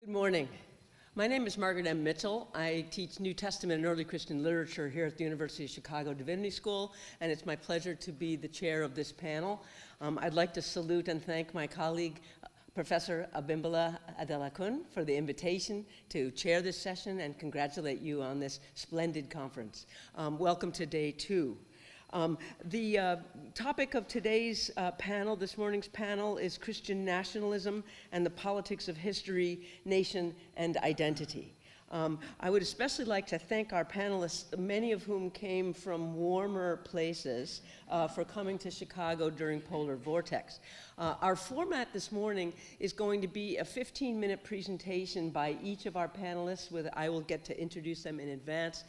Good morning. My name is Margaret M. Mitchell. I teach New Testament and Early Christian Literature here at the University of Chicago Divinity School, and it's my pleasure to be the chair of this panel. I'd like to salute and thank my colleague, Professor Abimbola Adelakun, for the invitation to chair this session and congratulate you on this splendid conference. Welcome to day 2. The topic of today's panel, this morning's panel, is Christian nationalism and the politics of history, nation, and identity. I would especially like to thank our panelists, many of whom came from warmer places, for coming to Chicago during polar vortex. Our format this morning is going to be a 15-minute presentation by each of our panelists. I will get to introduce them in advance.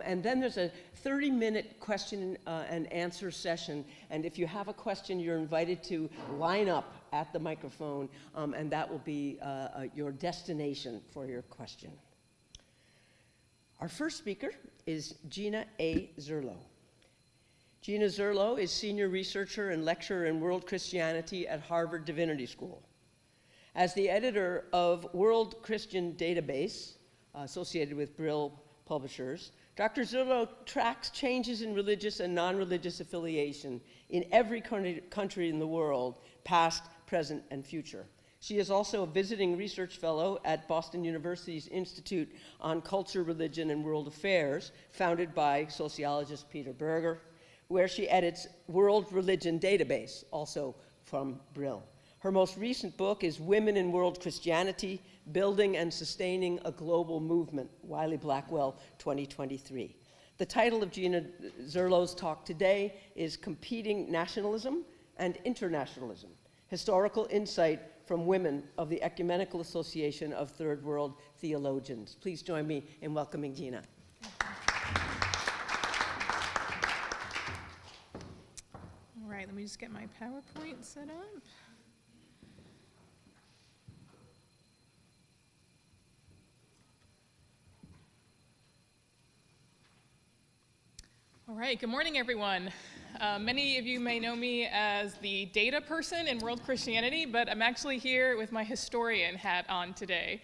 And then there's a 30-minute question and answer session. And if you have a question, you're invited to line up at the microphone, and that will be your destination for your question. Our first speaker is Gina A. Zurlo. Gina Zurlo is senior researcher and lecturer in world Christianity at Harvard Divinity School. As the editor of World Christian Database, associated with Brill Publishers, Dr. Zurlo tracks changes in religious and non-religious affiliation in every country in the world, past, present, and future. She is also a visiting research fellow at Boston University's Institute on Culture, Religion, and World Affairs, founded by sociologist Peter Berger, where she edits World Religion Database, also from Brill. Her most recent book is Women in World Christianity, Building and Sustaining a Global Movement, Wiley-Blackwell, 2023. The title of Gina Zurlo's talk today is Competing Nationalism and Internationalism, Historical Insight from Women of the Ecumenical Association of Third World Theologians. Please join me in welcoming Gina. All right, let me just get my PowerPoint set up. All right, good morning, everyone. Many of you may know me as the data person in world Christianity, but I'm actually here with my historian hat on today.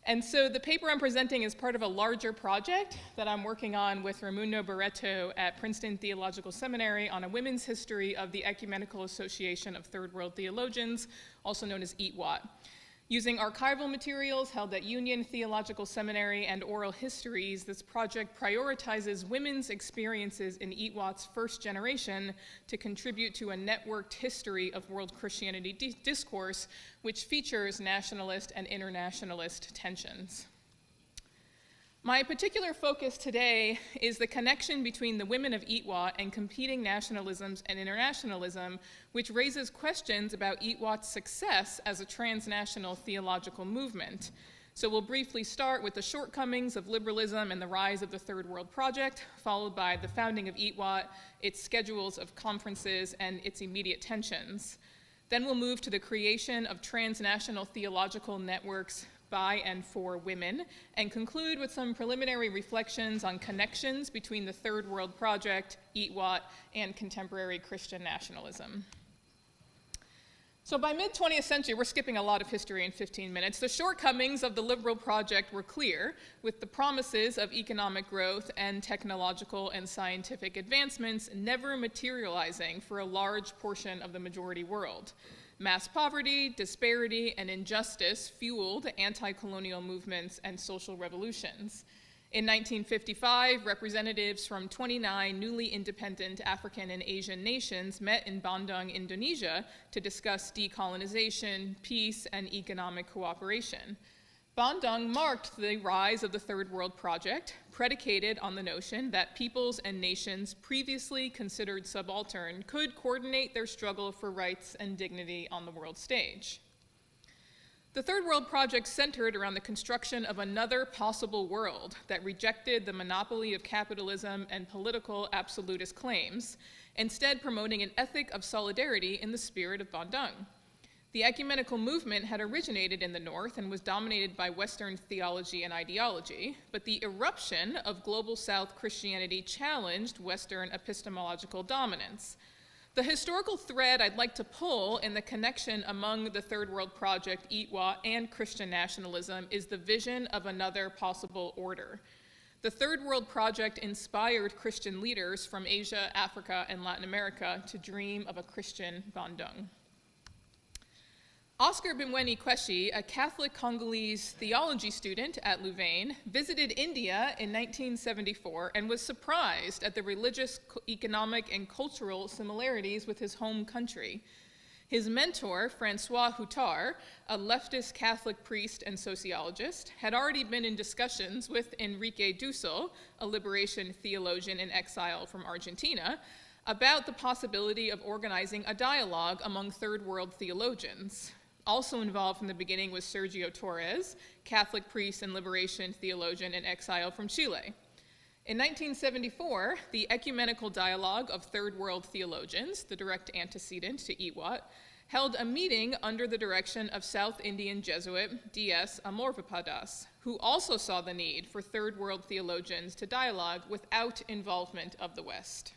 And so the paper I'm presenting is part of a larger project that I'm working on with Raimundo Barreto at Princeton Theological Seminary on a women's history of the Ecumenical Association of Third World Theologians, also known as ETWAT. Using archival materials held at Union Theological Seminary and oral histories, this project prioritizes women's experiences in ETWAT's first generation to contribute to a networked history of world Christianity discourse, which features nationalist and internationalist tensions. My particular focus today is the connection between the women of ETWAT and competing nationalisms and internationalism, which raises questions about ETWAT's success as a transnational theological movement. So we'll briefly start with the shortcomings of liberalism and the rise of the Third World Project, followed by the founding of ETWAT, its schedules of conferences, and its immediate tensions. Then we'll move to the creation of transnational theological networks by and for women, and conclude with some preliminary reflections on connections between the Third World Project, ETWAT, and contemporary Christian nationalism. So by mid-20th century, we're skipping a lot of history in 15 minutes. The shortcomings of the liberal project were clear, with the promises of economic growth and technological and scientific advancements never materializing for a large portion of the majority world. Mass poverty, disparity, and injustice fueled anti-colonial movements and social revolutions. In 1955, representatives from 29 newly independent African and Asian nations met in Bandung, Indonesia, to discuss decolonization, peace, and economic cooperation. Bandung marked the rise of the Third World Project, predicated on the notion that peoples and nations previously considered subaltern could coordinate their struggle for rights and dignity on the world stage. The Third World Project centered around the construction of another possible world that rejected the monopoly of capitalism and political absolutist claims, instead promoting an ethic of solidarity in the spirit of Bandung. The ecumenical movement had originated in the North and was dominated by Western theology and ideology, but the eruption of Global South Christianity challenged Western epistemological dominance. The historical thread I'd like to pull in the connection among the Third World Project, Itwa, and Christian nationalism is the vision of another possible order. The Third World Project inspired Christian leaders from Asia, Africa, and Latin America to dream of a Christian Bandung. Oscar Bimweni Kweshi, a Catholic Congolese theology student at Louvain, visited India in 1974 and was surprised at the religious, economic, and cultural similarities with his home country. His mentor, Francois Huttard, a leftist Catholic priest and sociologist, had already been in discussions with Enrique Dussel, a liberation theologian in exile from Argentina, about the possibility of organizing a dialogue among Third World theologians. Also involved from the beginning was Sergio Torres, Catholic priest and liberation theologian in exile from Chile. In 1974, the Ecumenical Dialogue of Third World Theologians, the direct antecedent to IWAT, held a meeting under the direction of South Indian Jesuit D.S. Amorvipadas, who also saw the need for Third World theologians to dialogue without involvement of the West.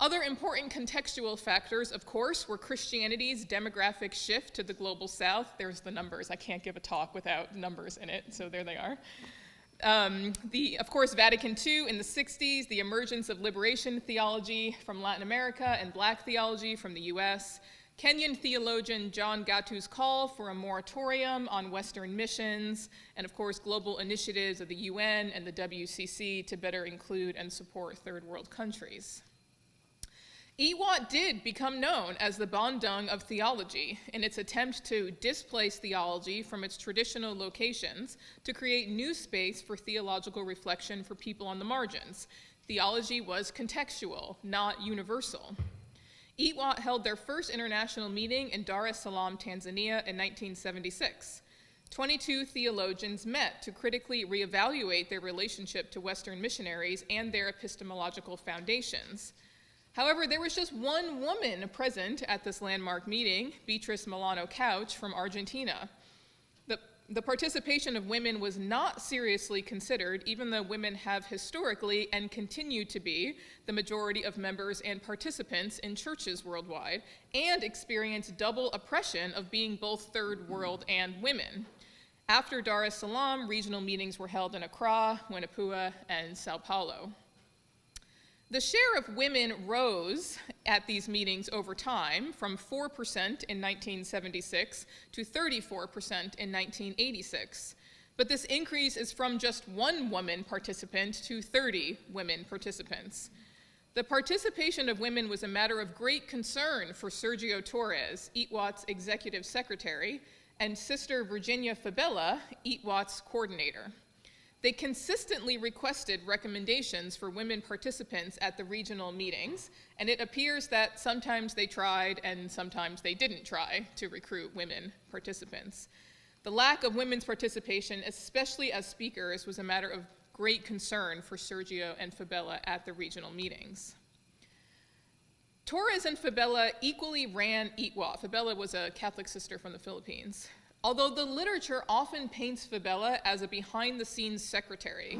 Other important contextual factors, of course, were Christianity's demographic shift to the global south. There's the numbers. I can't give a talk without numbers in it, so there they are. Of course, Vatican II in the 60s, the emergence of liberation theology from Latin America and Black theology from the US, Kenyan theologian John Gatu's call for a moratorium on Western missions, and of course, global initiatives of the UN and the WCC to better include and support third world countries. IWAT did become known as the Bandung of theology in its attempt to displace theology from its traditional locations to create new space for theological reflection for people on the margins. Theology was contextual, not universal. IWAT held their first international meeting in Dar es Salaam, Tanzania in 1976. 22 theologians met to critically reevaluate their relationship to Western missionaries and their epistemological foundations. However, there was just one woman present at this landmark meeting, Beatrice Milano Couch from Argentina. The participation of women was not seriously considered, even though women have historically and continue to be the majority of members and participants in churches worldwide, and experience double oppression of being both third world and women. After Dar es Salaam, regional meetings were held in Accra, Winapua, and Sao Paulo. The share of women rose at these meetings over time from 4% in 1976 to 34% in 1986. But this increase is from just one woman participant to 30 women participants. The participation of women was a matter of great concern for Sergio Torres, IWAT's executive secretary, and Sister Virginia Fabella, IWAT's coordinator. They consistently requested recommendations for women participants at the regional meetings, and it appears that sometimes they tried and sometimes they didn't try to recruit women participants. The lack of women's participation, especially as speakers, was a matter of great concern for Sergio and Fabella at the regional meetings. Torres and Fabella equally ran IWAT. Fabella was a Catholic sister from the Philippines. Although the literature often paints Fabella as a behind-the-scenes secretary.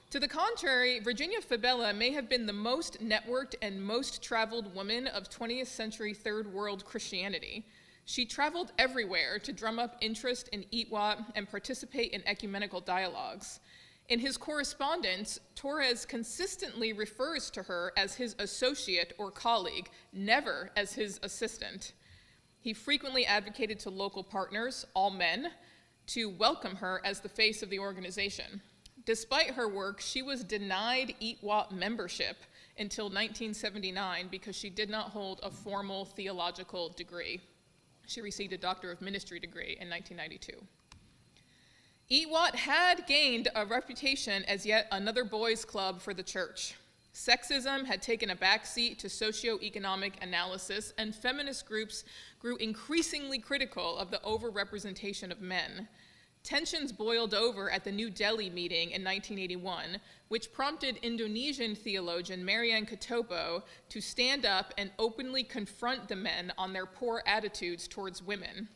To the contrary, Virginia Fabella may have been the most networked and most traveled woman of 20th century third world Christianity. She traveled everywhere to drum up interest in IWAT and participate in ecumenical dialogues. In his correspondence, Torres consistently refers to her as his associate or colleague, never as his assistant. He frequently advocated to local partners, all men, to welcome her as the face of the organization. Despite her work, she was denied IWAT membership until 1979 because she did not hold a formal theological degree. She received a Doctor of Ministry degree in 1992. IWAT had gained a reputation as yet another boys' club for the church. Sexism had taken a backseat to socioeconomic analysis, and feminist groups grew increasingly critical of the overrepresentation of men. Tensions boiled over at the New Delhi meeting in 1981, which prompted Indonesian theologian Marianne Katopo to stand up and openly confront the men on their poor attitudes towards women.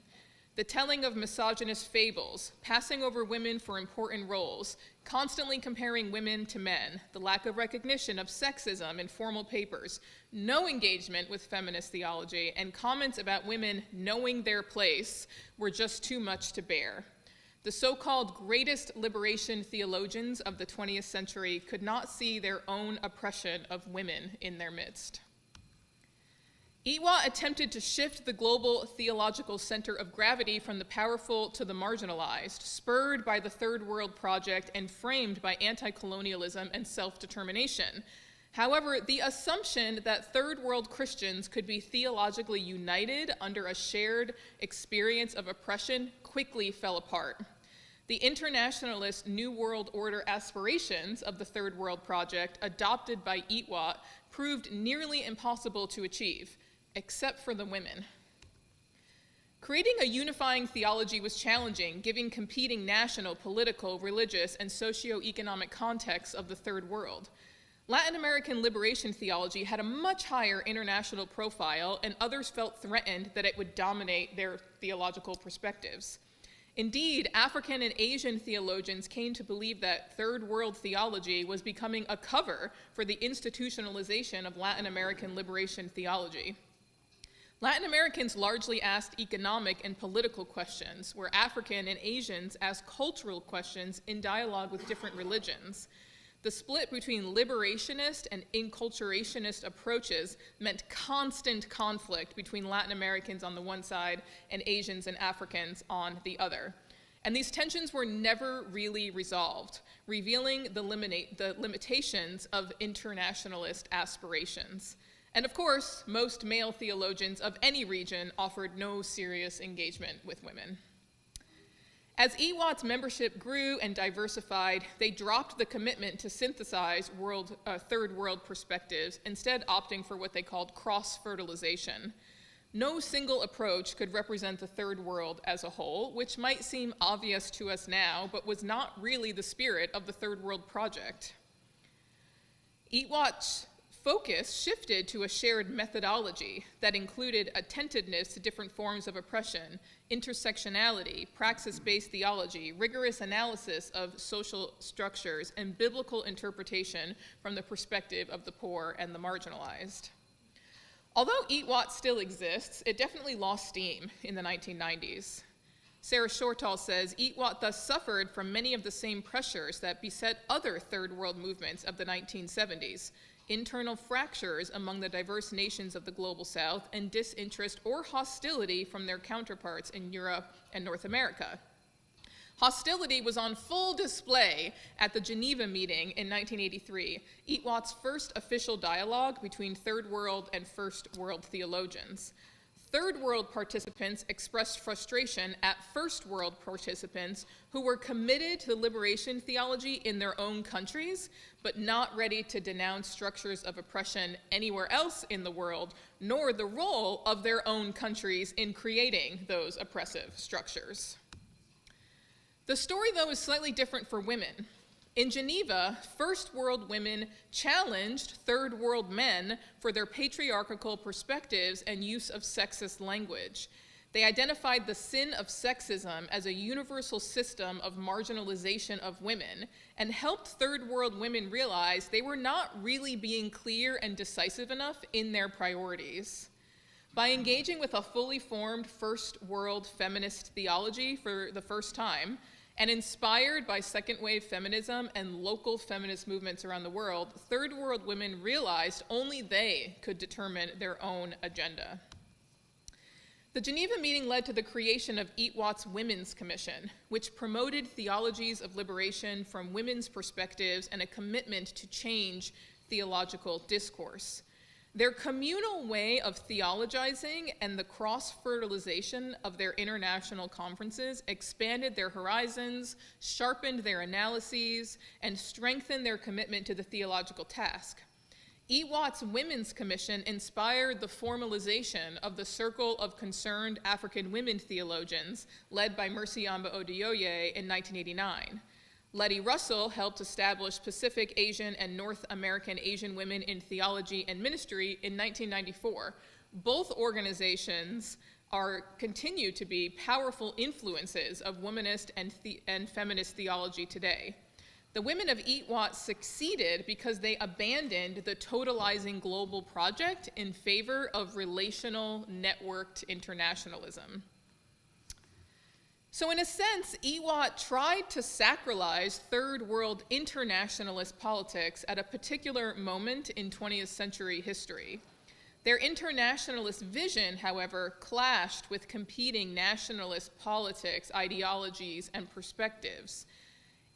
the telling of misogynist fables, passing over women for important roles, constantly comparing women to men, the lack of recognition of sexism in formal papers, no engagement with feminist theology, and comments about women knowing their place were just too much to bear. The so-called greatest liberation theologians of the 20th century could not see their own oppression of women in their midst. Iwa attempted to shift the global theological center of gravity from the powerful to the marginalized, spurred by the Third World Project and framed by anti-colonialism and self-determination. However, the assumption that Third World Christians could be theologically united under a shared experience of oppression quickly fell apart. The internationalist New World Order aspirations of the Third World Project, adopted by Iwa, proved nearly impossible to achieve, except for the women. Creating a unifying theology was challenging, given competing national, political, religious, and socio-economic contexts of the Third World. Latin American liberation theology had a much higher international profile, and others felt threatened that it would dominate their theological perspectives. Indeed, African and Asian theologians came to believe that Third World theology was becoming a cover for the institutionalization of Latin American liberation theology. Latin Americans largely asked economic and political questions, where African and Asians asked cultural questions in dialogue with different religions. The split between liberationist and enculturationist approaches meant constant conflict between Latin Americans on the one side and Asians and Africans on the other. And these tensions were never really resolved, revealing the limitations of internationalist aspirations. And of course, most male theologians of any region offered no serious engagement with women. As EWAT's membership grew and diversified, they dropped the commitment to synthesize third world perspectives, instead opting for what they called cross-fertilization. No single approach could represent the third world as a whole, which might seem obvious to us now, but was not really the spirit of the Third World Project. EWAT's focus shifted to a shared methodology that included attentiveness to different forms of oppression, intersectionality, praxis-based theology, rigorous analysis of social structures, and biblical interpretation from the perspective of the poor and the marginalized. Although EWAT still exists, it definitely lost steam in the 1990s. Sarah Shortall says, EWAT thus suffered from many of the same pressures that beset other third world movements of the 1970s, internal fractures among the diverse nations of the Global South, and disinterest or hostility from their counterparts in Europe and North America. Hostility was on full display at the Geneva meeting in 1983, EWAT's first official dialogue between Third World and First World theologians. Third World participants expressed frustration at First World participants who were committed to liberation theology in their own countries, but not ready to denounce structures of oppression anywhere else in the world, nor the role of their own countries in creating those oppressive structures. The story, though, is slightly different for women. In Geneva, First World women challenged Third World men for their patriarchal perspectives and use of sexist language. They identified the sin of sexism as a universal system of marginalization of women and helped Third World women realize they were not really being clear and decisive enough in their priorities. By engaging with a fully formed First World feminist theology for the first time, and inspired by second-wave feminism and local feminist movements around the world, Third World women realized only they could determine their own agenda. The Geneva meeting led to the creation of EWAT's Women's Commission, which promoted theologies of liberation from women's perspectives and a commitment to change theological discourse. Their communal way of theologizing and the cross-fertilization of their international conferences expanded their horizons, sharpened their analyses, and strengthened their commitment to the theological task. EWAT's Women's Commission inspired the formalization of the Circle of Concerned African Women Theologians, led by Mercyamba Odeoye in 1989. Letty Russell helped establish Pacific Asian and North American Asian Women in Theology and Ministry in 1994. Both organizations continue to be powerful influences of womanist and feminist theology today. The women of Eatwat succeeded because they abandoned the totalizing global project in favor of relational, networked internationalism. So in a sense, Eatwat tried to sacralize third world internationalist politics at a particular moment in 20th century history. Their internationalist vision, however, clashed with competing nationalist politics, ideologies, and perspectives.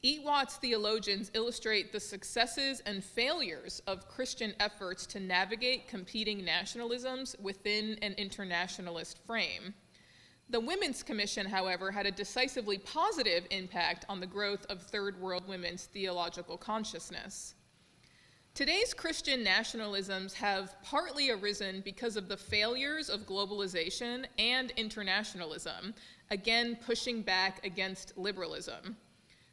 Eatwat's theologians illustrate the successes and failures of Christian efforts to navigate competing nationalisms within an internationalist frame. The Women's Commission, however, had a decisively positive impact on the growth of third world women's theological consciousness. Today's Christian nationalisms have partly arisen because of the failures of globalization and internationalism, again pushing back against liberalism.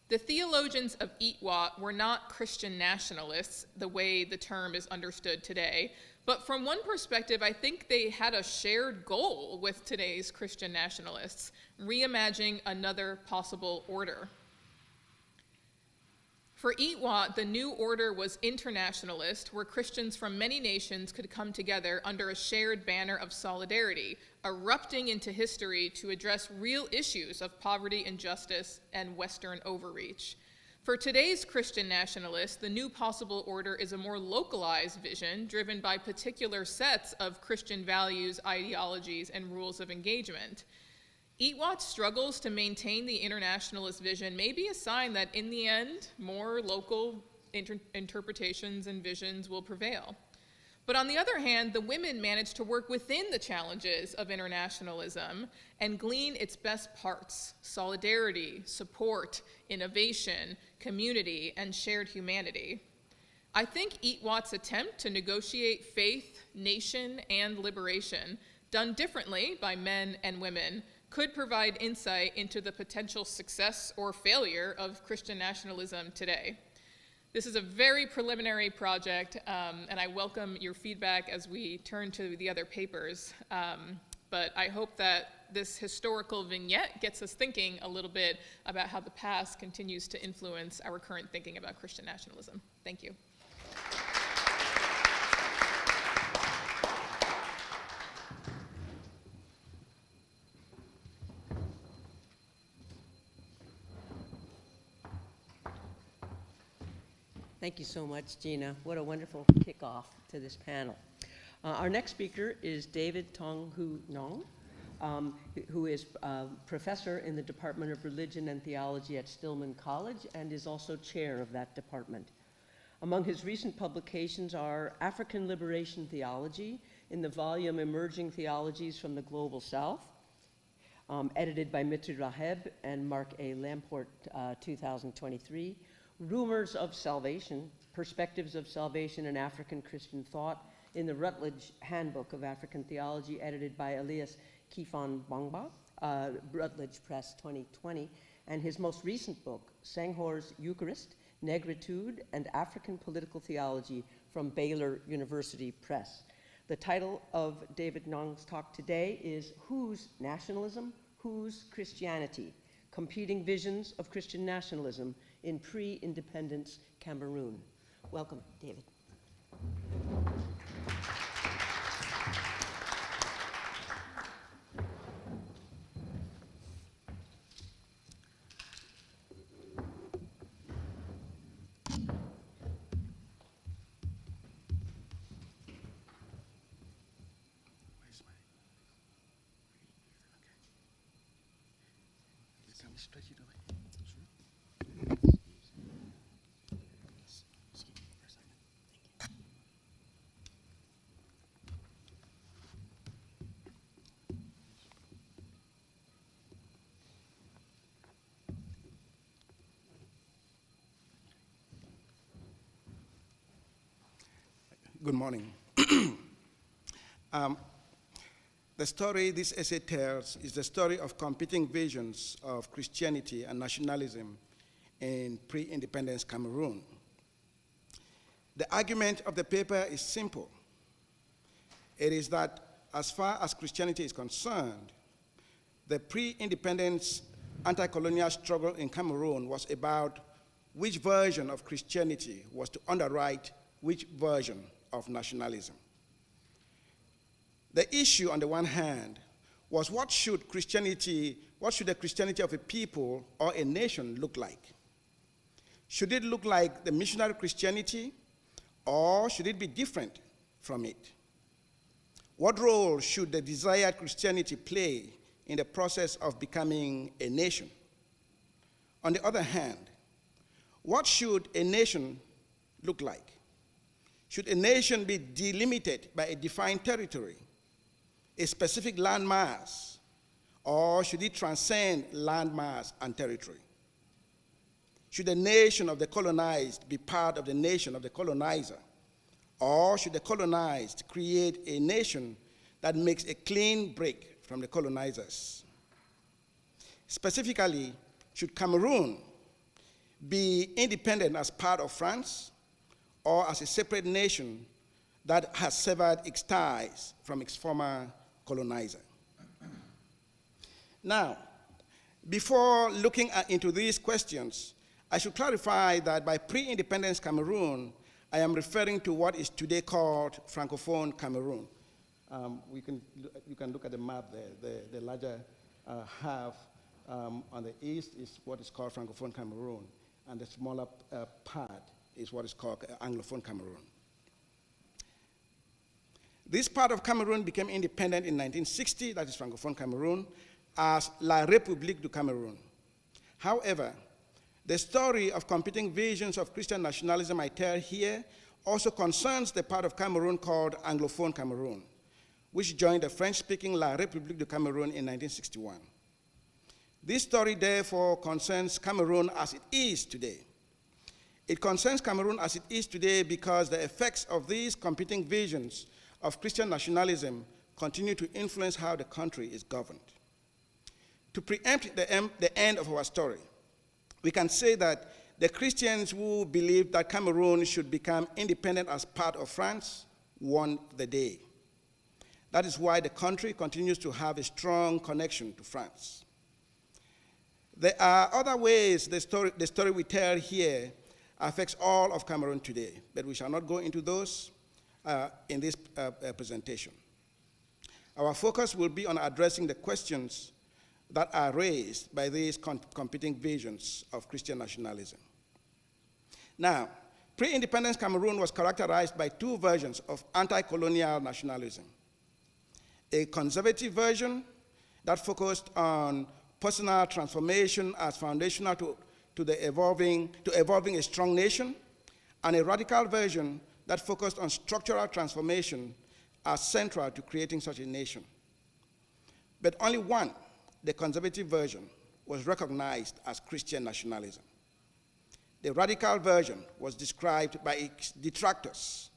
The theologians of Eatwat were not Christian nationalists, the way the term is understood today, but from one perspective, I think they had a shared goal with today's Christian nationalists, reimagining another possible order. For Eatwat, the new order was internationalist, where Christians from many nations could come together under a shared banner of solidarity, erupting into history to address real issues of poverty, injustice, and Western overreach. For today's Christian nationalists, the new possible order is a more localized vision driven by particular sets of Christian values, ideologies, and rules of engagement. Eatwat's struggles to maintain the internationalist vision may be a sign that in the end, more local interpretations and visions will prevail. But on the other hand, the women managed to work within the challenges of internationalism and glean its best parts: solidarity, support, innovation, community, and shared humanity. I think Eatwat's attempt to negotiate faith, nation, and liberation, done differently by men and women, could provide insight into the potential success or failure of Christian nationalism today. This is a very preliminary project, and I welcome your feedback as we turn to the other papers. But I hope that this historical vignette gets us thinking a little bit about how the past continues to influence our current thinking about Christian nationalism. Thank you. Thank you so much, Gina. What a wonderful kickoff to this panel. Our next speaker is David Tong Hu Nong, who is a professor in the Department of Religion and Theology at Stillman College and is also chair of that department. Among his recent publications are African Liberation Theology in the volume Emerging Theologies from the Global South, edited by Mitri Raheb and Mark A. Lamport, 2023, Rumors of Salvation, Perspectives of Salvation in African Christian Thought in the Rutledge Handbook of African Theology, edited by Elias Kifon-Bangba, Rutledge Press 2020, and his most recent book, Senghor's Eucharist, Negritude, and African Political Theology from Baylor University Press. The title of David Nong's talk today is Whose Nationalism? Whose Christianity? Competing Visions of Christian Nationalism in Pre-Independence Cameroon. Welcome, David. Stretch it away. Good morning. The story this essay tells is the story of competing visions of Christianity and nationalism in pre-independence Cameroon. The argument of the paper is simple. It is that as far as Christianity is concerned, the pre-independence anti-colonial struggle in Cameroon was about which version of Christianity was to underwrite which version of nationalism. The issue, on the one hand, was what should the Christianity of a people or a nation look like? Should it look like the missionary Christianity, or should it be different from it? What role should the desired Christianity play in the process of becoming a nation? On the other hand, what should a nation look like? Should a nation be delimited by a defined territory, a specific landmass, or should it transcend landmass and territory? Should the nation of the colonized be part of the nation of the colonizer, or should the colonized create a nation that makes a clean break from the colonizers? Specifically, should Cameroon be independent as part of France, or as a separate nation that has severed its ties from its former colonizer? Now, before looking into these questions, I should clarify that by pre-independence Cameroon, I am referring to what is today called Francophone Cameroon. You can look at the map there. The larger half on the east is what is called Francophone Cameroon, and the smaller part is what is called Anglophone Cameroon. This part of Cameroon became independent in 1960, that is Francophone Cameroon, as La République du Cameroun. However, the story of competing visions of Christian nationalism I tell here also concerns the part of Cameroon called Anglophone Cameroon, which joined the French-speaking La République du Cameroun in 1961. This story, therefore, concerns Cameroon as it is today. It concerns Cameroon as it is today because the effects of these competing visions of Christian nationalism continue to influence how the country is governed. To preempt the end of our story, we can say that the Christians who believed that Cameroon should become independent as part of France won the day. That is why the country continues to have a strong connection to France. There are other ways the story we tell here affects all of Cameroon today, but we shall not go into those in this presentation. Our focus will be on addressing the questions that are raised by these competing visions of Christian nationalism. Now, pre-independence Cameroon was characterized by two versions of anti-colonial nationalism. A conservative version that focused on personal transformation as foundational to evolving a strong nation, and a radical version that focused on structural transformation as central to creating such a nation. But only one, the conservative version, was recognized as Christian nationalism. The radical version was described by its detractors,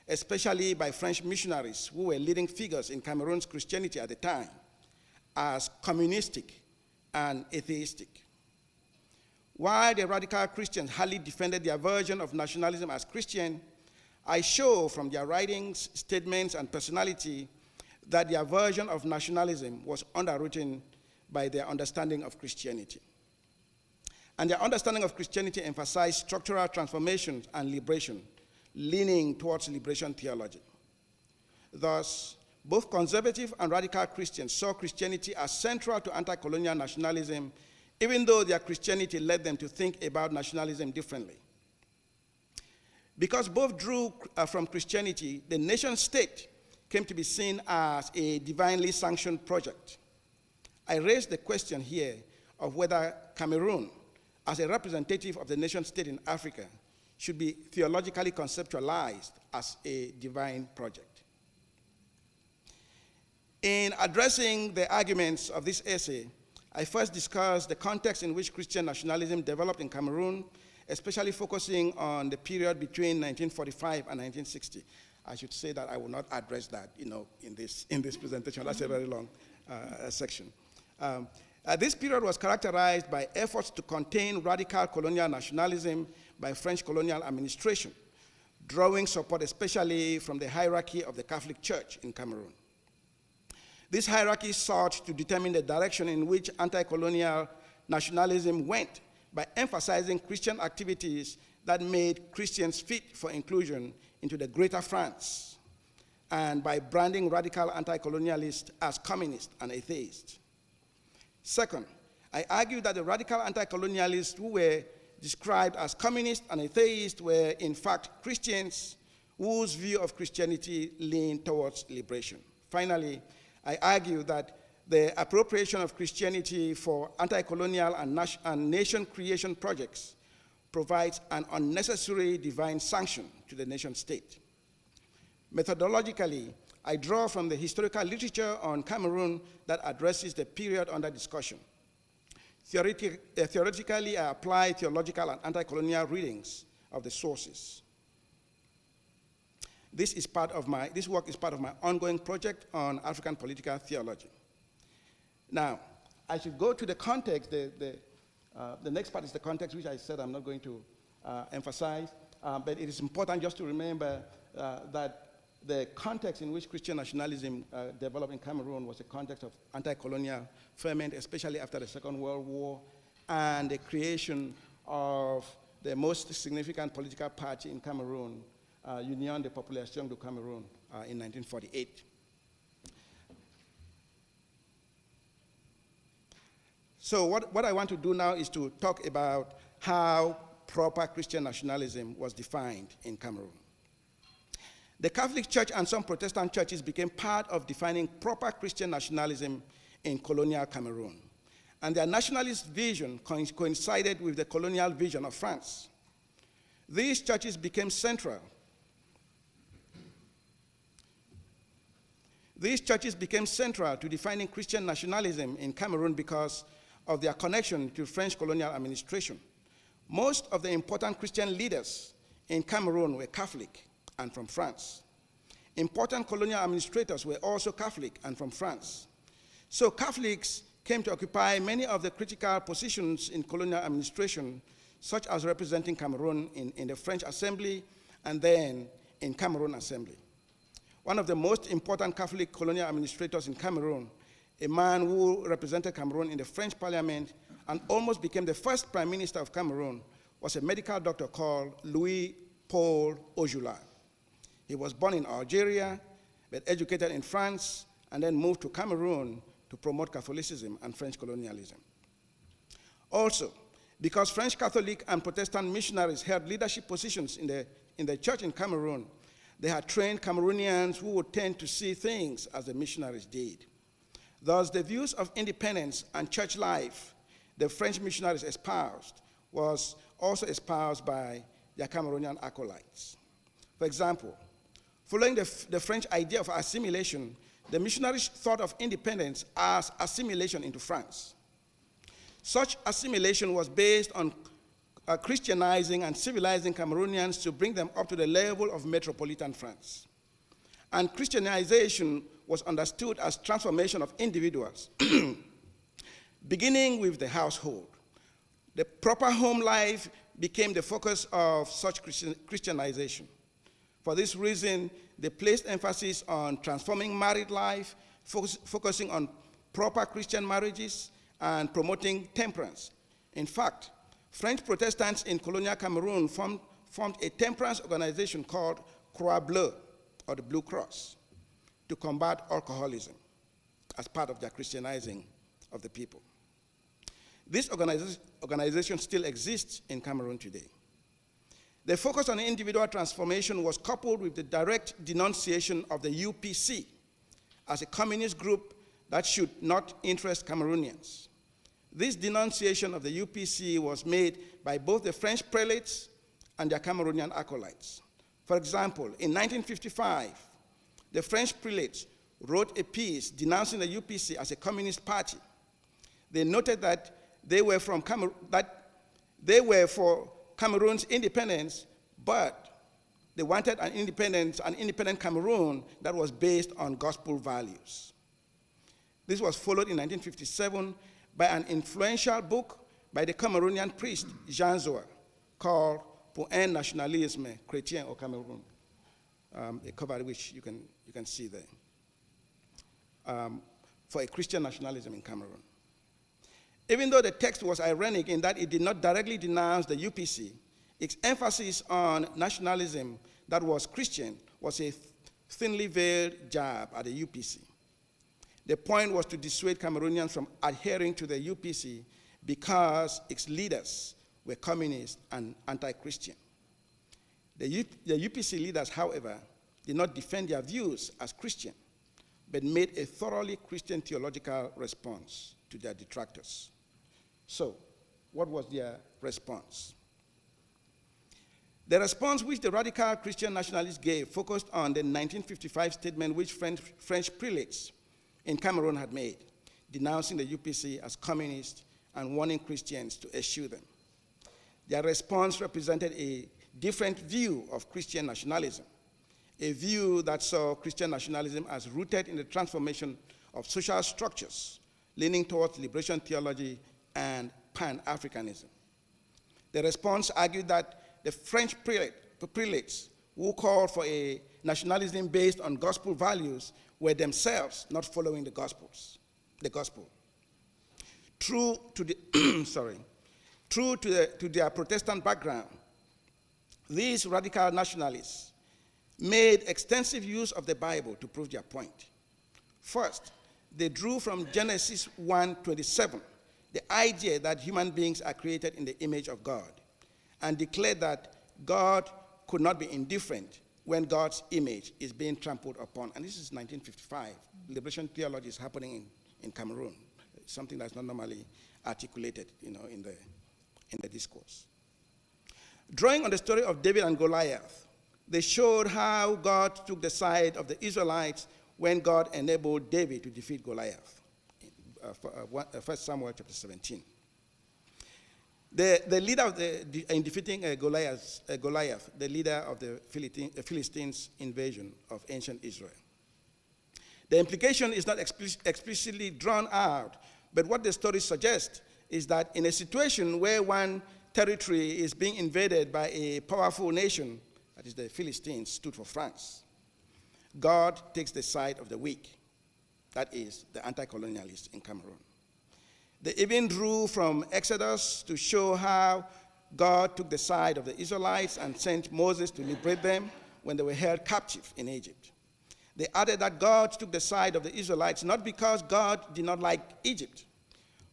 especially by French missionaries who were leading figures in Cameroon's Christianity at the time, as communistic and atheistic. While the radical Christians hardly defended their version of nationalism as Christian, I show from their writings, statements, and personality that their version of nationalism was underwritten by their understanding of Christianity. And their understanding of Christianity emphasized structural transformation and liberation, leaning towards liberation theology. Thus, both conservative and radical Christians saw Christianity as central to anti-colonial nationalism, even though their Christianity led them to think about nationalism differently. Because both drew from Christianity, the nation state came to be seen as a divinely sanctioned project. I raise the question here of whether Cameroon, as a representative of the nation state in Africa, should be theologically conceptualized as a divine project. In addressing the arguments of this essay, I first discussed the context in which Christian nationalism developed in Cameroon, especially focusing on the period between 1945 and 1960. I should say that I will not address that, in this presentation. That's a very long section. This period was characterized by efforts to contain radical colonial nationalism by French colonial administration, drawing support especially from the hierarchy of the Catholic Church in Cameroon. This hierarchy sought to determine the direction in which anti-colonial nationalism went by emphasizing Christian activities that made Christians fit for inclusion into the greater France, and by branding radical anti-colonialists as communists and atheists. Second, I argue that the radical anti-colonialists who were described as communists and atheists were in fact Christians whose view of Christianity leaned towards liberation. Finally, I argue that the appropriation of Christianity for anti-colonial and nation creation projects provides an unnecessary divine sanction to the nation state. Methodologically, I draw from the historical literature on Cameroon that addresses the period under discussion. Theoretically, I apply theological and anti-colonial readings of the sources. This work is part of my ongoing project on African political theology. Now, I should go to the context. The next part is the context, which I said I'm not going to emphasize, but it is important just to remember that the context in which Christian nationalism developed in Cameroon was a context of anti-colonial ferment, especially after the Second World War, and the creation of the most significant political party in Cameroon, Union de Population du Cameroun, in 1948. So what I want to do now is to talk about how proper Christian nationalism was defined in Cameroon. The Catholic Church and some Protestant churches became part of defining proper Christian nationalism in colonial Cameroon. And their nationalist vision coincided with the colonial vision of France. These churches became central. These churches became central to defining Christian nationalism in Cameroon because of their connection to French colonial administration. Most of the important Christian leaders in Cameroon were Catholic and from France. Important colonial administrators were also Catholic and from France. So Catholics came to occupy many of the critical positions in colonial administration, such as representing Cameroon in the French Assembly and then in Cameroon Assembly. One of the most important Catholic colonial administrators in Cameroon, a man who represented Cameroon in the French Parliament and almost became the first Prime Minister of Cameroon, was a medical doctor called Louis-Paul Ojula. He was born in Algeria, but educated in France, and then moved to Cameroon to promote Catholicism and French colonialism. Also, because French Catholic and Protestant missionaries held leadership positions in the church in Cameroon, they had trained Cameroonians who would tend to see things as the missionaries did. Thus, the views of independence and church life the French missionaries espoused was also espoused by their Cameroonian acolytes. For example, following the French idea of assimilation, the missionaries thought of independence as assimilation into France. Such assimilation was based on Christianizing and civilizing Cameroonians to bring them up to the level of metropolitan France. And Christianization was understood as transformation of individuals, beginning with the household. The proper home life became the focus of such Christianization. For this reason, they placed emphasis on transforming married life, focusing on proper Christian marriages, and promoting temperance. In fact, French Protestants in colonial Cameroon formed a temperance organization called Croix Bleue, or the Blue Cross, to combat alcoholism as part of their Christianizing of the people. This organization still exists in Cameroon today. The focus on individual transformation was coupled with the direct denunciation of the UPC as a communist group that should not interest Cameroonians. This denunciation of the UPC was made by both the French prelates and their Cameroonian acolytes. For example, in 1955, the French prelates wrote a piece denouncing the UPC as a communist party. They noted that they were for Cameroon's independence, but they wanted an independent Cameroon that was based on gospel values. This was followed in 1957 by an influential book by the Cameroonian priest Jean Zoa called Pour un nationalisme chrétien au Cameroun, a cover which you can see there. for a Christian nationalism in Cameroon. Even though the text was ironic in that it did not directly denounce the UPC, its emphasis on nationalism that was Christian was a thinly veiled jab at the UPC. The point was to dissuade Cameroonians from adhering to the UPC because its leaders were communist and anti-Christian. The UPC leaders, however, did not defend their views as Christian, but made a thoroughly Christian theological response to their detractors. So, what was their response? The response which the radical Christian nationalists gave focused on the 1955 statement which French prelates in Cameroon had made, denouncing the UPC as communist and warning Christians to eschew them. Their response represented a different view of Christian nationalism, a view that saw Christian nationalism as rooted in the transformation of social structures, leaning towards liberation theology and Pan-Africanism. The response argued that the French prelates who called for a nationalism based on gospel values were themselves not following the gospel. True to their Protestant background, these radical nationalists made extensive use of the Bible to prove their point. First, they drew from Genesis 1:27, the idea that human beings are created in the image of God, and declared that God could not be indifferent when God's image is being trampled upon. And this is 1955. Liberation theology is happening in Cameroon, something that's not normally articulated, in the discourse. Drawing on the story of David and Goliath, they showed how God took the side of the Israelites when God enabled David to defeat Goliath. 1 Samuel chapter 17. The leader in defeating Goliath, the leader of the Philistines' invasion of ancient Israel. The implication is not explicitly drawn out, but what the story suggests is that in a situation where one territory is being invaded by a powerful nation, that is the Philistines, stood for France, God takes the side of the weak, that is the anti-colonialists in Cameroon. They even drew from Exodus to show how God took the side of the Israelites and sent Moses to liberate them when they were held captive in Egypt. They added that God took the side of the Israelites not because God did not like Egypt,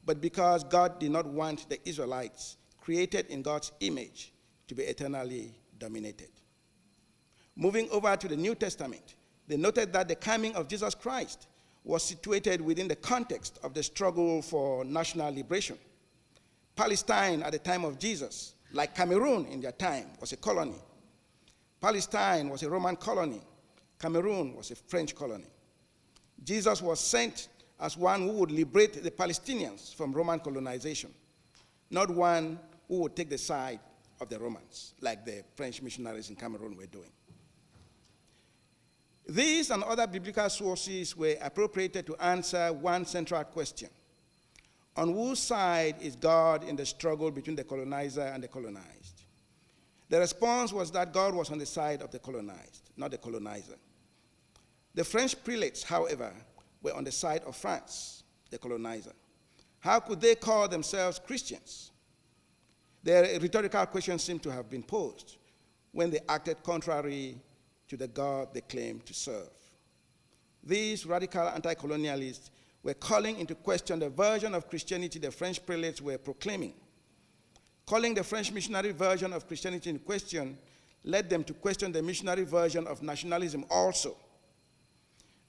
but because God did not want the Israelites, created in God's image, to be eternally dominated. Moving over to the New Testament, they noted that the coming of Jesus Christ was situated within the context of the struggle for national liberation. Palestine at the time of Jesus, like Cameroon in their time, was a colony. Palestine was a Roman colony. Cameroon was a French colony. Jesus was sent as one who would liberate the Palestinians from Roman colonization, not one who would take the side of the Romans, like the French missionaries in Cameroon were doing. These and other biblical sources were appropriated to answer one central question: on whose side is God in the struggle between the colonizer and the colonized? The response was that God was on the side of the colonized, not the colonizer. The French prelates, however, were on the side of France, the colonizer. How could they call themselves Christians? Their rhetorical question seemed to have been posed when they acted contrary to the God they claimed to serve. These radical anti-colonialists were calling into question the version of Christianity the French prelates were proclaiming. Calling the French missionary version of Christianity in question led them to question the missionary version of nationalism also.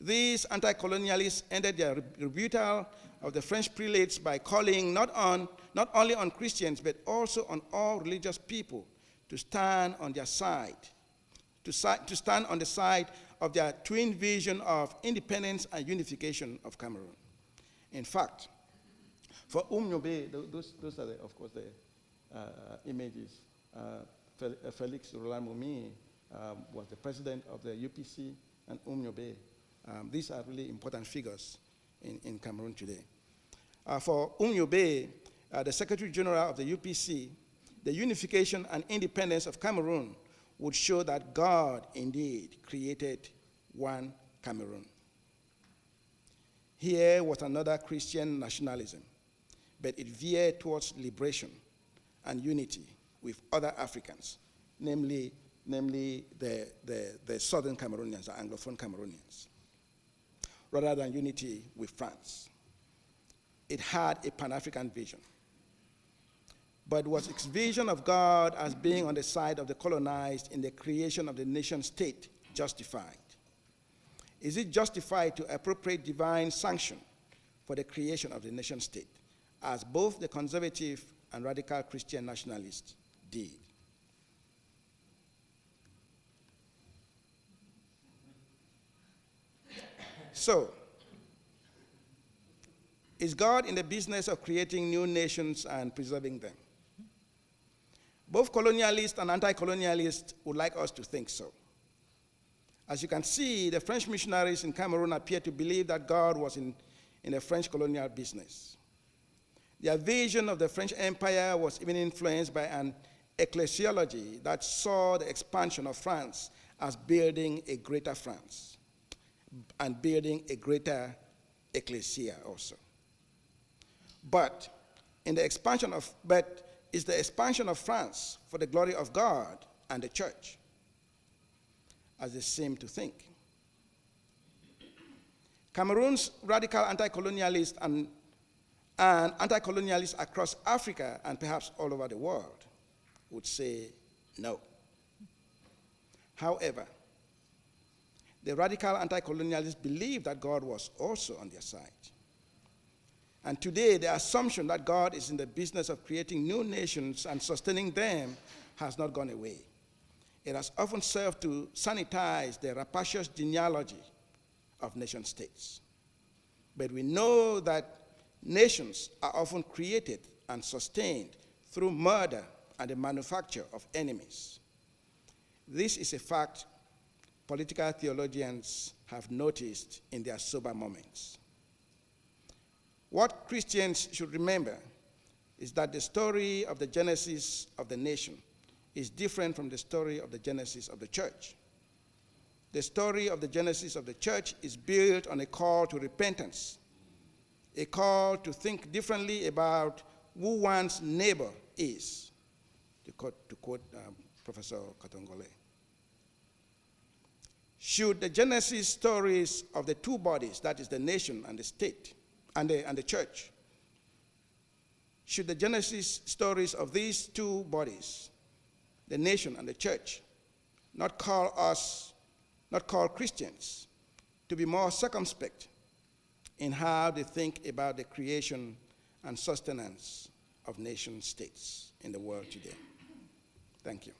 These anti-colonialists ended their rebuttal of the French prelates by calling not only on Christians, but also on all religious people to stand on their side, to stand on the side of their twin vision of independence and unification of Cameroon. In fact, for Umnyobe, those are, of course, the images. Felix Roland-Mumi was the president of the UPC, and Umnyobe. These are really important figures in Cameroon today. For Umnyobe, the Secretary General of the UPC, the unification and independence of Cameroon would show that God indeed created one Cameroon. Here was another Christian nationalism, but it veered towards liberation and unity with other Africans, namely the southern Cameroonians, the Anglophone Cameroonians, rather than unity with France. It had a Pan-African vision. But was its vision of God as being on the side of the colonized in the creation of the nation state justified? Is it justified to appropriate divine sanction for the creation of the nation state, as both the conservative and radical Christian nationalists did? So, is God in the business of creating new nations and preserving them? Both colonialists and anti-colonialists would like us to think so. As you can see, the French missionaries in Cameroon appear to believe that God was in the French colonial business. Their vision of the French Empire was even influenced by an ecclesiology that saw the expansion of France as building a greater France and building a greater ecclesia also. But is the expansion of France for the glory of God and the church, as they seem to think? Cameroon's radical anti-colonialists and anti-colonialists across Africa and perhaps all over the world would say no. However, the radical anti-colonialists believe that God was also on their side. And today, the assumption that God is in the business of creating new nations and sustaining them has not gone away. It has often served to sanitize the rapacious genealogy of nation states. But we know that nations are often created and sustained through murder and the manufacture of enemies. This is a fact political theologians have noticed in their sober moments. What Christians should remember is that the story of the genesis of the nation is different from the story of the genesis of the church. The story of the genesis of the church is built on a call to repentance, a call to think differently about who one's neighbor is, to quote Professor Katongole. Should the genesis stories of the two bodies, that is the nation and the state, and the church, should the genesis stories of these two bodies, the nation and the church, not call Christians to be more circumspect in how they think about the creation and sustenance of nation states in the world today? Thank you.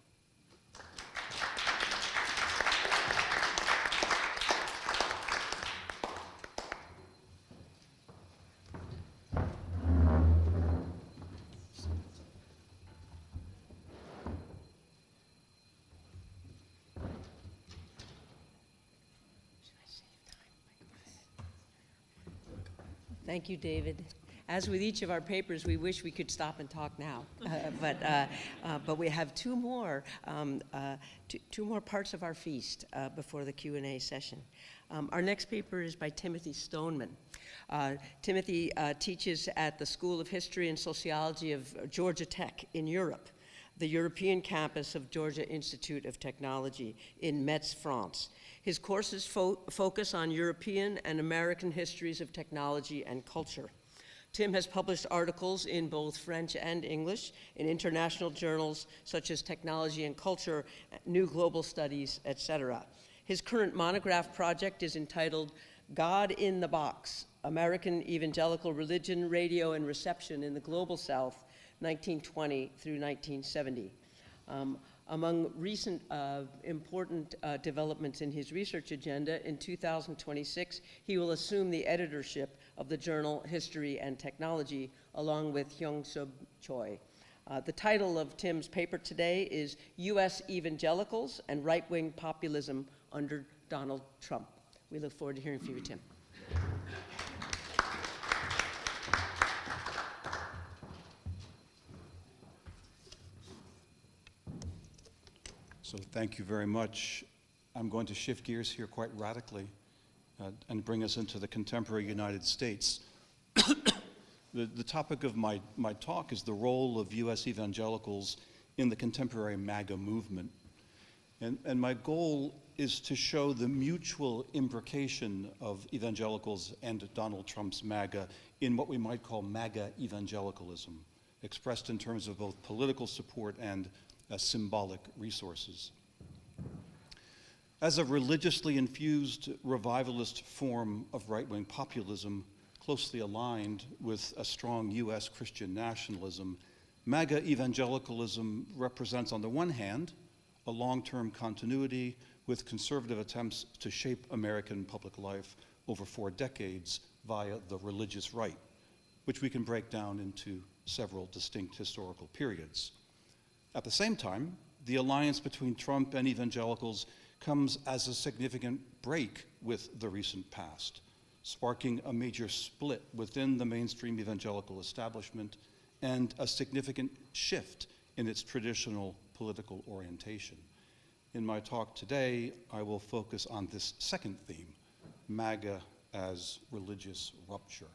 Thank you, David. As with each of our papers, we wish we could stop and talk now, but we have two more parts of our feast before the Q&A session. Our next paper is by Timothy Stoneman. Timothy teaches at the School of History and Sociology of Georgia Tech in Europe, the European campus of Georgia Institute of Technology in Metz, France. His courses focus on European and American histories of technology and culture. Tim has published articles in both French and English in international journals such as Technology and Culture, New Global Studies, etc. His current monograph project is entitled God in the Box, American Evangelical Religion, Radio, and Reception in the Global South, 1920 through 1970. Among recent important developments in his research agenda, in 2026, he will assume the editorship of the journal History and Technology, along with Hyung-Sub Choi. The title of Tim's paper today is U.S. Evangelicals and Right-Wing Populism Under Donald Trump. We look forward to hearing from you, Tim. So thank you very much. I'm going to shift gears here quite radically and bring us into the contemporary United States. The topic of my talk is the role of U.S. evangelicals in the contemporary MAGA movement. And my goal is to show the mutual imbrication of evangelicals and Donald Trump's MAGA in what we might call MAGA evangelicalism, expressed in terms of both political support and symbolic resources. As a religiously infused revivalist form of right-wing populism, closely aligned with a strong U.S. Christian nationalism, MAGA evangelicalism represents, on the one hand, a long-term continuity with conservative attempts to shape American public life over 4 decades via the religious right, which we can break down into several distinct historical periods. At the same time, the alliance between Trump and evangelicals comes as a significant break with the recent past, sparking a major split within the mainstream evangelical establishment and a significant shift in its traditional political orientation. In my talk today, I will focus on this second theme, MAGA as religious rupture.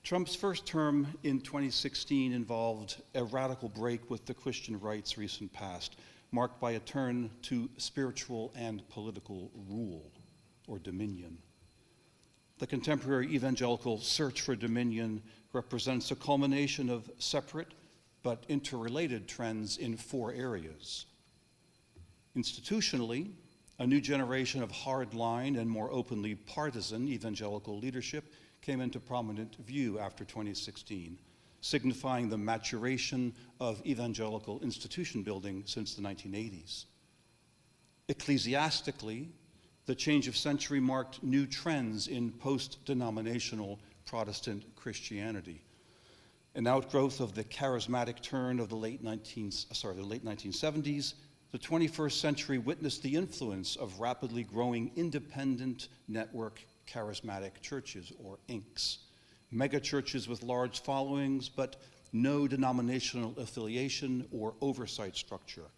Trump's first term in 2016 involved a radical break with the Christian right's recent past, marked by a turn to spiritual and political rule, or dominion. The contemporary evangelical search for dominion represents a culmination of separate but interrelated trends in 4 areas. Institutionally, a new generation of hardline and more openly partisan evangelical leadership came into prominent view after 2016, signifying the maturation of evangelical institution building since the 1980s. Ecclesiastically, the change of century marked new trends in post-denominational Protestant Christianity, an outgrowth of the charismatic turn of the late 1970s. The 21st century witnessed the influence of rapidly growing independent network charismatic churches, or INCs, mega churches with large followings but no denominational affiliation or oversight structure,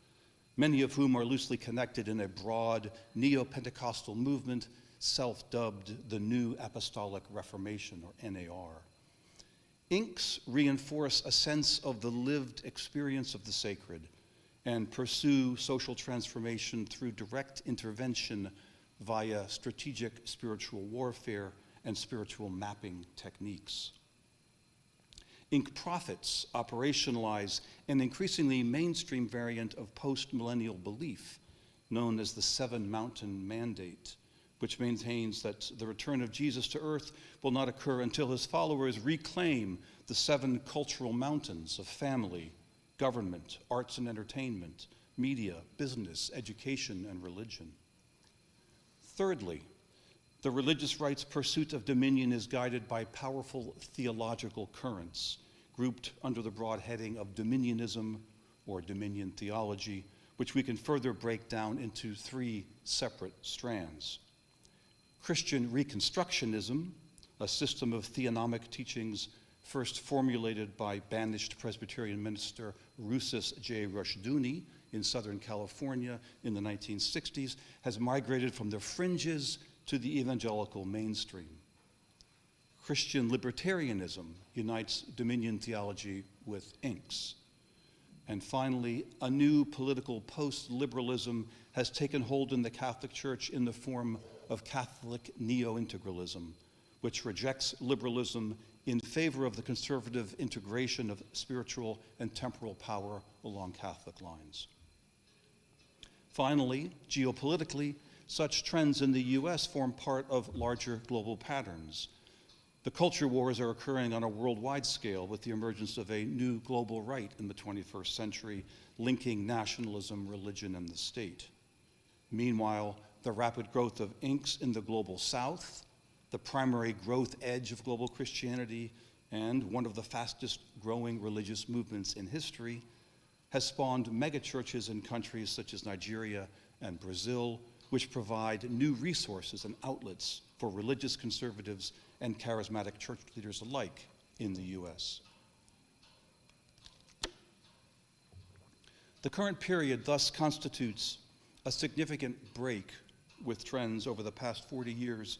many of whom are loosely connected in a broad neo-Pentecostal movement self-dubbed the New Apostolic Reformation, or NAR. INCs reinforce a sense of the lived experience of the sacred and pursue social transformation through direct intervention via strategic spiritual warfare and spiritual mapping techniques. INC prophets operationalize an increasingly mainstream variant of post-millennial belief known as the 7 Mountain Mandate, which maintains that the return of Jesus to earth will not occur until his followers reclaim the 7 cultural mountains of family, government, arts and entertainment, media, business, education, and religion. Thirdly, the religious right's pursuit of dominion is guided by powerful theological currents, grouped under the broad heading of dominionism or dominion theology, which we can further break down into 3 separate strands. Christian Reconstructionism, a system of theonomic teachings first formulated by banished Presbyterian minister Rousas J. Rushdoony in Southern California in the 1960s, has migrated from the fringes to the evangelical mainstream. Christian libertarianism unites dominion theology with INCs. And finally, a new political post-liberalism has taken hold in the Catholic Church in the form of Catholic neo-integralism, which rejects liberalism in favor of the conservative integration of spiritual and temporal power along Catholic lines. Finally, geopolitically, such trends in the US form part of larger global patterns. The culture wars are occurring on a worldwide scale with the emergence of a new global right in the 21st century, linking nationalism, religion, and the state. Meanwhile, the rapid growth of INCs in the global south, the primary growth edge of global Christianity, and one of the fastest growing religious movements in history, has spawned megachurches in countries such as Nigeria and Brazil, which provide new resources and outlets for religious conservatives and charismatic church leaders alike in the US. The current period thus constitutes a significant break with trends over the past 40 years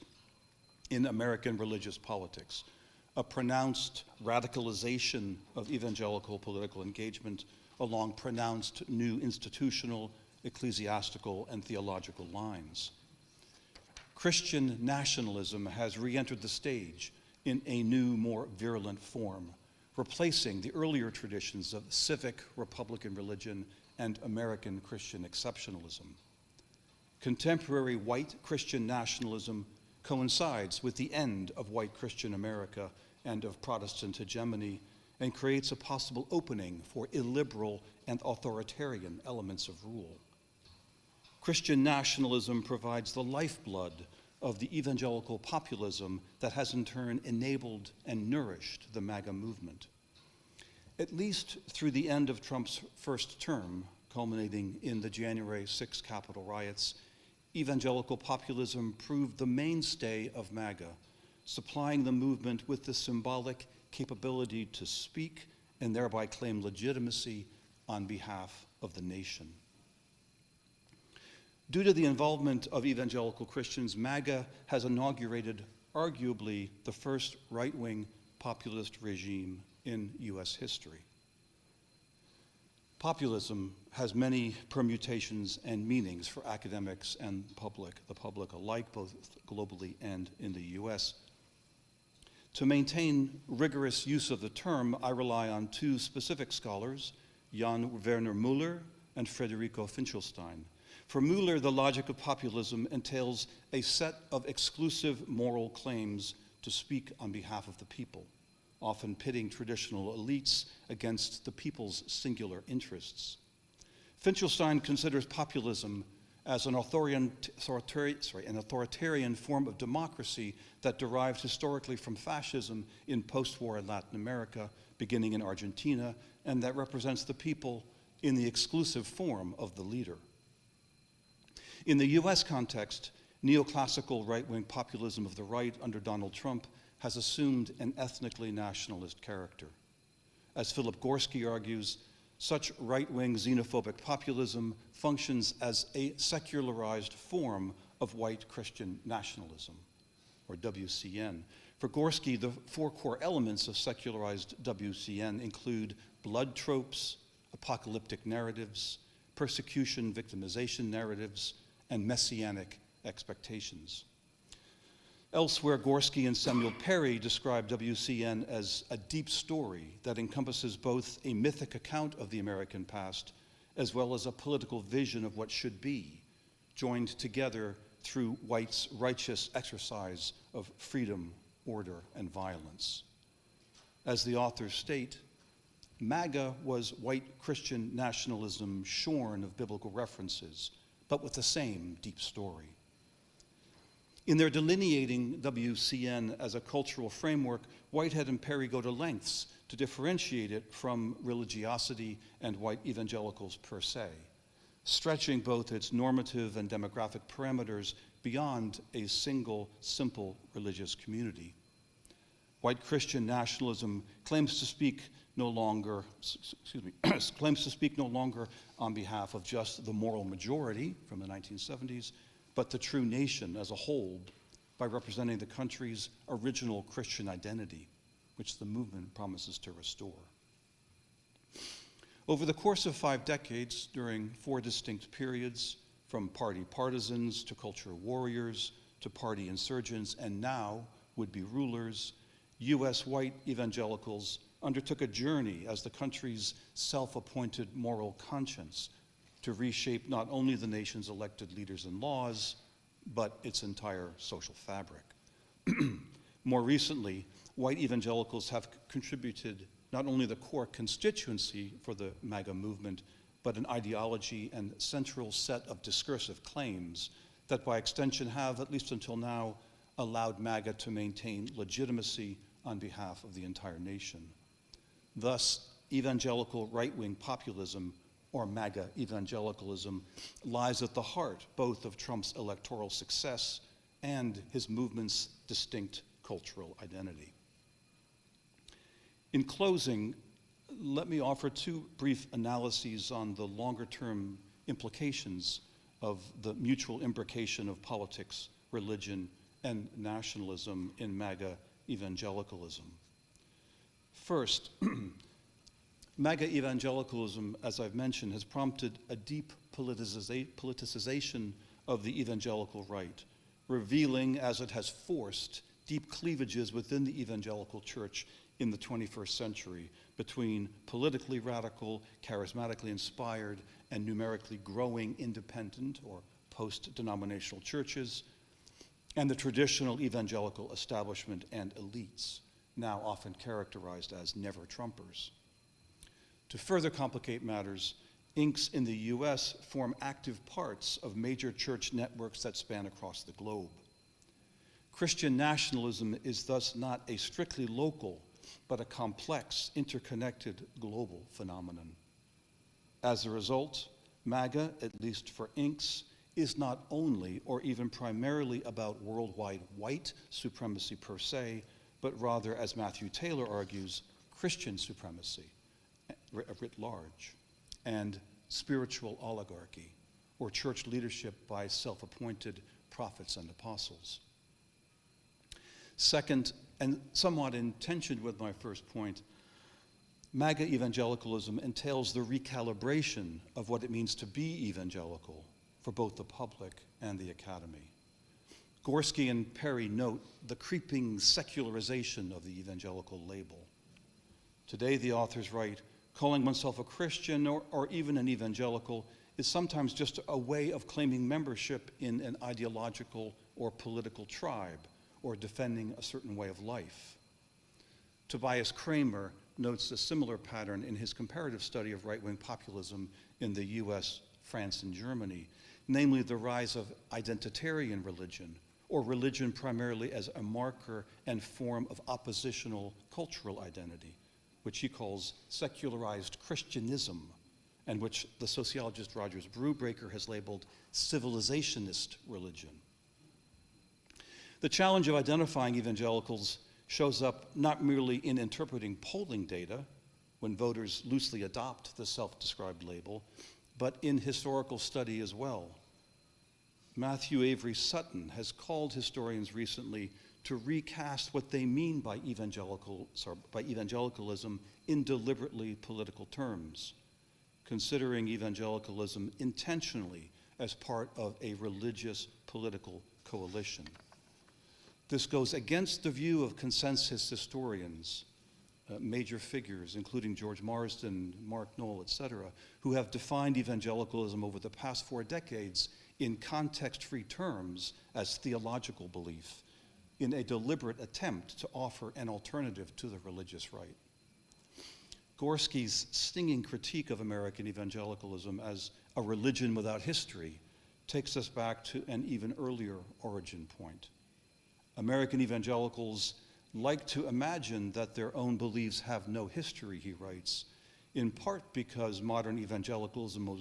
in American religious politics. A pronounced radicalization of evangelical political engagement along pronounced new institutional, ecclesiastical, and theological lines. Christian nationalism has re-entered the stage in a new, more virulent form, replacing the earlier traditions of civic Republican religion and American Christian exceptionalism. Contemporary white Christian nationalism coincides with the end of white Christian America and of Protestant hegemony, and creates a possible opening for illiberal and authoritarian elements of rule. Christian nationalism provides the lifeblood of the evangelical populism that has in turn enabled and nourished the MAGA movement. At least through the end of Trump's first term, culminating in the January 6 Capitol riots, evangelical populism proved the mainstay of MAGA, supplying the movement with the symbolic capability to speak and thereby claim legitimacy on behalf of the nation. Due to the involvement of evangelical Christians, MAGA has inaugurated arguably the first right-wing populist regime in US history. Populism has many permutations and meanings for academics and the public alike, both globally and in the US. To maintain rigorous use of the term, I rely on two specific scholars, Jan Werner Müller and Federico Finkelstein. For Müller, the logic of populism entails a set of exclusive moral claims to speak on behalf of the people, often pitting traditional elites against the people's singular interests. Finkelstein considers populism as an authoritarian form of democracy that derived historically from fascism in post-war Latin America, beginning in Argentina, and that represents the people in the exclusive form of the leader. In the US context, neoclassical right-wing populism of the right under Donald Trump has assumed an ethnically nationalist character. As Philip Gorski argues, such right-wing xenophobic populism functions as a secularized form of white Christian nationalism, or WCN. For Gorski, the four core elements of secularized WCN include blood tropes, apocalyptic narratives, persecution victimization narratives, and messianic expectations. Elsewhere, Gorski and Samuel Perry describe WCN as a deep story that encompasses both a mythic account of the American past as well as a political vision of what should be, joined together through whites' righteous exercise of freedom, order, and violence. As the authors state, MAGA was white Christian nationalism shorn of biblical references, but with the same deep story. In their delineating WCN as a cultural framework, Whitehead and Perry go to lengths to differentiate it from religiosity and white evangelicals per se, stretching both its normative and demographic parameters beyond a single, simple religious community. White Christian nationalism claims to speak no longer on behalf of just the moral majority from the 1970s, but the true nation as a whole by representing the country's original Christian identity, which the movement promises to restore. Over the course of 5 decades, during 4 distinct periods, from party partisans to cultural warriors to party insurgents and now would-be rulers, US white evangelicals undertook a journey as the country's self-appointed moral conscience to reshape not only the nation's elected leaders and laws, but its entire social fabric. More recently, white evangelicals have contributed not only the core constituency for the MAGA movement, but an ideology and central set of discursive claims that by extension have, at least until now, allowed MAGA to maintain legitimacy on behalf of the entire nation. Thus, evangelical right-wing populism, or MAGA evangelicalism, lies at the heart both of Trump's electoral success and his movement's distinct cultural identity. In closing, let me offer 2 brief analyses on the longer-term implications of the mutual imbrication of politics, religion, and nationalism in MAGA evangelicalism. First, MAGA evangelicalism, as I've mentioned, has prompted a deep politicization of the evangelical right, revealing, as it has forced, deep cleavages within the evangelical church in the 21st century between politically radical, charismatically inspired, and numerically growing independent or post-denominational churches, and the traditional evangelical establishment and elites, now often characterized as never-Trumpers. To further complicate matters, inks in the US form active parts of major church networks that span across the globe. Christian nationalism is thus not a strictly local, but a complex, interconnected global phenomenon. As a result, MAGA, at least for inks, is not only or even primarily about worldwide white supremacy per se, but rather, as Matthew Taylor argues, Christian supremacy writ large, and spiritual oligarchy, or church leadership by self-appointed prophets and apostles. Second, and somewhat in tension with my first point, MAGA evangelicalism entails the recalibration of what it means to be evangelical for both the public and the academy. Gorski and Perry note the creeping secularization of the evangelical label. Today, the authors write, calling oneself a Christian or even an evangelical is sometimes just a way of claiming membership in an ideological or political tribe, or defending a certain way of life. Tobias Kramer notes a similar pattern in his comparative study of right-wing populism in the US, France, and Germany, namely the rise of identitarian religion, or religion primarily as a marker and form of oppositional cultural identity, which he calls secularized Christianism, and which the sociologist Rogers Brubaker has labeled civilizationist religion. The challenge of identifying evangelicals shows up not merely in interpreting polling data, when voters loosely adopt the self-described label, but in historical study as well. Matthew Avery Sutton has called historians recently to recast what they mean by evangelicalism in deliberately political terms, considering evangelicalism intentionally as part of a religious political coalition. This goes against the view of consensus historians, major figures, including George Marsden, Mark Knoll, etc., who have defined evangelicalism over the past 4 decades in context-free terms as theological belief, in a deliberate attempt to offer an alternative to the religious right. Gorski's stinging critique of American evangelicalism as a religion without history takes us back to an even earlier origin point. American evangelicals like to imagine that their own beliefs have no history, he writes, in part because modern evangelicalism was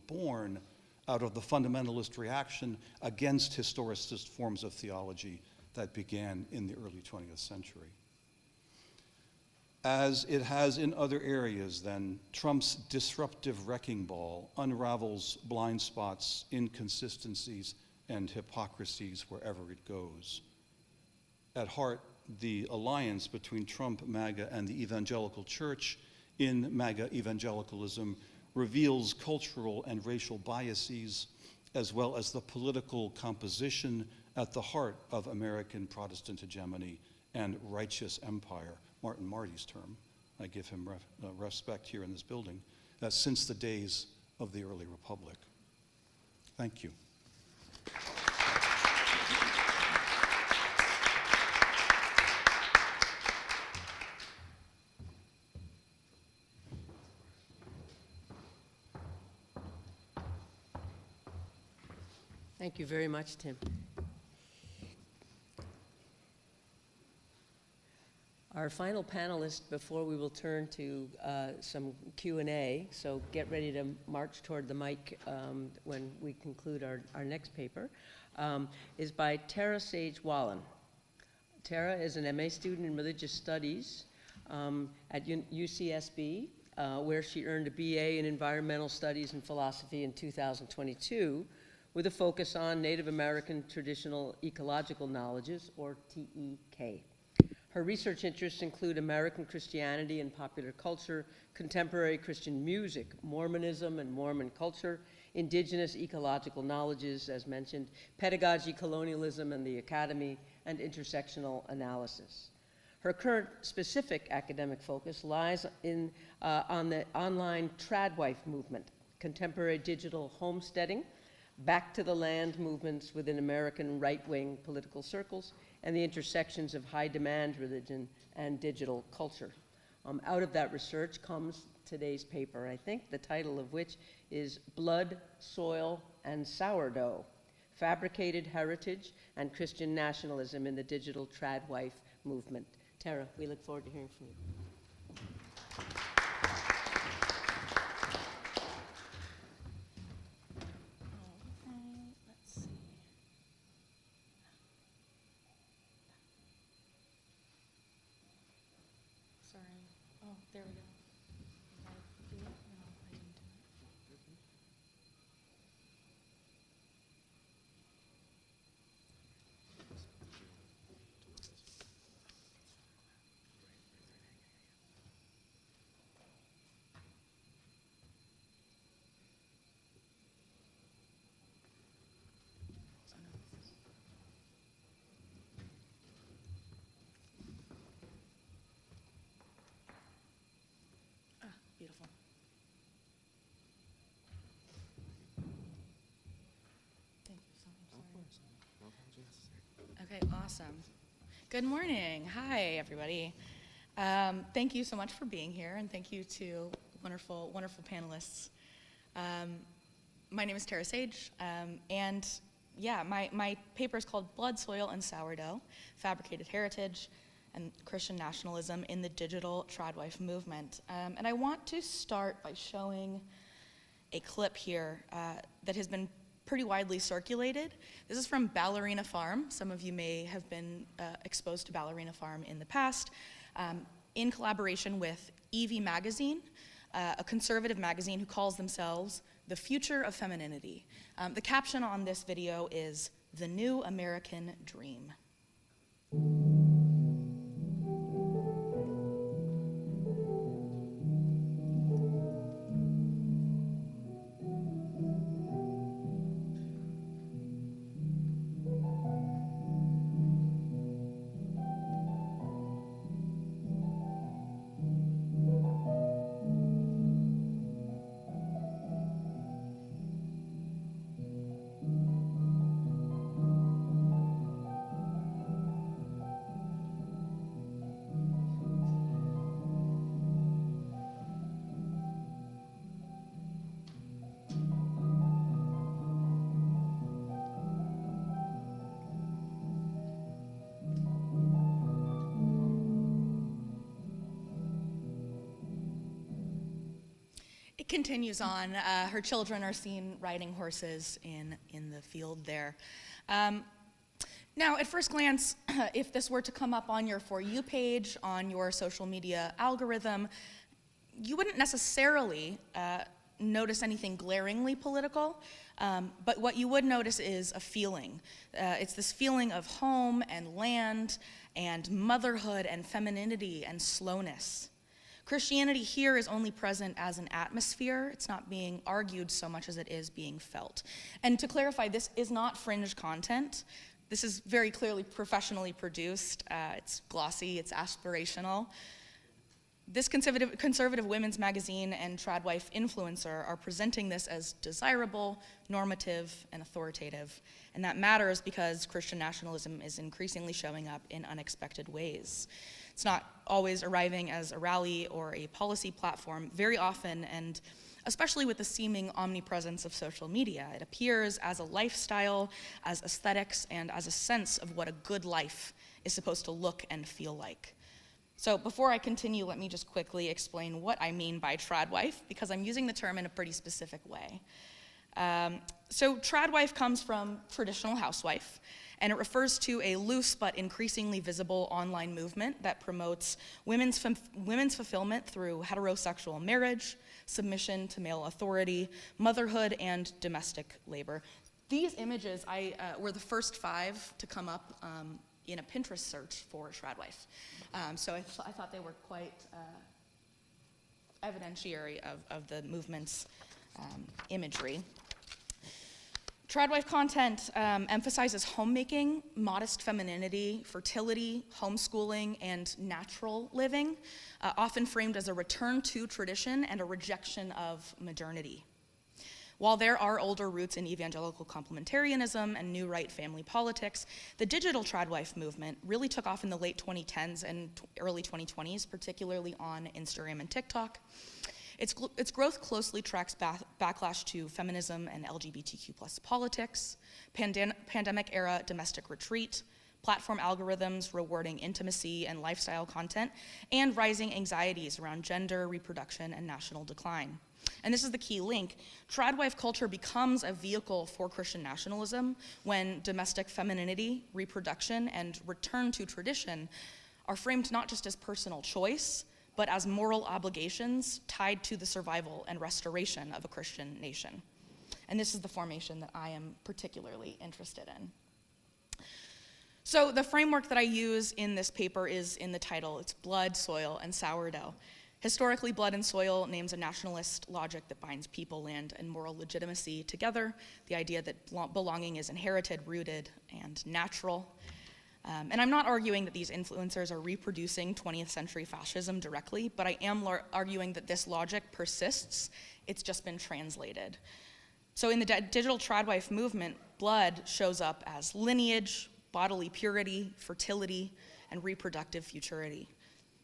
born out of the fundamentalist reaction against historicist forms of theology that began in the early 20th century. As it has in other areas, then, Trump's disruptive wrecking ball unravels blind spots, inconsistencies, and hypocrisies wherever it goes. At heart, the alliance between Trump, MAGA, and the evangelical church in MAGA evangelicalism reveals cultural and racial biases, as well as the political composition at the heart of American Protestant hegemony and righteous empire, Martin Marty's term. I give him respect here in this building, since the days of the early republic. Thank you. Thank you very much, Tim. Our final panelist before we will turn to some Q&A, so get ready to march toward the mic when we conclude our next paper, is by Tara Sage Wallen. Tara is an MA student in Religious Studies at UCSB where she earned a BA in Environmental Studies and Philosophy in 2022, with a focus on Native American Traditional Ecological Knowledges, or TEK. Her research interests include American Christianity and popular culture, contemporary Christian music, Mormonism and Mormon culture, indigenous ecological knowledges, as mentioned, pedagogy, colonialism and the academy, and intersectional analysis. Her current specific academic focus lies on the online tradwife movement, contemporary digital homesteading, back to the land movements within American right-wing political circles, and the intersections of high-demand religion and digital culture. Out of that research comes today's paper, I think, the title of which is Blood, Soil, and Sourdough, Fabricated Heritage and Christian Nationalism in the Digital Tradwife Movement. Tara, we look forward to hearing from you. Let's see. Sorry. Oh, there we go. Did I do it? No, I didn't do it. Ah, beautiful. Thank you so much. Okay, awesome. Good morning. Hi, everybody. Thank you so much for being here, and thank you to wonderful, wonderful panelists. My name is Tara Sage, and yeah, my paper is called Blood, Soil, and Sourdough, Fabricated Heritage and Christian Nationalism in the Digital Tradwife Movement. And I want to start by showing a clip here that has been pretty widely circulated. This is from Ballerina Farm. Some of you may have been exposed to Ballerina Farm in the past, in collaboration with Evie Magazine, a conservative magazine who calls themselves The Future of Femininity. The caption on this video is, "The New American Dream." It continues on. Her children are seen riding horses in the field there. Now, at first glance, if this were to come up on your For You page, on your social media algorithm, you wouldn't necessarily notice anything glaringly political, but what you would notice is a feeling. It's this feeling of home and land and motherhood and femininity and slowness. Christianity here is only present as an atmosphere. It's not being argued so much as it is being felt. And to clarify, this is not fringe content. This is very clearly professionally produced. It's glossy, it's aspirational. This conservative women's magazine and tradwife influencer are presenting this as desirable, normative, and authoritative. And that matters because Christian nationalism is increasingly showing up in unexpected ways. It's not always arriving as a rally or a policy platform. Very often, and especially with the seeming omnipresence of social media, it appears as a lifestyle, as aesthetics, and as a sense of what a good life is supposed to look and feel like. So before I continue, let me just quickly explain what I mean by tradwife, because I'm using the term in a pretty specific way. So tradwife comes from traditional housewife, And it refers to a loose but increasingly visible online movement that promotes women's fulfillment through heterosexual marriage, submission to male authority, motherhood, and domestic labor. These images were the first 5 to come up in a Pinterest search for Shradwife. So I thought they were quite evidentiary of the movement's imagery. Tradwife content emphasizes homemaking, modest femininity, fertility, homeschooling, and natural living, often framed as a return to tradition and a rejection of modernity. While there are older roots in evangelical complementarianism and new right family politics, the digital tradwife movement really took off in the late 2010s and early 2020s, particularly on Instagram and TikTok. Its growth closely tracks backlash to feminism and LGBTQ+ politics, pandemic-era domestic retreat, platform algorithms rewarding intimacy and lifestyle content, and rising anxieties around gender, reproduction, and national decline. And this is the key link. Tradwife culture becomes a vehicle for Christian nationalism when domestic femininity, reproduction, and return to tradition are framed not just as personal choice, but as moral obligations tied to the survival and restoration of a Christian nation. And this is the formation that I am particularly interested in. So the framework that I use in this paper is in the title. It's Blood, Soil, and Sourdough. Historically, Blood and Soil names a nationalist logic that binds people, land, and moral legitimacy together, the idea that belonging is inherited, rooted, and natural. And I'm not arguing that these influencers are reproducing 20th century fascism directly, but I am arguing that this logic persists. It's just been translated. So in the digital tradwife movement, blood shows up as lineage, bodily purity, fertility, and reproductive futurity.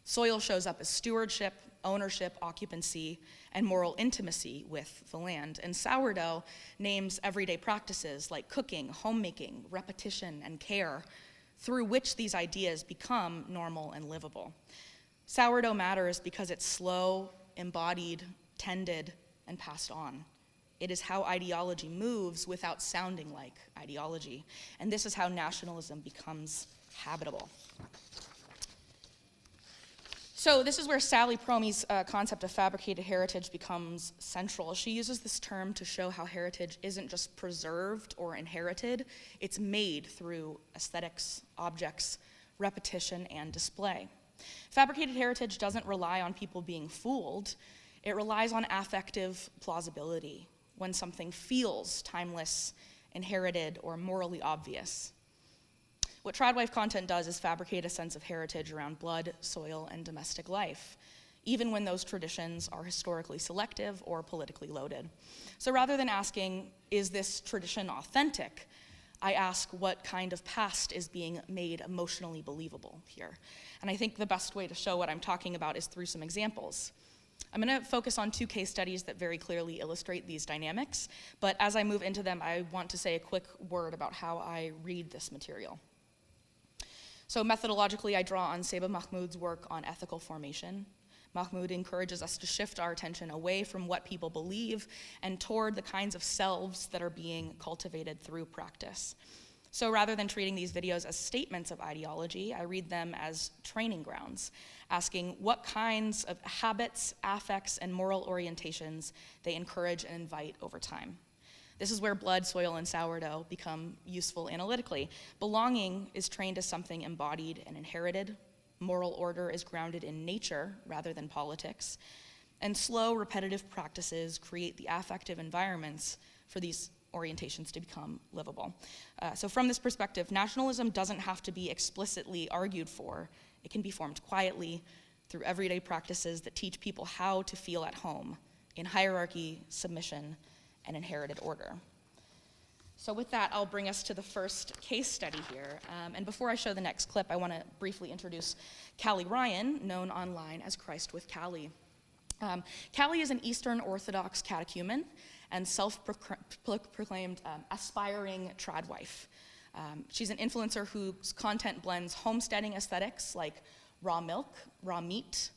Soil shows up as stewardship, ownership, occupancy, and moral intimacy with the land. And sourdough names everyday practices like cooking, homemaking, repetition, and care, through which these ideas become normal and livable. Sourdough matters because it's slow, embodied, tended, and passed on. It is how ideology moves without sounding like ideology. And this is how nationalism becomes habitable. So this is where Sally Promy's concept of fabricated heritage becomes central. She uses this term to show how heritage isn't just preserved or inherited, it's made through aesthetics, objects, repetition, and display. Fabricated heritage doesn't rely on people being fooled, it relies on affective plausibility, when something feels timeless, inherited, or morally obvious. What tradwife content does is fabricate a sense of heritage around blood, soil, and domestic life, even when those traditions are historically selective or politically loaded. So rather than asking, is this tradition authentic, I ask what kind of past is being made emotionally believable here. And I think the best way to show what I'm talking about is through some examples. I'm going to focus on 2 case studies that very clearly illustrate these dynamics, but as I move into them, I want to say a quick word about how I read this material. So methodologically, I draw on Seba Mahmoud's work on ethical formation. Mahmoud encourages us to shift our attention away from what people believe and toward the kinds of selves that are being cultivated through practice. So rather than treating these videos as statements of ideology, I read them as training grounds, asking what kinds of habits, affects, and moral orientations they encourage and invite over time. This is where blood, soil, and sourdough become useful analytically. Belonging is trained as something embodied and inherited. Moral order is grounded in nature rather than politics. And slow, repetitive practices create the affective environments for these orientations to become livable. So from this perspective, nationalism doesn't have to be explicitly argued for. It can be formed quietly through everyday practices that teach people how to feel at home in hierarchy, submission, and inherited order. So with that, I'll bring us to the first case study here. And before I show the next clip, I want to briefly introduce Callie Ryan, known online as Christ with Callie. Callie is an Eastern Orthodox catechumen and self-proclaimed aspiring tradwife. She's an influencer whose content blends homesteading aesthetics like raw milk, raw meat,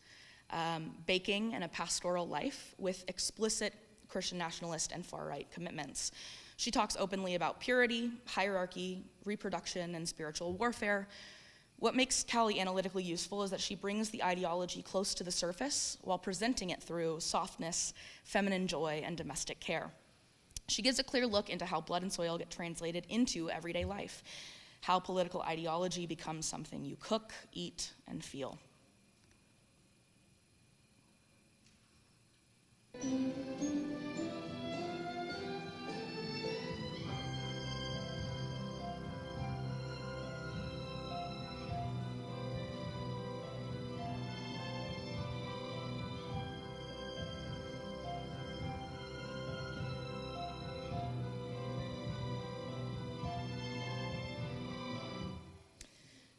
baking, and a pastoral life with explicit Christian nationalist and far-right commitments. She talks openly about purity, hierarchy, reproduction, and spiritual warfare. What makes Callie analytically useful is that she brings the ideology close to the surface while presenting it through softness, feminine joy, and domestic care. She gives a clear look into how blood and soil get translated into everyday life, how political ideology becomes something you cook, eat, and feel.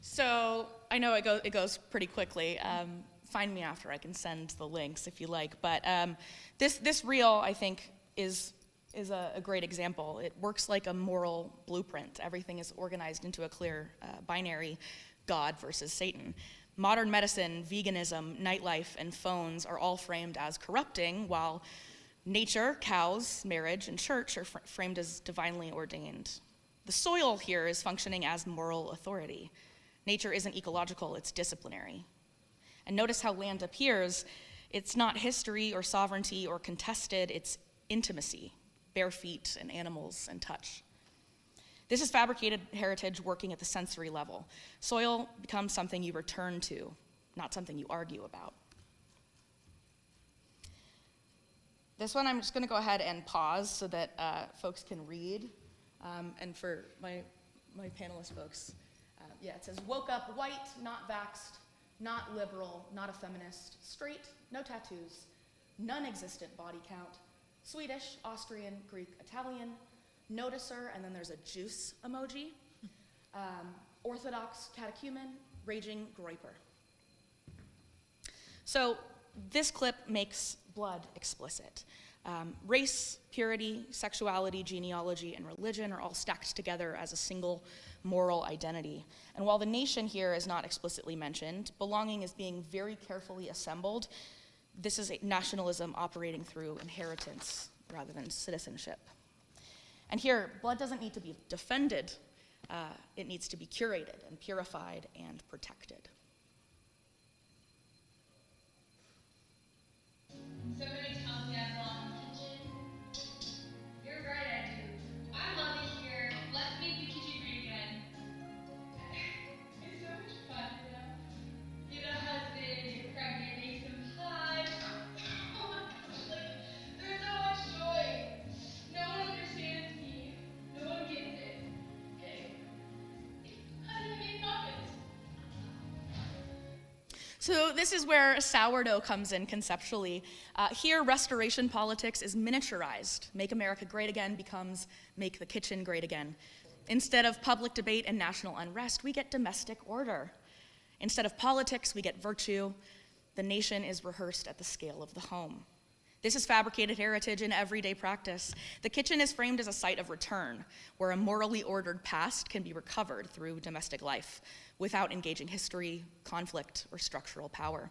So I know it goes pretty quickly. Find me after. I can send the links if you like. But this reel, I think, is a great example. It works like a moral blueprint. Everything is organized into a clear binary, God versus Satan. Modern medicine, veganism, nightlife, and phones are all framed as corrupting, while nature, cows, marriage, and church are framed as divinely ordained. The soil here is functioning as moral authority. Nature isn't ecological, it's disciplinary. And notice how land appears. It's not history or sovereignty or contested, it's intimacy, bare feet and animals and touch. This is fabricated heritage working at the sensory level. Soil becomes something you return to, not something you argue about. This one I'm just gonna go ahead and pause so that folks can read. And for my panelist folks, it says, woke up white, not vaxxed, not liberal, not a feminist, straight, no tattoos, non-existent body count, Swedish, Austrian, Greek, Italian, noticer, and then there's a juice emoji, Orthodox catechumen, raging groiper. So this clip makes blood explicit. Race, purity, sexuality, genealogy, and religion are all stacked together as a single moral identity. And while the nation here is not explicitly mentioned, belonging is being very carefully assembled. This is a nationalism operating through inheritance rather than citizenship. And here, blood doesn't need to be defended. It needs to be curated and purified and protected. Somebody tells me I belong in the kitchen. You're right, I do. I love it here. Let's make the kitchen great again. It's so much fun, you know? Get a husband, get pregnant, make some pies. Oh my gosh, like, there's so much joy. No one understands me. No one gets it. Okay. How do you make muffins? So this is where sourdough comes in conceptually. Here, restoration politics is miniaturized. Make America Great Again becomes make the kitchen great again. Instead of public debate and national unrest, we get domestic order. Instead of politics, we get virtue. The nation is rehearsed at the scale of the home. This is fabricated heritage in everyday practice. The kitchen is framed as a site of return, where a morally ordered past can be recovered through domestic life without engaging history, conflict, or structural power.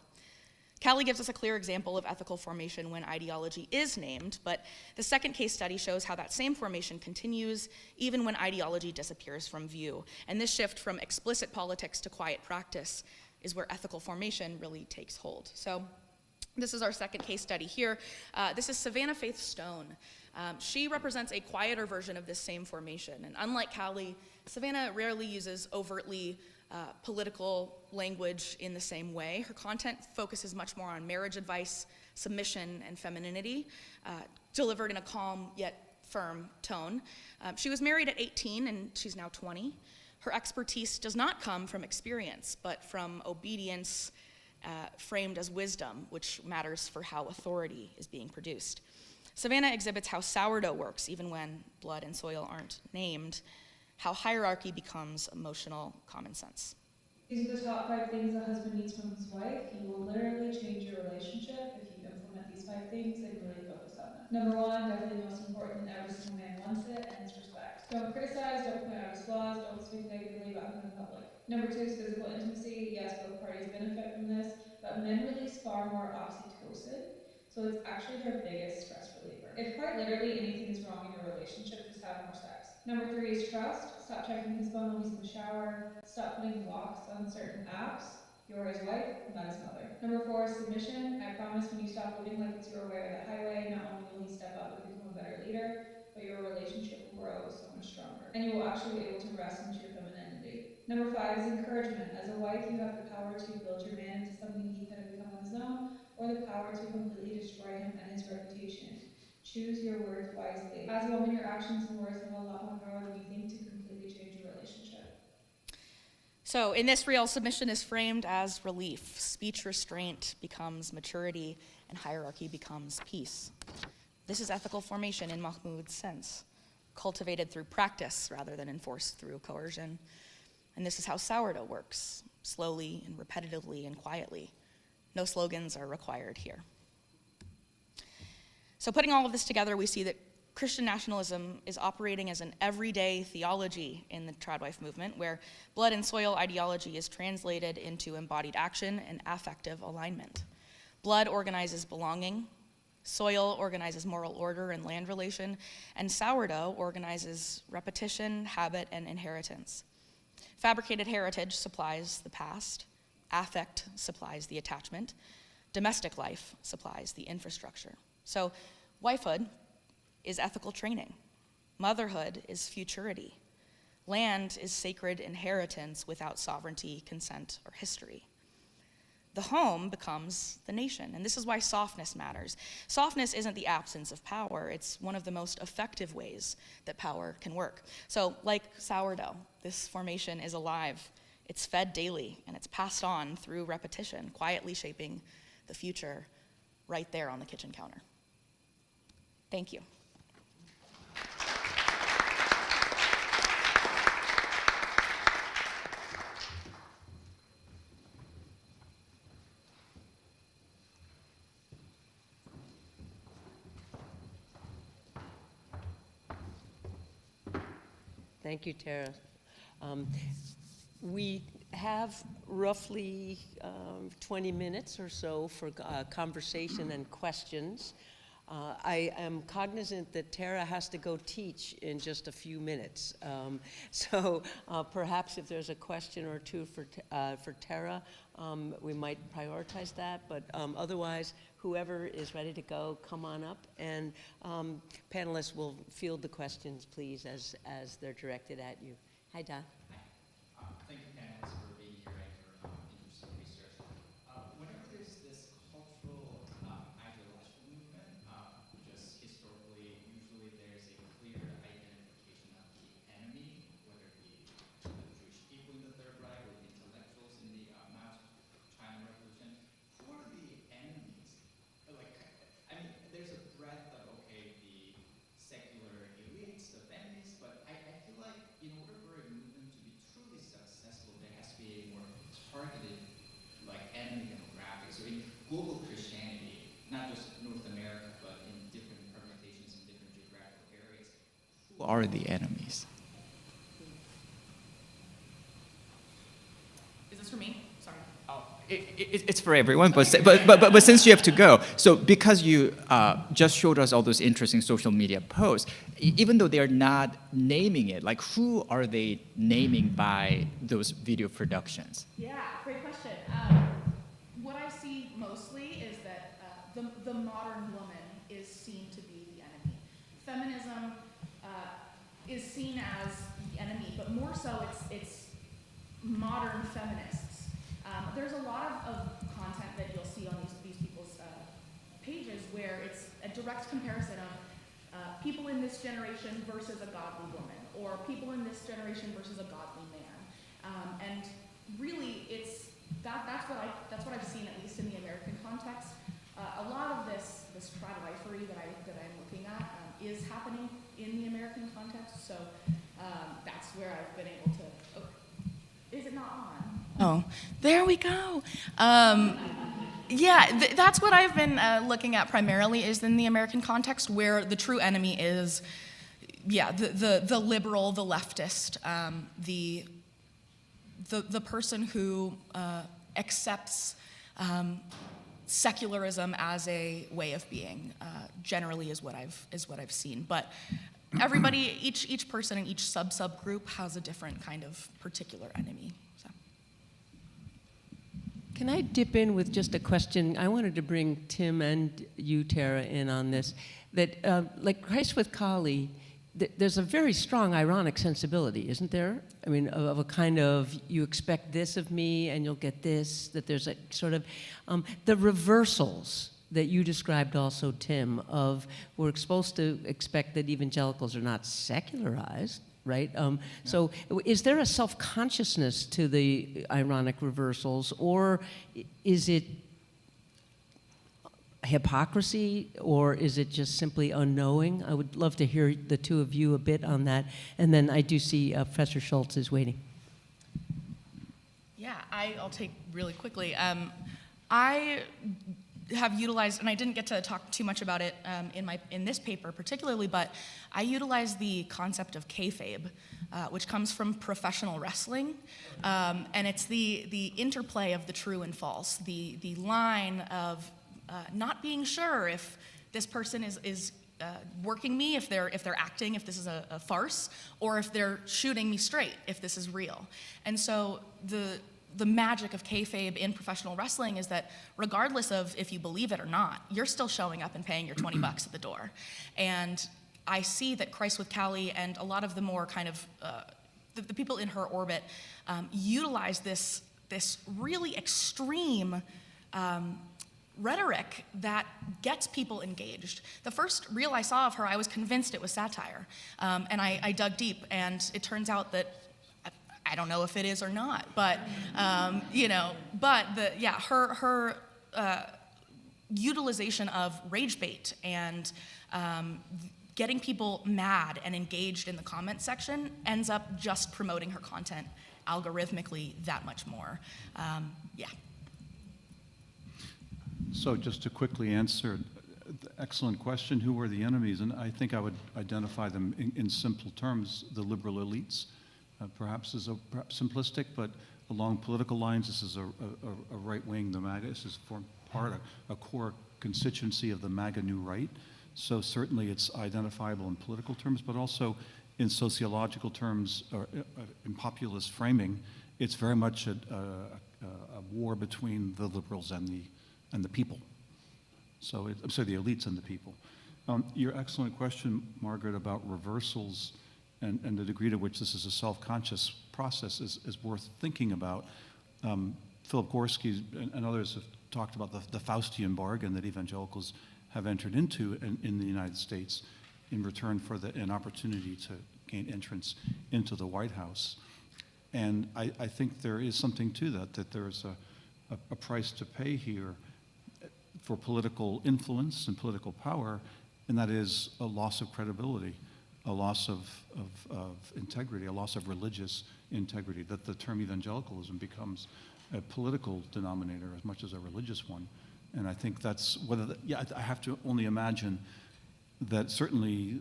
Callie gives us a clear example of ethical formation when ideology is named, but the second case study shows how that same formation continues even when ideology disappears from view. And this shift from explicit politics to quiet practice is where ethical formation really takes hold. So this is our second case study here. This is Savannah Faith Stone. She represents a quieter version of this same formation. And unlike Callie, Savannah rarely uses overtly political language in the same way. Her content focuses much more on marriage advice, submission, and femininity, delivered in a calm yet firm tone. She was married at 18 and she's now 20. Her expertise does not come from experience, but from obedience framed as wisdom, which matters for how authority is being produced. Savannah exhibits how sourdough works, even when blood and soil aren't named, how hierarchy becomes emotional common sense. These are the top 5 things a husband needs from his wife. You will literally change your relationship if you implement these 5 things and really focus on them. Number 1, definitely the most important, and every single man wants it, and it's respect. Don't criticize, don't point out his flaws, don't speak negatively about him in public. Number 2 is physical intimacy. Yes, both parties benefit from this, but men release far more oxytocin, so it's actually their biggest stress reliever. If quite literally anything is wrong in your relationship, just have more sex. Number 3 is trust. Stop checking his phone while he's in the shower. Stop putting locks on certain apps. You're his wife, not his mother. Number 4 is submission. I promise when you stop living like it's your way or the highway, not only will he step up and become a better leader, but your relationship will grow so much stronger. And you will actually be able to rest into your femininity. Number 5 is encouragement. As a wife, you have the power to build your man into something he couldn't become on his own, or the power to completely destroy him and his reputation. Choose your words wisely. As a woman, your actions and words have a lot more power than you think to completely change your relationship. So in this reel, submission is framed as relief. Speech restraint becomes maturity, and hierarchy becomes peace. This is ethical formation in Mahmoud's sense, cultivated through practice rather than enforced through coercion. And this is how sourdough works, slowly and repetitively and quietly. No slogans are required here. So putting all of this together, we see that Christian nationalism is operating as an everyday theology in the tradwife movement, where blood and soil ideology is translated into embodied action and affective alignment. Blood organizes belonging, soil organizes moral order and land relation, and sourdough organizes repetition, habit, and inheritance. Fabricated heritage supplies the past, affect supplies the attachment, domestic life supplies the infrastructure. So wifehood is ethical training. Motherhood is futurity. Land is sacred inheritance without sovereignty, consent, or history. The home becomes the nation, and this is why softness matters. Softness isn't the absence of power, it's one of the most effective ways that power can work. So, like sourdough, this formation is alive, it's fed daily, and it's passed on through repetition, quietly shaping the future right there on the kitchen counter. Thank you. Thank you, Tara. We have roughly 20 minutes or so for conversation and questions. I am cognizant that Tara has to go teach in just a few minutes. So perhaps if there's a question or two for Tara, we might prioritize that. But otherwise, whoever is ready to go, come on up. And panelists will field the questions, please, as they're directed at you. Hi, Don. Thank you, panelists, for being here and for interesting research. Whenever there's this cultural ideological movement, just historically, usually there's a clear identification of the enemy, whether it be the Jewish people in the Third Reich or the intellectuals in the Mao China Revolution. Who are the enemies? There's a breadth of, okay, the secular elites, the enemies, but I feel like in order for a movement to be truly successful, there has to be a more targeted, enemy demographic. So in global Christianity, not just North America, but in different permutations in different geographical areas, who are the enemies? Is this for me? Sorry. It's for everyone, but since you have to go, so because you just showed us all those interesting social media posts, even though they're not naming it, who are they naming by those video productions? Yeah, great question. What I see mostly is that the modern woman is seen to be the enemy. Feminism is seen as the enemy, but more so it's modern feminists. There's a lot of content that you'll see on these people's pages where it's a direct comparison of people in this generation versus a godly woman, or people in this generation versus a godly man. And really, that's what I've seen, at least in the American context. A lot of this tradwifery that I'm looking at is happening in the American context. So that's where I've been able to. Oh, is it not on? Oh, there we go. That's what I've been looking at primarily, is in the American context, where the true enemy is, the liberal, the leftist, the person who accepts secularism as a way of being, generally is what I've seen. But everybody, each person and each subgroup has a different kind of particular enemy. So. Can I dip in with just a question? I wanted to bring Tim and you, Tara, in on this. That, like Christ with Kali, there's a very strong ironic sensibility, isn't there? I mean, of a kind of, you expect this of me and you'll get this, that there's a sort of, the reversals that you described also, Tim, of we're supposed to expect that evangelicals are not secularized, right? So is there a self-consciousness to the ironic reversals, or is it hypocrisy, or is it just simply unknowing? I would love to hear the two of you a bit on that. And then I do see Professor Schultz is waiting. Yeah, I'll take really quickly. I have utilized, and I didn't get to talk too much about it in this paper particularly, but I utilize the concept of kayfabe, which comes from professional wrestling, and it's the interplay of the true and false, the line of not being sure if this person is working me, if they're acting, if this is a farce, or if they're shooting me straight, if this is real. And so the magic of kayfabe in professional wrestling is that regardless of if you believe it or not, you're still showing up and paying your $20 at the door. And I see that Christ with Kali and a lot of the more kind of the people in her orbit utilize this really extreme rhetoric that gets people engaged. The first reel I saw of her, I was convinced it was satire, and I dug deep, and it turns out that I don't know if it is or not, but her utilization of rage bait and getting people mad and engaged in the comment section ends up just promoting her content algorithmically that much more. So just to quickly answer, excellent question, who are the enemies? And I think I would identify them in simple terms, the liberal elites. Perhaps is perhaps simplistic, but along political lines, this is a right wing, the MAGA. This is a core constituency of the MAGA New Right. So certainly it's identifiable in political terms, but also in sociological terms, or in populist framing, it's very much a war between the liberals and the people. So I'm sorry, the elites and the people. Your excellent question, Margaret, about reversals and the degree to which this is a self-conscious process is worth thinking about. Philip Gorski and others have talked about the Faustian bargain that evangelicals have entered into in the United States in return for an opportunity to gain entrance into the White House. And I think there is something to that there's a price to pay here for political influence and political power, and that is a loss of credibility, a loss of integrity, a loss of religious integrity, that the term evangelicalism becomes a political denominator as much as a religious one. And I think that's I have to only imagine that certainly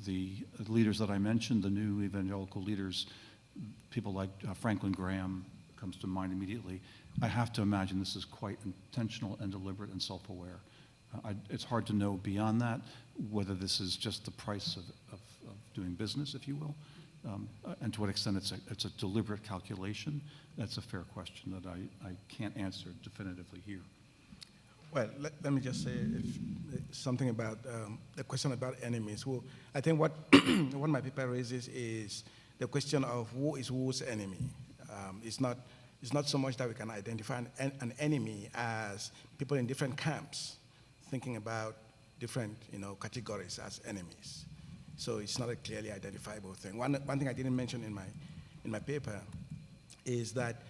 the leaders that I mentioned, the new evangelical leaders, people like Franklin Graham comes to mind immediately, I have to imagine this is quite intentional and deliberate and self-aware. It's hard to know beyond that whether this is just the price of doing business, if you will, and to what extent it's a deliberate calculation. That's a fair question that I can't answer definitively here. Well, let me just say something about the question about enemies. Well, I think what my paper raises is the question of who is whose enemy. It's not so much that we can identify an enemy as people in different camps thinking about different categories as enemies. So it's not a clearly identifiable thing. One thing I didn't mention in my paper is that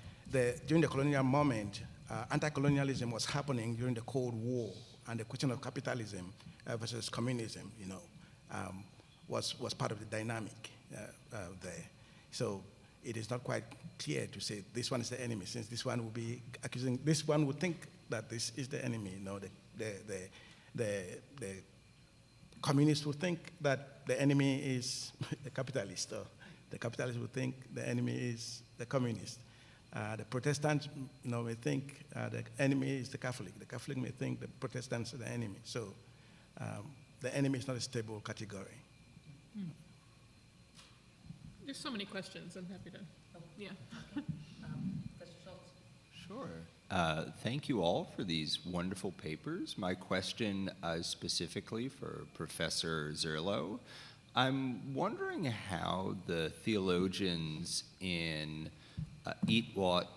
during the colonial moment, anti-colonialism was happening during the Cold War, and the question of capitalism versus communism, was part of the dynamic there. So it is not quite clear to say this one is the enemy, since this one will be accusing, this one would think that this is the enemy. The communist would think that the enemy is the capitalist, or the capitalist would think the enemy is the communist. The Protestants, may think the enemy is the Catholic. The Catholic may think the Protestants are the enemy. So the enemy is not a stable category. There's so many questions. I'm happy to. Yeah. Sure. Thank you all for these wonderful papers. My question is specifically for Professor Zurlo. I'm wondering how the theologians in Eat What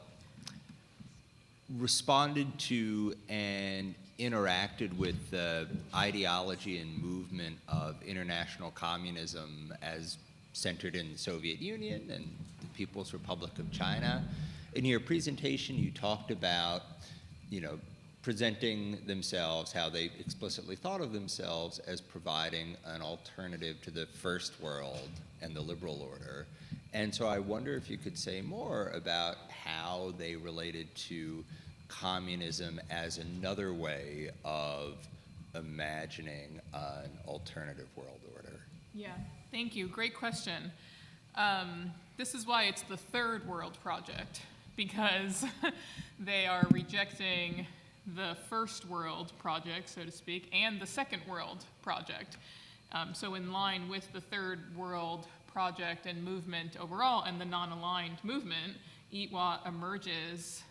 responded to and interacted with the ideology and movement of international communism as centered in the Soviet Union and the People's Republic of China. In your presentation, you talked about, presenting themselves, how they explicitly thought of themselves as providing an alternative to the first world and the liberal order. And so I wonder if you could say more about how they related to communism as another way of imagining an alternative world order. Yeah, thank you. Great question. This is why it's the third world project, because they are rejecting the first world project, so to speak, and the second world project. So in line with the third world project and movement overall and the non-aligned movement, Eat What emerges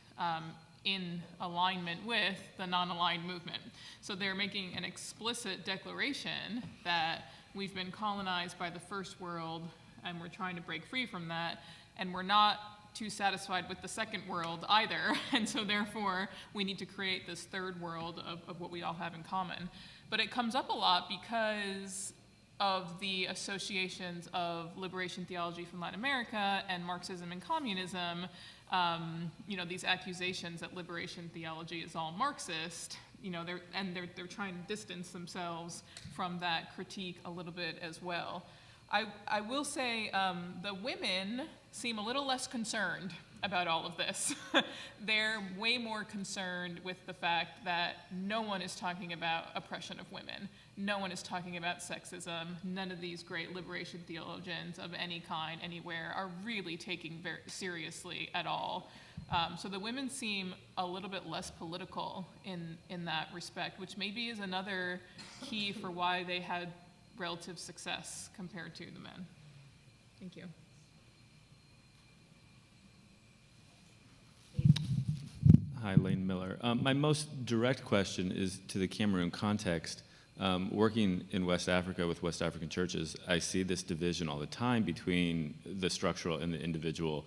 in alignment with the non-aligned movement. So they're making an explicit declaration that we've been colonized by the first world and we're trying to break free from that, and we're not too satisfied with the second world either, and so therefore we need to create this third world of what we all have in common. But it comes up a lot because of the associations of liberation theology from Latin America and Marxism and communism, these accusations that liberation theology is all Marxist, they're trying to distance themselves from that critique a little bit as well. I will say the women seem a little less concerned about all of this. They're way more concerned with the fact that no one is talking about oppression of women. No one is talking about sexism. None of these great liberation theologians of any kind, anywhere, are really taking very seriously at all. So the women seem a little bit less political in that respect, which maybe is another key for why they had relative success compared to the men. Thank you. Hi, Lane Miller. My most direct question is to the Cameroon context. Working in West Africa with West African churches, I see this division all the time between the structural and the individual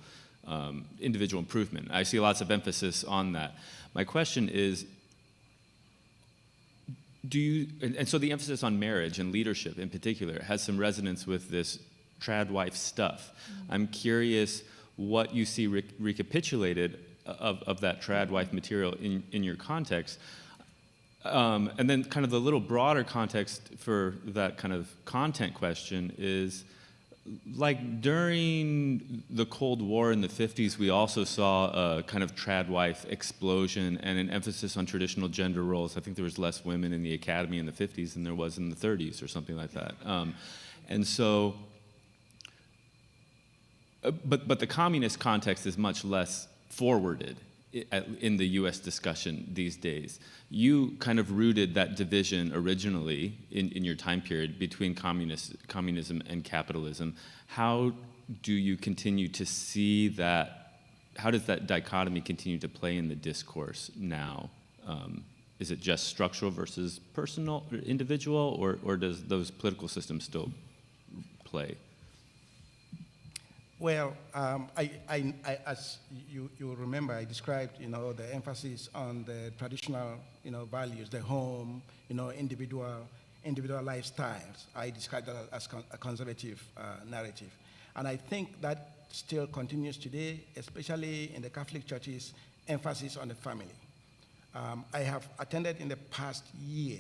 improvement. I see lots of emphasis on that. My question is, so the emphasis on marriage and leadership in particular has some resonance with this trad wife stuff. Mm-hmm. I'm curious what you see recapitulated of that trad wife material in your context. And then kind of the little broader context for that kind of content question is, like during the Cold War in the 50s, we also saw a kind of trad wife explosion and an emphasis on traditional gender roles. I think there was less women in the academy in the 50s than there was in the 30s or something like that. And so, but the communist context is much less forwarded in the U.S. discussion these days. You kind of rooted that division originally in your time period between communism and capitalism. How do you continue to see that? How does that dichotomy continue to play in the discourse now? Is it just structural versus personal, or individual, or does those political systems still play? Well, as you remember, I described, the emphasis on the traditional, values, the home, individual lifestyles. I described that as a conservative narrative. And I think that still continues today, especially in the Catholic Church's emphasis on the family. I have attended in the past year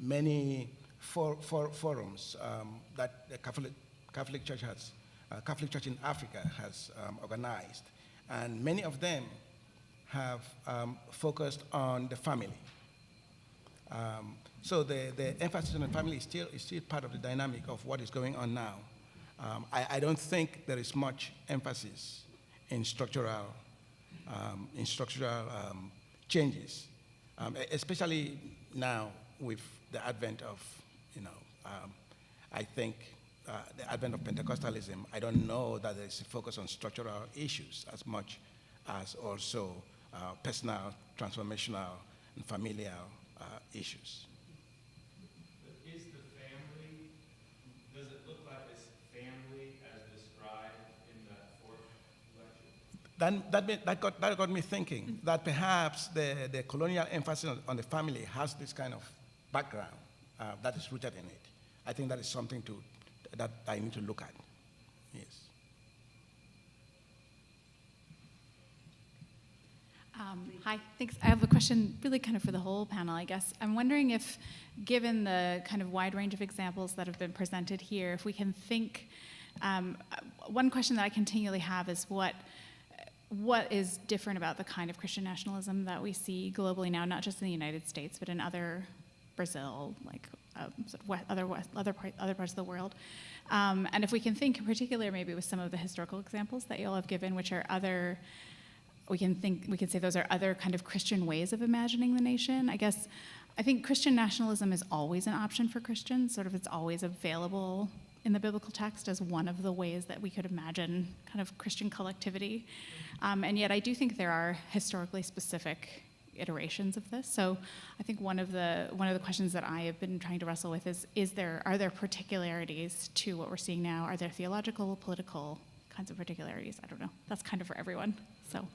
many forums that the Catholic Church has. Catholic Church in Africa has organized, and many of them have focused on the family. So the emphasis on the family is still part of the dynamic of what is going on now. I don't think there is much emphasis in structural in structural changes, especially now with the advent of, I think, the advent of Pentecostalism. I don't know that there's a focus on structural issues as much as also personal, transformational, and familial issues. Is the family, does it look like this family as described in that fourth lecture? That got me thinking that perhaps the colonial emphasis on the family has this kind of background that is rooted in it. I think that is something that I need to look at. Yes. Hi, thanks. I have a question really kind of for the whole panel, I guess. I'm wondering if, given the kind of wide range of examples that have been presented here, if we can think, one question that I continually have is what is different about the kind of Christian nationalism that we see globally now, not just in the United States, but in Brazil, like other parts of the world. And if we can think in particular maybe with some of the historical examples that you all have given, which are other, we can say those are other kind of Christian ways of imagining the nation. I think Christian nationalism is always an option for Christians, sort of it's always available in the biblical text as one of the ways that we could imagine kind of Christian collectivity. And yet I do think there are historically specific iterations of this. So I think one of the questions that I have been trying to wrestle with is are there particularities to what we're seeing now? Are there theological, political kinds of particularities? I don't know. That's kind of for everyone. So.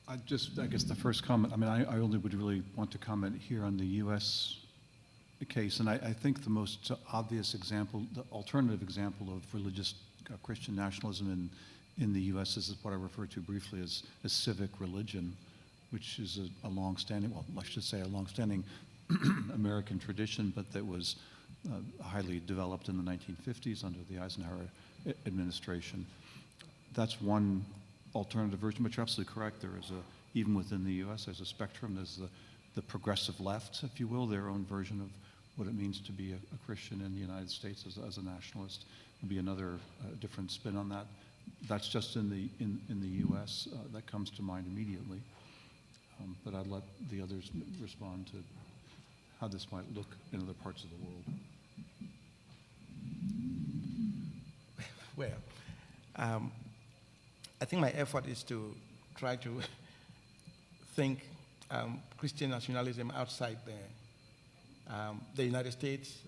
I guess the first comment, I only would really want to comment here on the U.S. case, and I think the most obvious example, the alternative example of religious Christian nationalism in the U.S. is what I refer to briefly as civic religion, which is a long-standing, well, I should say a long-standing American tradition, but that was highly developed in the 1950s under the Eisenhower administration. That's one alternative version, but you're absolutely correct. There is even within the U.S., there's a spectrum. There's the progressive left, if you will, their own version of what it means to be a Christian in the United States as a nationalist. Would be another different spin on that. That's just in the U.S. That comes to mind immediately. But I'd let the others respond to how this might look in other parts of the world. Well, I think my effort is to try to think Christian nationalism outside the United States,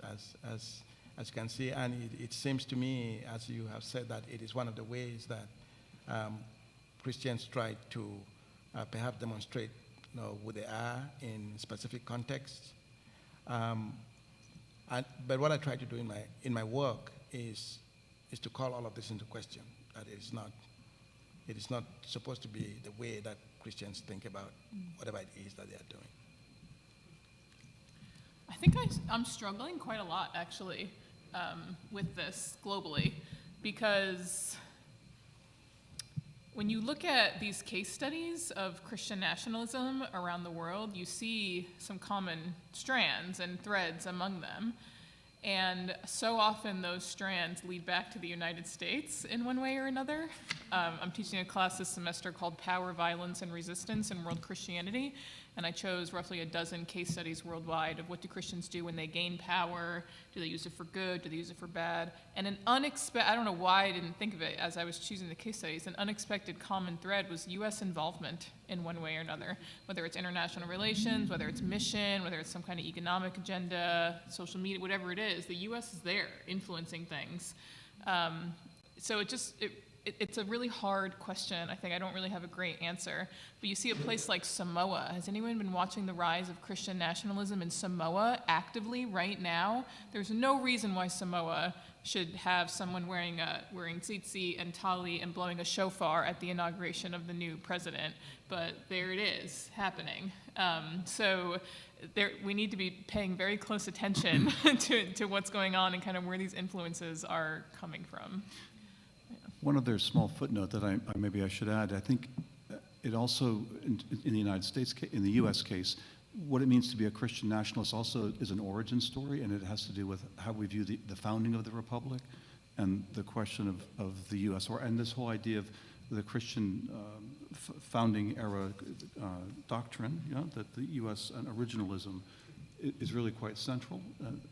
as you can see, and it seems to me, as you have said, that it is one of the ways that Christians try to perhaps demonstrate who they are in specific contexts. But what I try to do in my work is to call all of this into question. That it is not supposed to be the way that Christians think about whatever it is that they are doing. I think I'm struggling quite a lot, actually, with this globally, because when you look at these case studies of Christian nationalism around the world, you see some common strands and threads among them. And so often those strands lead back to the United States in one way or another. I'm teaching a class this semester called Power, Violence, and Resistance in World Christianity, and I chose roughly a dozen case studies worldwide of what do Christians do when they gain power, do they use it for good, do they use it for bad, and an unexpected, I don't know why I didn't think of it as I was choosing the case studies, an unexpected common thread was US involvement in one way or another, whether it's international relations, whether it's mission, whether it's some kind of economic agenda, social media, whatever it is, the US is there influencing things. So it's a really hard question. I think I don't really have a great answer. But you see a place like Samoa. Has anyone been watching the rise of Christian nationalism in Samoa actively right now? There's no reason why Samoa should have someone wearing tsitsi and tali and blowing a shofar at the inauguration of the new president. But there it is, happening. So we need to be paying very close attention to what's going on and kind of where these influences are coming from. One other small footnote that maybe I should add, I think it also, in the United States, in the U.S. case, what it means to be a Christian nationalist also is an origin story, and it has to do with how we view the founding of the Republic and the question of the U.S., and this whole idea of the Christian founding era doctrine, that the U.S. and originalism is really quite central,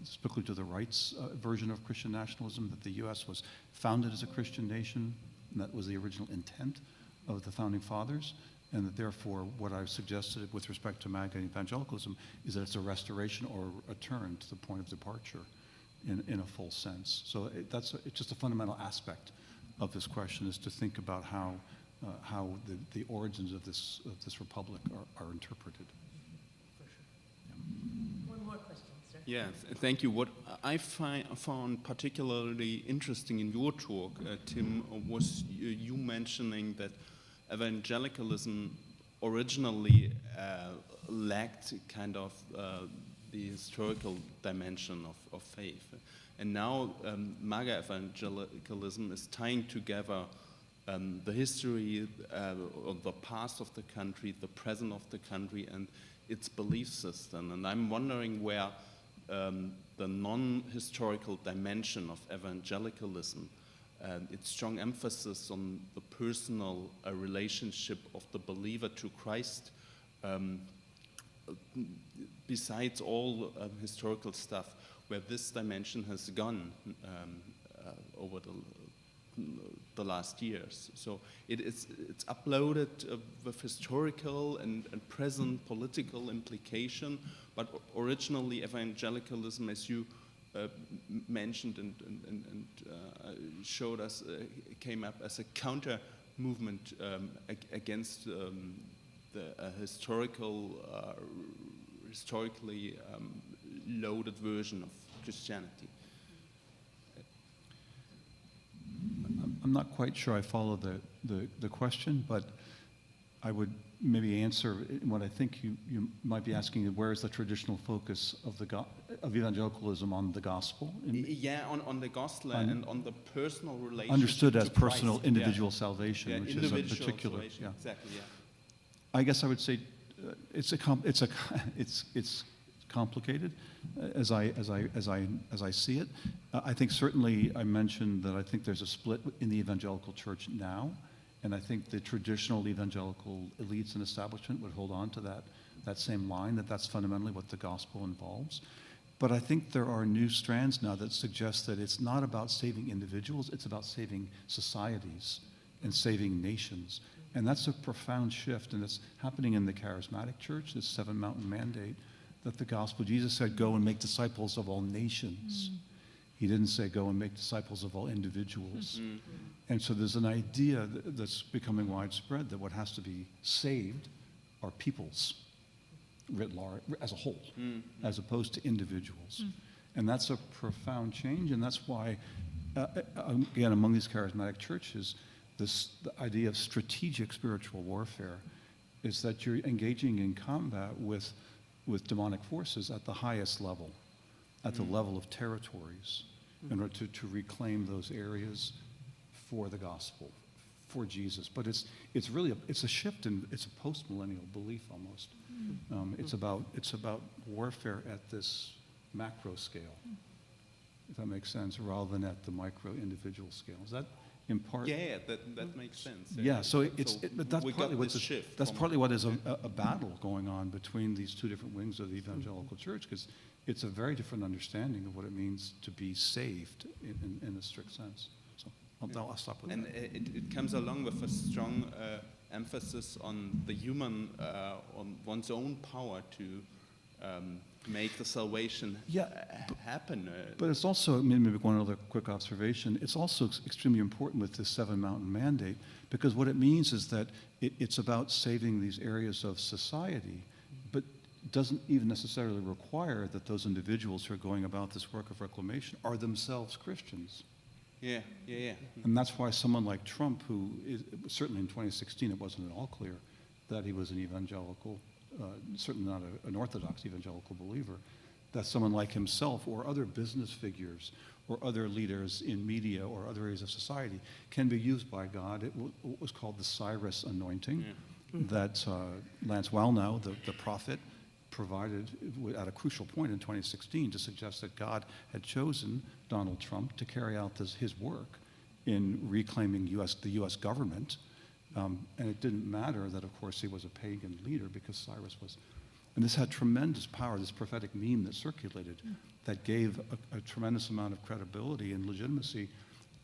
especially to the rights version of Christian nationalism, that the U.S. was founded as a Christian nation, and that was the original intent of the founding fathers, and that therefore what I've suggested with respect to MAGA and evangelicalism is that it's a restoration or a turn to the point of departure in a full sense. So it's just a fundamental aspect of this question, is to think about how the origins of this republic are interpreted. One more question, sir. Yes, thank you. What I found particularly interesting in your talk, Tim, was you mentioning that evangelicalism originally lacked kind of the historical dimension of faith. And now MAGA evangelicalism is tying together the history of the past of the country, the present of the country, and its belief system. And I'm wondering where the non-historical dimension of evangelicalism, its strong emphasis on the personal relationship of the believer to Christ, besides all historical stuff, where this dimension has gone over the last years. So it's uploaded with historical and present political implication, but originally evangelicalism, as you mentioned and showed us, came up as a counter movement against the historically loaded version of Christianity. I'm not quite sure I follow the question, but I would maybe answer what I think you might be asking: where is the traditional focus of evangelicalism on the gospel? On the gospel and on the personal relationship. Understood as to personal Christ. individual salvation, which is a particular. Salvation. Exactly. Yeah. I guess I would say it's complicated as I see it. I think certainly I mentioned that I think there's a split in the evangelical church now, and I think the traditional evangelical elites and establishment would hold on to that same line, that's fundamentally what the gospel involves. But I think there are new strands now that suggest that it's not about saving individuals, it's about saving societies and saving nations. And that's a profound shift, and it's happening in the charismatic church, this Seven Mountain Mandate, that the gospel, Jesus said, go and make disciples of all nations. He didn't say go and make disciples of all individuals. And so there's an idea that's becoming widespread that what has to be saved are peoples writ large, as a whole, as opposed to individuals. And that's a profound change, and that's why, again, among these charismatic churches, the idea of strategic spiritual warfare is that you're engaging in combat with demonic forces at the highest level, at the level of territories, in order to reclaim those areas for the gospel, for Jesus. But it's really a shift, and it's a post-millennial belief almost. It's about warfare at this macro scale, if that makes sense, rather than at the micro individual scale. Is that in part? Yeah, that makes sense. Yeah, but that's partly what is a battle going on between these two different wings of the evangelical church, because it's a very different understanding of what it means to be saved in a strict sense. So I'll stop with that. And it comes along with a strong emphasis on the human, on one's own power to make the salvation happen. But it's also, maybe one other quick observation, it's also extremely important with this Seven Mountain Mandate, because what it means is that it's about saving these areas of society, but doesn't even necessarily require that those individuals who are going about this work of reclamation are themselves Christians. Yeah. And that's why someone like Trump, who certainly in 2016 it wasn't at all clear that he was an evangelical, certainly not an orthodox evangelical believer, that someone like himself or other business figures or other leaders in media or other areas of society can be used by God. It was called the Cyrus anointing that Lance Wallnau, the prophet, provided at a crucial point in 2016 to suggest that God had chosen Donald Trump to carry out his work in reclaiming the U.S. government. And it didn't matter that, of course, he was a pagan leader, because Cyrus was. And this had tremendous power, this prophetic meme that circulated, that gave a tremendous amount of credibility and legitimacy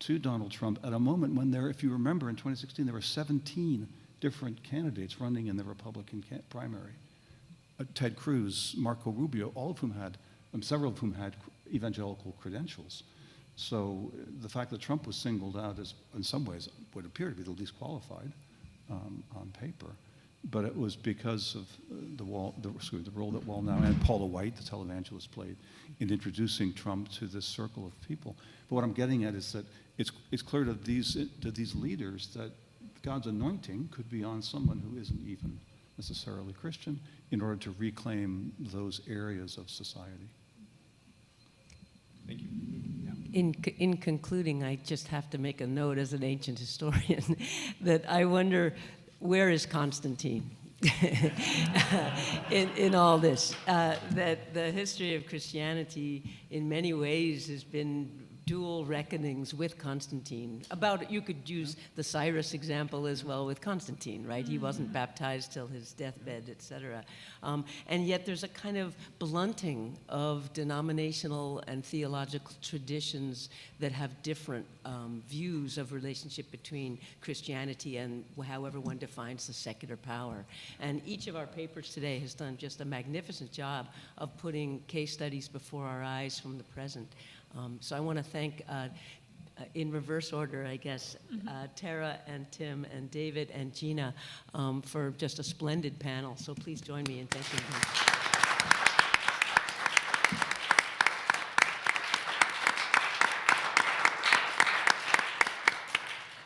to Donald Trump at a moment when if you remember, in 2016, there were 17 different candidates running in the Republican primary. Ted Cruz, Marco Rubio, several of whom had evangelical credentials. So the fact that Trump was singled out as, in some ways, would appear to be the least qualified on paper, but it was because of the role that Wallnow and Paula White, the televangelist, played in introducing Trump to this circle of people. But what I'm getting at is that it's clear to these leaders that God's anointing could be on someone who isn't even necessarily Christian in order to reclaim those areas of society. Thank you. In concluding, I just have to make a note as an ancient historian that I wonder, where is Constantine in all this? That the history of Christianity in many ways has been dual reckonings with Constantine. You could use the Cyrus example as well with Constantine, right? He wasn't baptized till his deathbed, etc. And yet there's a kind of blunting of denominational and theological traditions that have different views of relationship between Christianity and however one defines the secular power. And each of our papers today has done just a magnificent job of putting case studies before our eyes from the present. So I want to thank, in reverse order, I guess, Tara and Tim and David and Gina for just a splendid panel. So please join me in thanking them.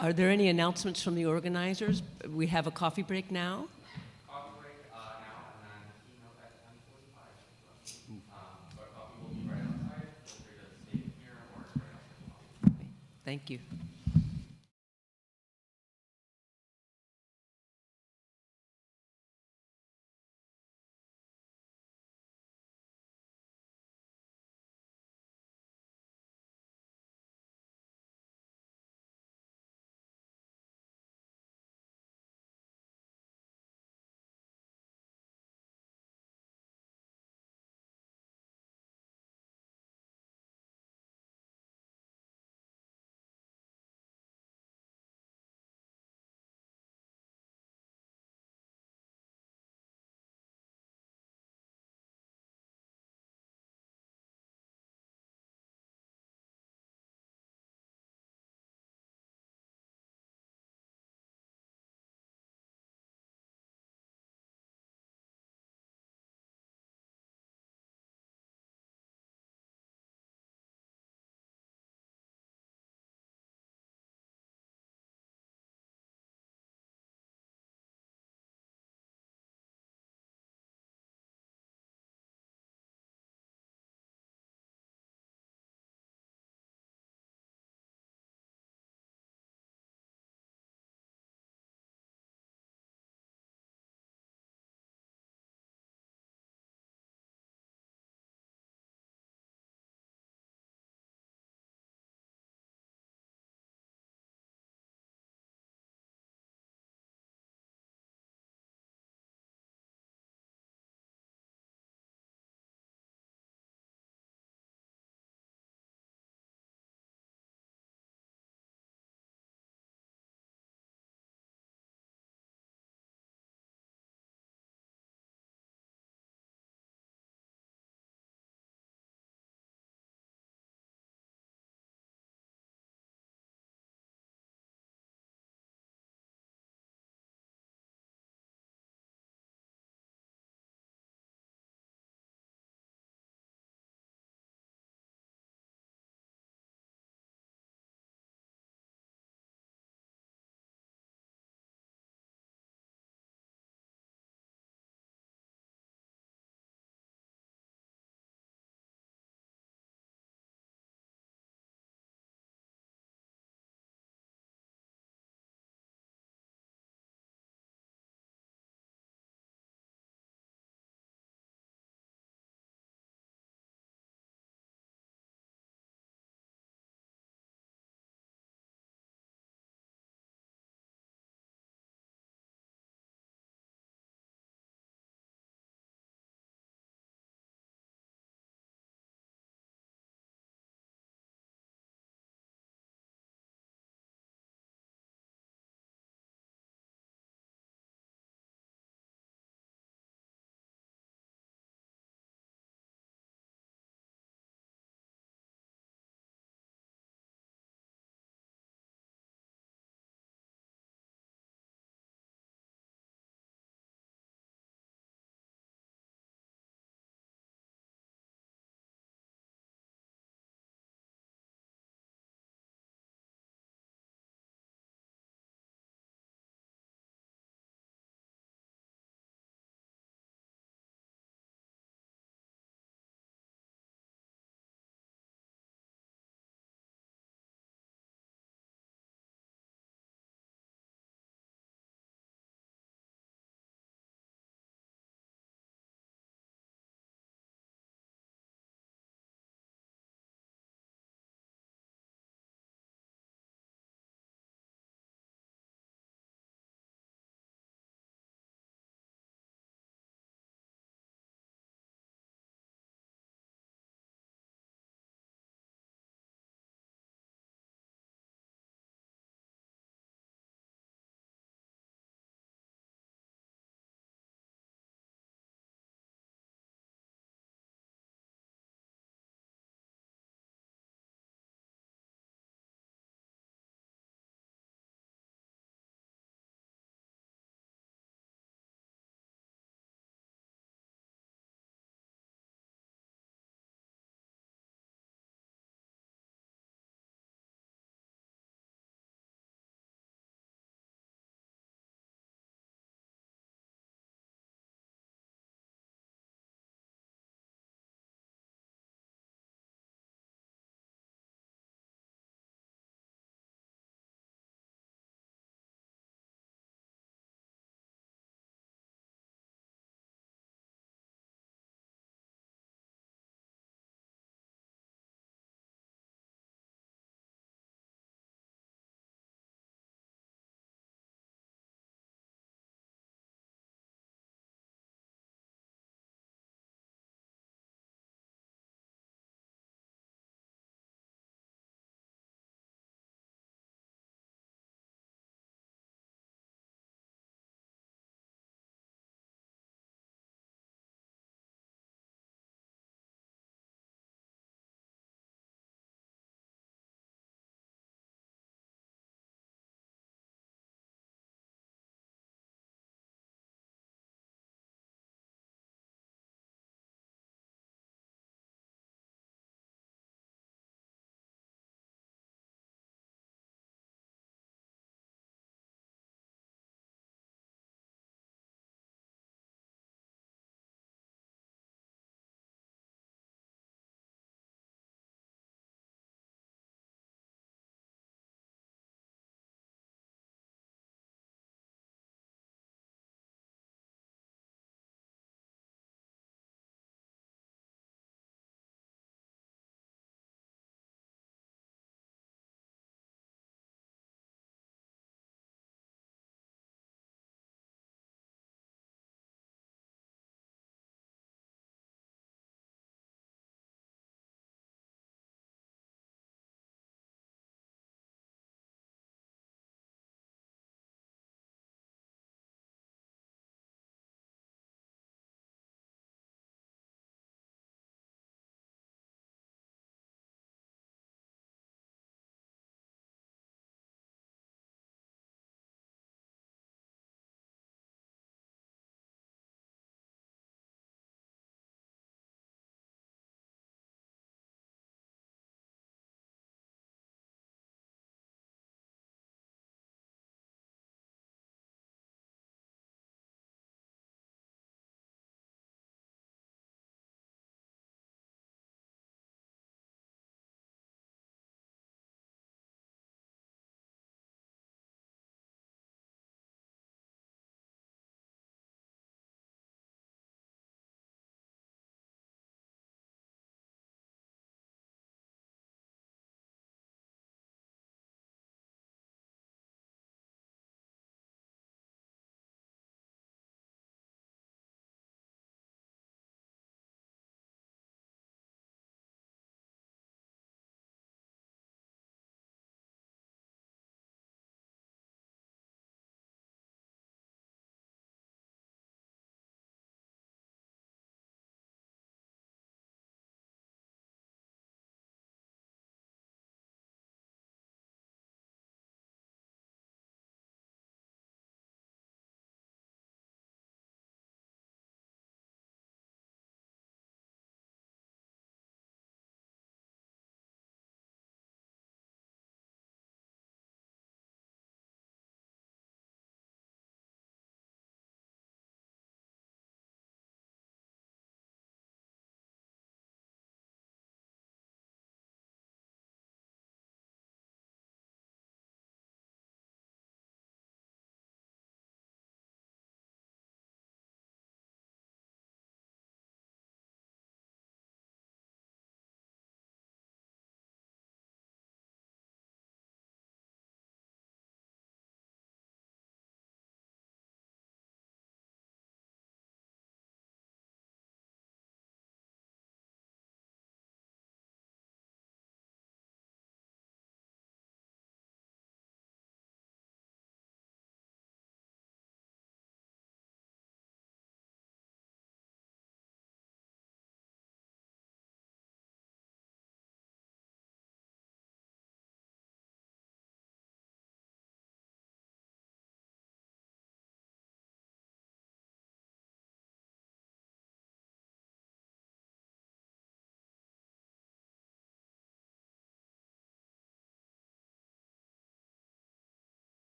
Are there any announcements from the organizers? We have a coffee break now. Coffee break now, and then keynote at 10:45. But coffee will be right outside. Feel free to stay here or right outside as well. Thank you.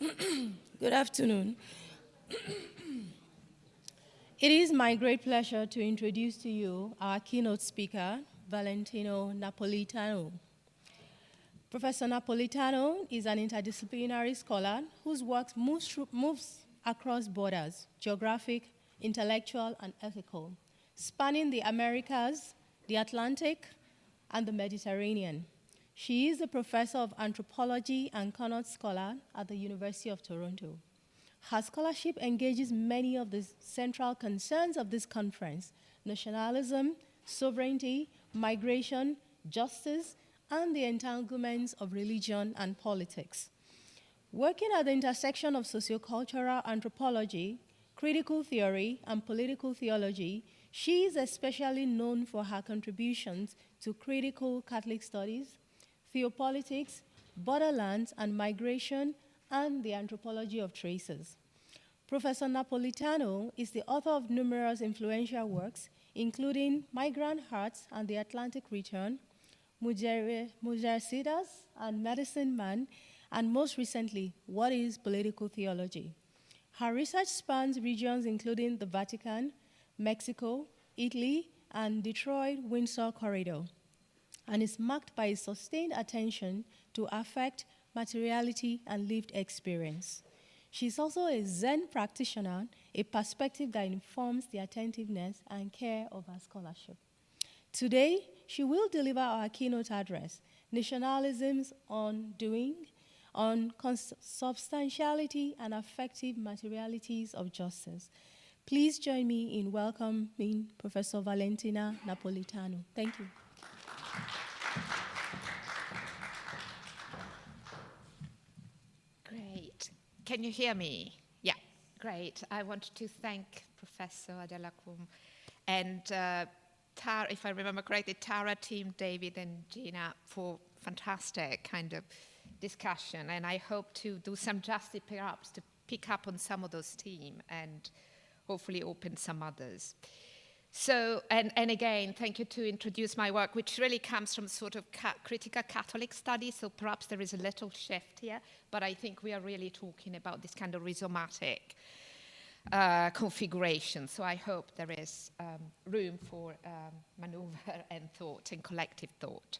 Good afternoon. It is my great pleasure to introduce to you our keynote speaker, Valentina Napolitano. Professor Napolitano is an interdisciplinary scholar whose work moves across borders, geographic, intellectual, and ethical, spanning the Americas, the Atlantic, and the Mediterranean. She is a professor of anthropology and keynote scholar at the University of Toronto. Her scholarship engages many of the central concerns of this conference: nationalism, sovereignty, migration, justice, and the entanglements of religion and politics. Working at the intersection of sociocultural anthropology, critical theory, and political theology, she is especially known for her contributions to critical Catholic studies, theopolitics, borderlands and migration, and the anthropology of traces. Professor Napolitano is the author of numerous influential works, including Migrant Hearts and the Atlantic Return, Mujercidas and Medicine Man, and most recently, What is Political Theology? Her research spans regions including the Vatican, Mexico, Italy, and Detroit-Windsor corridor, and is marked by a sustained attention to affect, materiality, and lived experience. She's also a Zen practitioner, a perspective that informs the attentiveness and care of her scholarship. Today, she will deliver our keynote address, Nationalism's Undoing, on substantiality and affective materialities of justice. Please join me in welcoming Professor Valentina Napolitano. Thank you. Great. Can you hear me? Yeah, great. I want to thank Professor Adelacum and Tara, if I remember correctly, Tara, team, David, and Gina for fantastic kind of discussion. And I hope to do some justice perhaps to pick up on some of those themes and hopefully open some others. So, and again, thank you to introduce my work, which really comes from sort of critical Catholic studies, so perhaps there is a little shift here, but I think we are really talking about this kind of rhizomatic configuration, so I hope there is room for maneuver and thought and collective thought.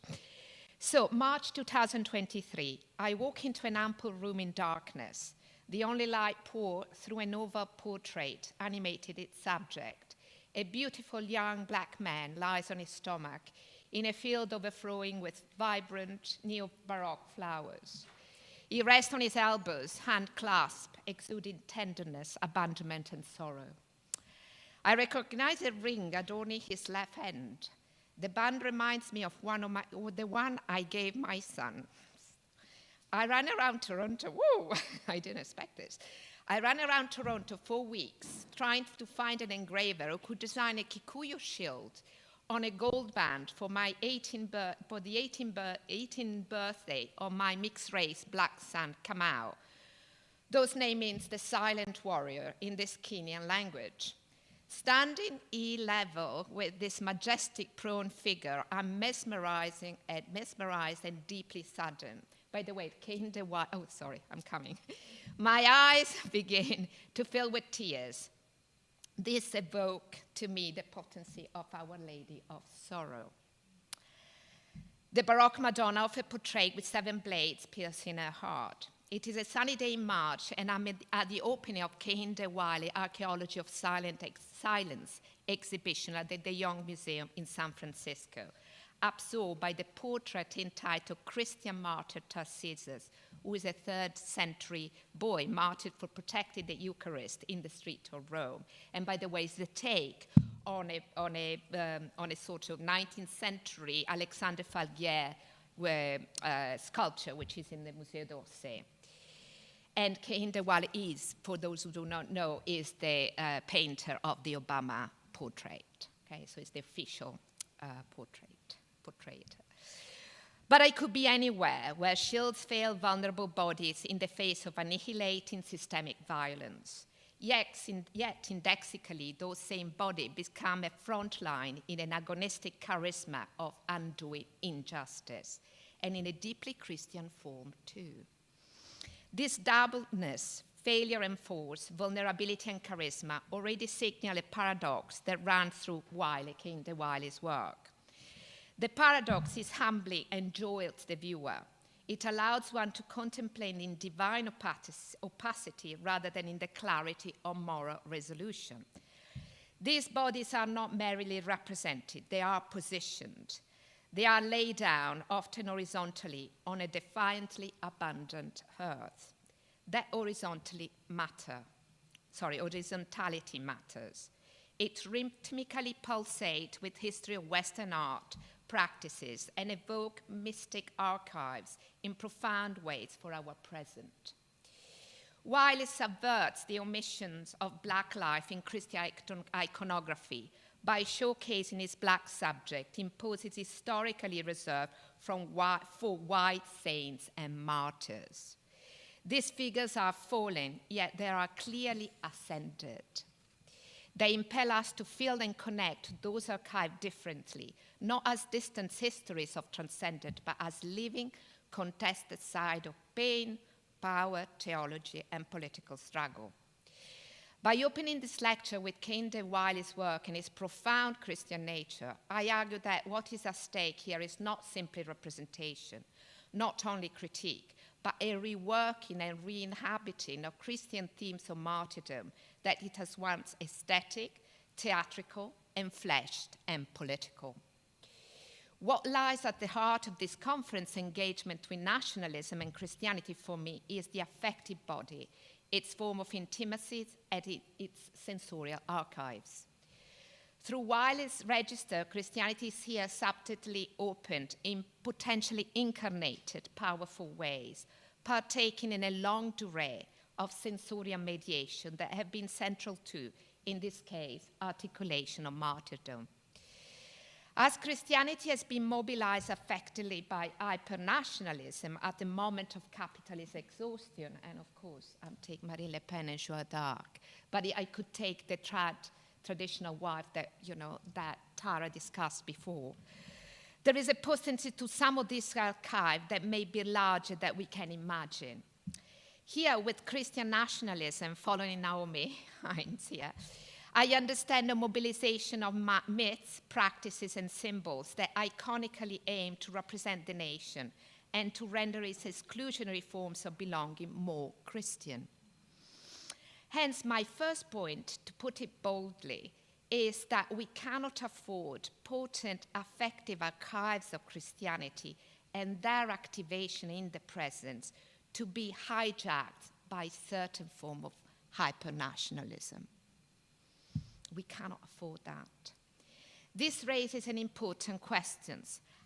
So, March 2023, I walk into an ample room in darkness. The only light poured through an oval portrait animated its subject. A beautiful young black man lies on his stomach in a field overflowing with vibrant neo-Baroque flowers. He rests on his elbows, hand clasped, exuding tenderness, abandonment, and sorrow. I recognize a ring adorning his left hand. The band reminds me of the one I gave my son. I ran around Toronto. Whoa, I didn't expect this. I ran around Toronto for weeks trying to find an engraver who could design a Kikuyu shield on a gold band for my 18th birthday of my mixed-race black son, Kamau. Those name means the silent warrior in this Kenyan language. Standing E-level with this majestic prone figure, I'm mesmerized and deeply saddened. By the way, oh, sorry, I'm coming. My eyes begin to fill with tears. This evokes to me the potency of Our Lady of Sorrow. The Baroque Madonna often portrayed with 7 blades piercing her heart. It is a sunny day in March, and I'm at the opening of Kehinde Wiley Archaeology of Silence exhibition at the De Young Museum in San Francisco, absorbed by the portrait entitled Christian Martyr Tarcissus, who is a 3rd century boy martyred for protecting the Eucharist in the street of Rome. And by the way, it's the take on a sort of 19th century Alexandre Falguière sculpture, which is in the Musée d'Orsay. And Kehinde Wiley is, for those who do not know, is the painter of the Obama portrait. Okay, so it's the official portrait. But I could be anywhere where shields fail vulnerable bodies in the face of annihilating systemic violence. Yet indexically, those same bodies become a front line in an agonistic charisma of undoing injustice, and in a deeply Christian form too. This doubleness, failure and force, vulnerability and charisma, already signal a paradox that runs through King de Wiley's work. The paradox is humbly enjoys the viewer. It allows one to contemplate in divine opacity rather than in the clarity of moral resolution. These bodies are not merely represented, they are positioned. They are laid down, often horizontally, on a defiantly abundant earth. That horizontality matters. It rhythmically pulsates with history of Western art, practices, and evoke mystic archives in profound ways for our present. While it subverts the omissions of Black life in Christian iconography by showcasing its Black subject, imposes historically reserved for white saints and martyrs. These figures are fallen, yet they are clearly ascended. They impel us to feel and connect those archived differently, not as distant histories of transcendent, but as living, contested side of pain, power, theology, and political struggle. By opening this lecture with King de Wiley's work and his profound Christian nature, I argue that what is at stake here is not simply representation, not only critique, but a reworking and re-inhabiting of Christian themes of martyrdom that it has once aesthetic, theatrical, enfleshed, and political. What lies at the heart of this conference engagement with nationalism and Christianity for me is the affective body, its form of intimacy, and its sensorial archives. Through Wiley's register, Christianity is here subtly opened in potentially incarnated, powerful ways, partaking in a long durée of sensorial mediation that have been central to, in this case, articulation of martyrdom. As Christianity has been mobilized effectively by hyper-nationalism at the moment of capitalist exhaustion, and of course, I'm taking Marine Le Pen and Joan d'Arc, but I could take the traditional wife that, that Tara discussed before. There is a potency to some of this archive that may be larger than we can imagine. Here, with Christian nationalism, following Naomi Hines here, I understand the mobilization of myths, practices, and symbols that iconically aim to represent the nation and to render its exclusionary forms of belonging more Christian. Hence, my first point, to put it boldly, is that we cannot afford potent affective archives of Christianity and their activation in the present to be hijacked by certain form of hyper-nationalism. We cannot afford that. This raises an important question.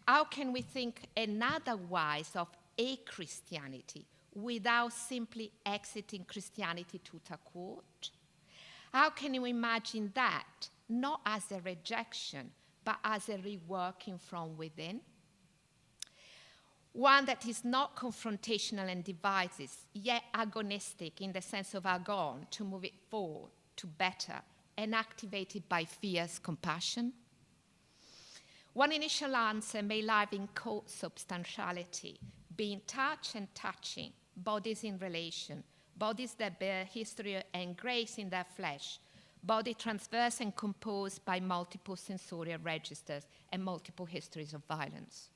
How can we think another wise of a Christianity without simply exiting Christianity tout à court? How can you imagine that, not as a rejection, but as a reworking from within? One that is not confrontational and divisive, yet agonistic in the sense of agon, to move it forward, to better, and activated by fierce compassion? One initial answer may lie in co-substantiality, being touch and touching, bodies in relation, bodies that bear history and grace in their flesh, body transverse and composed by multiple sensorial registers and multiple histories of violence.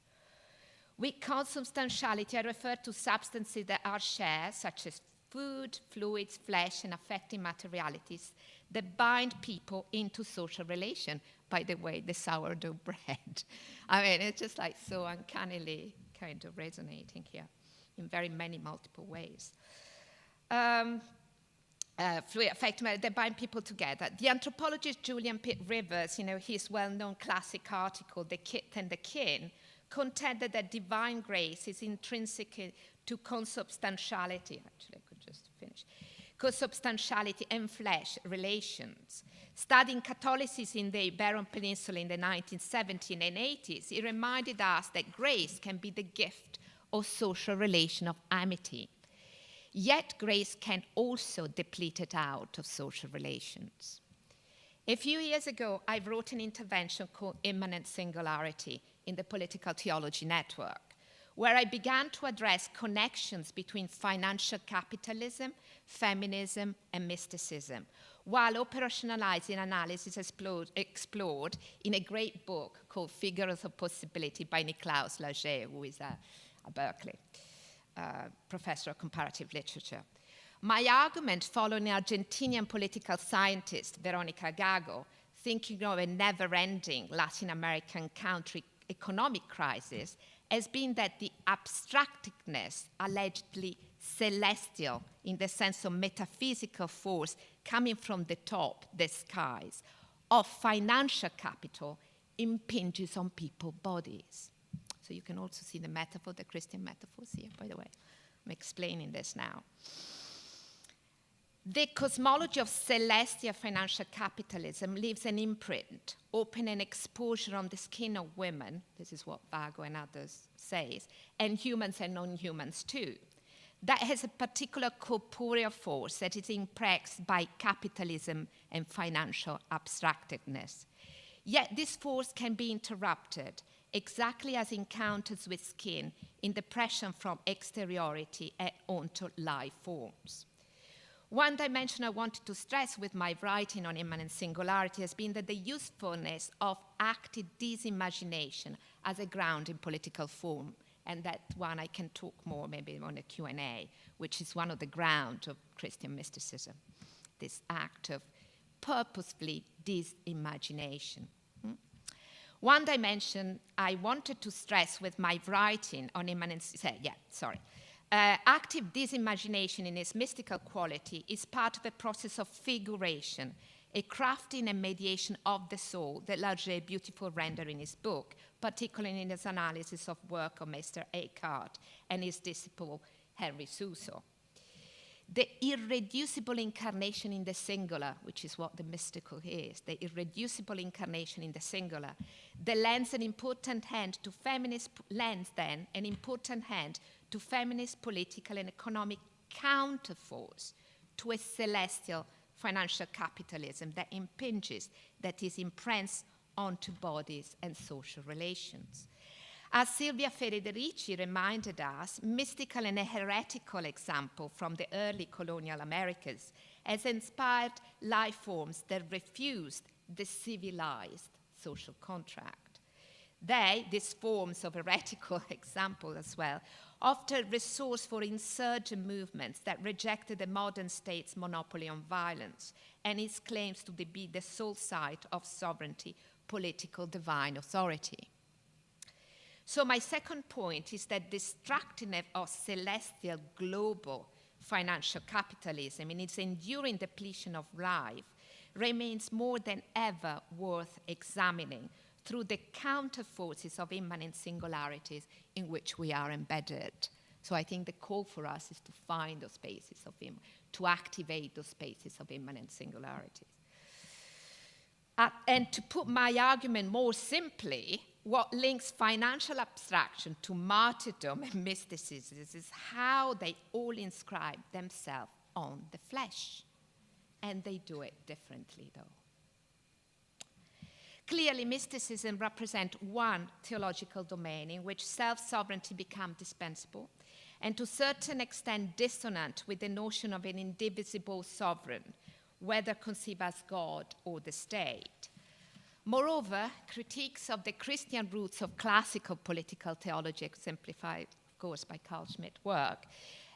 With consubstantiality, I refer to substances that are shared, such as food, fluids, flesh, and affecting materialities that bind people into social relation. By the way, the sourdough bread. I mean, it's just like so uncannily kind of resonating here in very many multiple ways. Fluid affect they bind people together. The anthropologist Julian Pitt Rivers, his well-known classic article, The Kith and the Kin, contended that divine grace is intrinsic to consubstantiality. Actually, I could just finish. Consubstantiality and flesh relations. Studying Catholicism in the Iberian Peninsula in the 1970s and 80s, he reminded us that grace can be the gift of social relation of amity. Yet grace can also deplete it out of social relations. A few years ago, I wrote an intervention called Immanent Singularity in the Political Theology Network, where I began to address connections between financial capitalism, feminism, and mysticism, while operationalizing analysis explored in a great book called Figures of Possibility by Niklaus Lager, who is a Berkeley professor of comparative literature. My argument, following Argentinian political scientist Veronica Gago, thinking of a never-ending Latin American country economic crisis, has been that the abstractedness, allegedly celestial in the sense of metaphysical force coming from the top, the skies, of financial capital impinges on people's bodies. So you can also see the metaphor, the Christian metaphors here, by the way. I'm explaining this now. The cosmology of celestial financial capitalism leaves an imprint, opening exposure on the skin of women, this is what Vago and others say, and humans and non-humans too. That has a particular corporeal force that is impressed by capitalism and financial abstractedness. Yet this force can be interrupted, exactly as encounters with skin, in the pressure from exteriority and onto life forms. One dimension I wanted to stress with my writing on immanent singularity has been that the usefulness of active disimagination as a ground in political form, and that one I can talk more maybe on a Q&A, which is one of the grounds of Christian mysticism, this act of purposefully disimagination. One dimension I wanted to stress with my writing on immanent, active disimagination in its mystical quality is part of a process of figuration, a crafting and mediation of the soul that Lager beautifully rendered in his book, particularly in his analysis of work of Meister Eckhart and his disciple Henry Suso. The irreducible incarnation in the singular, which is what the mystical is, the irreducible incarnation in the singular, lends an important hand to feminist political and economic counterforce to a celestial financial capitalism that impinges, that is imprints onto bodies and social relations. As Silvia Federici reminded us, mystical and a heretical example from the early colonial Americas has inspired life forms that refused the civilized social contract. These forms of heretical example as well, offered resource for insurgent movements that rejected the modern state's monopoly on violence and its claims to be the sole site of sovereignty, political divine authority. So my second point is that destructiveness of celestial global financial capitalism in its enduring depletion of life remains more than ever worth examining through the counterforces of immanent singularities in which we are embedded. So I think the call for us is to find those spaces of to activate those spaces of immanent singularities. And to put my argument more simply, what links financial abstraction to martyrdom and mysticism is how they all inscribe themselves on the flesh. And they do it differently, though. Clearly, mysticism represents one theological domain in which self-sovereignty becomes dispensable, and to a certain extent dissonant with the notion of an indivisible sovereign, whether conceived as God or the state. Moreover, critiques of the Christian roots of classical political theology, exemplified, of course, by Carl Schmitt's work,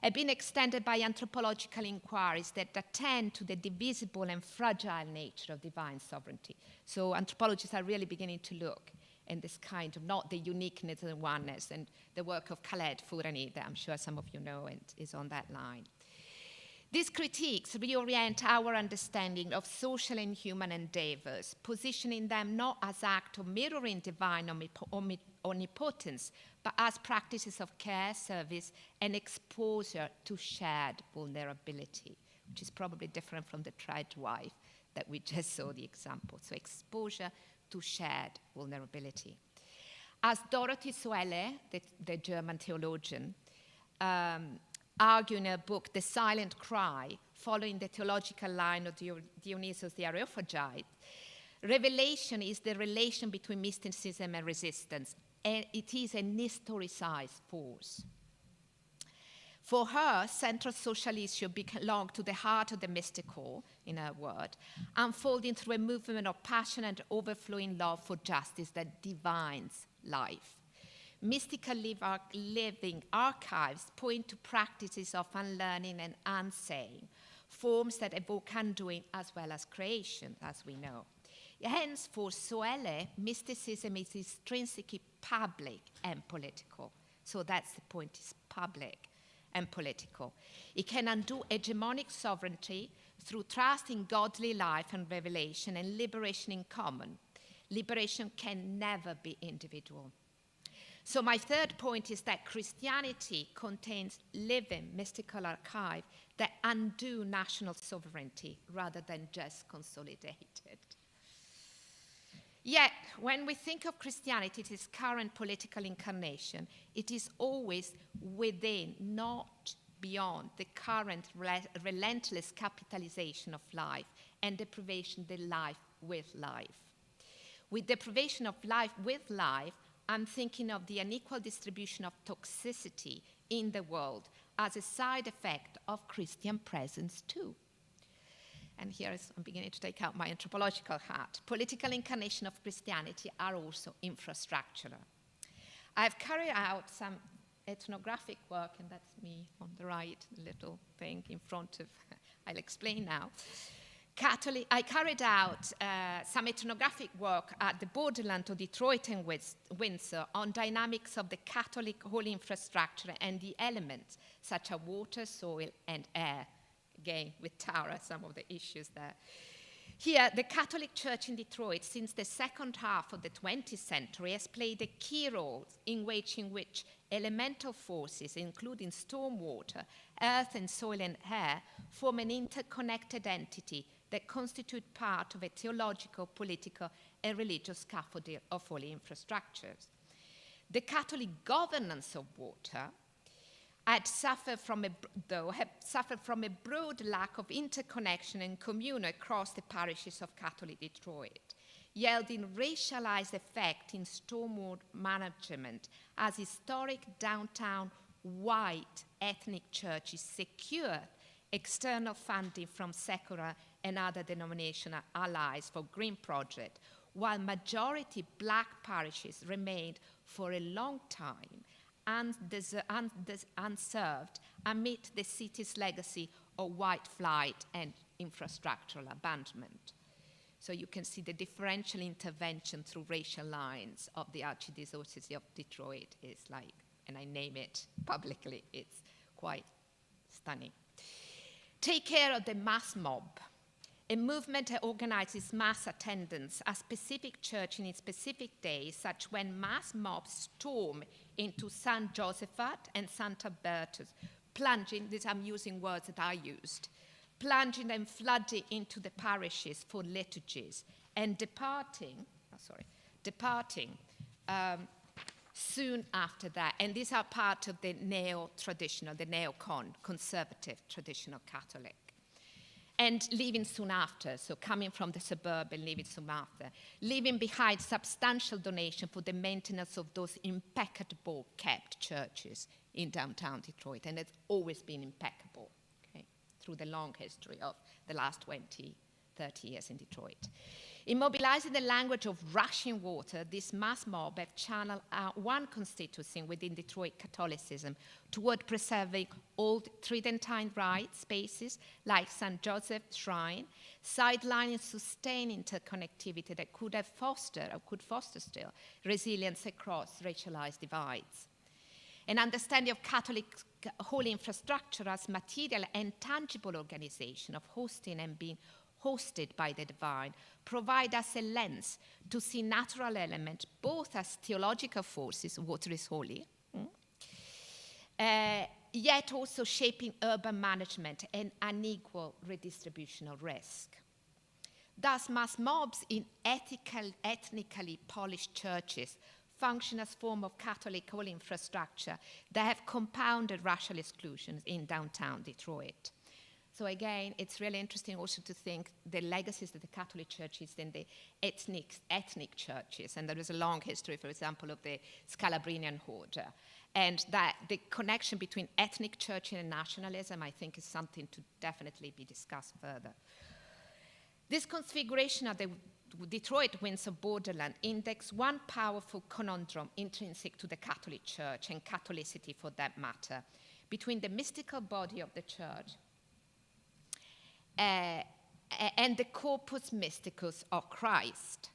have been extended by anthropological inquiries that attend to the divisible and fragile nature of divine sovereignty. So anthropologists are really beginning to look in this kind of, not the uniqueness and oneness, and the work of Khaled Fourani, that I'm sure some of you know and is on that line. These critiques reorient our understanding of social and human endeavors, positioning them not as acts of mirroring divine omnipotence, but as practices of care, service, and exposure to shared vulnerability, which is probably different from the tried wife that we just saw the example. So exposure to shared vulnerability. As Dorothy Soelle, the German theologian, argue in her book, The Silent Cry, following the theological line of Dionysius the Areophagite, revelation is the relation between mysticism and resistance, it is an historicized force. For her, central social issue belonged to the heart of the mystical, in her word, unfolding through a movement of passion and overflowing love for justice that divines life. Mystical living archives point to practices of unlearning and unsaying, forms that evoke undoing as well as creation, as we know. Hence, for Soele, mysticism is intrinsically public and political. So that's the point, it's public and political. It can undo hegemonic sovereignty through trust in godly life and revelation and liberation in common. Liberation can never be individual. So my third point is that Christianity contains living mystical archive that undo national sovereignty rather than just consolidate it. Yet, when we think of Christianity, its current political incarnation, it is always within, not beyond, the current relentless capitalization of life and deprivation of life with life. With deprivation of life with life, I'm thinking of the unequal distribution of toxicity in the world as a side effect of Christian presence too. And here I'm beginning to take out my anthropological hat. Political incarnation of Christianity are also infrastructural. I've carried out some ethnographic work, and that's me on the right, the little thing in front of, I'll explain now. I carried out some ethnographic work at the borderland of Detroit and Windsor on dynamics of the Catholic whole infrastructure and the elements such as water, soil, and air. Again, with Tara, some of the issues there. Here, the Catholic Church in Detroit, since the second half of the 20th century, has played a key role in which elemental forces, including stormwater, earth and soil and air, form an interconnected entity that constitute part of a theological, political, and religious scaffolding of holy infrastructures. The Catholic governance of water had suffered from a broad lack of interconnection and communion across the parishes of Catholic Detroit, yielding racialized effect in stormwater management as historic downtown white ethnic churches secured external funding from secular and other denominational allies for green project, while majority black parishes remained for a long time unserved amid the city's legacy of white flight and infrastructural abandonment. So you can see the differential intervention through racial lines of the Archdiocese of Detroit is like, and I name it publicly, it's quite stunning. Take care of the mass mob. A movement that organizes mass attendance at specific church in its specific days, such when mass mobs storm into St. Josephat and Santa Bertus, plunging, these I'm using words that I used, plunging and flooding into the parishes for liturgies and departing soon after that. And these are part of the neo-traditional, the conservative traditional Catholic. And leaving soon after, so coming from the suburb and leaving soon after, leaving behind substantial donation for the maintenance of those impeccable kept churches in downtown Detroit. And it's always been impeccable, okay, through the long history of the last 20, 30 years in Detroit. In mobilizing the language of rushing water, this mass mob have channeled one constituency within Detroit Catholicism toward preserving old Tridentine rite spaces like St. Joseph's Shrine, sidelining sustained interconnectivity that could foster still resilience across racialized divides. An understanding of Catholic holy infrastructure as material and tangible organization of hosting and being hosted by the divine, provide us a lens to see natural elements both as theological forces, water is holy, yet also shaping urban management and unequal redistribution of risk. Thus, mass mobs in ethnically polished churches function as form of Catholic holy infrastructure that have compounded racial exclusions in downtown Detroit. So so again, it's really interesting also to think the legacies that the Catholic Church is in the ethnic churches. And there is a long history, for example, of the Scalabrinian order. And that the connection between ethnic church and nationalism, I think, is something to definitely be discussed further. This configuration of the Detroit Winds of Borderland index one powerful conundrum intrinsic to the Catholic Church, and Catholicity for that matter, between the mystical body of the Church and the corpus mysticus of Christ.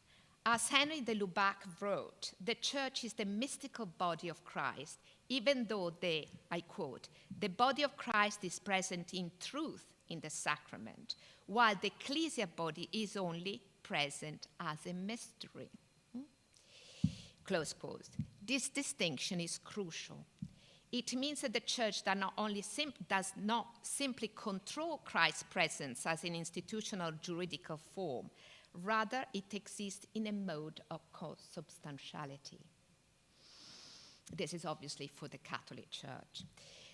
As Henry de Lubac wrote, the Church is the mystical body of Christ, even though I quote, the body of Christ is present in truth in the sacrament, while the ecclesia body is only present as a mystery. Close quote. This distinction is crucial. It means that the Church does not simply control Christ's presence as an institutional juridical form. Rather, it exists in a mode of consubstantiality. This is obviously for the Catholic Church.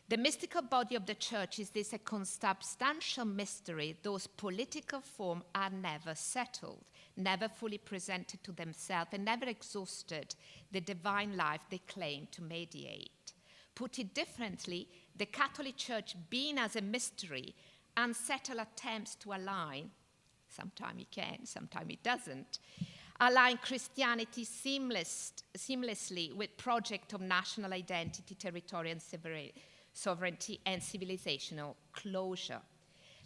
The mystical body of the Church is this a consubstantial mystery. Those political forms are never settled, never fully presented to themselves, and never exhausted the divine life they claim to mediate. Put it differently, the Catholic Church, being as a mystery, unsettled attempts to align, sometimes it can, sometimes it doesn't, align Christianity seamlessly with project of national identity, territorial sovereignty, and civilizational closure.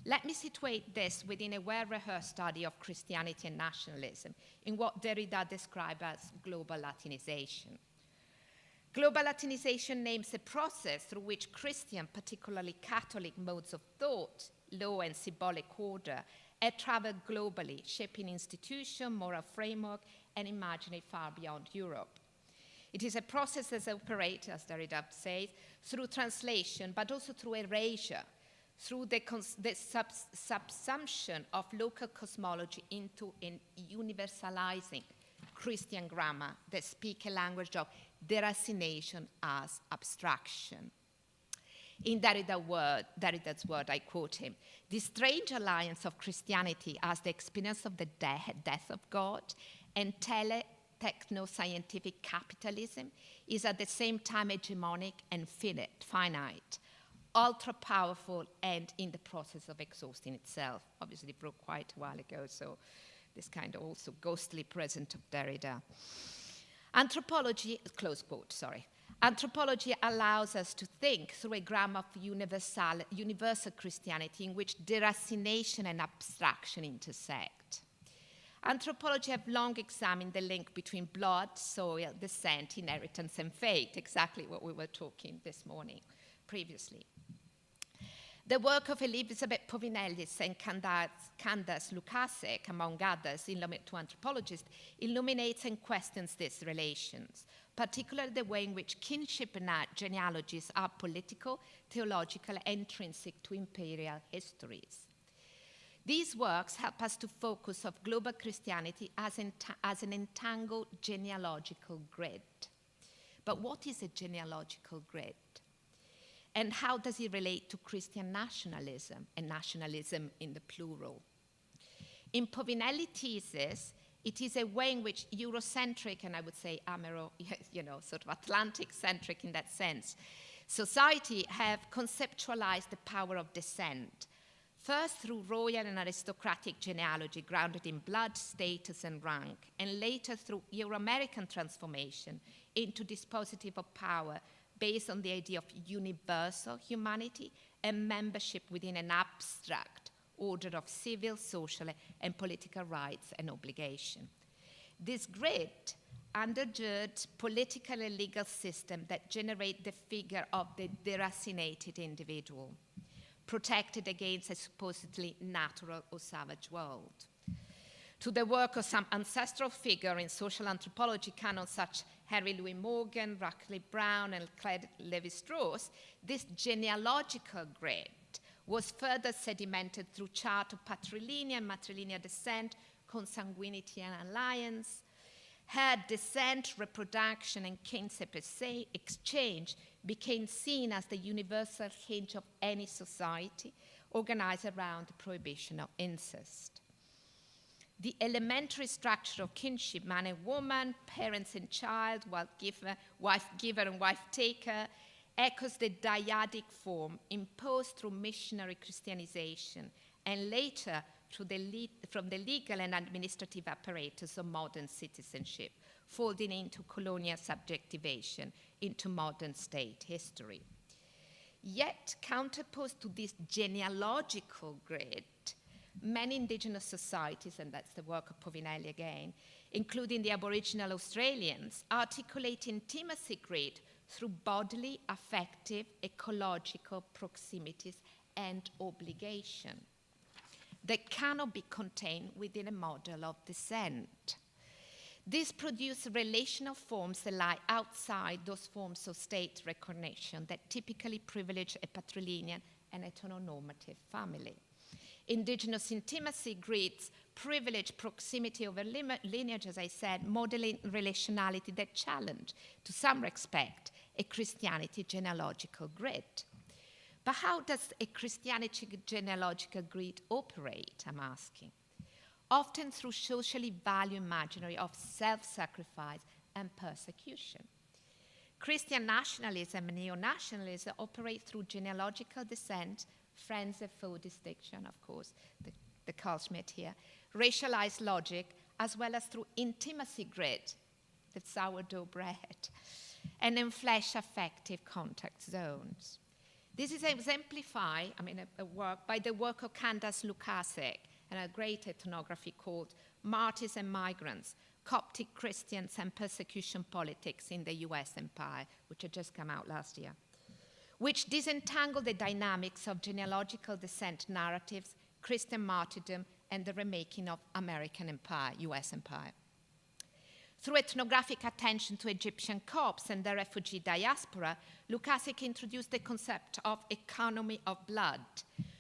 Let me situate this within a well-rehearsed study of Christianity and nationalism in what Derrida described as global Latinization. Global Latinization names a process through which Christian, particularly Catholic modes of thought, law, and symbolic order have traveled globally, shaping institution, moral framework, and imagining far beyond Europe. It is a process that operates, as Derrida says, through translation, but also through erasure, through the subsumption of local cosmology into an universalizing Christian grammar that speaks a language of deracination as abstraction. In Derrida's word, I quote him, "The strange alliance of Christianity as the experience of the death of God and techno-scientific capitalism is at the same time hegemonic and finite, ultra-powerful, and in the process of exhausting itself." Obviously, it broke quite a while ago, so this kind of also ghostly present of Derrida. Anthropology, close quote, sorry. Anthropology allows us to think through a grammar of universal Christianity in which deracination and abstraction intersect. Anthropology have long examined the link between blood, soil, descent, inheritance, and fate, exactly what we were talking this morning previously. The work of Elizabeth Povinellis and Candace Lukasek, among others, two anthropologists, illuminates and questions these relations, particularly the way in which kinship and genealogies are political, theological, and intrinsic to imperial histories. These works help us to focus on global Christianity as an entangled genealogical grid. But what is a genealogical grid? And how does it relate to Christian nationalism, and nationalism in the plural? In Povinelli's thesis, it is a way in which Eurocentric, and I would say sort of Atlantic-centric in that sense, society have conceptualized the power of descent, first through royal and aristocratic genealogy grounded in blood, status, and rank, and later through Euro-American transformation into dispositive of power based on the idea of universal humanity and membership within an abstract order of civil, social, and political rights and obligation. This grid undergirds political and legal systems that generate the figure of the deracinated individual, protected against a supposedly natural or savage world. To the work of some ancestral figure in social anthropology canons such Harry Louis Morgan, Rackley Brown, and Claire Levi-Strauss, this genealogical grid was further sedimented through chart of patrilineal and matrilineal descent, consanguinity and alliance. Her descent, reproduction, and kinship exchange became seen as the universal hinge of any society, organized around the prohibition of incest. The elementary structure of kinship, man and woman, parents and child, wife giver and wife taker, echoes the dyadic form imposed through missionary Christianization and later from the legal and administrative apparatus of modern citizenship, folding into colonial subjectivation into modern state history. Yet, counterposed to this genealogical grid, many indigenous societies, and that's the work of Povinelli again, including the Aboriginal Australians, articulate intimacy grid through bodily, affective, ecological proximities and obligation that cannot be contained within a model of descent. This produces relational forms that lie outside those forms of state recognition that typically privilege a patrilineal and heteronormative family. Indigenous intimacy grids privilege proximity over lineage, as I said, modeling relationality that challenge, to some respect, a Christianity genealogical grid. But how does a Christianity genealogical grid operate, I'm asking? Often through socially valued imaginary of self-sacrifice and persecution. Christian nationalism and neo-nationalism operate through genealogical descent, friends and foe distinction, of course, the Carl-Schmitt here, racialized logic, as well as through intimacy grid, the sourdough bread, and in flesh affective contact zones. This is exemplified, by the work of Candace Lukasek and a great ethnography called Martyrs and Migrants, Coptic Christians and Persecution Politics in the US Empire, which had just come out last year, which disentangle the dynamics of genealogical descent narratives, Christian martyrdom, and the remaking of American empire, US empire. Through ethnographic attention to Egyptian Copts and the refugee diaspora, Lukasik introduced the concept of economy of blood,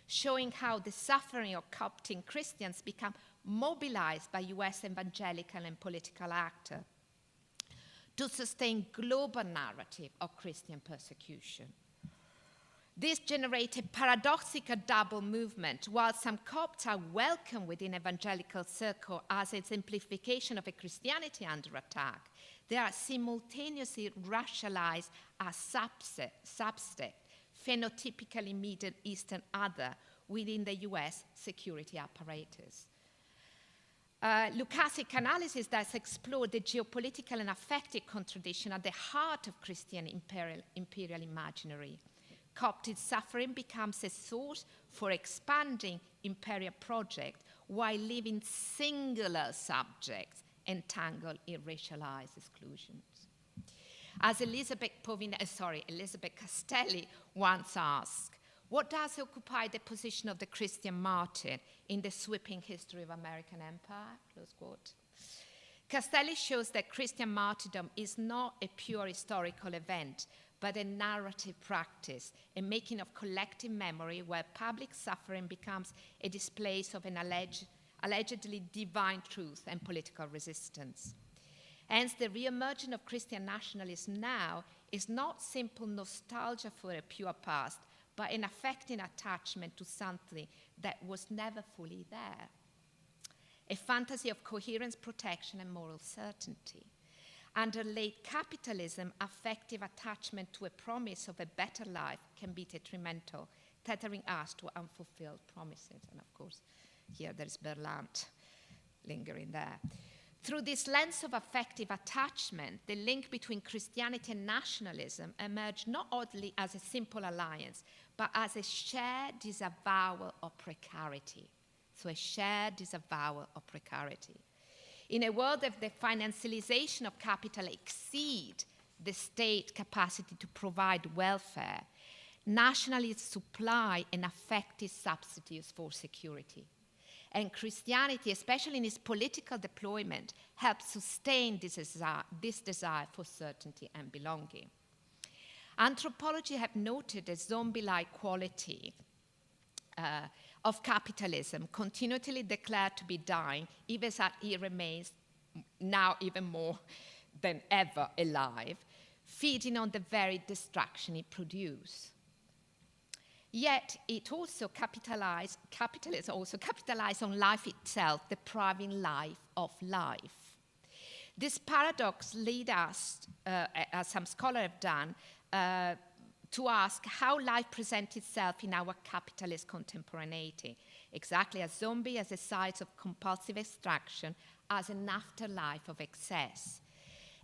showing how the suffering of Coptic Christians become mobilized by US evangelical and political actors to sustain global narrative of Christian persecution. This generated paradoxical double movement. While some Copts are welcome within evangelical circle as a simplification of a Christianity under attack, they are simultaneously racialized as subset, phenotypically Middle Eastern other within the US security apparatus. Lukasik analysis thus explored the geopolitical and affective contradiction at the heart of Christian imperial imaginary. Coptic suffering becomes a source for expanding imperial project while leaving singular subjects entangled in racialized exclusions. As Elizabeth Castelli once asked, what does occupy the position of the Christian martyr in the sweeping history of American empire? Close quote. Castelli shows that Christian martyrdom is not a pure historical event, but a narrative practice, a making of collective memory where public suffering becomes a display of an allegedly divine truth and political resistance. Hence, the re-emergence of Christian nationalism now is not simple nostalgia for a pure past, but an affecting attachment to something that was never fully there. A fantasy of coherence, protection, and moral certainty. Under late capitalism, affective attachment to a promise of a better life can be detrimental, tethering us to unfulfilled promises. And of course, here there's Berlant lingering there. Through this lens of affective attachment, the link between Christianity and nationalism emerged not only as a simple alliance, but as a shared disavowal of precarity. So a shared disavowal of precarity. In a world of the financialization of capital exceed the state capacity to provide welfare, nationalists supply an affective substitutes for security. And Christianity, especially in its political deployment, helps sustain this desire for certainty and belonging. Anthropology have noted a zombie-like quality of capitalism, continually declared to be dying, even as it remains now even more than ever alive, feeding on the very destruction it produces. Yet it also capitalism also capitalized on life itself, depriving life of life. This paradox leads us, as some scholars have done, to ask how life presents itself in our capitalist contemporaneity, exactly as zombie, as a site of compulsive extraction, as an afterlife of excess.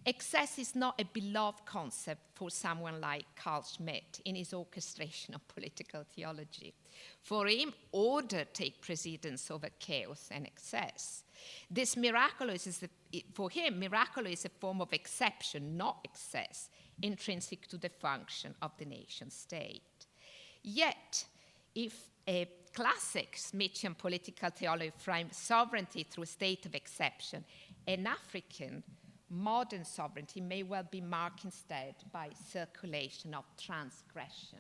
Excess is not a beloved concept for someone like Carl Schmitt in his orchestration of political theology. For him, order takes precedence over chaos and excess. This for him, miraculous is a form of exception, not excess, intrinsic to the function of the nation state. Yet, if a classic Smithian political theology frames sovereignty through a state of exception, an African modern sovereignty may well be marked instead by circulation of transgression.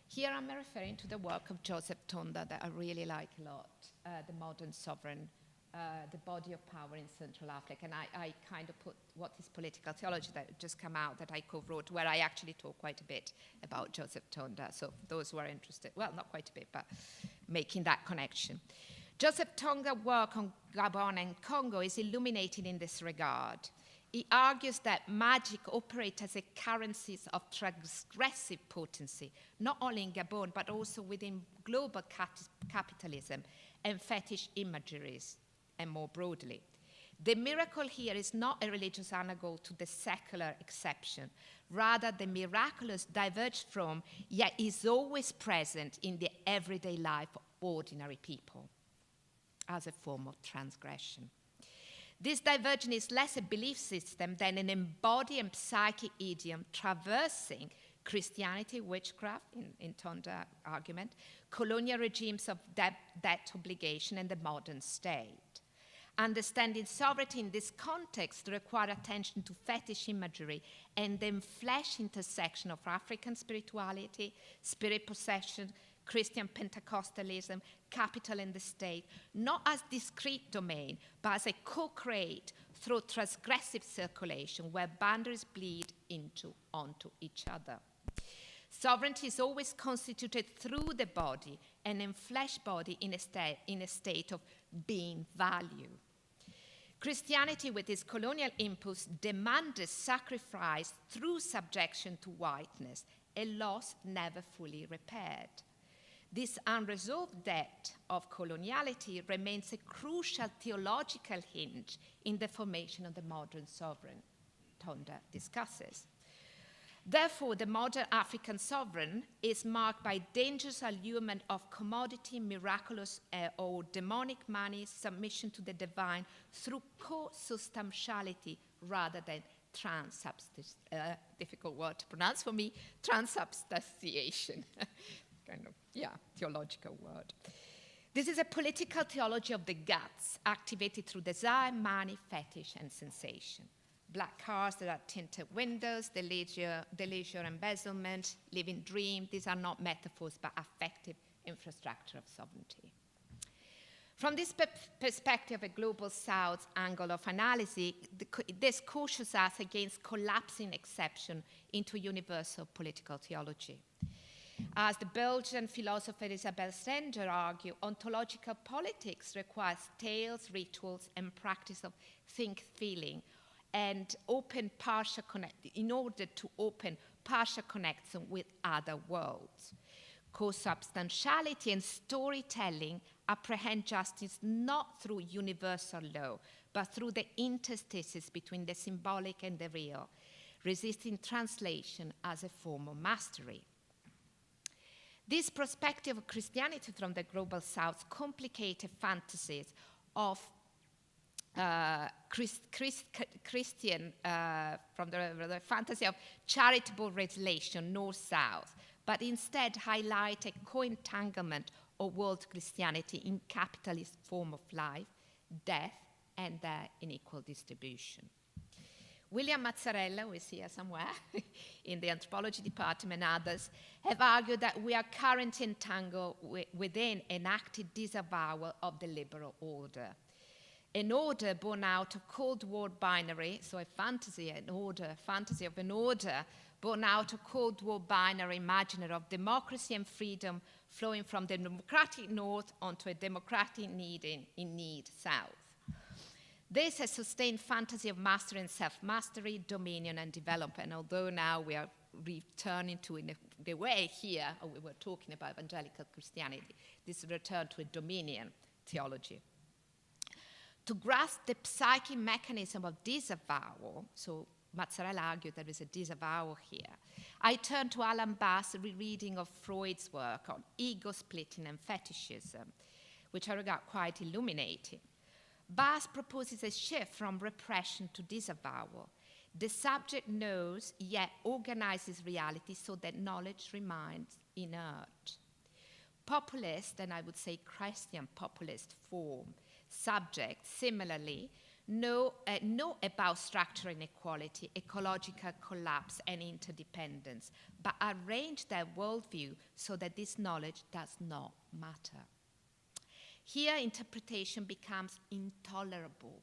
Here I'm referring to the work of Joseph Tonda that I really like a lot, The Modern Sovereign, the Body of Power in Central Africa. And I kind of put what is political theology that just come out that I co-wrote, where I actually talk quite a bit about Joseph Tonda. So those who are interested, well, not quite a bit, but making that connection. Joseph Tonga's work on Gabon and Congo is illuminating in this regard. He argues that magic operates as a currency of transgressive potency, not only in Gabon, but also within global capitalism and fetish imageries, and more broadly. The miracle here is not a religious analog to the secular exception. Rather, the miraculous diverges from, yet is always present in the everyday life of ordinary people as a form of transgression. This divergence is less a belief system than an embodied and psychic idiom traversing Christianity, witchcraft, in Tonda's argument, colonial regimes of debt obligation, and the modern state. Understanding sovereignty in this context requires attention to fetish imagery and the flesh intersection of African spirituality, spirit possession, Christian Pentecostalism, capital and the state, not as discrete domain, but as a co-create through transgressive circulation where boundaries bleed onto each other. Sovereignty is always constituted through the body and in flesh body in a state of being value. Christianity, with its colonial impulse, demanded sacrifice through subjection to whiteness, a loss never fully repaired. This unresolved debt of coloniality remains a crucial theological hinge in the formation of the modern sovereign, Tonda discusses. Therefore, the modern African sovereign is marked by dangerous allurement of commodity, miraculous or demonic money, submission to the divine through co-substantiality rather than difficult word to pronounce for me, transubstantiation. Kind of, theological word. This is a political theology of the guts, activated through desire, money, fetish, and sensation. Black cars that are tinted windows, the leisure embezzlement, living dream, these are not metaphors, but affective infrastructure of sovereignty. From this perspective, a global South angle of analysis, this cautions us against collapsing exception into universal political theology. As the Belgian philosopher Isabel Stenger argued, ontological politics requires tales, rituals, and practice of think-feeling, and in order to open partial connection with other worlds. Co-substantiality and storytelling apprehend justice not through universal law, but through the interstices between the symbolic and the real, resisting translation as a form of mastery. This perspective of Christianity from the global South complicated fantasies of Christian, from the fantasy of charitable relation, north-south, but instead highlight a co-entanglement of world Christianity in capitalist form of life, death, and their unequal distribution. William Mazzarella, who is here somewhere in the anthropology department, and others have argued that we are currently entangled within an active disavowal of the liberal order. an order born out of Cold War binary, so a fantasy, an order, a fantasy of an order born out of Cold War binary imaginary of democracy and freedom flowing from the democratic North onto a democratic in need South. This has sustained fantasy of mastery and self-mastery, dominion and development, although now we are returning to, in the way here, we were talking about evangelical Christianity, this return to a dominion theology. To grasp the psychic mechanism of disavowal, so Mazzarella argued there is a disavowal here, I turn to Alan Bass' rereading of Freud's work on ego splitting and fetishism, which I regard quite illuminating. Bass proposes a shift from repression to disavowal. The subject knows, yet organizes reality so that knowledge remains inert. Populist, and I would say Christian populist form, subjects similarly know about structural inequality, ecological collapse, and interdependence, but arrange their worldview so that this knowledge does not matter. Here, interpretation becomes intolerable.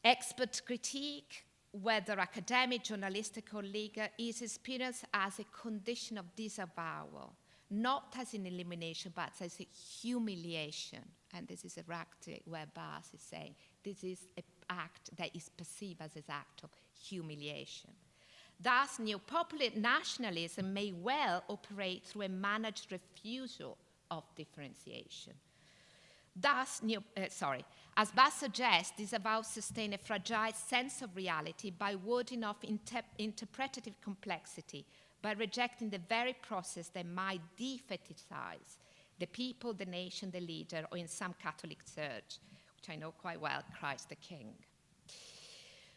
Expert critique, whether academic, journalistic, or legal, is experienced as a condition of disavowal, not as an elimination, but as a humiliation. And this is a act where Bass is saying this is an act that is perceived as an act of humiliation. Thus, neo-popular nationalism may well operate through a managed refusal of differentiation. Thus, as Bass suggests, disavow sustain a fragile sense of reality by warding off interpretative complexity, by rejecting the very process that might defeticize the people, the nation, the leader, or in some Catholic church, which I know quite well, Christ the King.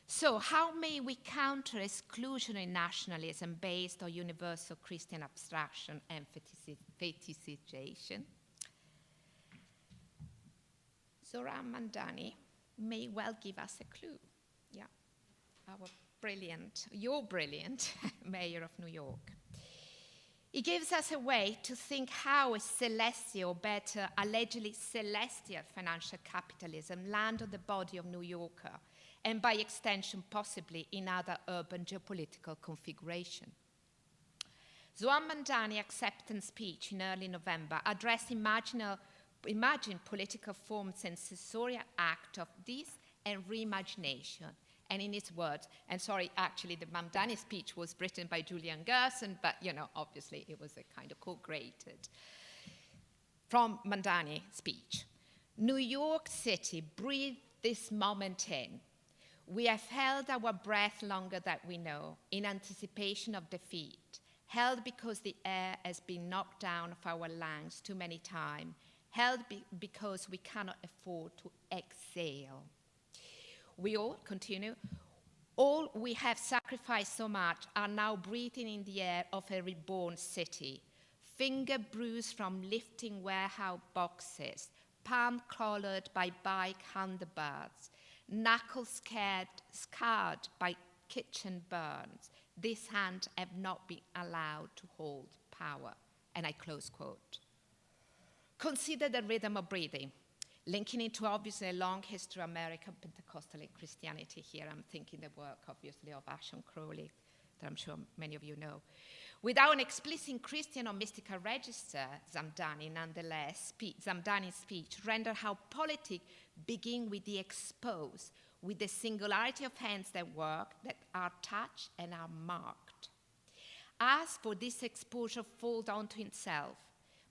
So how may we counter exclusionary nationalism based on universal Christian abstraction and fetishization? Zoran Mandani may well give us a clue. Yeah, your brilliant mayor of New York. He gives us a way to think how a celestial, better, allegedly celestial financial capitalism landed on the body of New Yorker, and by extension, possibly in other urban geopolitical configuration. Zoran Mandani's acceptance speech in early November addressed imagined political forms and sensorial act of this and reimagination. And in his words, and sorry, actually the Mandani speech was written by Julian Gerson, but obviously it was a kind of co-created from Mandani's speech. New York City, breathe this moment in. We have held our breath longer than we know, in anticipation of defeat, held because the air has been knocked down of our lungs too many times, held because we cannot afford to exhale. We all continue, all we have sacrificed so much are now breathing in the air of a reborn city, finger bruised from lifting warehouse boxes, palm colored by bike handlebars, knuckles scarred by kitchen burns. This hand have not been allowed to hold power. And I close quote. Consider the rhythm of breathing, linking it to obviously a long history of American Pentecostal Christianity here. I'm thinking the work, obviously, of Ashton Crowley, that I'm sure many of you know. Without an explicit Christian or mystical register, Zamdani's speech rendered how politics begin with the exposed, with the singularity of hands that work, that are touched and are marked. As for this exposure fold onto itself,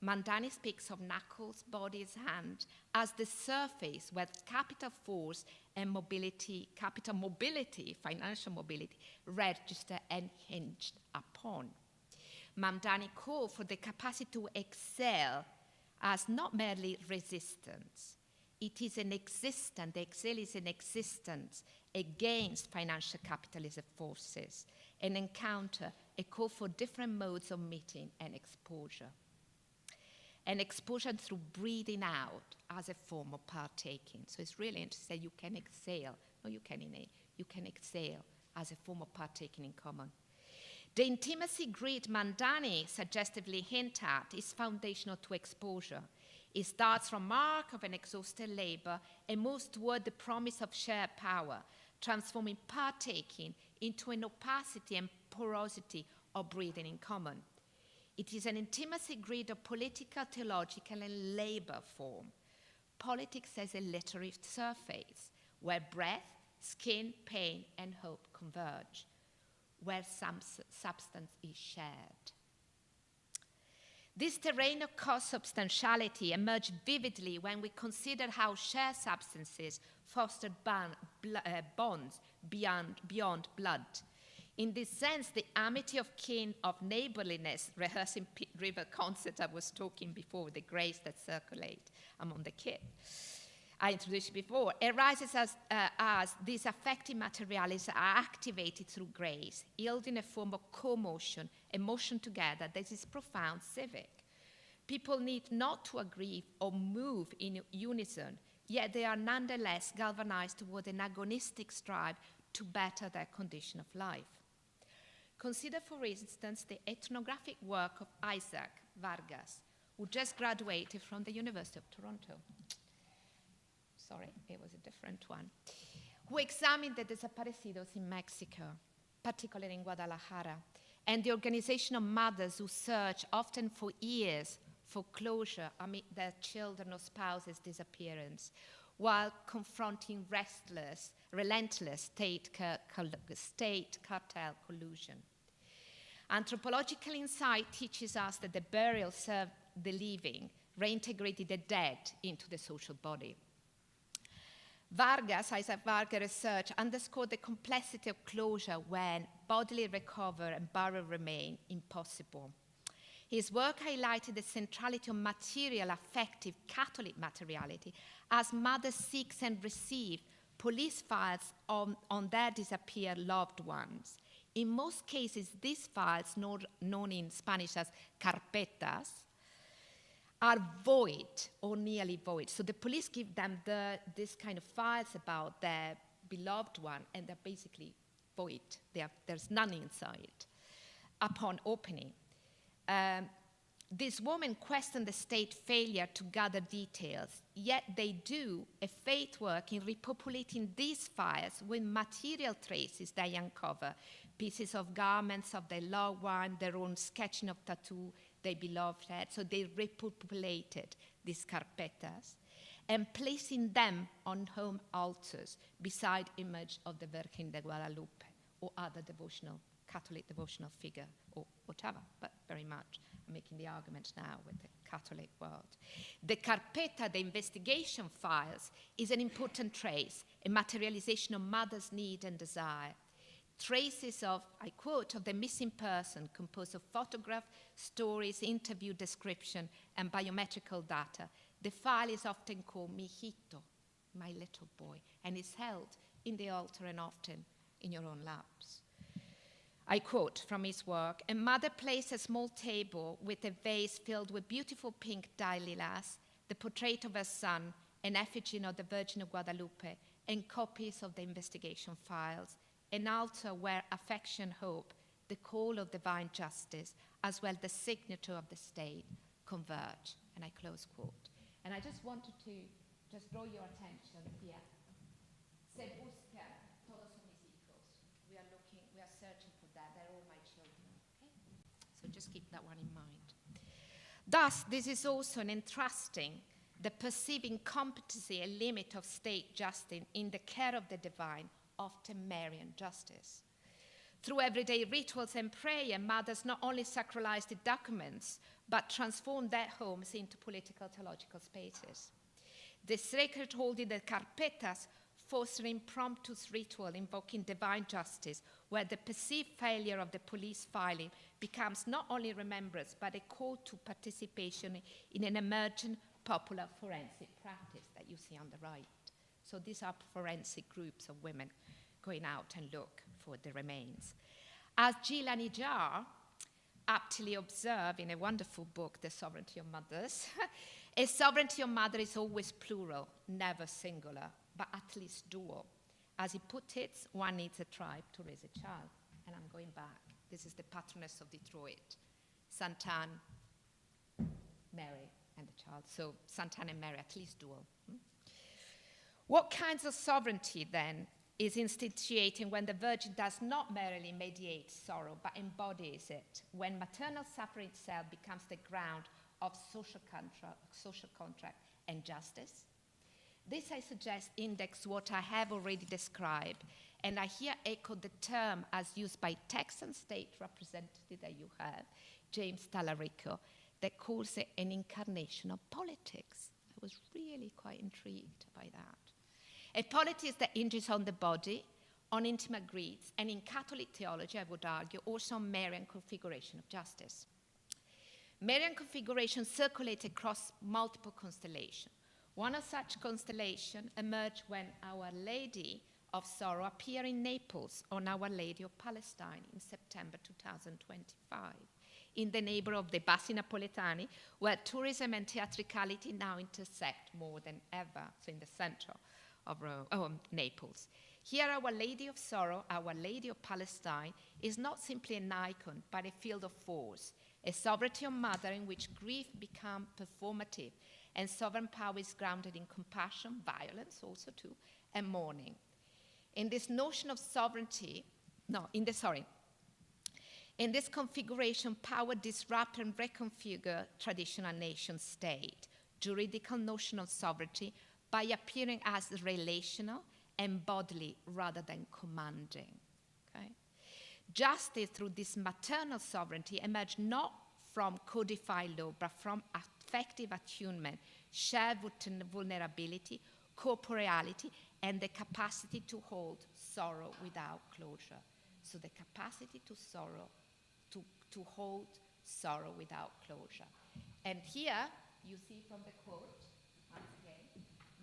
Mandani speaks of knuckles, bodies, hand as the surface where capital force and mobility, capital mobility, financial mobility, register and hinged upon. Mandani called for the capacity to excel as not merely resistance. It is an existence, the excel is an existence against financial capitalism forces, an encounter, a call for different modes of meeting and exposure. And exposure through breathing out as a form of partaking. So it's really interesting. You can exhale. No, you can inhale. You can exhale as a form of partaking in common. The intimacy grid Mandani suggestively hint at is foundational to exposure. It starts from mark of an exhausted labor and moves toward the promise of shared power, transforming partaking into an opacity and porosity of breathing in common. It is an intimacy grid of political, theological, and labor form. Politics as a literary surface, where breath, skin, pain, and hope converge, where some substance is shared. This terrain of co-substantiality emerged vividly when we consider how shared substances fostered bonds beyond blood. In this sense, the amity of kin, of neighborliness, rehearsing river concept I was talking before, the grace that circulate among the kin, I introduced before, arises as these affective materialities are activated through grace, yielding a form of co-motion, a motion together that is profound civic. People need not to agree or move in unison, yet they are nonetheless galvanized toward an agonistic strive to better their condition of life. Consider, for instance, the ethnographic work of Isaac Vargas, who just graduated from the University of Toronto. Sorry, it was a different one. Who examined the desaparecidos in Mexico, particularly in Guadalajara, and the organization of mothers who search often for years for closure amid their children or spouses' disappearance, while confronting relentless state cartel collusion. Anthropological insight teaches us that the burial served the living, reintegrated the dead into the social body. Isaac Vargas' research underscored the complexity of closure when bodily recovery and burial remain impossible. His work highlighted the centrality of material, affective, Catholic materiality as mothers seek and receive police files on their disappeared loved ones. In most cases, these files, known in Spanish as carpetas, are void or nearly void. So the police give them this kind of files about their beloved one, and they're basically void. There's none inside. Upon opening, this woman questioned the state failure to gather details, yet they do a faith work in repopulating these files with material traces they uncover, pieces of garments of their loved one, their own sketching of tattoo they beloved had. So they repopulated these carpetas and placing them on home altars beside image of the Virgin de Guadalupe or other Catholic devotional figure or whatever, but very much I'm making the argument now with the Catholic world. The carpeta, the investigation files, is an important trace, a materialization of mother's need and desire. Traces of, I quote, of the missing person composed of photograph, stories, interview description, and biometrical data. The file is often called mijito, my little boy, and is held in the altar and often in your own laps. I quote from his work, a mother placed a small table with a vase filled with beautiful pink daylilies, the portrait of her son, an effigy of the Virgin of Guadalupe, and copies of the investigation files, an altar where affection, hope, the call of divine justice, as well the signature of the state, converge. And I close quote. And I just wanted to just draw your attention here. Se busca todos son mis hijos. We are searching for that. They're all my children. Okay? So just keep that one in mind. Thus, this is also an entrusting the perceiving competency and limit of state justice in the care of the divine, often Marian justice. Through everyday rituals and prayer, mothers not only sacralize the documents, but transform their homes into political theological spaces. The sacred holding the carpetas foster impromptu ritual invoking divine justice, where the perceived failure of the police filing becomes not only remembrance, but a call to participation in an emergent popular forensic practice that you see on the right. So these are forensic groups of women going out and look for the remains. As Gina Nijar aptly observed in a wonderful book, The Sovereignty of Mothers, a sovereignty of mother is always plural, never singular, but at least dual. As he put it, one needs a tribe to raise a child. And I'm going back. This is the patroness of Detroit, Sainte Anne Mary and the child. So Sant'Anna and Mary, at least dual. What kinds of sovereignty, then, is instantiating when the Virgin does not merely mediate sorrow, but embodies it, when maternal suffering itself becomes the ground of social contract and justice? This, I suggest, indexes what I have already described, and I here echo the term as used by Texan state representative that you have, James Talarico, that calls it an incarnation of politics. I was really quite intrigued by that. A politics that hinges on the body, on intimate greeds, and in Catholic theology, I would argue, also on Marian configuration of justice. Marian configuration circulates across multiple constellations. One of such constellations emerged when Our Lady of Sorrow appeared in Naples on Our Lady of Palestine in September 2025, in the neighborhood of the Bassi Napoletani, where tourism and theatricality now intersect more than ever, so in the center of Naples. Here, Our Lady of Sorrow, Our Lady of Palestine, is not simply an icon, but a field of force, a sovereignty of mother in which grief becomes performative, and sovereign power is grounded in compassion, violence also too, and mourning. In this notion of sovereignty, in this configuration, power disrupts and reconfigures traditional nation state, juridical notion of sovereignty, by appearing as relational and bodily rather than commanding. Okay? Justice through this maternal sovereignty emerged not from codified law, but from affective attunement, shared vulnerability, corporeality, and the capacity to hold sorrow without closure. So the capacity to hold sorrow without closure. And here you see from the quote, once again,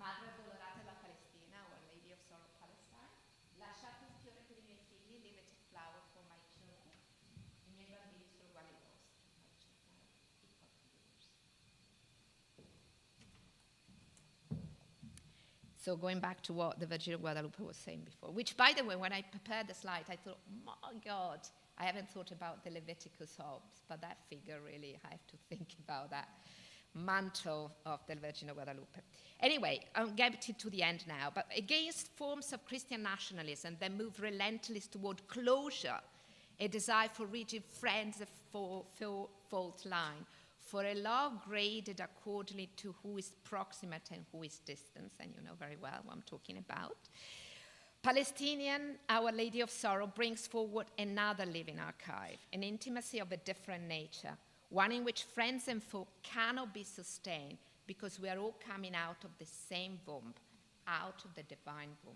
Madre Addolorata della Palestina, Our Lady of Sorrow, Palestine, lasciate un fiore per I miei figli, leave it a flower for my children, I miei bambini sono uguali ai vostri, my children are equal to yours. So going back to what the Virgin of Guadalupe was saying before, which, by the way, when I prepared the slide, I thought, my God, I haven't thought about the Leviticus Hobbes, but that figure really, I have to think about that mantle of the Virgin of Guadalupe. Anyway, I'm getting to the end now, but against forms of Christian nationalism that move relentlessly toward closure, a desire for rigid friends, a fault line, for a love graded accordingly to who is proximate and who is distant, and you know very well what I'm talking about. Palestinian Our Lady of Sorrow brings forward another living archive, an intimacy of a different nature, one in which friends and folk cannot be sustained because we are all coming out of the same womb, out of the divine womb.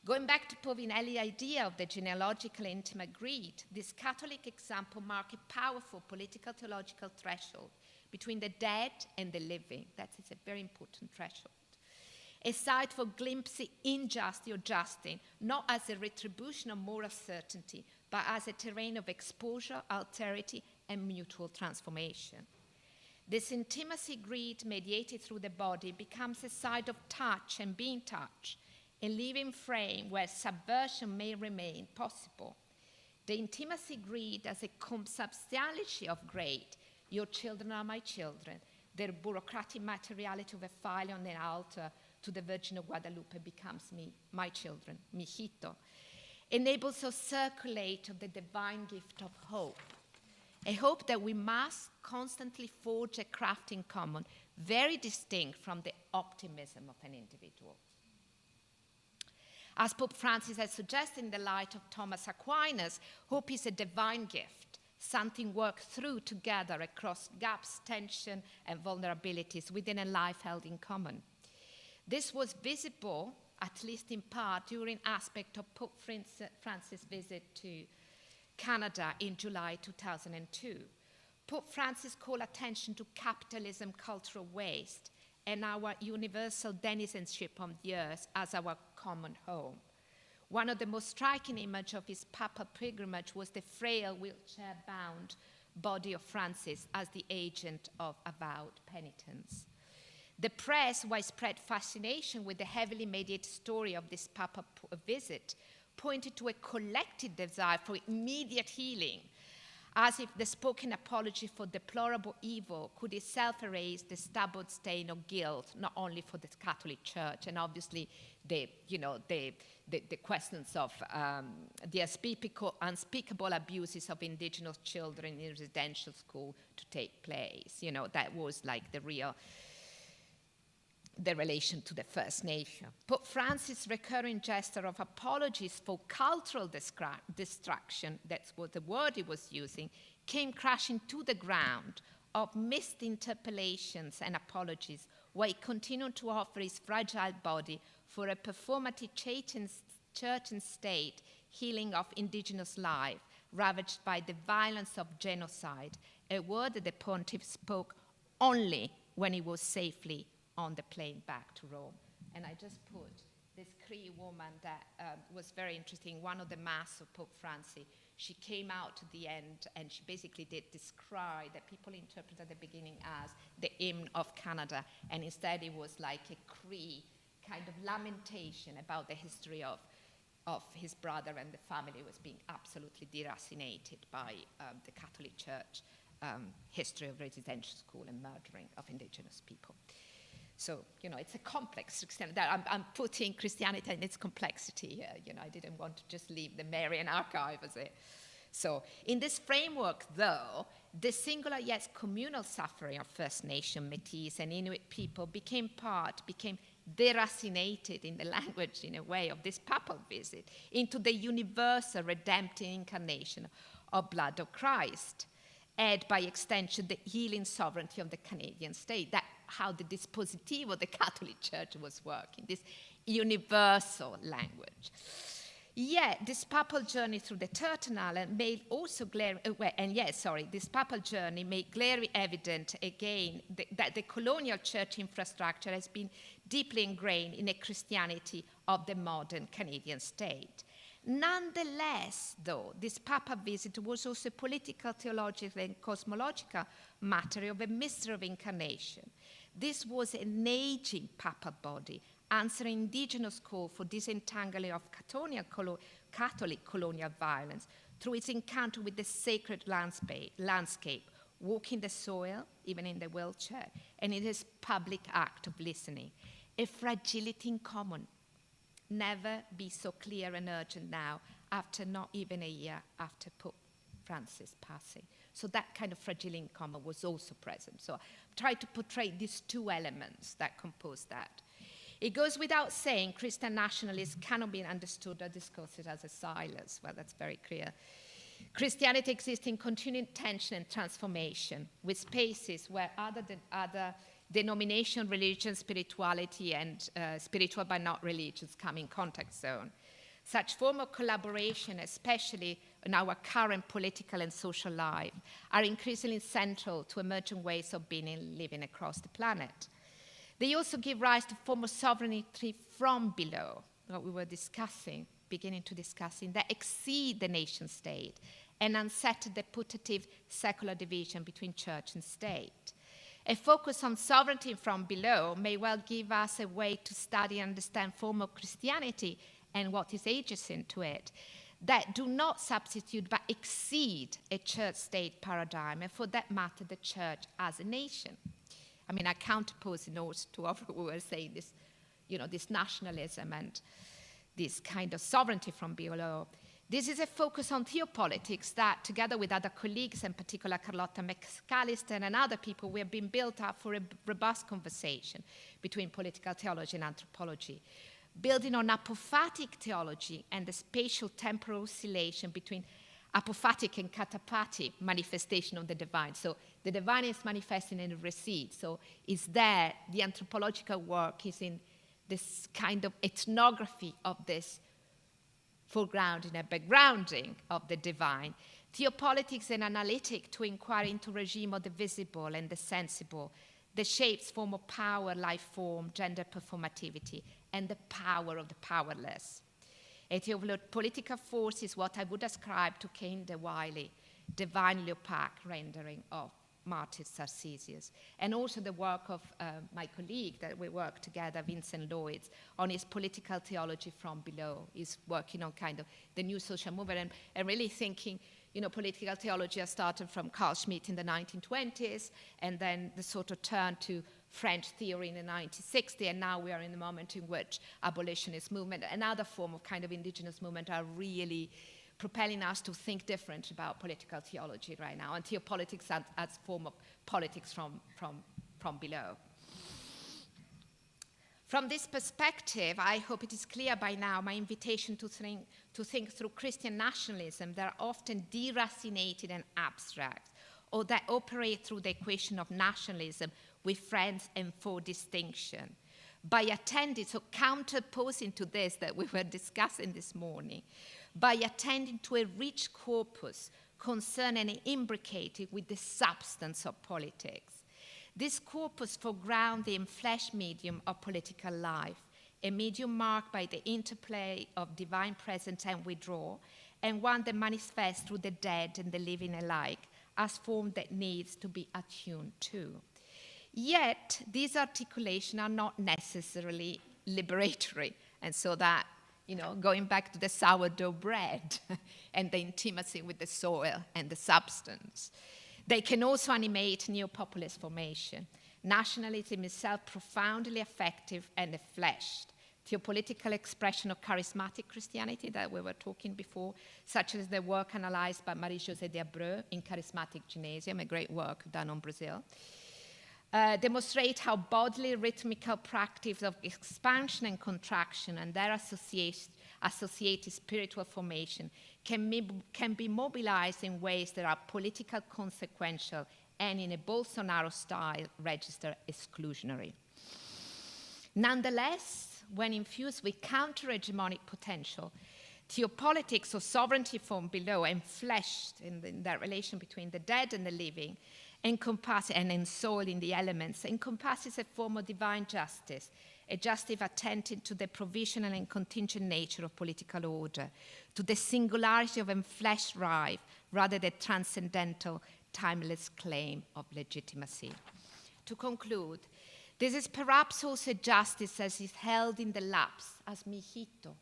Going back to Povinelli's idea of the genealogical intimate greed, this Catholic example marks a powerful political theological threshold between the dead and the living. That is a very important threshold. A site for glimpsing injustice or justice, not as a retribution of moral certainty, but as a terrain of exposure, alterity, and mutual transformation. This intimacy greed mediated through the body becomes a site of touch and being touched, a living frame where subversion may remain possible. The intimacy greed as a consubstantiality of great, your children are my children, the bureaucratic materiality of a file on an altar to the Virgin of Guadalupe becomes my children, mi hijito, enables us to circulate of the divine gift of hope, a hope that we must constantly forge a craft in common, very distinct from the optimism of an individual. As Pope Francis has suggested in the light of Thomas Aquinas, hope is a divine gift, something worked through together across gaps, tension, and vulnerabilities within a life held in common. This was visible, at least in part, during aspect of Pope Francis' visit to Canada in July 2002. Pope Francis called attention to capitalism, cultural waste, and our universal denizenship on the earth as our common home. One of the most striking images of his papal pilgrimage was the frail, wheelchair-bound body of Francis as the agent of avowed penitence. The press widespread fascination with the heavily mediated story of this papal visit pointed to a collective desire for immediate healing, as if the spoken apology for deplorable evil could itself erase the stubborn stain of guilt, not only for the Catholic Church, and obviously the questions of the unspeakable abuses of indigenous children in residential school to take place. You know, that was like the relation to the First Nation. Pope Francis' recurring gesture of apologies for cultural destruction, that's what the word he was using, came crashing to the ground of missed interpellations and apologies, while he continued to offer his fragile body for a performative church and state healing of indigenous life, ravaged by the violence of genocide, a word that the pontiff spoke only when he was safely on the plane back to Rome. And I just put this Cree woman that was very interesting. One of the Mass of Pope Francis, she came out at the end and she basically did this cry that people interpret at the beginning as the hymn of Canada, and instead it was like a Cree kind of lamentation about the history of his brother, and the family was being absolutely deracinated by the Catholic Church history of residential school and murdering of indigenous people. So, you know, it's a complex Christianity. I'm putting Christianity in its complexity here. You know, I didn't want to just leave the Marian archive as it. So, in this framework, though, the singular yet communal suffering of First Nation, Métis, and Inuit people became deracinated in the language, in a way, of this papal visit into the universal redemptive incarnation of blood of Christ, and by extension, the healing sovereignty of the Canadian state. That's how the dispositive of the Catholic Church was working, this universal language. Yet, this papal journey through the Turtle Island made also this papal journey made glaringly evident again that the colonial church infrastructure has been deeply ingrained in the Christianity of the modern Canadian state. Nonetheless, though, this papal visit was also a political, theological, and cosmological matter of a mystery of incarnation. This was an aging papal body, answering indigenous call for disentangling of Catholic colonial violence through its encounter with the sacred landscape, walking the soil, even in the wheelchair, and in its public act of listening. A fragility in common. Never be so clear and urgent now, after not even a year after Pope Francis' passing. So that kind of fragility in common was also present. So I tried to portray these two elements that compose that. It goes without saying, Christian nationalists cannot be understood or discussed as a silence. Well, that's very clear. Christianity exists in continuing tension and transformation, with spaces where other denomination, religion, spirituality, and spiritual but not religions come in contact zone. Such form of collaboration, especially in our current political and social life, are increasingly central to emerging ways of being and living across the planet. They also give rise to form of sovereignty from below, what we were beginning to discussing, that exceed the nation state and unsettle the putative secular division between church and state. A focus on sovereignty from below may well give us a way to study and understand form of Christianity and what is adjacent to it, that do not substitute but exceed a church-state paradigm, and for that matter, the church as a nation. I mean, I counterpose in order to what we were saying, this, you know, this nationalism and this kind of sovereignty from below. This is a focus on theopolitics that, together with other colleagues, in particular Carlotta McAllister and other people, we have been built up for a robust conversation between political theology and anthropology, building on apophatic theology and the spatial temporal oscillation between apophatic and cataphatic manifestation of the divine. So the divine is manifesting and it recedes. So it's there, the anthropological work is in this kind of ethnography of this foregrounding and backgrounding of the divine. Theopolitics and analytic to inquire into regime of the visible and the sensible, the shapes, form of power, life form, gender performativity, and the power of the powerless. A theopolitical force is what I would ascribe to Cain the Wily, divinely opaque rendering of Martyr Sarcesius, and also the work of my colleague that we work together, Vincent Lloyds, on his political theology from below. He's working on kind of the new social movement and really thinking, You know, political theology has started from Carl Schmitt in the 1920s, and then the sort of turn to French theory in the 1960s, and now we are in the moment in which abolitionist movement and other form of kind of indigenous movement are really propelling us to think different about political theology right now, and theopolitics as form of politics from below. From this perspective, I hope it is clear by now my invitation to think through Christian nationalism that are often deracinated and abstract, or that operate through the equation of nationalism with friends and for distinction. By attending, so counterposing to this that we were discussing this morning, by attending to a rich corpus concerned and imbricated with the substance of politics. This corpus foregrounds the enfleshed medium of political life, a medium marked by the interplay of divine presence and withdrawal, and one that manifests through the dead and the living alike, as form that needs to be attuned to. Yet, these articulations are not necessarily liberatory, and so that, you know, going back to the sourdough bread and the intimacy with the soil and the substance, they can also animate new populist formation. Nationalism itself profoundly effective and fleshed. Theopolitical expression of charismatic Christianity that we were talking before, such as the work analyzed by Marie-Josée d'Abreu in Charismatic Gymnasium, a great work done on Brazil, demonstrate how bodily rhythmical practice of expansion and contraction and their associated spiritual formation can be mobilized in ways that are political consequential and in a Bolsonaro style register exclusionary. Nonetheless, when infused with counter-hegemonic potential, theopolitics or sovereignty from below, enfleshed in that relation between the dead and the living, and ensoiled in the elements, encompasses a form of divine justice, a justice attentive to the provisional and contingent nature of political order, to the singularity of enfleshed life, rather than transcendental, timeless claim of legitimacy. To conclude, this is perhaps also justice as is held in the laps, as mi hijito,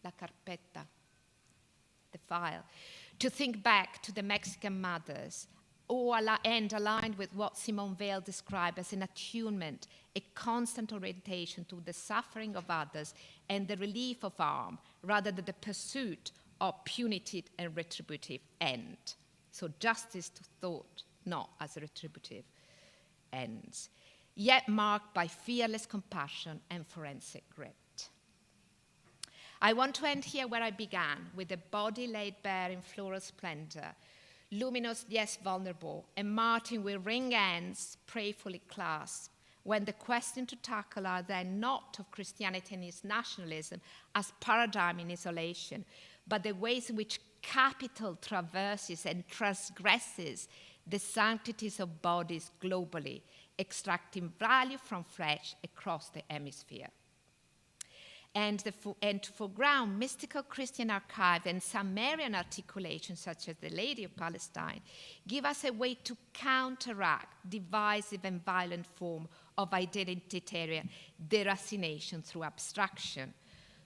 la carpeta, the file, to think back to the Mexican mothers, and aligned with what Simone Weil described as an attunement, a constant orientation to the suffering of others and the relief of harm, rather than the pursuit of punitive and retributive end. So justice to thought, not as retributive ends, yet marked by fearless compassion and forensic grit. I want to end here where I began, with a body laid bare in floral splendor, luminous yet vulnerable, and Martin with ring ends prayerfully clasped, when the question to tackle are then not of Christianity and its nationalism as paradigm in isolation, but the ways in which capital traverses and transgresses the sanctities of bodies globally, extracting value from flesh across the hemisphere. And to foreground mystical Christian archive and Sumerian articulations such as the Lady of Palestine give us a way to counteract divisive and violent form of identitarian deracination through abstraction,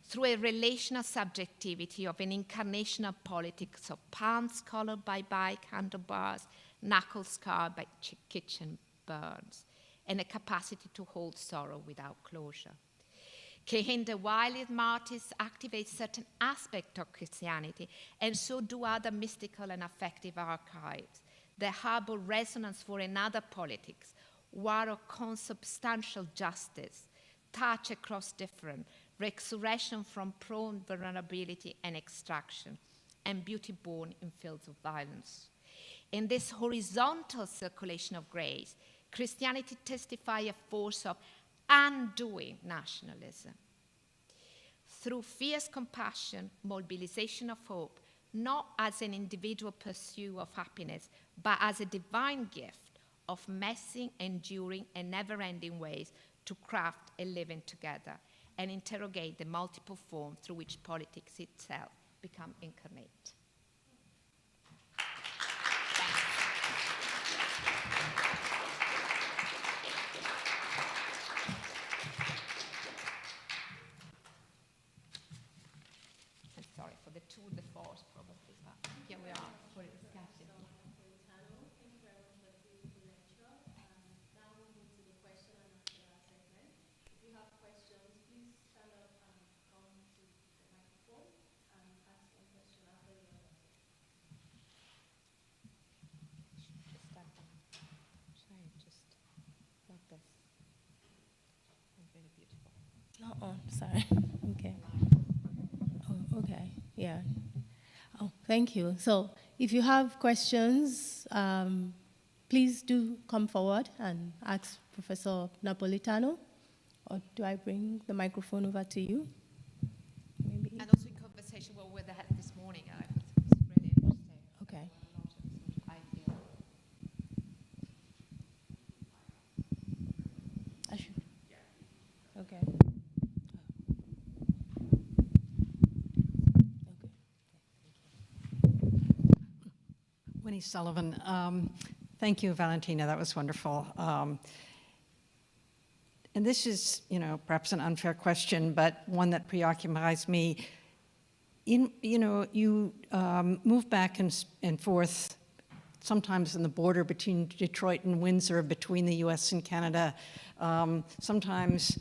through a relational subjectivity of an incarnational politics of palms colored by bike handlebars, knuckles scarred by kitchen burns, and a capacity to hold sorrow without closure. In the wildest martyrs activate certain aspects of Christianity, and so do other mystical and affective archives. They harbor resonance for another politics, war of consubstantial justice, touch across different, resurrection from prone vulnerability and extraction, and beauty born in fields of violence. In this horizontal circulation of grace, Christianity testifies a force of undoing nationalism. Through fierce compassion, mobilization of hope, not as an individual pursuit of happiness, but as a divine gift of messy, enduring, and never-ending ways to craft a living together and interrogate the multiple forms through which politics itself become incarnate. Sorry for the tour de force, probably, but here we are. sorry. Okay. Oh, okay. Yeah. Oh, thank you. So if you have questions, please do come forward and ask Professor Napolitano. Or do I bring the microphone over to you? Maybe. And also in conversation we had this morning, I thought it was really interesting. Okay. I feel. I should. Okay. Winnie Sullivan. Thank you, Valentina. That was wonderful. And this is, perhaps an unfair question, but one that preoccupies me. You move back and forth, sometimes in the border between Detroit and Windsor, between the U.S. and Canada, sometimes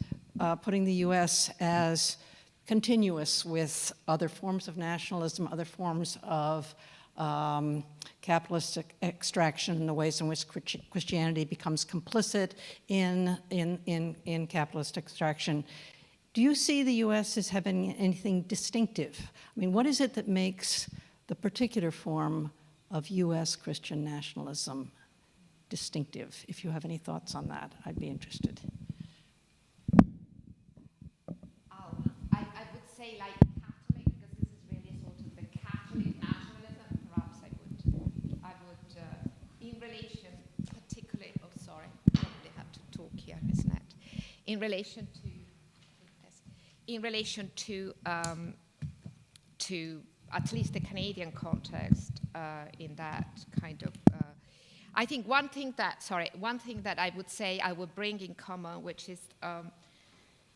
putting the U.S. as continuous with other forms of nationalism, other forms of capitalist extraction, and the ways in which Christianity becomes complicit in capitalist extraction. Do you see the U.S. as having anything distinctive? I mean, what is it that makes the particular form of U.S. Christian nationalism distinctive? If you have any thoughts on that, I'd be interested. I would say, like, Catholic, because this is really sort of the Catholic nationalism. Perhaps I would, in relation, particularly. Oh, sorry, probably have to talk here, isn't it? In relation to at least the Canadian context, in that kind of. I think one thing that I would say I would bring in common, which is,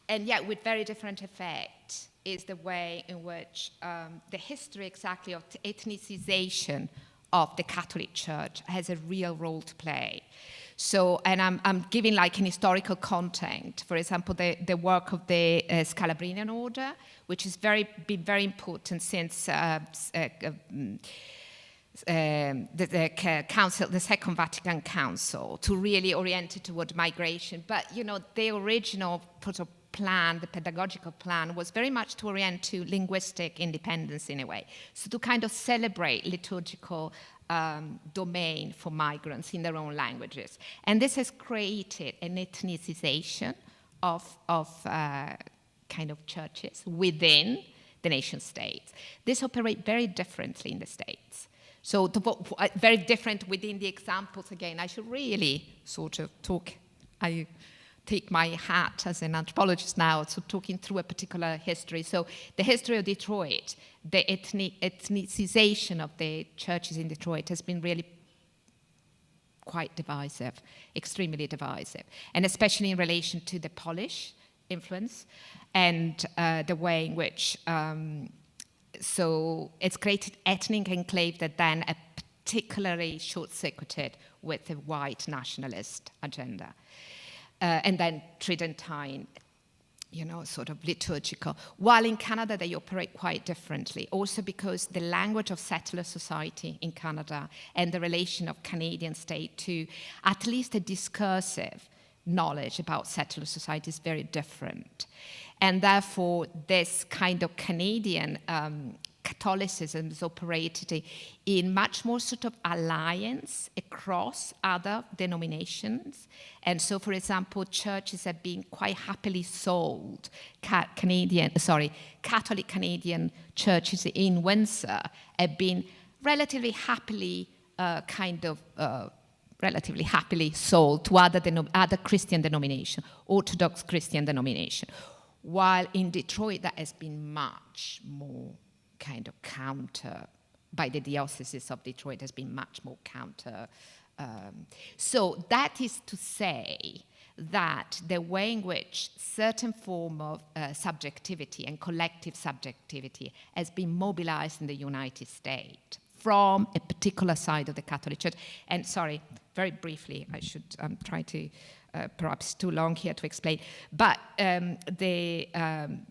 and yet with very different effect, is the way in which the history exactly of ethnicization of the Catholic Church has a real role to play. So, and I'm giving like an historical content. For example, the work of the Scalabrinian order, which has been very important since the Second Vatican Council, to really orient it toward migration. But the original sort of plan, the pedagogical plan, was very much to orient to linguistic independence in a way. So to kind of celebrate liturgical domain for migrants in their own languages. And this has created an ethnicization of kind of churches within the nation states. This operates very differently in the States. So very different within the examples. Again, I should really sort of talk, I take my hat as an anthropologist now, so talking through a particular history. So the history of Detroit, the ethnicization of the churches in Detroit has been really quite divisive, extremely divisive, and especially in relation to the Polish influence and the way in which, so it's created ethnic enclave that then are particularly short-circuited with the white nationalist agenda. And then Tridentine, sort of liturgical. While in Canada, they operate quite differently, also because the language of settler society in Canada and the relation of Canadian state to at least a discursive knowledge about settler society is very different. And therefore, this kind of Canadian Catholicism is operated in much more sort of alliance across other denominations. And so, for example, churches have been quite happily sold. Catholic Canadian churches in Windsor have been relatively happily relatively happily sold to other Christian denomination, Orthodox Christian denomination. While in Detroit, that has been much more kind of counter, by the diocese of Detroit has been much more counter. So that is to say that the way in which certain form of subjectivity and collective subjectivity has been mobilized in the United States from a particular side of the Catholic Church. And sorry, very briefly, I should try to, perhaps too long here to explain, but the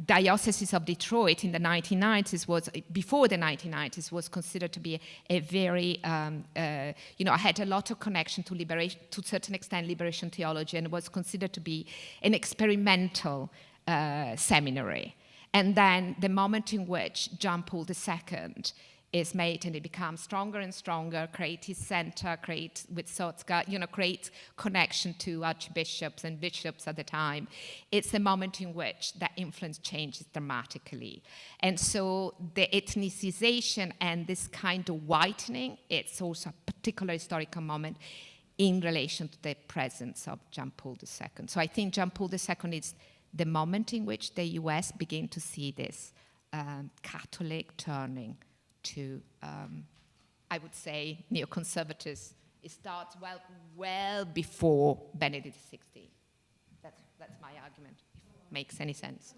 Diocese of Detroit in the 1990s was, before the 1990s, was considered to be a very, had a lot of connection to liberation, to a certain extent, liberation theology, and was considered to be an experimental seminary. And then the moment in which John Paul II is made and it becomes stronger and stronger, create his center, create with Sotzka, create connection to archbishops and bishops at the time. It's the moment in which that influence changes dramatically. And so the ethnicization and this kind of whitening, it's also a particular historical moment in relation to the presence of John Paul II. So I think John Paul II is the moment in which the US begin to see this Catholic turning to, I would say, neoconservatives. It starts well before Benedict XVI. That's my argument, if it makes any sense.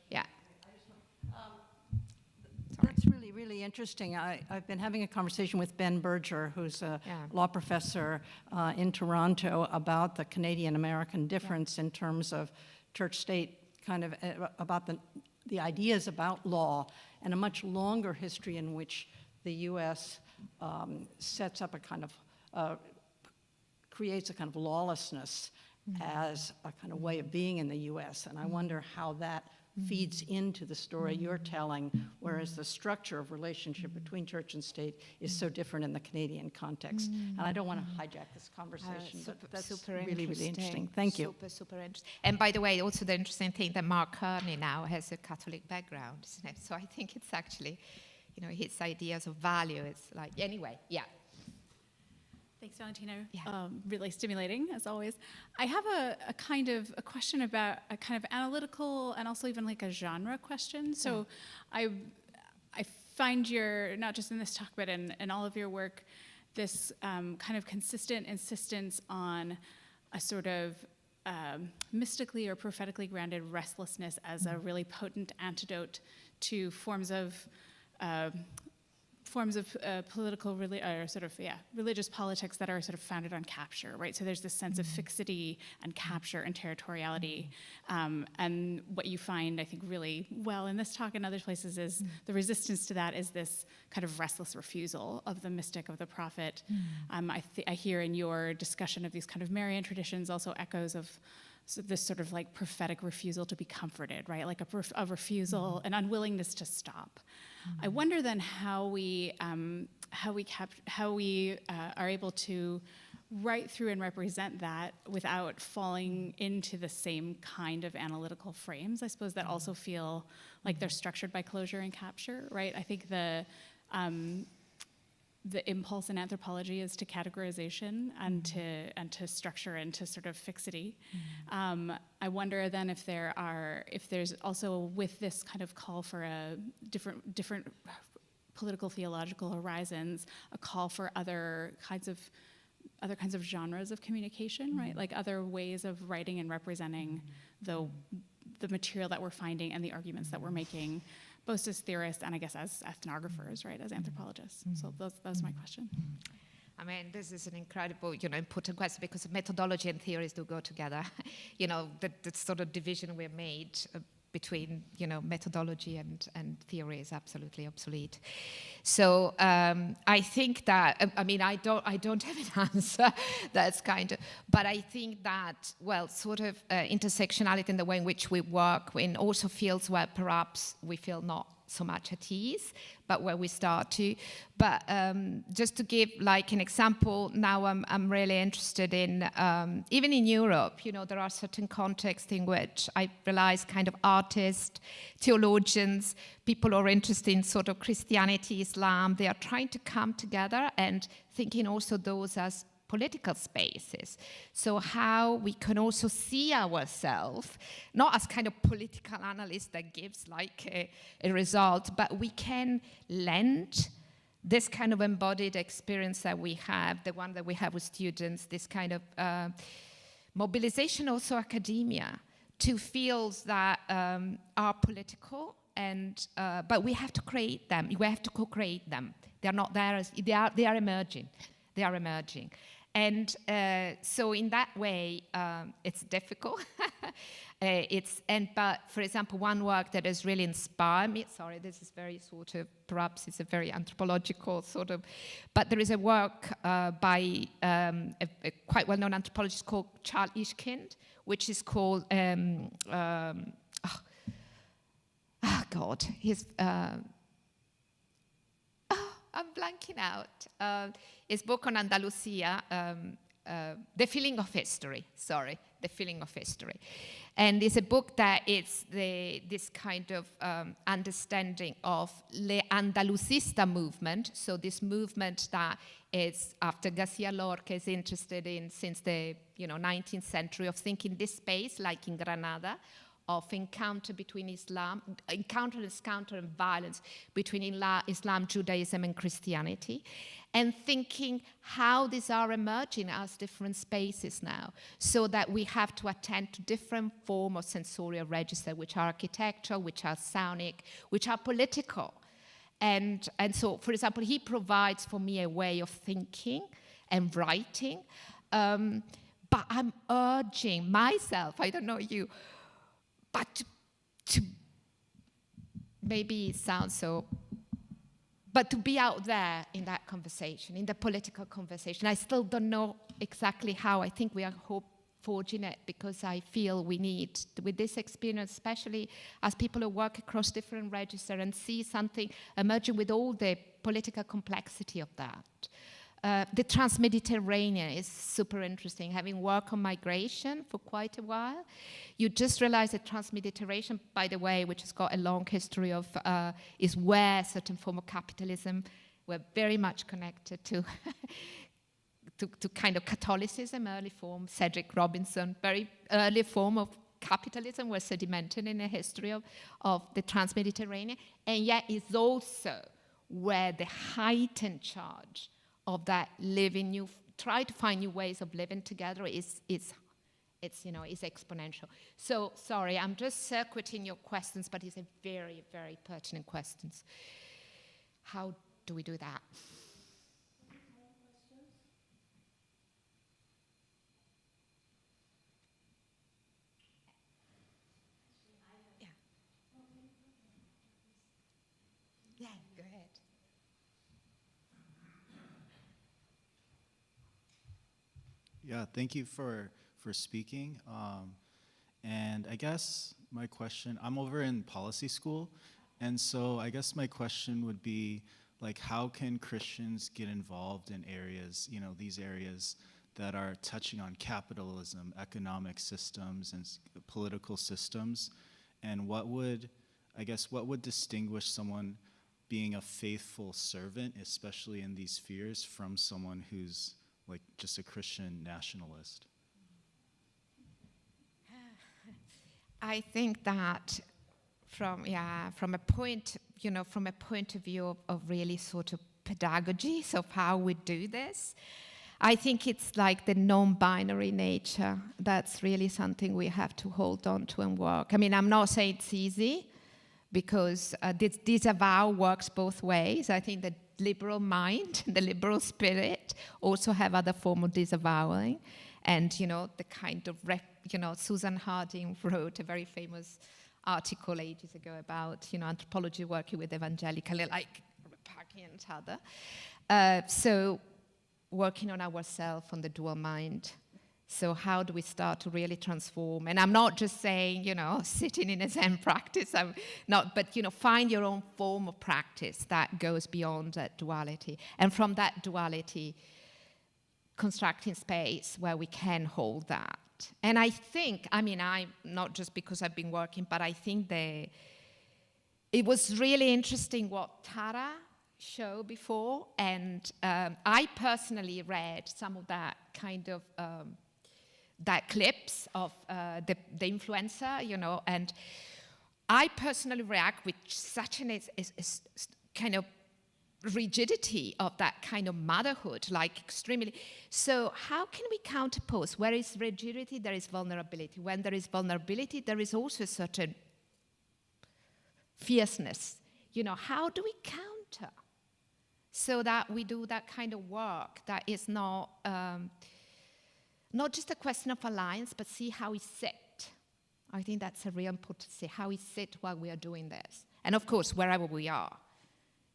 Yeah. That's really, really interesting. I've been having a conversation with Ben Berger, who's a law professor in Toronto, about the Canadian-American difference in terms of church-state, kind of about the ideas about law, and a much longer history in which the U.S. sets up a kind of, creates a kind of lawlessness as a kind of way of being in the U.S. And I wonder how that feeds into the story you're telling, whereas the structure of relationship between church and state is so different in the Canadian context. And I don't want to hijack this conversation, but that's really, really interesting. Thank you. Super interesting. And by the way, also the interesting thing that Mark Kearney now has a Catholic background, isn't it? So I think it's actually, his ideas of value, it's like, anyway, yeah. Thanks, Valentina. Yeah. Really stimulating, as always. I have a kind of a question about a kind of analytical and also even like a genre question. So I find not just in this talk, but in all of your work, this kind of consistent insistence on a sort of mystically or prophetically grounded restlessness as a really potent antidote to forms of political, or sort of, religious politics that are sort of founded on capture, right? So there's this sense of fixity and capture and territoriality. And what you find, I think, really well in this talk and other places is the resistance to that is this kind of restless refusal of the mystic, of the prophet. I hear in your discussion of these kind of Marian traditions also echoes of this sort of like prophetic refusal to be comforted, right? Like a refusal, an unwillingness to stop. I wonder then how we are able to write through and represent that without falling into the same kind of analytical frames. I suppose that also feel like they're structured by closure and capture, right? I think the impulse in anthropology is to categorization and to structure and to sort of fixity. I wonder then if there's also with this kind of call for a different political theological horizons, a call for other kinds of genres of communication, right? Like other ways of writing and representing the material that we're finding and the arguments that we're making, both as theorists and I guess as ethnographers, right, as anthropologists. So that's my question. I mean, this is an incredible, important question because methodology and theories do go together. The sort of division we've made between, methodology and theory is absolutely obsolete. So I think that, I don't have an answer. That's kind of, but I think that, sort of intersectionality in the way in which we work in also fields where perhaps we feel not so much at ease, but where we start to. But just to give like an example, now I'm really interested in, even in Europe, there are certain contexts in which I realize kind of artists, theologians, people who are interested in sort of Christianity, Islam, they are trying to come together and thinking also those as political spaces. So how we can also see ourselves, not as kind of political analyst that gives like a result, but we can lend this kind of embodied experience that we have, the one that we have with students, this kind of mobilization also academia to fields that are political and but we have to create them. We have to co-create them. They are not there as they are emerging. They are emerging. And so in that way, it's difficult. But for example, one work that has really inspired me, sorry, this is very sort of, perhaps it's a very anthropological sort of, but there is a work by a quite well-known anthropologist called Charles Ishkind, which is called, I'm blanking out. His book on Andalusia, The Feeling of History, The Feeling of History. And it's a book that is this kind of understanding of the Andalusista movement, so this movement that is, after Garcia Lorca, is interested in since the 19th century, of thinking this space, like in Granada, of encounter between Islam, encounter and violence between Islam, Judaism, and Christianity, and thinking how these are emerging as different spaces now, so that we have to attend to different forms of sensorial register, which are architectural, which are sonic, which are political. And so, for example, he provides for me a way of thinking and writing, but I'm urging myself, I don't know you, but to maybe it sounds so, but to be out there in that conversation, in the political conversation. I still don't know exactly how. I think we are forging it, because I feel we need, with this experience, especially as people who work across different registers and see something emerging with all the political complexity of that. The Trans-Mediterranean is super interesting. Having worked on migration for quite a while, you just realize that Trans-Mediterranean, by the way, which has got a long history of, is where certain form of capitalism were very much connected to, to kind of Catholicism, early form, Cedric Robinson, very early form of capitalism was sedimented in the history of the Trans-Mediterranean, and yet is also where the heightened charge of that living try to find new ways of living together is exponential. So sorry, I'm just circuiting your questions, but it's a very, very pertinent questions. How do we do that? Yeah, go ahead. Yeah, thank you for speaking. And I guess my question, I'm over in policy school, and so I guess my question would be, like, how can Christians get involved in areas, these areas that are touching on capitalism, economic systems, and political systems, and what would distinguish someone being a faithful servant, especially in these spheres, from someone who's like just a Christian nationalist? I think that from a point of view of really sort of pedagogies of how we do this, I think it's like the non-binary nature. That's really something we have to hold on to and work. I mean, I'm not saying it's easy, because this disavow works both ways. I think the liberal mind, the liberal spirit, also have other form of disavowing. And, the kind of, Susan Harding wrote a very famous article ages ago about, anthropology working with evangelical, like Rebecca and other. So working on ourselves, on the dual mind. So how do we start to really transform? And I'm not just saying, sitting in a Zen practice, but find your own form of practice that goes beyond that duality. And from that duality, constructing space where we can hold that. And I think, I not just because I've been working, but I think it was really interesting what Tara showed before. And I personally read some of that kind of that clips of the influencer, and I personally react with such an kind of rigidity of that kind of motherhood, like extremely. So how can we counterpose? Where is rigidity, there is vulnerability. When there is vulnerability, there is also a certain fierceness. How do we counter so that we do that kind of work that is not just a question of alliance, but see how we sit I think that's a real important to say. How is it while we are doing this? And of course, wherever we are.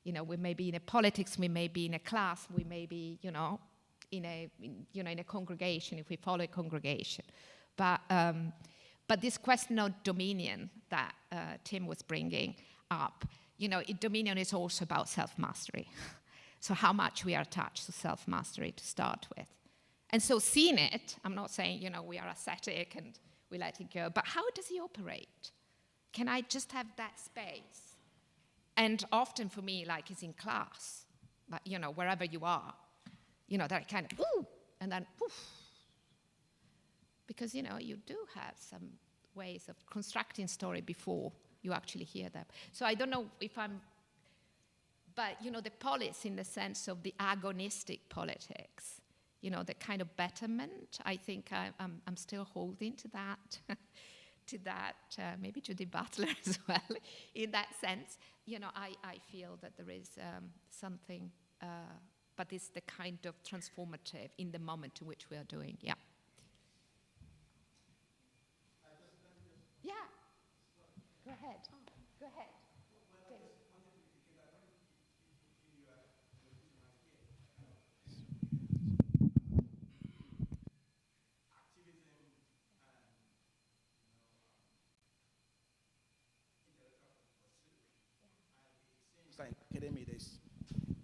You know, we may be in a politics, we may be in a class, we may be, in a congregation, if we follow a congregation. But this question of dominion that Tim was bringing up, dominion is also about self-mastery. So how much we are attached to self-mastery to start with. And so seeing it, I'm not saying, we are ascetic and we let it go, but how does he operate? Can I just have that space? And often for me, like it's in class, but wherever you are, that kind of, ooh, and then poof. Because, you do have some ways of constructing story before you actually hear them. So I don't know if but, the polis in the sense of the agonistic politics, the kind of betterment, I think I'm still holding to that, maybe Judith Butler as well, in that sense. I feel that there is something, but it's the kind of transformative in the moment in which we are doing, yeah. Yeah, go ahead, go ahead.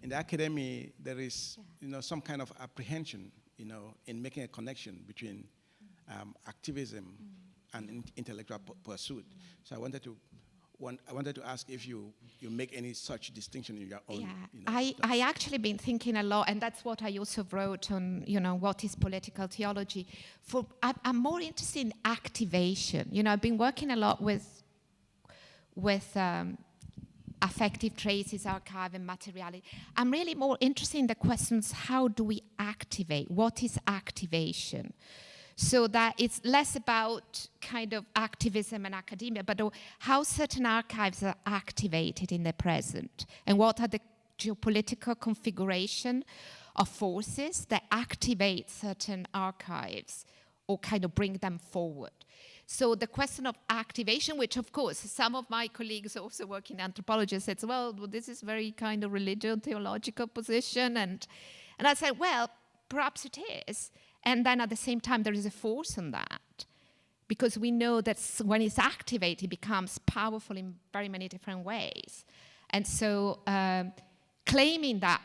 In the academy, there is some kind of apprehension, in making a connection between activism and intellectual pursuit. So I wanted to ask if you make any such distinction in your own. Yeah, I actually been thinking a lot, and that's what I also wrote on, what is political theology. I'm more interested in activation. I've been working a lot with affective traces, archive, and materiality. I'm really more interested in the questions, how do we activate? What is activation? So that it's less about kind of activism and academia, but how certain archives are activated in the present, and what are the geopolitical configuration of forces that activate certain archives or kind of bring them forward. So the question of activation, which of course some of my colleagues also work in anthropology said, well, this is very kind of religious theological position. And I said, well, perhaps it is. And then at the same time, there is a force in that. Because we know that when it's activated, it becomes powerful in very many different ways. And so claiming that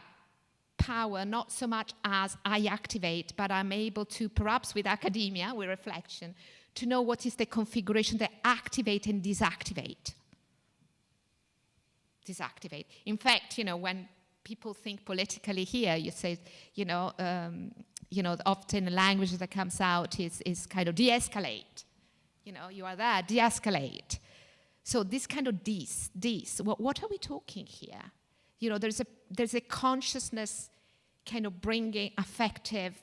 power, not so much as I activate, but I'm able to, perhaps with academia, with reflection, to know what is the configuration that activate and deactivate. Deactivate. In fact, when people think politically here, you say, often the language that comes out is kind of de-escalate. You are there, de-escalate. So this kind of what are we talking here? There's a consciousness kind of bringing affective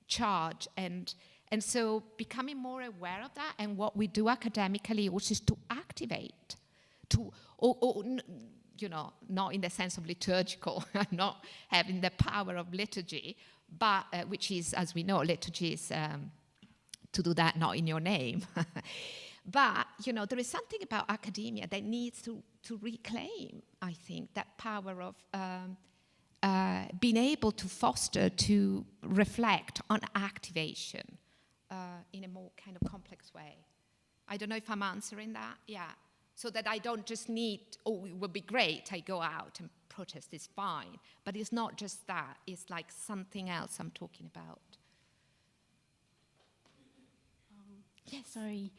charge and so becoming more aware of that, and what we do academically also is to activate, not in the sense of liturgical, not having the power of liturgy, but which is, as we know, liturgy is to do that not in your name. But, there is something about academia that needs to reclaim, I think, that power of being able to foster, to reflect on activation in a more kind of complex way. I don't know if I'm answering that. Yeah. So that I don't just need, it would be great, I go out and protest, it's fine. But it's not just that, it's like something else I'm talking about. Yes. Sorry.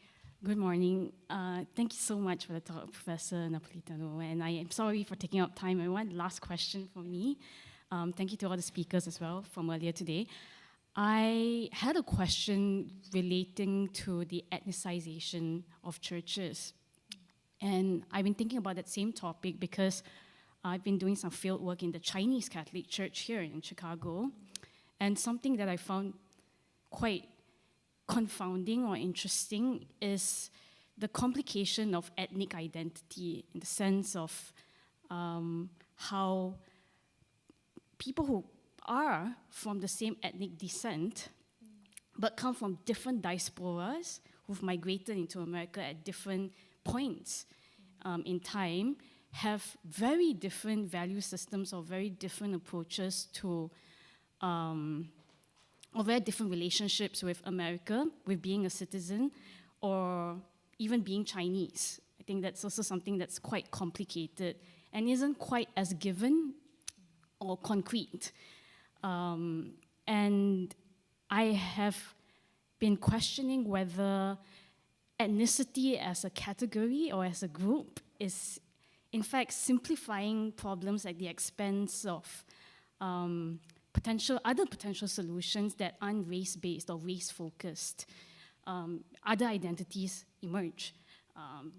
Good morning. Thank you so much for the talk, Professor Napolitano. And I am sorry for taking up time. And one last question for me. Thank you to all the speakers as well from earlier today. I had a question relating to the ethnicization of churches. And I've been thinking about that same topic because I've been doing some field work in the Chinese Catholic Church here in Chicago. And something that I found quite confounding or interesting is the complication of ethnic identity in the sense of how people who are from the same ethnic descent but come from different diasporas who've migrated into America at different points in time have very different value systems or very different approaches to, or very different relationships with America, with being a citizen, or even being Chinese. I think that's also something that's quite complicated and isn't quite as given or concrete. And I have been questioning whether ethnicity as a category or as a group is in fact simplifying problems at the expense of other potential solutions that aren't race-based or race-focused. Other identities emerge,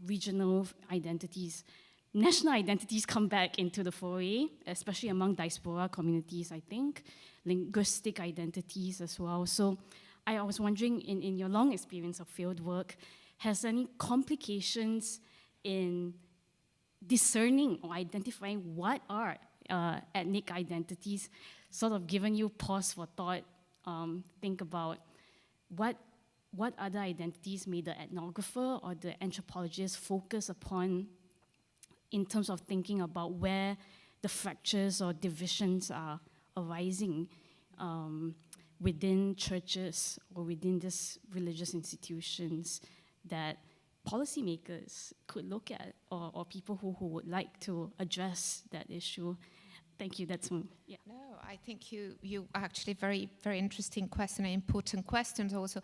regional identities. National identities come back into the foray, especially among diaspora communities, I think. Linguistic identities as well. So I was wondering, in your long experience of field work, has any complications in discerning or identifying what are ethnic identities sort of given you pause for thought, think about what other identities may the ethnographer or the anthropologist focus upon in terms of thinking about where the fractures or divisions are arising within churches or within these religious institutions that policymakers could look at, or people who would like to address that issue. Thank you, that's one. Yeah. No, I think you actually very, very interesting question and important questions also,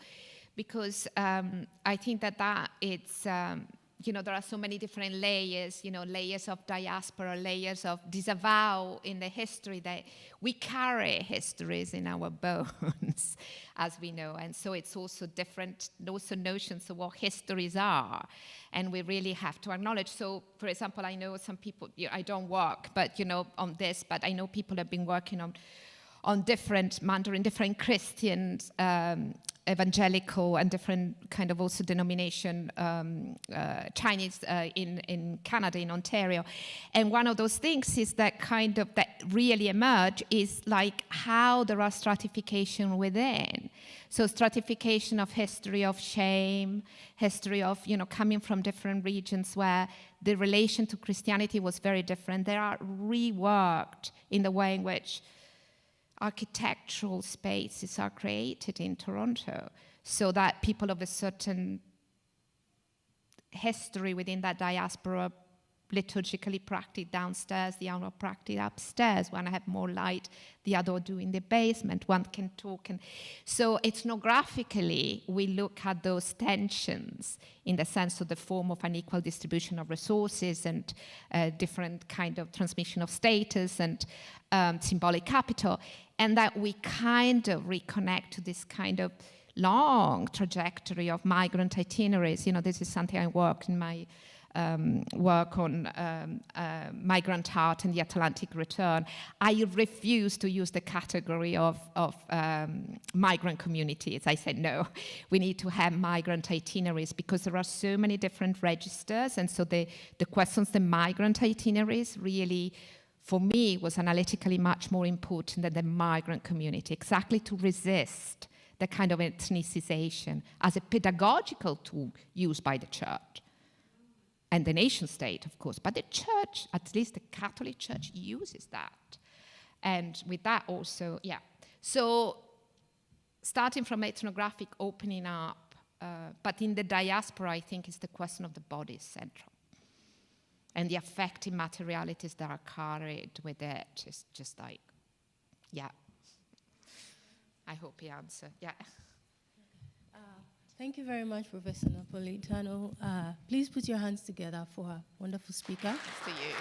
because I think that it's, there are so many different layers, layers of diaspora, layers of disavow in the history that we carry histories in our bones, as we know. And so it's also different, also notions of what histories are. And we really have to acknowledge. So, for example, I know some people, I don't work, but, on this, but I know people have been working on different Mandarin, different Christian, evangelical, and different kind of also denomination Chinese in Canada, in Ontario. And one of those things is that really emerge is like how there are stratification within. So stratification of history of shame, history of, coming from different regions where the relation to Christianity was very different. They are reworked in the way in which architectural spaces are created in Toronto, so that people of a certain history within that diaspora liturgically practice downstairs, the other practice upstairs. One have more light, the other do in the basement. One can talk. And so ethnographically, we look at those tensions in the sense of the form of an equal distribution of resources and different kind of transmission of status and symbolic capital, and that we kind of reconnect to this kind of long trajectory of migrant itineraries. This is something I work in my work on migrant art and the Atlantic return. I refuse to use the category of migrant communities. I said, no, we need to have migrant itineraries because there are so many different registers. And so the questions, the migrant itineraries really, for me, was analytically much more important than the migrant community, exactly to resist the kind of ethnicization as a pedagogical tool used by the church. And the nation state, of course, but the church, at least the Catholic Church, uses that. And with that also, yeah. So starting from ethnographic opening up, but in the diaspora, I think is the question of the body is central. And the affecting materialities that are carried with it is just like, yeah. I hope he answered, yeah. Thank you very much, Professor Napolitano. Please put your hands together for a wonderful speaker. Thanks to you.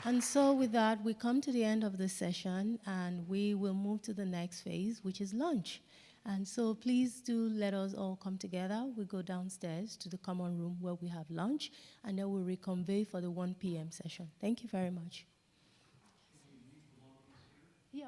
And so with that, we come to the end of the session, and we will move to the next phase, which is lunch. And so please do let us all come together. We go downstairs to the common room where we have lunch, and then we'll reconvene for the 1 p.m. session. Thank you very much. Yeah.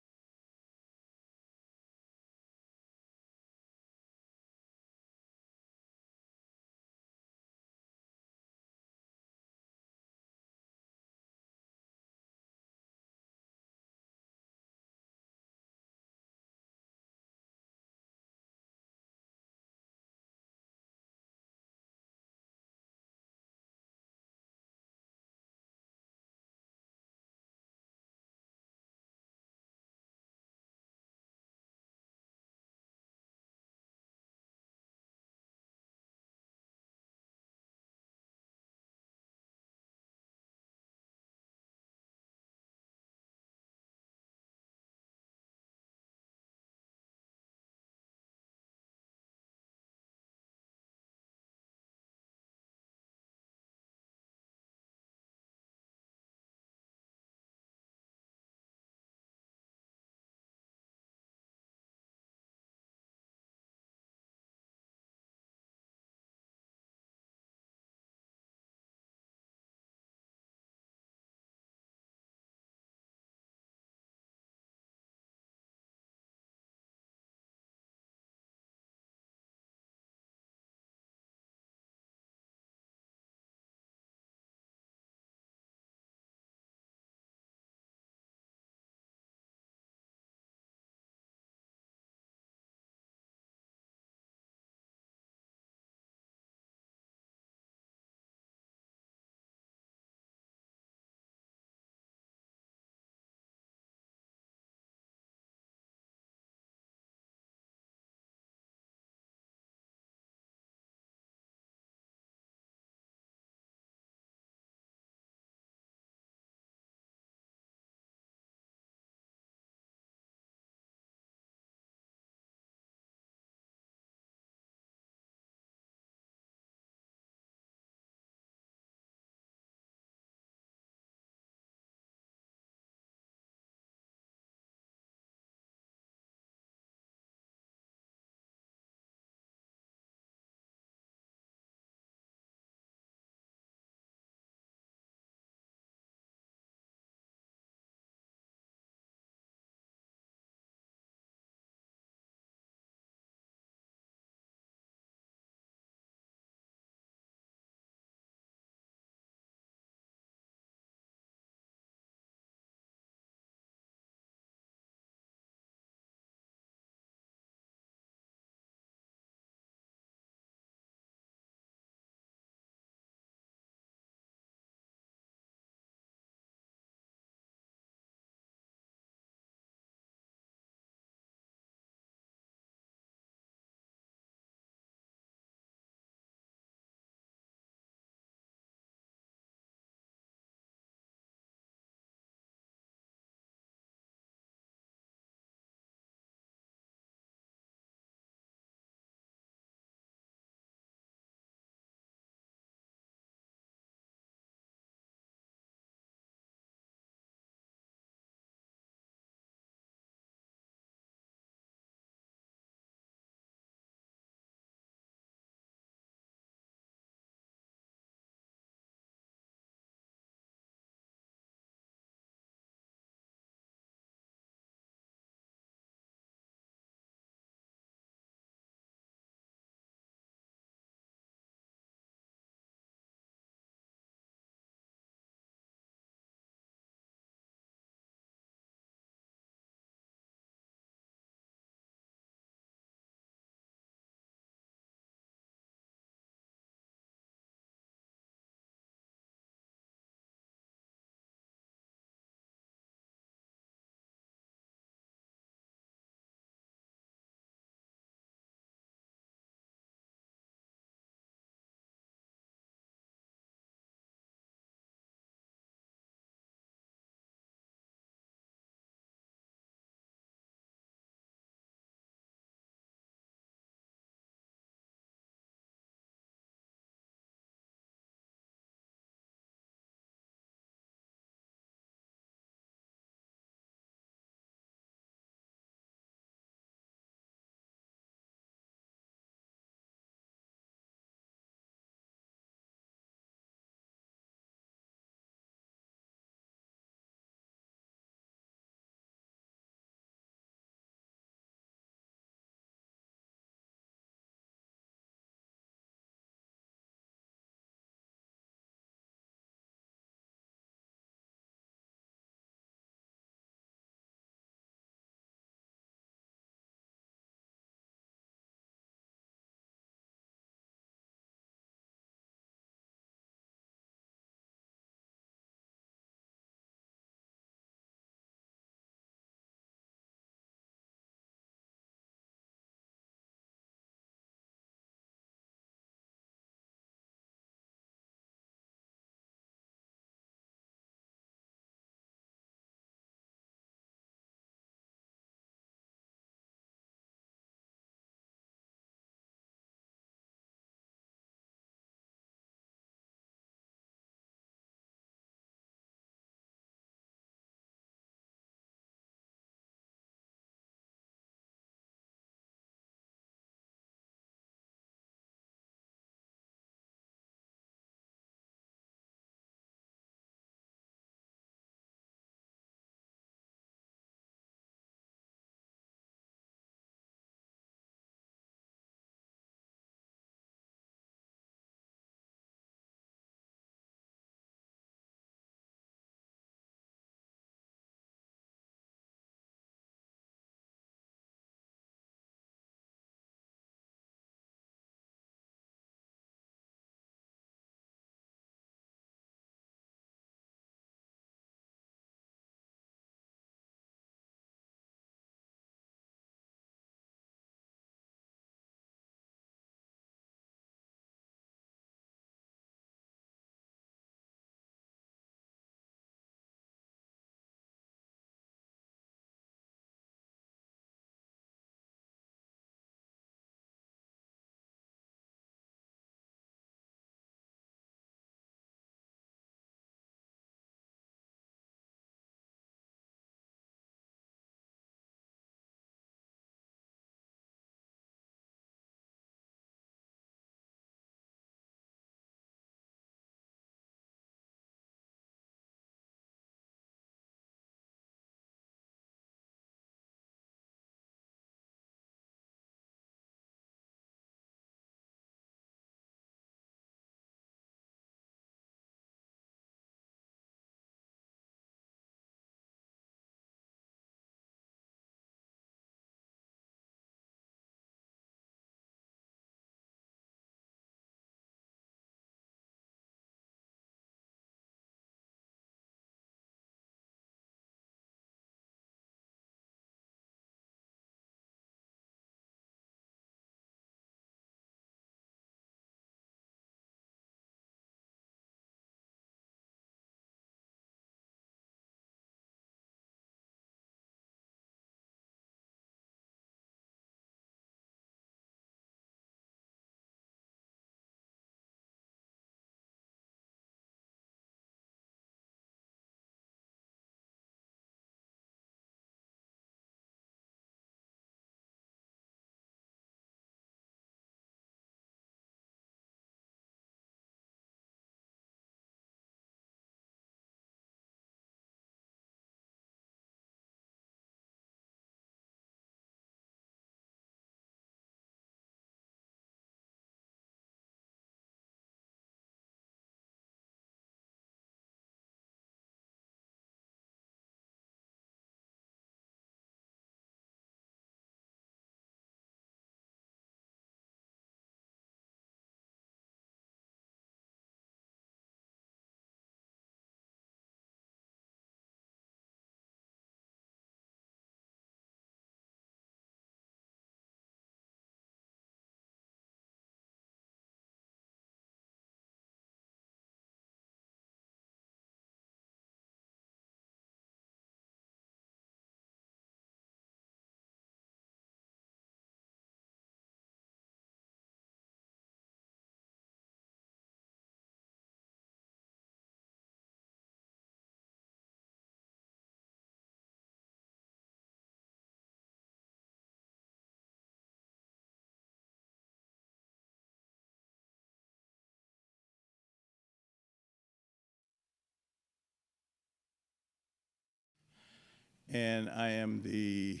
and I am the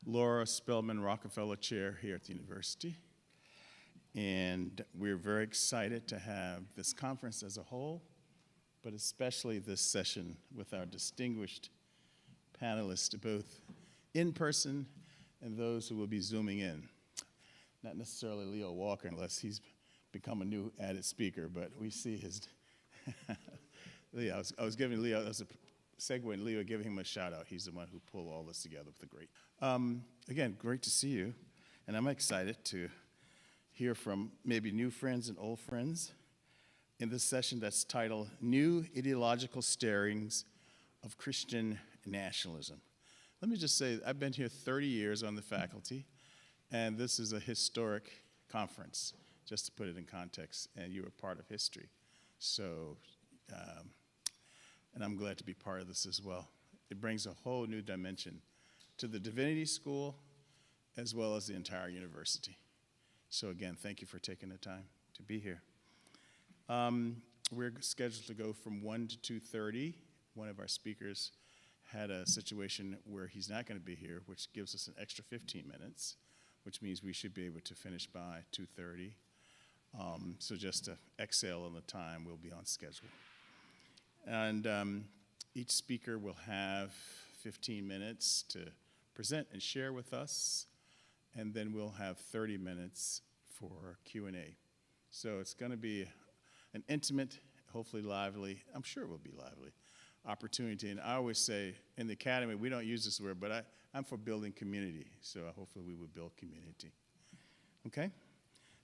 Laura Spelman Rockefeller Chair here at the university. And we're very excited to have this conference as a whole, but especially this session with our distinguished panelists, both in person and those who will be Zooming in. Not necessarily Leo Walker, unless he's become a new added speaker, but we see his, Leo, I was giving Leo, that was a segue in Leo, giving him a shout out. He's the one who pulled all this together with the great. Again, great to see you, and I'm excited to hear from maybe new friends and old friends in this session that's titled New Ideological Stirrings of Christian Nationalism. Let me just say, I've been here 30 years on the faculty, and this is a historic conference, just to put it in context, and you're a part of history. So, and I'm glad to be part of this as well. It brings a whole new dimension to the Divinity School as well as the entire university. So again, thank you for taking the time to be here. We're scheduled to go from 1 to 2:30. One of our speakers had a situation where he's not going to be here, which gives us an extra 15 minutes, which means we should be able to finish by 2:30. So just to exhale on the time, we'll be on schedule. And each speaker will have 15 minutes to present and share with us, and then we'll have 30 minutes for Q&A. So it's going to be an intimate, hopefully lively, I'm sure it will be lively, opportunity. And I always say, in the academy, we don't use this word, but I'm for building community. So hopefully we will build community. Okay?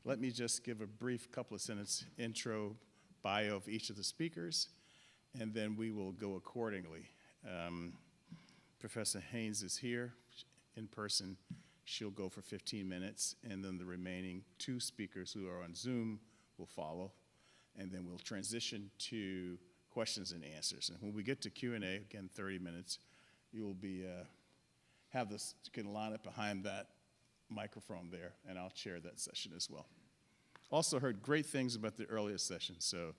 Let me just give a brief couple of sentence intro bio of each of the speakers, and then we will go accordingly. Professor Haynes is here in person. She'll go for 15 minutes, and then the remaining two speakers who are on Zoom will follow, and then we'll transition to questions and answers. And when we get to Q&A, again, 30 minutes, you'll be, have this, you can line up behind that microphone there, and I'll chair that session as well. Also heard great things about the earlier session, so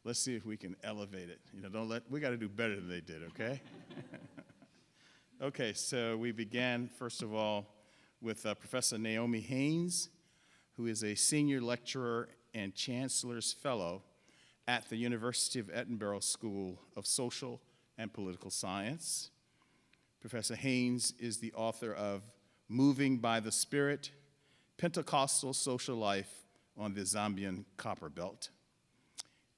let's see if we can elevate it. You know, we got to do better than they did, okay? Okay, so we began, first of all, with Professor Naomi Haynes, who is a senior lecturer and chancellor's fellow at the University of Edinburgh School of Social and Political Science. Professor Haynes is the author of Moving by the Spirit, Pentecostal Social Life on the Zambian Copper Belt.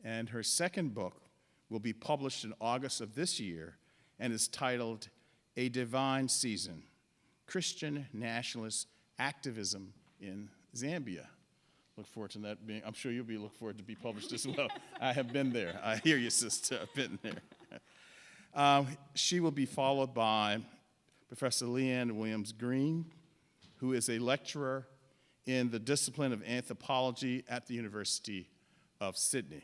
And her second book will be published in August of this year and is titled A Divine Season, Christian Nationalist Activism in Zambia. Look forward to that being, I'm sure you'll be looking forward to be published as well. I have been there. I hear you, sister, I've been there. She will be followed by Professor Leanne Williams-Green, who is a lecturer in the discipline of anthropology at the University of Sydney.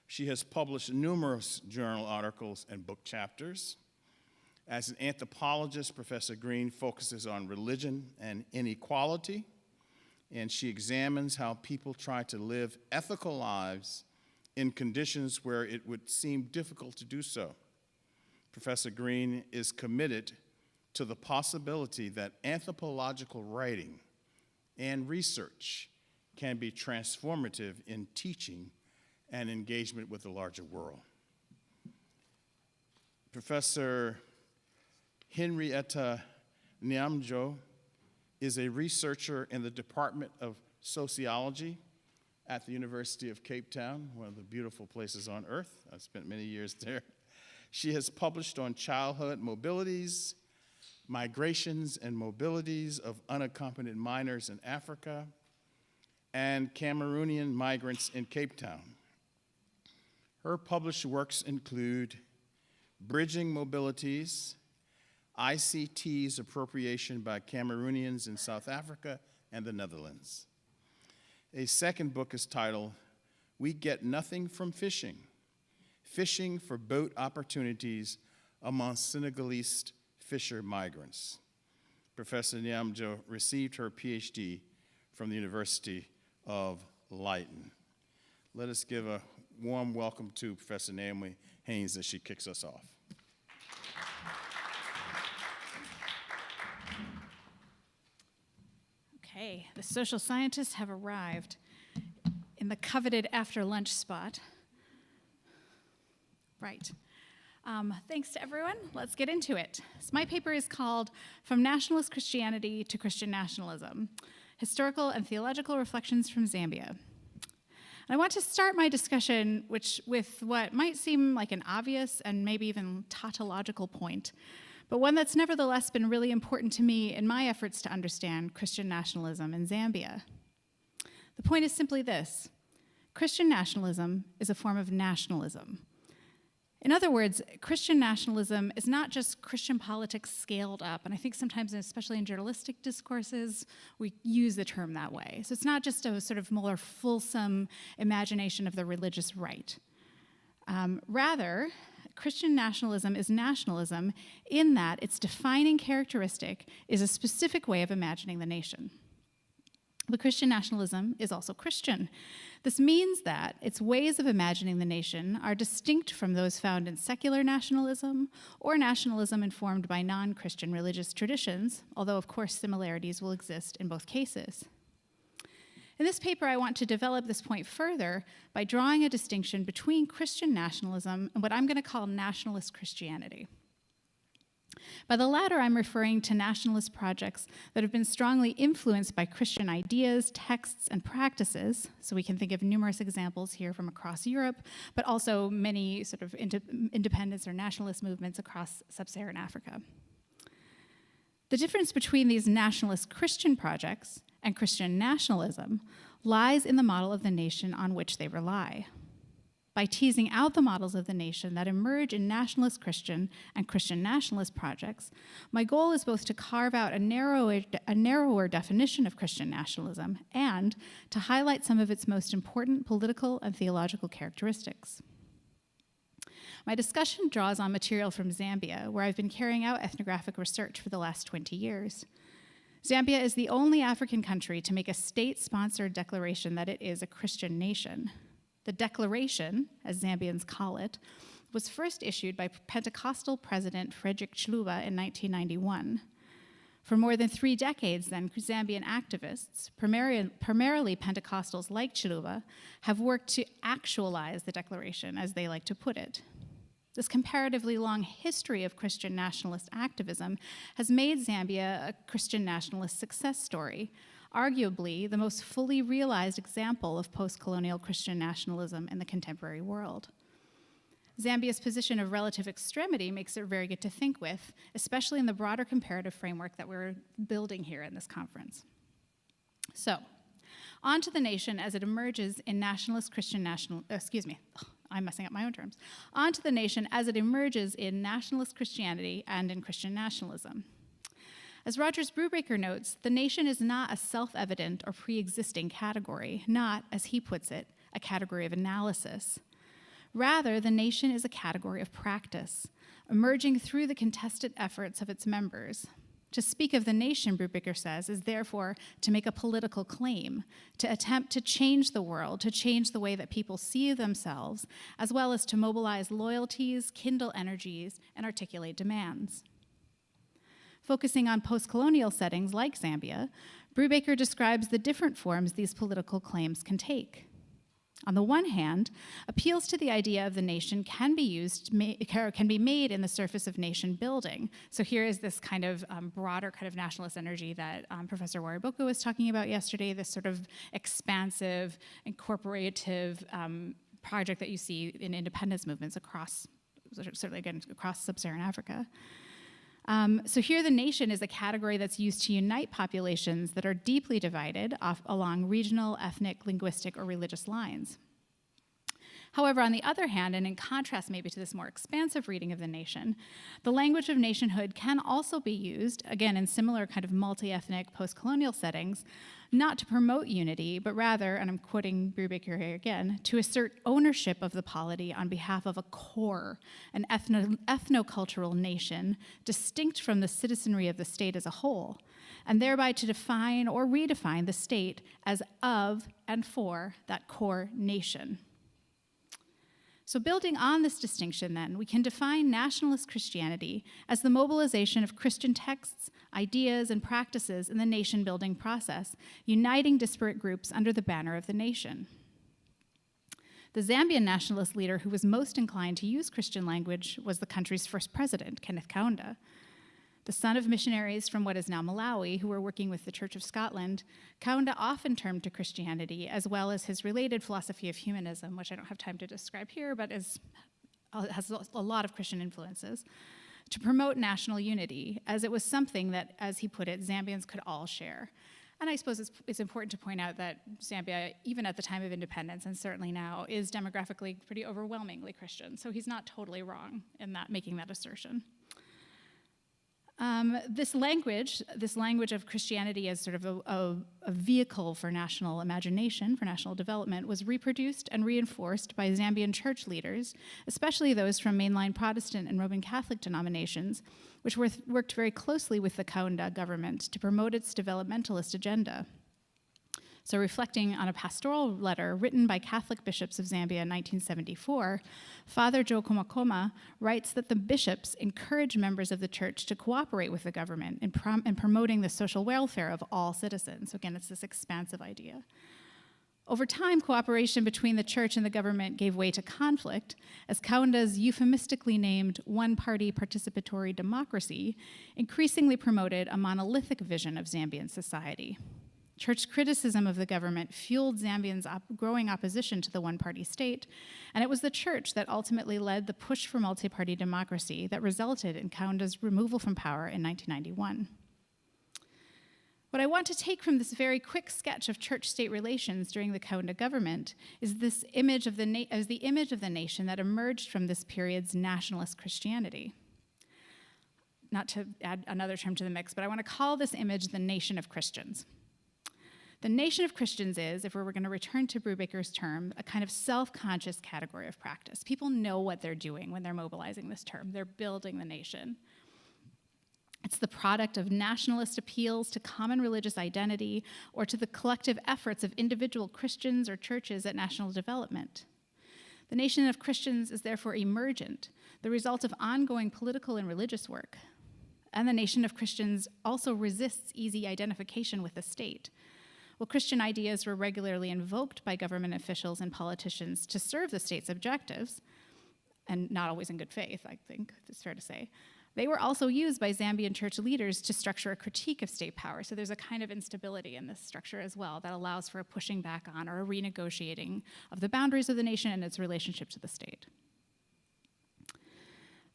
She has published numerous journal articles and book chapters. As an anthropologist, Professor Green focuses on religion and inequality, and she examines how people try to live ethical lives in conditions where it would seem difficult to do so. Professor Green is committed to the possibility that anthropological writing and research can be transformative in teaching and engagement with the larger world. Professor Henrietta Nyamjo is a researcher in the Department of Sociology at the University of Cape Town, one of the beautiful places on earth. I spent many years there. She has published on childhood mobilities, migrations and mobilities of unaccompanied minors in Africa, and Cameroonian migrants in Cape Town. Her published works include Bridging Mobilities, ICT's Appropriation by Cameroonians in South Africa and the Netherlands. A second book is titled, We Get Nothing from Fishing, Fishing for Boat Opportunities Among Senegalese Fisher Migrants. Professor Nyamjo received her PhD from the University of Leiden. Let us give a warm welcome to Professor Naomi Haynes as she kicks us off. Okay, the social scientists have arrived in the coveted after lunch spot. Right. Thanks to everyone. Let's get into it. So my paper is called From Nationalist Christianity to Christian Nationalism, Historical and Theological Reflections from Zambia. And I want to start my discussion with what might seem like an obvious and maybe even tautological point, but one that's nevertheless been really important to me in my efforts to understand Christian nationalism in Zambia. The point is simply this: Christian nationalism is a form of nationalism. In other words, Christian nationalism is not just Christian politics scaled up, and I think sometimes, especially in journalistic discourses, we use the term that way. So it's not just a sort of more fulsome imagination of the religious right. Rather, Christian nationalism is nationalism in that its defining characteristic is a specific way of imagining the nation. But Christian nationalism is also Christian. This means that its ways of imagining the nation are distinct from those found in secular nationalism or nationalism informed by non-Christian religious traditions, although of course similarities will exist in both cases. In this paper, I want to develop this point further by drawing a distinction between Christian nationalism and what I'm going to call nationalist Christianity. By the latter, I'm referring to nationalist projects that have been strongly influenced by Christian ideas, texts, and practices. So we can think of numerous examples here from across Europe, but also many sort of independence or nationalist movements across sub-Saharan Africa. The difference between these nationalist Christian projects and Christian nationalism lies in the model of the nation on which they rely. By teasing out the models of the nation that emerge in nationalist Christian and Christian nationalist projects, my goal is both to carve out a narrower definition of Christian nationalism and to highlight some of its most important political and theological characteristics. My discussion draws on material from Zambia, where I've been carrying out ethnographic research for the last 20 years. Zambia is the only African country to make a state-sponsored declaration that it is a Christian nation. The declaration, as Zambians call it, was first issued by Pentecostal President Frederick Chiluba in 1991. For more than 3 decades, then, Zambian activists, primarily Pentecostals like Chiluba, have worked to actualize the declaration, as they like to put it. This comparatively long history of Christian nationalist activism has made Zambia a Christian nationalist success story, arguably the most fully realized example of post-colonial Christian nationalism in the contemporary world. Zambia's position of relative extremity makes it very good to think with, especially in the broader comparative framework that we're building here in this conference. So, on to the nation as it emerges in nationalist Christian I'm messing up my own terms. On to the nation as it emerges in nationalist Christianity and in Christian nationalism. As Rogers Brubaker notes, the nation is not a self-evident or pre-existing category, not, as he puts it, a category of analysis. Rather, the nation is a category of practice, emerging through the contested efforts of its members. To speak of the nation, Brubaker says, is therefore to make a political claim, to attempt to change the world, to change the way that people see themselves, as well as to mobilize loyalties, kindle energies, and articulate demands. Focusing on post-colonial settings like Zambia, Brubaker describes the different forms these political claims can take. On the one hand, appeals to the idea of the nation can be made in the surface of nation building. So here is this kind of broader kind of nationalist energy that Professor Wariboko was talking about yesterday, this sort of expansive, incorporative project that you see in independence movements across, certainly again, across sub-Saharan Africa. So here the nation is a category that's used to unite populations that are deeply divided along regional, ethnic, linguistic, or religious lines. However, on the other hand, and in contrast maybe to this more expansive reading of the nation, the language of nationhood can also be used, again in similar kind of multi-ethnic post-colonial settings, not to promote unity, but rather, and I'm quoting Brubaker here again, to assert ownership of the polity on behalf of a core, an ethnocultural nation, distinct from the citizenry of the state as a whole, and thereby to define or redefine the state as of and for that core nation. So building on this distinction then, we can define nationalist Christianity as the mobilization of Christian texts, ideas, and practices in the nation-building process, uniting disparate groups under the banner of the nation. The Zambian nationalist leader who was most inclined to use Christian language was the country's first president, Kenneth Kaunda. The son of missionaries from what is now Malawi who were working with the Church of Scotland, Kaunda often turned to Christianity as well as his related philosophy of humanism, which I don't have time to describe here, but has a lot of Christian influences, to promote national unity, as it was something that, as he put it, Zambians could all share. And I suppose it's important to point out that Zambia, even at the time of independence, and certainly now, is demographically pretty overwhelmingly Christian. So he's not totally wrong in that, making that assertion. This language of Christianity as sort of a vehicle for national imagination, for national development, was reproduced and reinforced by Zambian church leaders, especially those from mainline Protestant and Roman Catholic denominations, which worked very closely with the Kaunda government to promote its developmentalist agenda. So reflecting on a pastoral letter written by Catholic bishops of Zambia in 1974, Father Joe Komakoma writes that the bishops encourage members of the church to cooperate with the government in promoting the social welfare of all citizens. So again, it's this expansive idea. Over time, cooperation between the church and the government gave way to conflict, as Kaunda's euphemistically named one-party participatory democracy increasingly promoted a monolithic vision of Zambian society. Church criticism of the government fueled Zambians' growing opposition to the one-party state, and it was the church that ultimately led the push for multi-party democracy that resulted in Kaunda's removal from power in 1991. What I want to take from this very quick sketch of church-state relations during the Kaunda government is this image of the nation that emerged from this period's nationalist Christianity. Not to add another term to the mix, but I want to call this image the nation of Christians. The nation of Christians is, if we were going to return to Brubaker's term, a kind of self-conscious category of practice. People know what they're doing when they're mobilizing this term. They're building the nation. It's the product of nationalist appeals to common religious identity or to the collective efforts of individual Christians or churches at national development. The nation of Christians is therefore emergent, the result of ongoing political and religious work. And the nation of Christians also resists easy identification with the state. Well, Christian ideas were regularly invoked by government officials and politicians to serve the state's objectives, and not always in good faith, I think it's fair to say. They were also used by Zambian church leaders to structure a critique of state power, so there's a kind of instability in this structure as well that allows for a pushing back on or a renegotiating of the boundaries of the nation and its relationship to the state.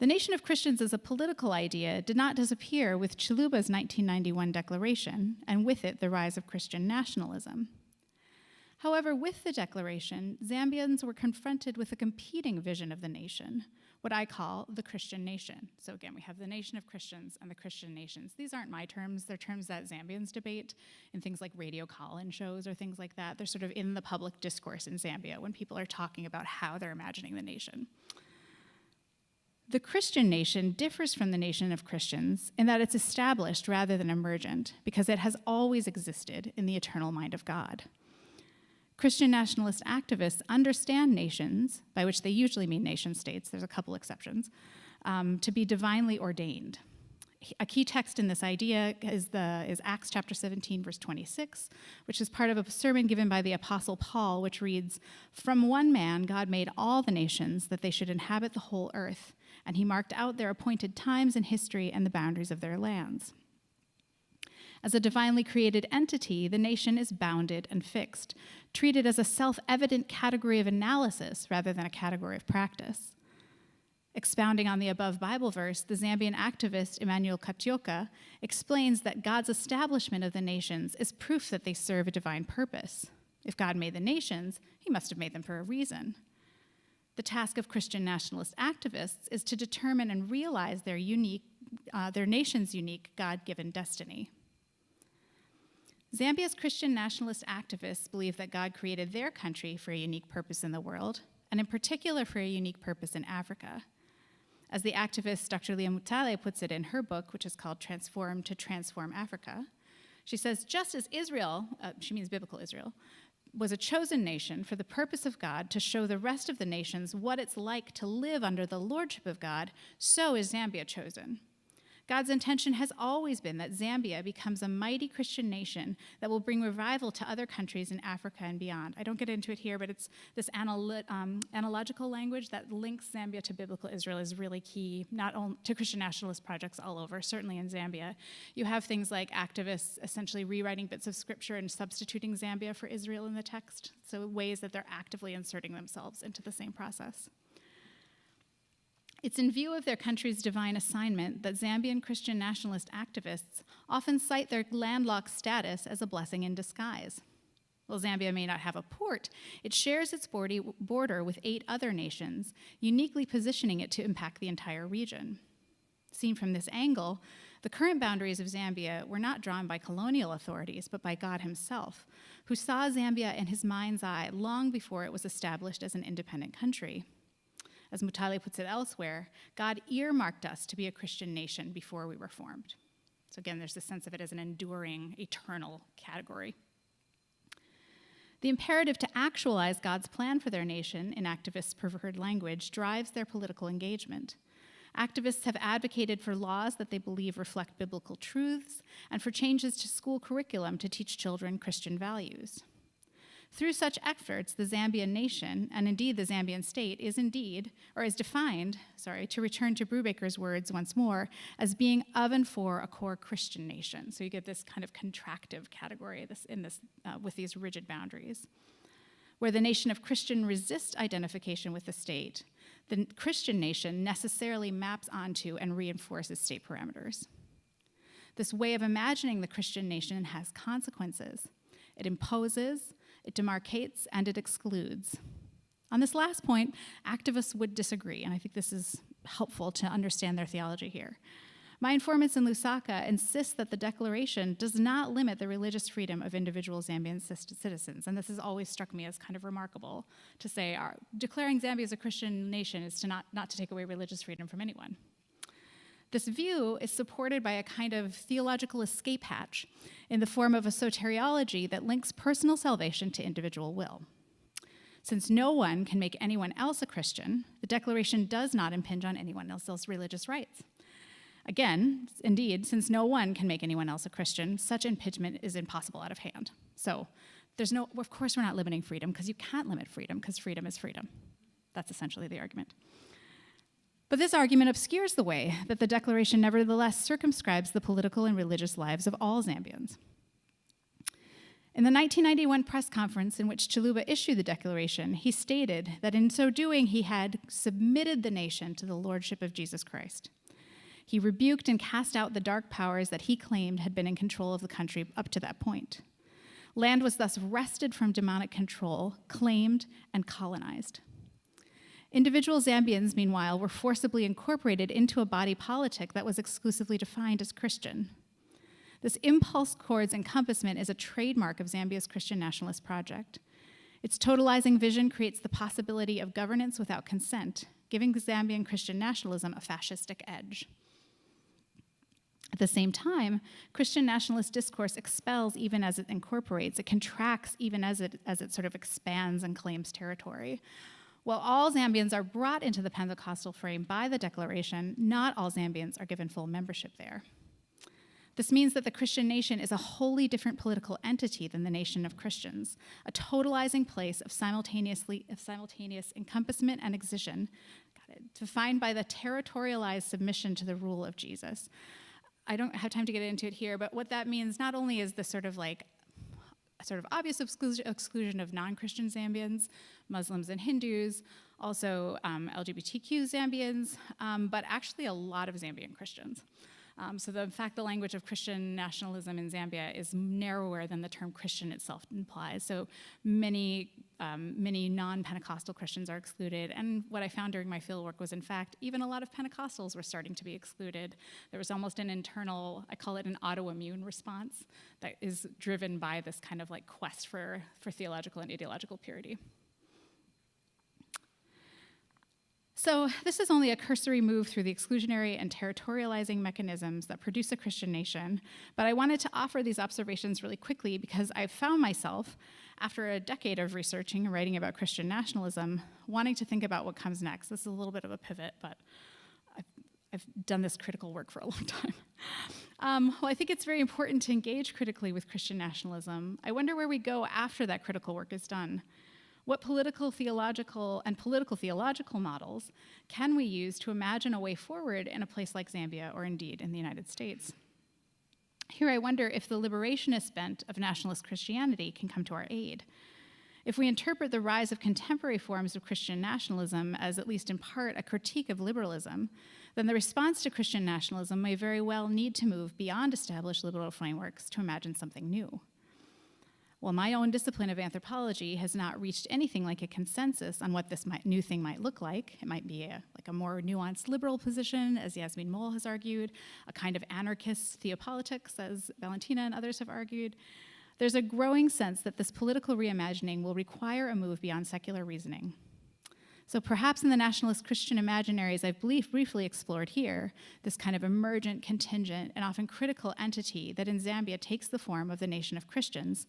The nation of Christians as a political idea did not disappear with Chiluba's 1991 declaration, and with it, the rise of Christian nationalism. However, with the declaration, Zambians were confronted with a competing vision of the nation, what I call the Christian nation. So again, we have the nation of Christians and the Christian nations. These aren't my terms, they're terms that Zambians debate in things like radio call-in shows or things like that. They're sort of in the public discourse in Zambia when people are talking about how they're imagining the nation. The Christian nation differs from the nation of Christians in that it's established rather than emergent, because it has always existed in the eternal mind of God. Christian nationalist activists understand nations, by which they usually mean nation states, there's a couple exceptions, to be divinely ordained. A key text in this idea is Acts chapter 17, verse 26, which is part of a sermon given by the Apostle Paul, which reads, "From one man God made all the nations that they should inhabit the whole earth, and he marked out their appointed times in history and the boundaries of their lands." As a divinely created entity, the nation is bounded and fixed, treated as a self-evident category of analysis rather than a category of practice. Expounding on the above Bible verse, the Zambian activist Emmanuel Katioka explains that God's establishment of the nations is proof that they serve a divine purpose. If God made the nations, he must have made them for a reason. The task of Christian nationalist activists is to determine and realize their nation's unique God-given destiny. Zambia's Christian nationalist activists believe that God created their country for a unique purpose in the world, and in particular for a unique purpose in Africa. As the activist Dr. Leah Mutale puts it in her book, which is called Transform to Transform Africa, she says, just as Israel, she means biblical Israel, was a chosen nation for the purpose of God to show the rest of the nations what it's like to live under the lordship of God, so is Zambia chosen. God's intention has always been that Zambia becomes a mighty Christian nation that will bring revival to other countries in Africa and beyond. I don't get into it here, but it's this analogical language that links Zambia to biblical Israel is really key, not only to Christian nationalist projects all over, certainly in Zambia. You have things like activists essentially rewriting bits of scripture and substituting Zambia for Israel in the text, so ways that they're actively inserting themselves into the same process. It's in view of their country's divine assignment that Zambian Christian nationalist activists often cite their landlocked status as a blessing in disguise. While Zambia may not have a port, it shares its border with 8 other nations, uniquely positioning it to impact the entire region. Seen from this angle, the current boundaries of Zambia were not drawn by colonial authorities, but by God himself, who saw Zambia in his mind's eye long before it was established as an independent country. As Mutale puts it elsewhere, God earmarked us to be a Christian nation before we were formed. So again, there's this sense of it as an enduring, eternal category. The imperative to actualize God's plan for their nation, in activists' preferred language, drives their political engagement. Activists have advocated for laws that they believe reflect biblical truths and for changes to school curriculum to teach children Christian values. Through such efforts, the Zambian nation, and indeed the Zambian state, is defined, to return to Brubaker's words once more, as being of and for a core Christian nation. So you get this kind of contractive category with these rigid boundaries. Where the nation of Christian resists identification with the state, the Christian nation necessarily maps onto and reinforces state parameters. This way of imagining the Christian nation has consequences. It imposes, it demarcates, and it excludes. On this last point, activists would disagree, and I think this is helpful to understand their theology here. My informants in Lusaka insist that the declaration does not limit the religious freedom of individual Zambian citizens, and this has always struck me as kind of remarkable to say declaring Zambia as a Christian nation is to not to take away religious freedom from anyone. This view is supported by a kind of theological escape hatch in the form of a soteriology that links personal salvation to individual will. Since no one can make anyone else a Christian, the declaration does not impinge on anyone else's religious rights. Again, indeed, since no one can make anyone else a Christian, such impingement is impossible out of hand. So of course we're not limiting freedom, because you can't limit freedom, because freedom is freedom. That's essentially the argument. But this argument obscures the way that the declaration nevertheless circumscribes the political and religious lives of all Zambians. In the 1991 press conference in which Chiluba issued the declaration, he stated that in so doing, he had submitted the nation to the lordship of Jesus Christ. He rebuked and cast out the dark powers that he claimed had been in control of the country up to that point. Land was thus wrested from demonic control, claimed, and colonized. Individual Zambians, meanwhile, were forcibly incorporated into a body politic that was exclusively defined as Christian. This impulse towards encompassment is a trademark of Zambia's Christian nationalist project. Its totalizing vision creates the possibility of governance without consent, giving Zambian Christian nationalism a fascistic edge. At the same time, Christian nationalist discourse expels even as it incorporates. It contracts even as it sort of expands and claims territory. While all Zambians are brought into the Pentecostal frame by the declaration, not all Zambians are given full membership there. This means that the Christian nation is a wholly different political entity than the nation of Christians, a totalizing place of simultaneous encompassment and excision, defined by the territorialized submission to the rule of Jesus. I don't have time to get into it here, but what that means not only is the sort of obvious exclusion of non-Christian Zambians, Muslims and Hindus, also LGBTQ Zambians, but actually a lot of Zambian Christians. So in fact, the language of Christian nationalism in Zambia is narrower than the term Christian itself implies. So many non-Pentecostal Christians are excluded. And what I found during my fieldwork was, in fact, even a lot of Pentecostals were starting to be excluded. There was almost an internal, I call it an autoimmune response, that is driven by this kind of quest for theological and ideological purity. So this is only a cursory move through the exclusionary and territorializing mechanisms that produce a Christian nation, but I wanted to offer these observations really quickly because I found myself, after a decade of researching and writing about Christian nationalism, wanting to think about what comes next. This is a little bit of a pivot, but I've done this critical work for a long time. Well, I think it's very important to engage critically with Christian nationalism. I wonder where we go after that critical work is done. What political, theological models can we use to imagine a way forward in a place like Zambia or indeed in the United States? Here I wonder if the liberationist bent of nationalist Christianity can come to our aid. If we interpret the rise of contemporary forms of Christian nationalism as, at least in part, a critique of liberalism, then the response to Christian nationalism may very well need to move beyond established liberal frameworks to imagine something new. While my own discipline of anthropology has not reached anything like a consensus on what this new thing might look like, it might be a more nuanced liberal position, as Yasmin Moll has argued, a kind of anarchist theopolitics, as Valentina and others have argued. There's a growing sense that this political reimagining will require a move beyond secular reasoning. So perhaps in the nationalist Christian imaginaries I've briefly explored here, this kind of emergent, contingent, and often critical entity that in Zambia takes the form of the nation of Christians,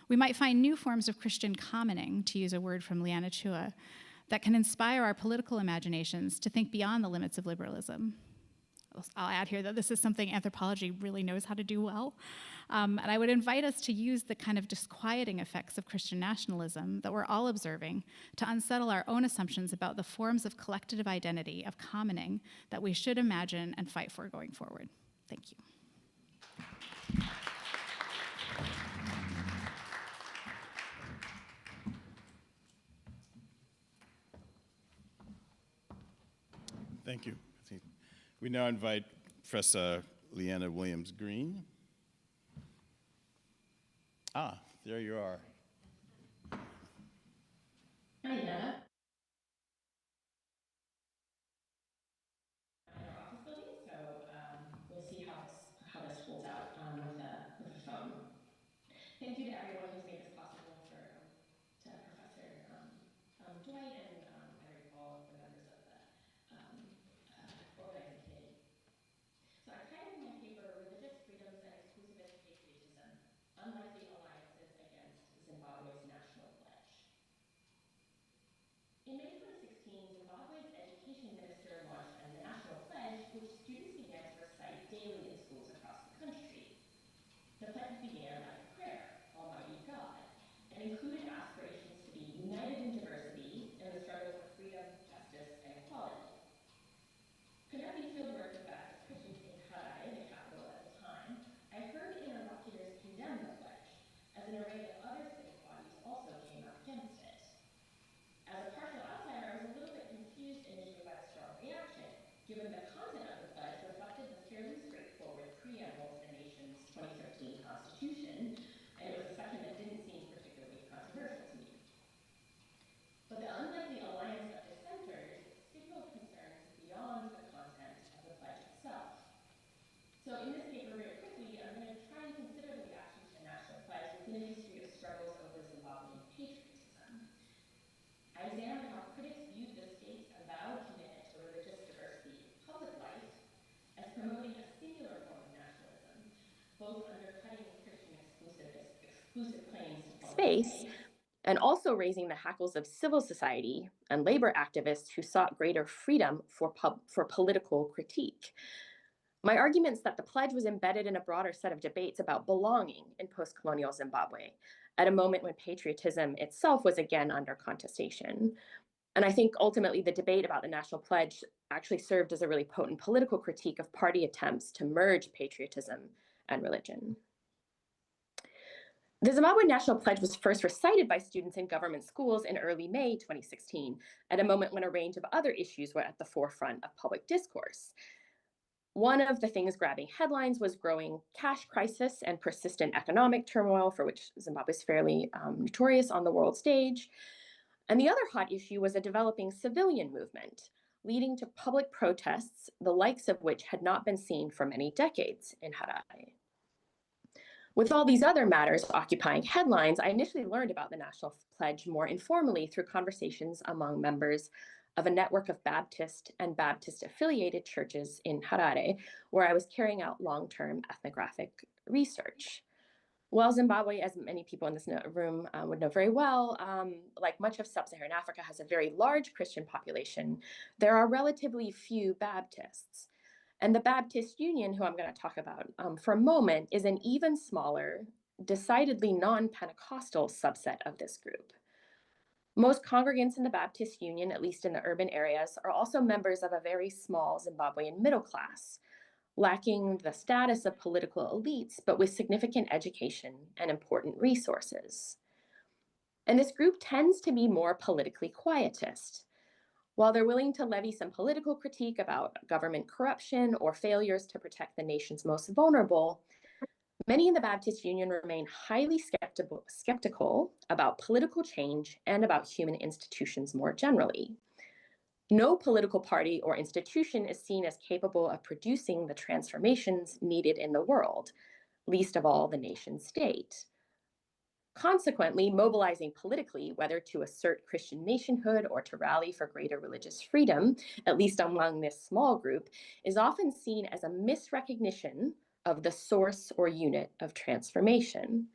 we might find new forms of Christian commoning, to use a word from Liana Chua, that can inspire our political imaginations to think beyond the limits of liberalism. I'll add here that this is something anthropology really knows how to do well. And I would invite us to use the kind of disquieting effects of Christian nationalism that we're all observing to unsettle our own assumptions about the forms of collective identity, of commoning, that we should imagine and fight for going forward. Thank you. Thank you. We now invite Professor Leanna Williams-Green. Ah, there you are. Hi, Nana. So we'll see how this holds out with a phone. Thank you to everyone who's made this possible, to Professor Dwight and all the members of the organizing committee. So I titled my paper "Religious Freedoms and Exclusivist Patriotism: Unlikely Alliances Against Zimbabwe's National Pledge." In May 2016, Zimbabwe's education minister launched a national pledge which students began to recite daily in schools across the country. The pledge began like a prayer, Almighty God, and included aspirations to be united in diversity in the struggle for freedom, justice, and equality. Conducting fieldwork with Baptist Christians in Hyde, the capital at the time, I heard interlocutors condemn the pledge, as an array of other civic bodies also came up against it. As a partial outsider, I was a little bit confused initially by the strong reaction, given the content of the pledge reflected the fairly straightforward preamble to the nation's 2013 Constitution, and it was a section that didn't seem particularly controversial to me. But the unlikely alliance of dissenters signaled concerns beyond the content of the pledge itself. So in this paper, very quickly, I'm going to try and consider the reaction to the national pledge within a history of struggles over Zimbabwean patriotism. I examined how critics viewed the state's avowed commitment to religious diversity in public life as promoting a singular form of nationalism, both undercutting Christian exclusive claims to public space, and also raising the hackles of civil society and labor activists who sought greater freedom for political critique. My arguments that the pledge was embedded in a broader set of debates about belonging in post-colonial Zimbabwe, at a moment when patriotism itself was again under contestation. And I think ultimately the debate about the national pledge actually served as a really potent political critique of party attempts to merge patriotism and religion. The Zimbabwe National Pledge was first recited by students in government schools in early May 2016, at a moment when a range of other issues were at the forefront of public discourse. One of the things grabbing headlines was growing cash crisis and persistent economic turmoil, for which Zimbabwe is fairly notorious on the world stage. And the other hot issue was a developing civilian movement, leading to public protests, the likes of which had not been seen for many decades in Harare. With all these other matters occupying headlines, I initially learned about the National Pledge more informally through conversations among members of a network of Baptist and Baptist-affiliated churches in Harare, where I was carrying out long-term ethnographic research. Well, Zimbabwe, as many people in this room would know very well, like much of sub-Saharan Africa, has a very large Christian population. There are relatively few Baptists. And the Baptist Union, who I'm going to talk about for a moment, is an even smaller, decidedly non-Pentecostal subset of this group. Most congregants in the Baptist Union, at least in the urban areas, are also members of a very small Zimbabwean middle class, lacking the status of political elites, but with significant education and important resources. And this group tends to be more politically quietist. While they're willing to levy some political critique about government corruption or failures to protect the nation's most vulnerable, many in the Baptist Union remain highly skeptical about political change and about human institutions more generally. No political party or institution is seen as capable of producing the transformations needed in the world, least of all the nation state. Consequently, mobilizing politically, whether to assert Christian nationhood or to rally for greater religious freedom, at least among this small group, is often seen as a misrecognition of the source or unit of transformation.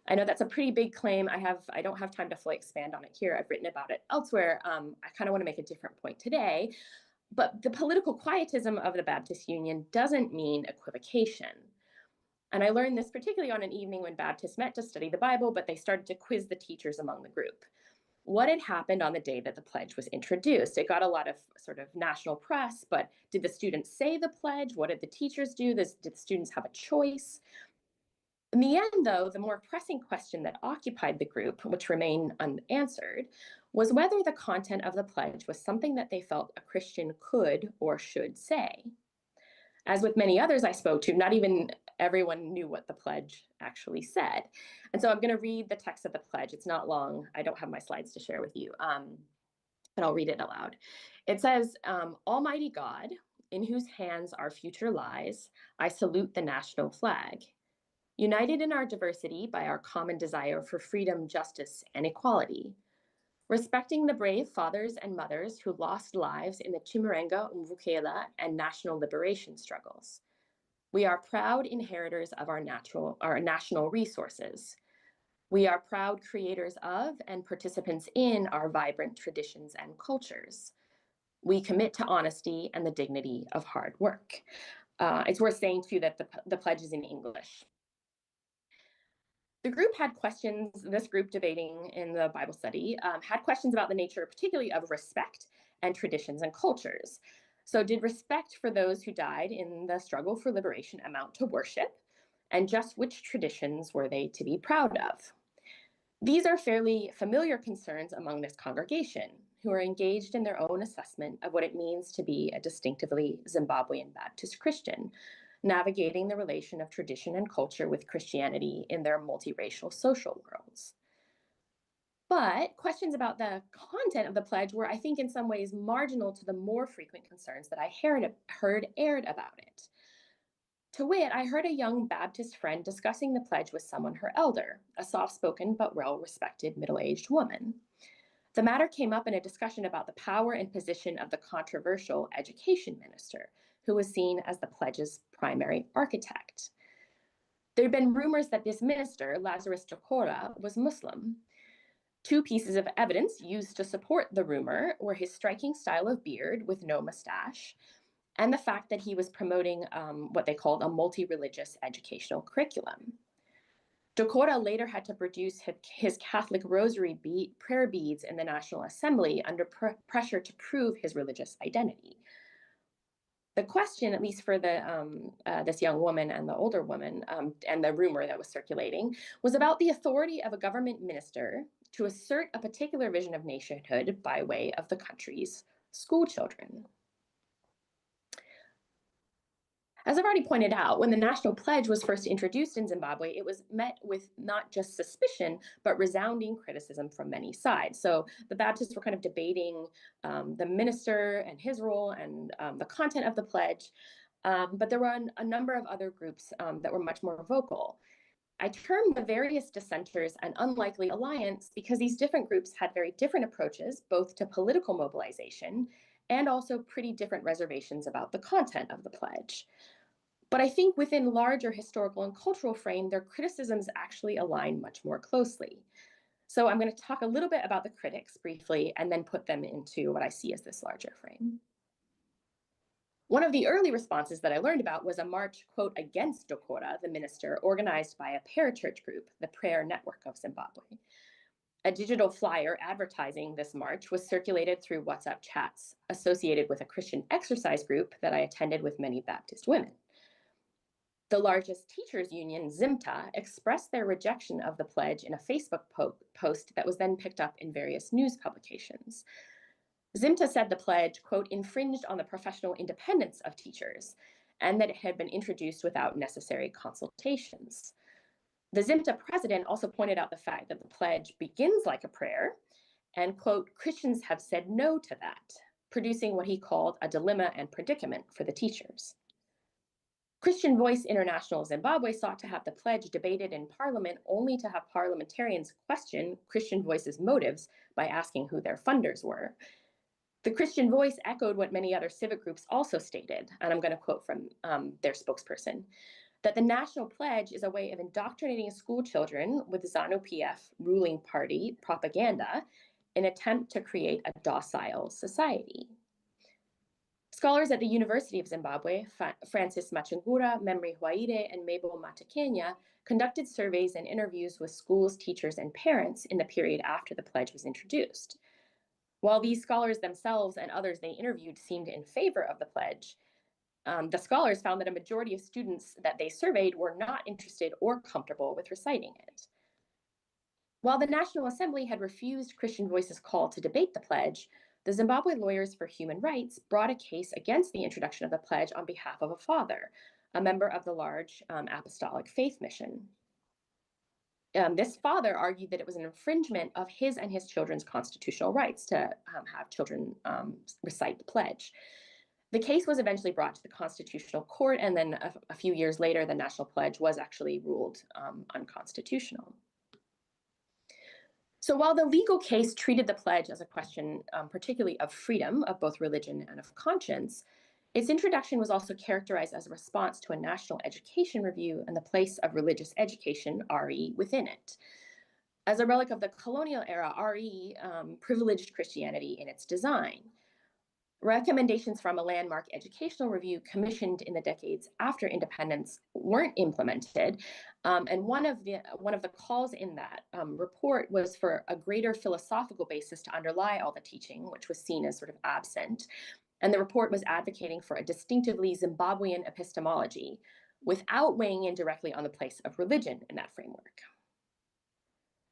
I know that's a pretty big claim. I don't have time to fully expand on it here. I've written about it elsewhere. I kind of want to make a different point today. But the political quietism of the Baptist Union doesn't mean equivocation. And I learned this particularly on an evening when Baptists met to study the Bible, but they started to quiz the teachers among the group. What had happened on the day that the pledge was introduced? It got a lot of sort of national press, but did the students say the pledge? What did the teachers do? Did the students have a choice? In the end, though, the more pressing question that occupied the group, which remained unanswered, was whether the content of the pledge was something that they felt a Christian could or should say. As with many others I spoke to, not even everyone knew what the pledge actually said. And so I'm going to read the text of the pledge. It's not long. I don't have my slides to share with you, but I'll read it aloud. It says, Almighty God, in whose hands our future lies, I salute the national flag. United in our diversity by our common desire for freedom, justice, and equality. Respecting the brave fathers and mothers who lost lives in the Chimurenga, Mvukela, and national liberation struggles. We are proud inheritors of our national resources. We are proud creators of and participants in our vibrant traditions and cultures. We commit to honesty and the dignity of hard work. It's worth saying too that the pledge is in English. The group had questions, this group debating in the Bible study, had questions about the nature particularly of respect and traditions and cultures. So did respect for those who died in the struggle for liberation amount to worship? And just which traditions were they to be proud of? These are fairly familiar concerns among this congregation, who are engaged in their own assessment of what it means to be a distinctively Zimbabwean Baptist Christian, navigating the relation of tradition and culture with Christianity in their multiracial social worlds. But questions about the content of the pledge were, I think, in some ways marginal to the more frequent concerns that I heard aired about it. To wit, I heard a young Baptist friend discussing the pledge with someone her elder, a soft-spoken but well-respected middle-aged woman. The matter came up in a discussion about the power and position of the controversial education minister, who was seen as the pledge's primary architect. There had been rumors that this minister, Lazarus Jokora, was Muslim. Two pieces of evidence used to support the rumor were his striking style of beard with no mustache, and the fact that he was promoting what they called a multi-religious educational curriculum. Jokora later had to produce his Catholic rosary prayer beads in the National Assembly under pressure to prove his religious identity. The question, at least for this young woman and the older woman, and the rumor that was circulating, was about the authority of a government minister to assert a particular vision of nationhood by way of the country's school children. As I've already pointed out, when the National Pledge was first introduced in Zimbabwe, it was met with not just suspicion, but resounding criticism from many sides. So the Baptists were kind of debating the minister and his role and the content of the pledge, but there were a number of other groups that were much more vocal. I termed the various dissenters an unlikely alliance because these different groups had very different approaches, both to political mobilization and also pretty different reservations about the content of the pledge. But I think within larger historical and cultural frame, their criticisms actually align much more closely. So I'm going to talk a little bit about the critics briefly and then put them into what I see as this larger frame. One of the early responses that I learned about was a march, quote, against Dokora, the minister, organized by a parachurch group, the Prayer Network of Zimbabwe. A digital flyer advertising this march was circulated through WhatsApp chats associated with a Christian exercise group that I attended with many Baptist women. The largest teachers union, ZIMTA, expressed their rejection of the pledge in a Facebook post that was then picked up in various news publications. ZIMTA said the pledge, quote, infringed on the professional independence of teachers and that it had been introduced without necessary consultations. The ZIMTA president also pointed out the fact that the pledge begins like a prayer and, quote, Christians have said no to that, producing what he called a dilemma and predicament for the teachers. Christian Voice International Zimbabwe sought to have the pledge debated in Parliament only to have parliamentarians question Christian Voice's motives by asking who their funders were. The Christian Voice echoed what many other civic groups also stated, and I'm going to quote from their spokesperson, that the national pledge is a way of indoctrinating school children with ZANU-PF ruling party propaganda in an attempt to create a docile society. Scholars at the University of Zimbabwe, Francis Machungura, Memri Hyde, and Mabel Matakenya, conducted surveys and interviews with schools, teachers, and parents in the period after the pledge was introduced. While these scholars themselves and others they interviewed seemed in favor of the pledge, the scholars found that a majority of students that they surveyed were not interested or comfortable with reciting it. While the National Assembly had refused Christian Voice's call to debate the pledge, the Zimbabwe Lawyers for Human Rights brought a case against the introduction of the pledge on behalf of a father, a member of the large apostolic faith mission. This father argued that it was an infringement of his and his children's constitutional rights to have children recite the pledge. The case was eventually brought to the Constitutional Court, and then a few years later, the National Pledge was actually ruled unconstitutional. So while the legal case treated the pledge as a question particularly of freedom, of both religion and of conscience, its introduction was also characterized as a response to a national education review and the place of religious education, RE, within it. As a relic of the colonial era, RE privileged Christianity in its design. Recommendations from a landmark educational review commissioned in the decades after independence weren't implemented, and one of the calls in that report was for a greater philosophical basis to underlie all the teaching, which was seen as sort of absent. And the report was advocating for a distinctively Zimbabwean epistemology without weighing in directly on the place of religion in that framework.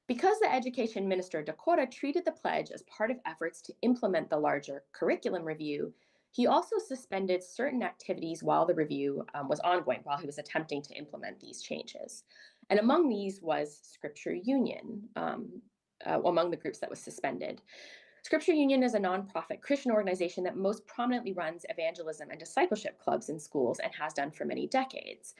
Because the education minister, Dokora, treated the pledge as part of efforts to implement the larger curriculum review, he also suspended certain activities while the review was ongoing, while he was attempting to implement these changes. And among these was Scripture Union, among the groups that was suspended. Scripture Union is a nonprofit Christian organization that most prominently runs evangelism and discipleship clubs in schools and has done for many decades.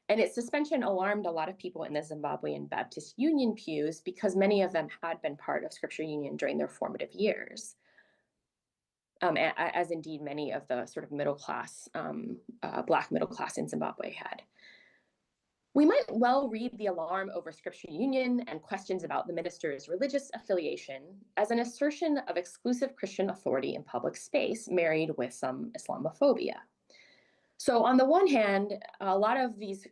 And its suspension alarmed a lot of people in the Zimbabwean Baptist Union pews because many of them had been part of Scripture Union during their formative years, as indeed many of the sort of middle class, Black middle class in Zimbabwe had. We might well read the alarm over Scripture Union and questions about the minister's religious affiliation as an assertion of exclusive Christian authority in public space, married with some Islamophobia. So on the one hand, a lot of these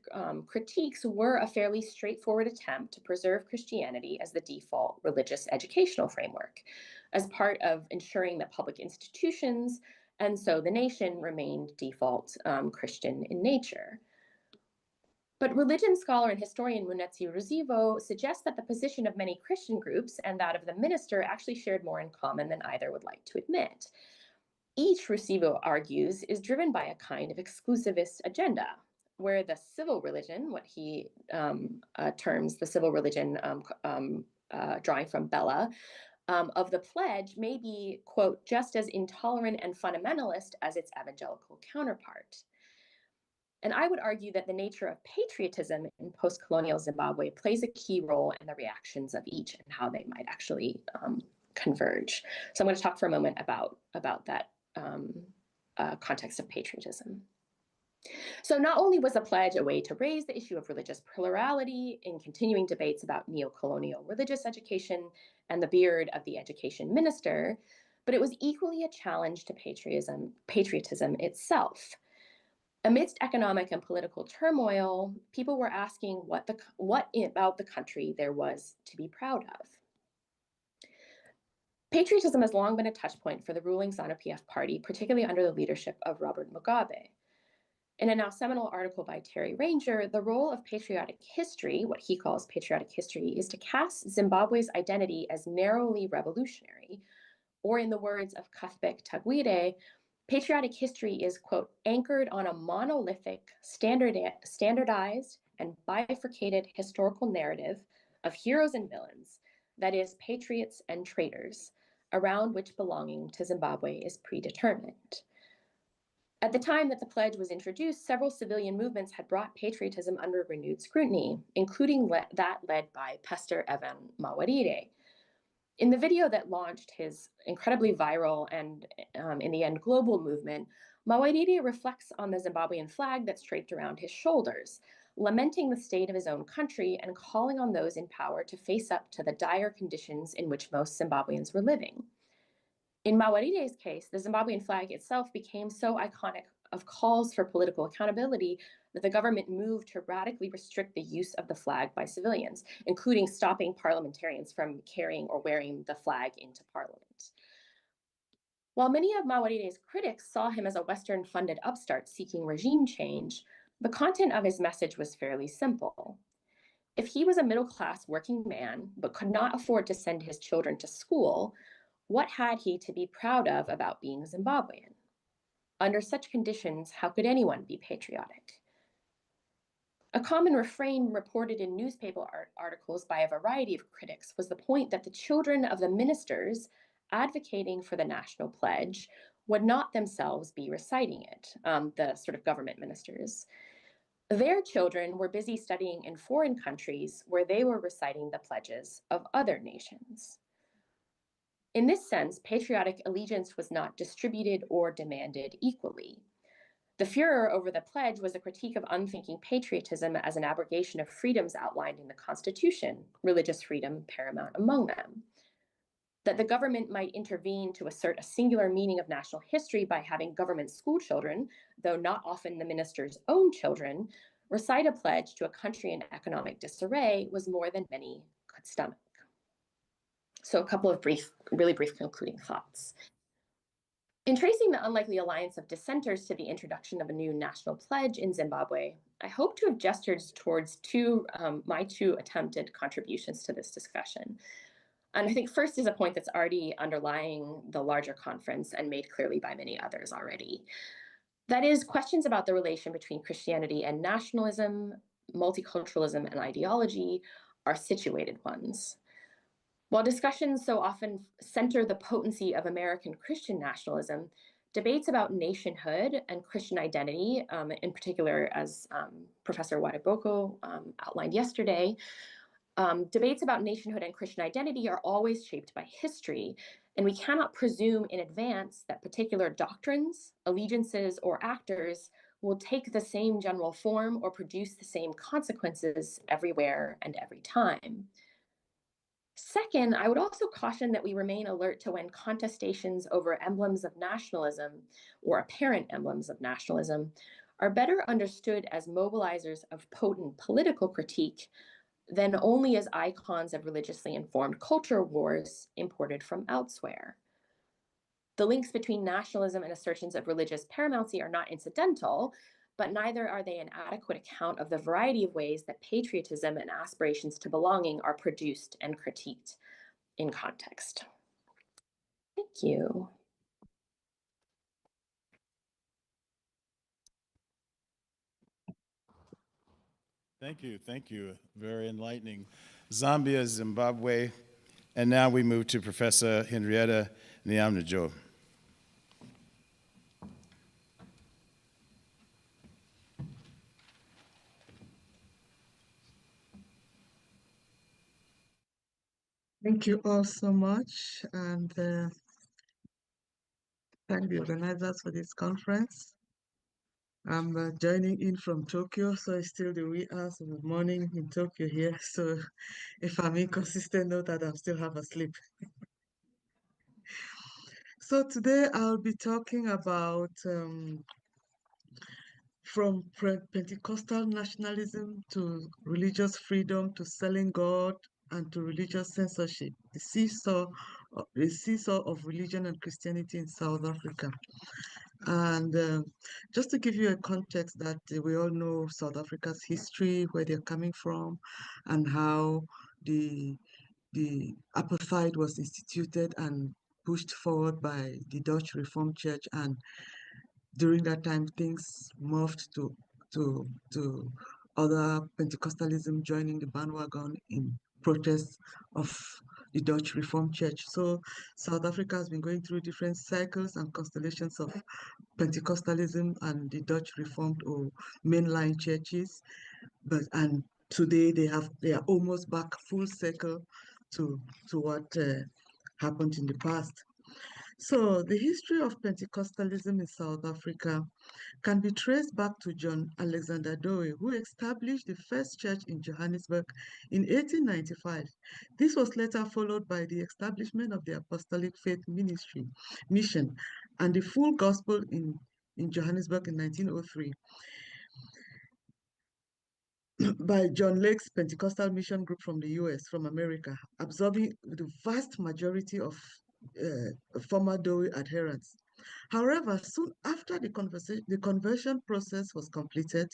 critiques were a fairly straightforward attempt to preserve Christianity as the default religious educational framework, as part of ensuring that public institutions, and so the nation, remained default Christian in nature. But religion scholar and historian Munetsi Ruzivo suggests that the position of many Christian groups and that of the minister actually shared more in common than either would like to admit. Each, Ruzivo argues, is driven by a kind of exclusivist agenda, where the civil religion, what he terms the civil religion drawing from Bella, of the pledge may be, quote, just as intolerant and fundamentalist as its evangelical counterpart. And I would argue that the nature of patriotism in post-colonial Zimbabwe plays a key role in the reactions of each and how they might actually converge. So I'm going to talk for a moment about that context of patriotism. So not only was the pledge a way to raise the issue of religious plurality in continuing debates about neo-colonial religious education and the beard of the education minister, but it was equally a challenge to patriotism itself. Amidst economic and political turmoil, people were asking what about the country there was to be proud of. Patriotism has long been a touchpoint for the ruling ZANU-PF party, particularly under the leadership of Robert Mugabe. In a now seminal article by Terry Ranger, the role of patriotic history, what he calls patriotic history, is to cast Zimbabwe's identity as narrowly revolutionary, or in the words of Cuthbert Tagwire, patriotic history is, quote, anchored on a monolithic, standardized, and bifurcated historical narrative of heroes and villains, that is, patriots and traitors, around which belonging to Zimbabwe is predetermined. At the time that the pledge was introduced, several civilian movements had brought patriotism under renewed scrutiny, including that led by Pastor Evan Mawarire. In the video that launched his incredibly viral and, in the end, global movement, Mawarire reflects on the Zimbabwean flag that's draped around his shoulders, lamenting the state of his own country and calling on those in power to face up to the dire conditions in which most Zimbabweans were living. In Mawarire's case, the Zimbabwean flag itself became so iconic of calls for political accountability that the government moved to radically restrict the use of the flag by civilians, including stopping parliamentarians from carrying or wearing the flag into parliament. While many of Mawarire's critics saw him as a Western-funded upstart seeking regime change, the content of his message was fairly simple. If he was a middle-class working man but could not afford to send his children to school, what had he to be proud of about being Zimbabwean? Under such conditions, how could anyone be patriotic? A common refrain reported in newspaper articles by a variety of critics was the point that the children of the ministers advocating for the national pledge would not themselves be reciting it, the sort of government ministers. Their children were busy studying in foreign countries where they were reciting the pledges of other nations. In this sense, patriotic allegiance was not distributed or demanded equally. The furor over the pledge was a critique of unthinking patriotism as an abrogation of freedoms outlined in the Constitution, religious freedom paramount among them. That the government might intervene to assert a singular meaning of national history by having government school children, though not often the minister's own children, recite a pledge to a country in economic disarray was more than many could stomach. So a couple of really brief concluding thoughts. In tracing the unlikely alliance of dissenters to the introduction of a new national pledge in Zimbabwe, I hope to have gestured towards my two attempted contributions to this discussion. And I think first is a point that's already underlying the larger conference and made clearly by many others already. That is, questions about the relation between Christianity and nationalism, multiculturalism, and ideology are situated ones. While discussions so often center the potency of American Christian nationalism, debates about nationhood and Christian identity, in particular as Professor Wariboko outlined yesterday, debates about nationhood and Christian identity are always shaped by history, and we cannot presume in advance that particular doctrines, allegiances, or actors will take the same general form or produce the same consequences everywhere and every time. Second, I would also caution that we remain alert to when contestations over emblems of nationalism or apparent emblems of nationalism are better understood as mobilizers of potent political critique than only as icons of religiously informed culture wars imported from elsewhere. The links between nationalism and assertions of religious paramountcy are not incidental, but neither are they an adequate account of the variety of ways that patriotism and aspirations to belonging are produced and critiqued in context. Thank you. Thank you. Very enlightening. Zambia, Zimbabwe, and now we move to Professor Henrietta Nyamnajo. Thank you all so much, and thank the organizers for this conference. I'm joining in from Tokyo, so it's still the wee hours of the morning in Tokyo here. So if I'm inconsistent, note that I still have a sleep. So today I'll be talking about from Pentecostal nationalism to religious freedom to selling God and to religious censorship, the seesaw of religion and Christianity in South Africa. And just to give you a context that we all know South Africa's history, where they're coming from, and how the apartheid was instituted and pushed forward by the Dutch Reformed Church, and during that time things morphed to other Pentecostalism joining the bandwagon in protest of the Dutch Reformed Church. So South Africa has been going through different cycles and constellations of Pentecostalism and the Dutch Reformed or mainline churches, and today they are almost back full circle to what happened in the past. So the history of Pentecostalism in South Africa can be traced back to John Alexander Doe, who established the first church in Johannesburg in 1895. This was later followed by the establishment of the Apostolic Faith Mission and the Full Gospel in Johannesburg in 1903 by John Lake's Pentecostal Mission Group from the US, from America, absorbing the vast majority of former Doe adherents. However, soon after the conversion process was completed,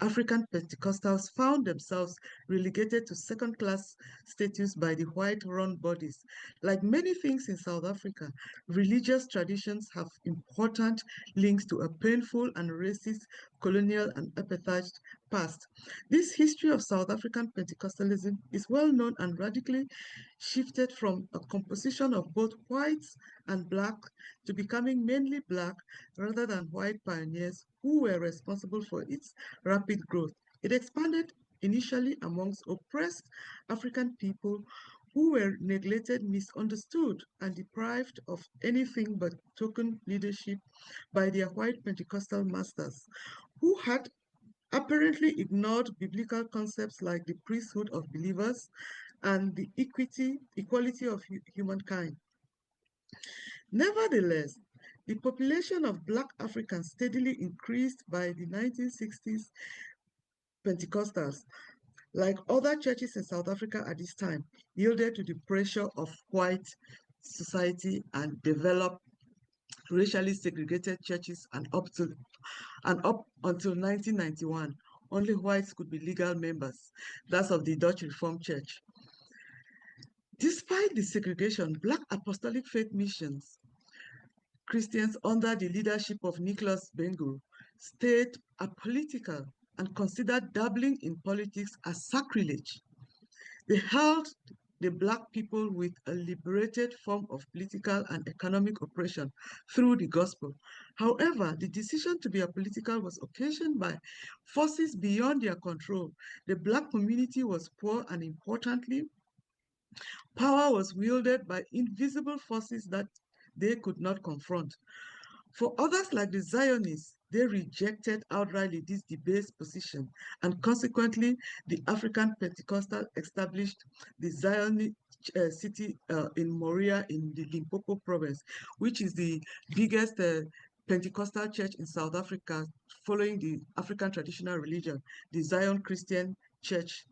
African Pentecostals found themselves relegated to second-class status by the white-run bodies. Like many things in South Africa, religious traditions have important links to a painful and racist colonial and apartheid past. This history of South African Pentecostalism is well known and radically shifted from a composition of both whites and black to becoming mainly black rather than white pioneers who were responsible for its rapid growth. It expanded initially amongst oppressed African people who were neglected, misunderstood, and deprived of anything but token leadership by their white Pentecostal masters, who had apparently ignored biblical concepts like the priesthood of believers and the equality of humankind. Nevertheless, the population of Black Africans steadily increased by the 1960s. Pentecostals, like other churches in South Africa at this time, yielded to the pressure of white society and developed racially segregated churches, and up until 1991, only whites could be legal members. That's of the Dutch Reformed Church. Despite the segregation, Black Apostolic Faith Missions Christians under the leadership of Nicholas Bengu stayed apolitical and considered dabbling in politics as sacrilege. They held the Black people with a liberated form of political and economic oppression through the gospel. However, the decision to be apolitical was occasioned by forces beyond their control. The Black community was poor, and importantly, power was wielded by invisible forces that they could not confront. For others like the Zionists, they rejected outrightly this debased position, and consequently, the African Pentecostal established the Zionist city in Moria in the Limpopo province, which is the biggest Pentecostal church in South Africa, following the African traditional religion, the Zion Christian Church.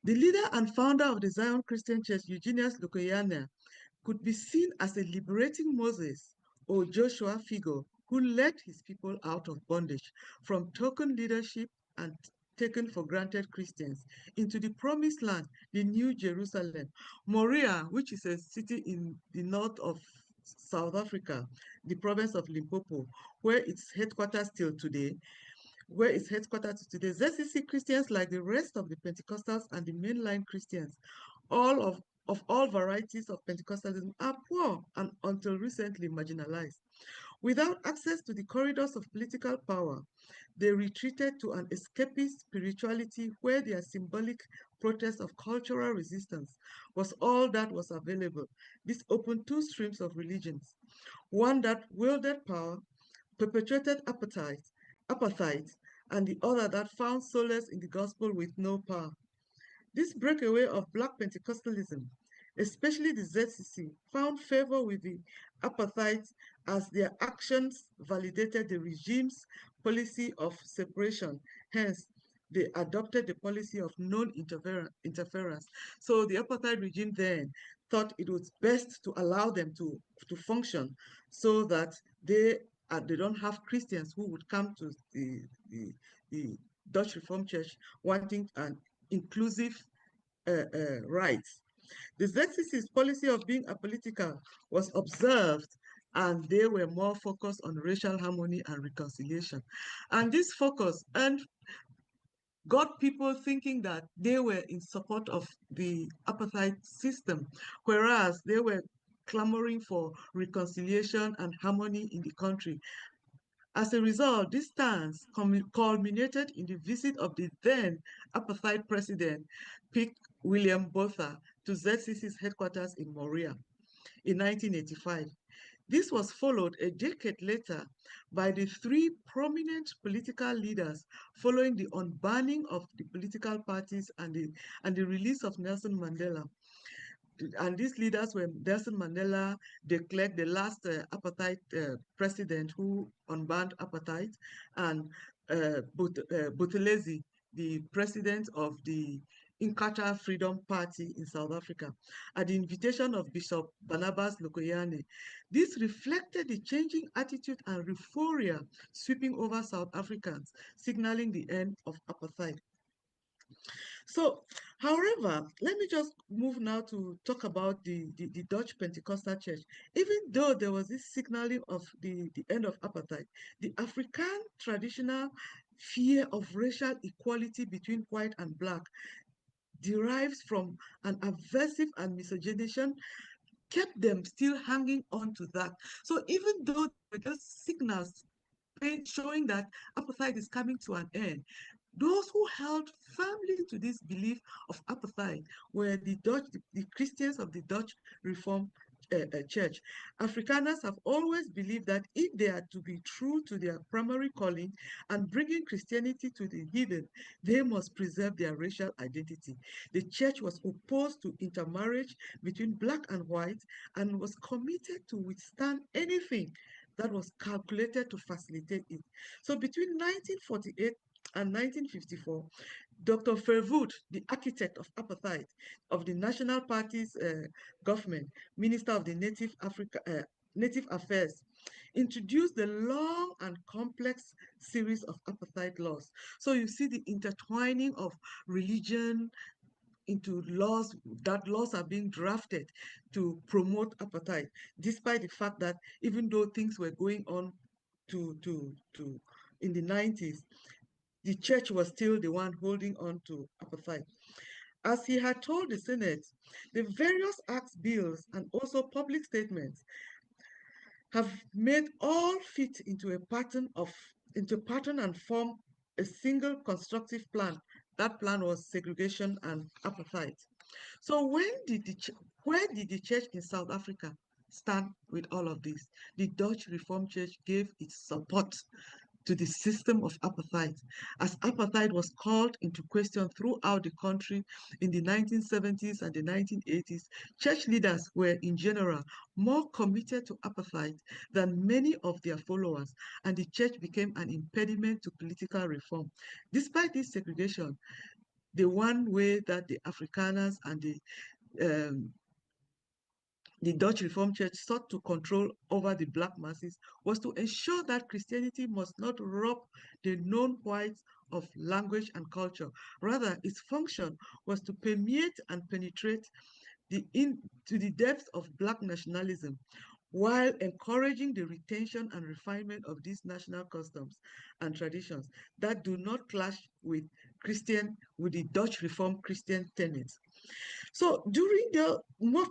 The leader and founder of the Zion Christian Church, Eugenius Lukoyana, could be seen as a liberating Moses or Joshua figure who led his people out of bondage from token leadership and taken for granted Christians into the promised land, the New Jerusalem. Moria, which is a city in the north of South Africa, the province of Limpopo, where its headquarters still today, ZCC Christians, like the rest of the Pentecostals and the mainline Christians, all of all varieties of Pentecostalism, are poor and until recently marginalized. Without access to the corridors of political power, they retreated to an escapist spirituality where their symbolic protest of cultural resistance was all that was available. This opened two streams of religions, one that wielded power, perpetuated apartheid, and the other that found solace in the gospel with no power. This breakaway of Black Pentecostalism especially the ZCC, found favor with the apartheid as their actions validated the regime's policy of separation. Hence, they adopted the policy of non-interference. So the apartheid regime then thought it was best to allow them to function so that they don't have Christians who would come to the Dutch Reformed Church wanting an inclusive rights. The ZCC's policy of being apolitical was observed, and they were more focused on racial harmony and reconciliation. And this focus got people thinking that they were in support of the apartheid system, whereas they were clamoring for reconciliation and harmony in the country. As a result, this stance culminated in the visit of the then apartheid president, Pick William Botha, to ZCC's headquarters in Moria in 1985. This was followed a decade later by the three prominent political leaders following the unbanning of the political parties and the release of Nelson Mandela. And these leaders were Nelson Mandela, de Klerk, the last apartheid president who unbanned apartheid, and Buthelezi, the president of the Inkatha Freedom Party in South Africa, at the invitation of Bishop Barnabas Lokoyane. This reflected the changing attitude and euphoria sweeping over South Africans, signaling the end of apartheid. So, however, let me just move now to talk about the Dutch Pentecostal Church. Even though there was this signaling of the end of apartheid, the African traditional fear of racial equality between white and black derives from an aversive and misogynization kept them still hanging on to that. So even though there were just signals showing that apartheid is coming to an end, those who held firmly to this belief of apartheid were the Christians of the Dutch Reformed Church. Afrikaners have always believed that if they are to be true to their primary calling and bringing Christianity to the heathen, they must preserve their racial identity. The church was opposed to intermarriage between black and white and was committed to withstand anything that was calculated to facilitate it. So between 1948 and 1954, Dr. Verwoerd, the architect of apartheid, of the National Party's government, Minister of the Native Affairs, introduced the long and complex series of apartheid laws. So you see the intertwining of religion into laws, that laws are being drafted to promote apartheid, despite the fact that even though things were going on in the 90s, the church was still the one holding on to apartheid. As he had told the Senate, the various acts, bills, and also public statements have made all fit into a pattern and form a single constructive plan. That plan was segregation and apartheid. So where did the church in South Africa stand with all of this? The Dutch Reformed Church gave its support to the system of apartheid, as apartheid was called into question throughout the country in the 1970s and the 1980s. Church leaders were, in general, more committed to apartheid than many of their followers, and the church became an impediment to political reform. Despite this segregation, the one way that the Afrikaners and the Dutch Reformed Church sought to control over the black masses was to ensure that Christianity must not rob the known whites of language and culture. Rather, its function was to permeate and penetrate to the depths of black nationalism, while encouraging the retention and refinement of these national customs and traditions that do not clash with the Dutch Reformed Christian tenets. So during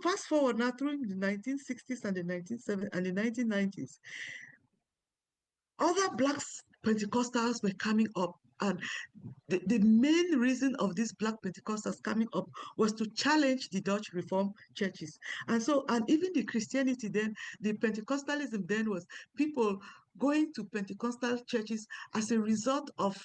fast forward now through the 1960s and the 1970s and the 1990s, other Black Pentecostals were coming up, and the main reason of these Black Pentecostals coming up was to challenge the Dutch Reformed churches. And even the Christianity then, the Pentecostalism then was people going to Pentecostal churches as a result of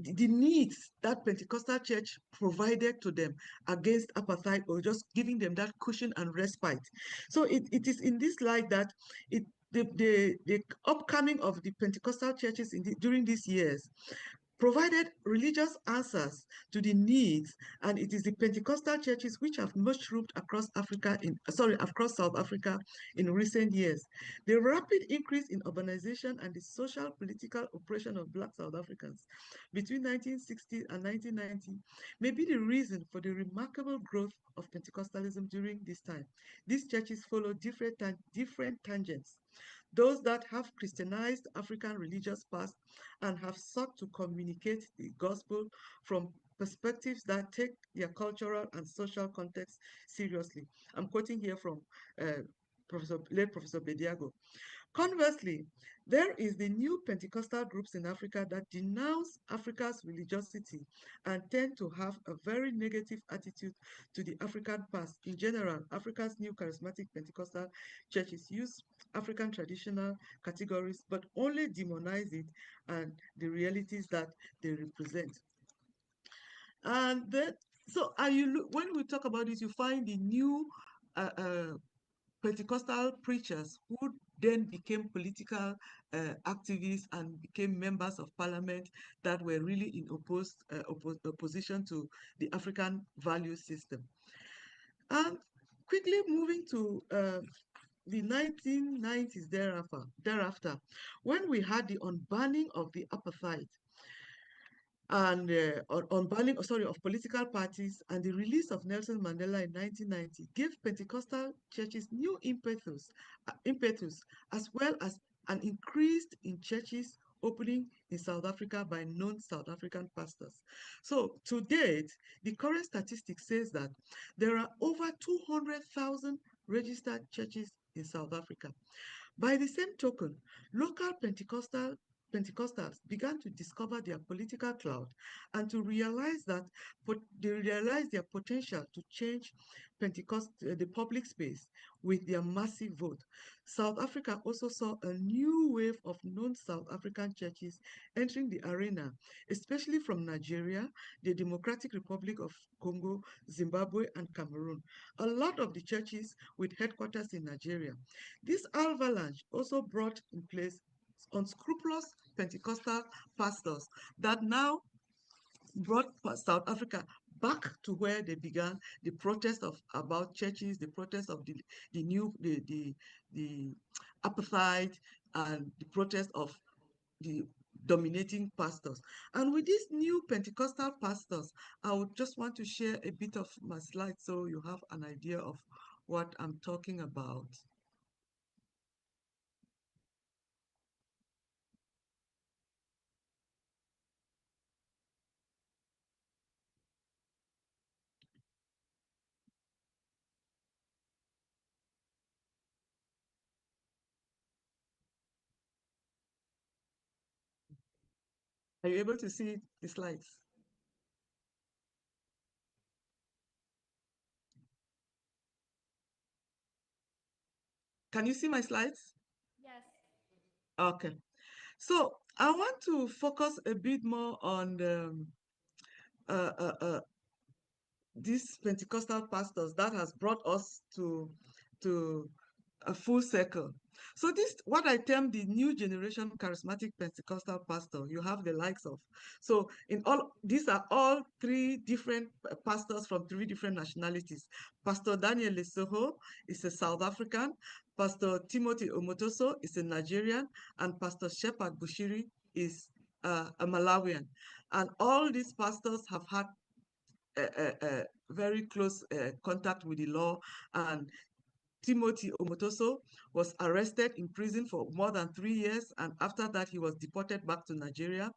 the needs that Pentecostal church provided to them against apartheid, or just giving them that cushion and respite. So it is in this light that the upcoming of the Pentecostal churches during these years provided religious answers to the needs, and it is the Pentecostal churches which have mushroomed across across South Africa in recent years. The rapid increase in urbanization and the social political oppression of Black South Africans between 1960 and 1990 may be the reason for the remarkable growth of Pentecostalism during this time. These churches follow different tangents. Those that have Christianized African religious past and have sought to communicate the gospel from perspectives that take their cultural and social context seriously. I'm quoting here from late Professor Bediago. Conversely, there is the new Pentecostal groups in Africa that denounce Africa's religiosity and tend to have a very negative attitude to the African past. In general, Africa's new charismatic Pentecostal churches use African traditional categories, but only demonize it and the realities that they represent. And then, so when we talk about this, you find the new Pentecostal preachers who then became political activists and became members of parliament that were really in opposition to the African value system. And quickly moving to the 1990s thereafter, when we had the unbanning of the apartheid, and unbanning of political parties, and the release of Nelson Mandela in 1990 gave Pentecostal churches new impetus, as well as an increase in churches opening in South Africa by non-South African pastors. So to date, the current statistics says that there are over 200,000 registered churches in South Africa. By the same token, local Pentecostals began to discover their political clout and to realize that they realized their potential to change the public space with their massive vote. South Africa also saw a new wave of non-South African churches entering the arena, especially from Nigeria, the Democratic Republic of Congo, Zimbabwe, and Cameroon. A lot of the churches with headquarters in Nigeria. This avalanche also brought in place unscrupulous Pentecostal pastors that now brought South Africa back to where they began the protest about churches, the protest of the apartheid, and the protest of the dominating pastors. And with these new Pentecostal pastors, I would just want to share a bit of my slides so you have an idea of what I'm talking about. Are you able to see the slides? Can you see my slides? Yes. Okay. So I want to focus a bit more on these Pentecostal pastors that has brought us to a full circle. So this, what I term the new generation charismatic Pentecostal pastor, you have the likes of. So these are all three different pastors from three different nationalities. Pastor Daniel Lesotho is a South African, Pastor Timothy Omotoso is a Nigerian, and Pastor Shepard Bushiri is a Malawian. And all these pastors have had a very close contact with the law, and Timothy Omotoso was arrested in prison for more than 3 years, and after that he was deported back to Nigeria.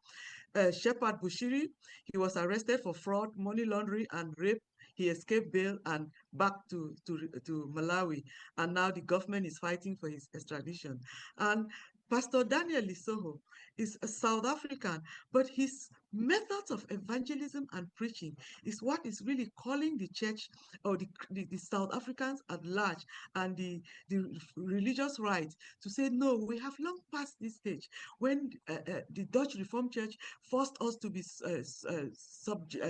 Shepard Bushiri, he was arrested for fraud, money laundering, and rape. He escaped bail and back to Malawi, and now the government is fighting for his extradition. And Pastor Daniel Lisoho is a South African, but his methods of evangelism and preaching is what is really calling the church or the South Africans at large and the religious right to say, no, we have long passed this stage when the Dutch Reformed Church forced us to be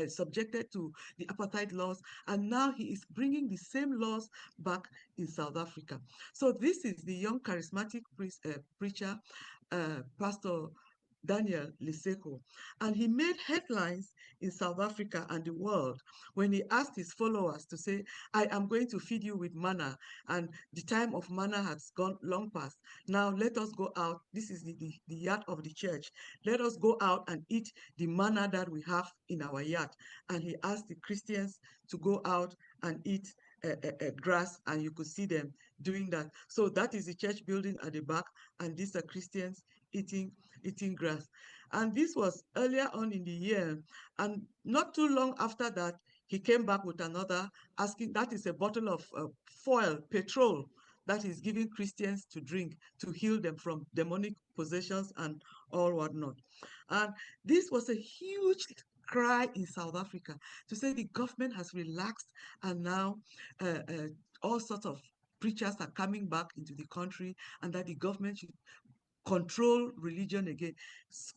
subjected to the apartheid laws, and now he is bringing the same laws back in South Africa. So this is the young charismatic preacher, Pastor Daniel Liseko, and he made headlines in South Africa and the world when he asked his followers to say, I am going to feed you with manna, and the time of manna has gone long past. Now let us go out. This is the yard of the church. Let us go out and eat the manna that we have in our yard. And he asked the Christians to go out and eat grass, and you could see them doing that. So that is the church building at the back, and these are Christians eating grass. And this was earlier on in the year, and not too long after that, he came back with another asking, that is a bottle of fuel, petrol, that he's giving Christians to drink to heal them from demonic possessions and all whatnot. And this was a huge cry in South Africa to say the government has relaxed, and now all sorts of preachers are coming back into the country, and that the government should control religion again.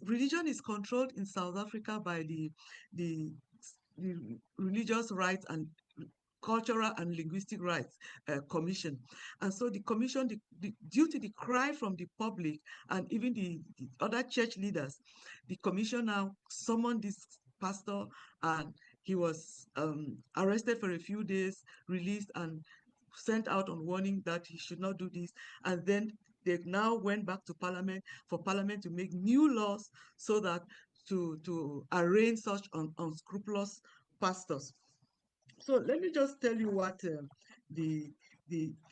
Religion is controlled in South Africa by the Religious Rights and Cultural and Linguistic Rights Commission. And so the commission, due to the cry from the public and even the other church leaders, the commission now summoned this pastor, and he was arrested for a few days, released, and sent out on warning that he should not do this. And then they now went back to Parliament for Parliament to make new laws so that to arraign such unscrupulous pastors. So let me just tell you what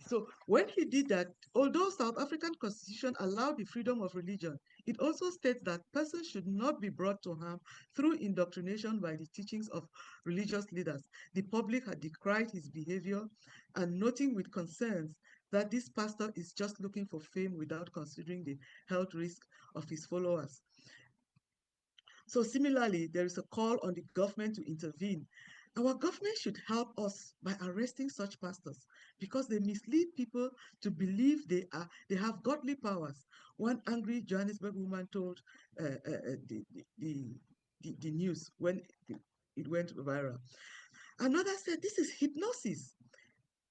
so when he did that, although South African Constitution allowed the freedom of religion, it also states that persons should not be brought to harm through indoctrination by the teachings of religious leaders. The public had decried his behavior, and noting with concerns that this pastor is just looking for fame without considering the health risk of his followers. So similarly, there is a call on the government to intervene. Our government should help us by arresting such pastors because they mislead people to believe they have godly powers. One angry Johannesburg woman told the news when it went viral. Another said, this is hypnosis.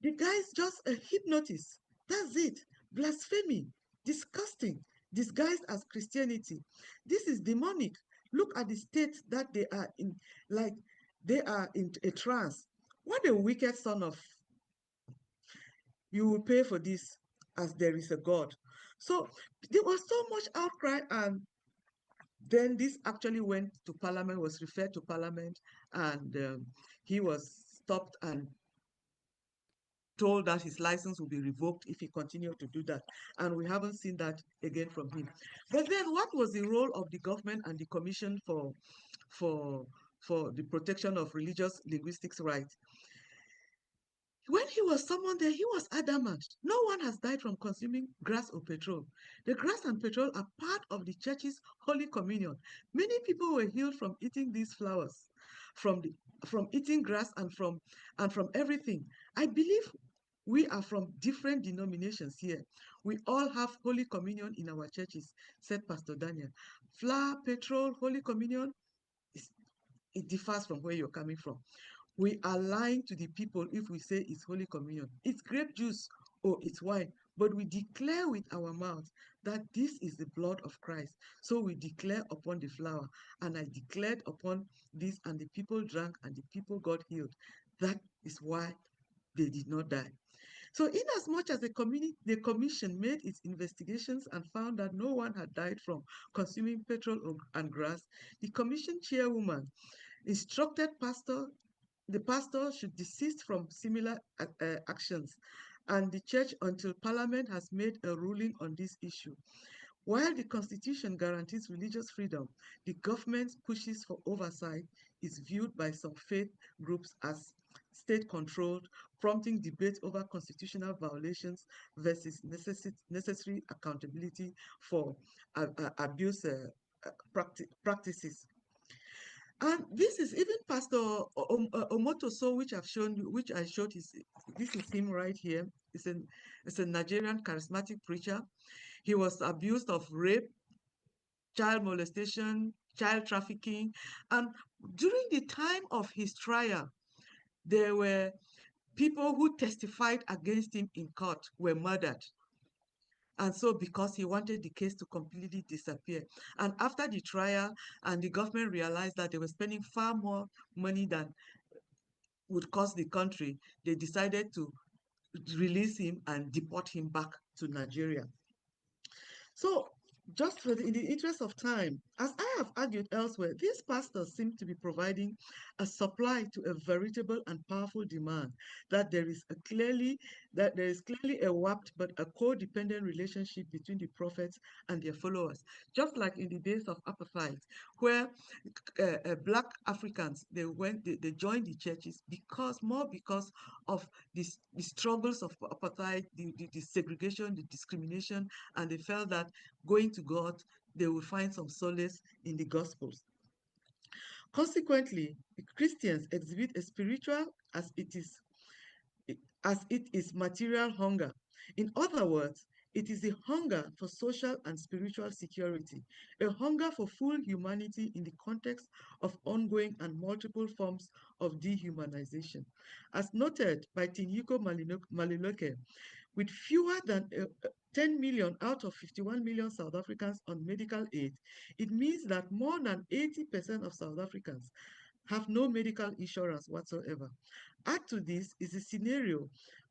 The guy is just a hypnotist. That's it. Blasphemy, disgusting, disguised as Christianity. This is demonic. Look at the state that they are in, like they are in a trance. What a wicked son of, you will pay for this as there is a God. So there was so much outcry, and then this actually went to Parliament, was referred to Parliament, and he was stopped and told that his license will be revoked if he continued to do that. And we haven't seen that again from him. But then what was the role of the government and the Commission for the Protection of Religious Linguistics Rights? When he was summoned there, he was adamant. No one has died from consuming grass or petrol. The grass and petrol are part of the church's Holy Communion. Many people were healed from eating these flowers, from eating grass and from everything. I believe we are from different denominations here. We all have Holy Communion in our churches, said Pastor Daniel. Flour, petrol, Holy Communion, it differs from where you're coming from. We are lying to the people if we say it's Holy Communion. It's grape juice or it's wine, but we declare with our mouths that this is the blood of Christ. So we declare upon the flour, and I declared upon this, and the people drank, and the people got healed. That is why they did not die. So inasmuch as the commission made its investigations and found that no one had died from consuming petrol and grass, the commission chairwoman instructed the pastor should desist from similar actions, and the church until Parliament has made a ruling on this issue. While the Constitution guarantees religious freedom, the government's pushes for oversight is viewed by some faith groups as state-controlled, prompting debate over constitutional violations versus necessary accountability for abuse practices. And this is even Pastor Omotoso, which I've shown you, which I showed this is him right here. It's a Nigerian charismatic preacher. He was accused of rape, child molestation, child trafficking, and during the time of his trial, there were people who testified against him in court were murdered. And so because he wanted the case to completely disappear. And after the trial, and the government realized that they were spending far more money than would cost the country, they decided to release him and deport him back to Nigeria. So just in the interest of time, as I have argued elsewhere, these pastors seem to be providing a supply to a veritable and powerful demand, that there is clearly a warped but a codependent relationship between the prophets and their followers. Just like in the days of apartheid, where Black Africans, they joined the churches because of the struggles of apartheid, the segregation, the discrimination, and they felt that going to God, they will find some solace in the Gospels. Consequently, Christians exhibit a spiritual as it is material hunger. In other words, it is a hunger for social and spiritual security, a hunger for full humanity in the context of ongoing and multiple forms of dehumanization. As noted by Tinyiko Maliloke, with fewer than 10 million out of 51 million South Africans on medical aid, it means that more than 80% of South Africans have no medical insurance whatsoever. Add to this is a scenario,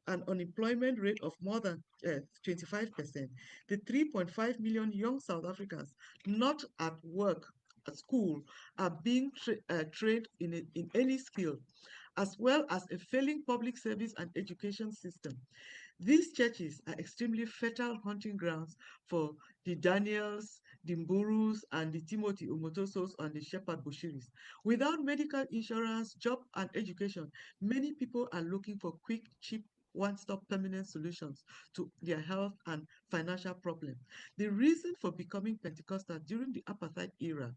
an unemployment rate of more than 25%. The 3.5 million young South Africans not at work, at school, are being trained in any skill, as well as a failing public service and education system. These churches are extremely fertile hunting grounds for the Daniels, the Mburus, and the Timothy Umotosos and the Shepherd Bushiris. Without medical insurance, job, and education, many people are looking for quick, cheap, one-stop permanent solutions to their health and financial problems. The reason for becoming Pentecostal during the apartheid era,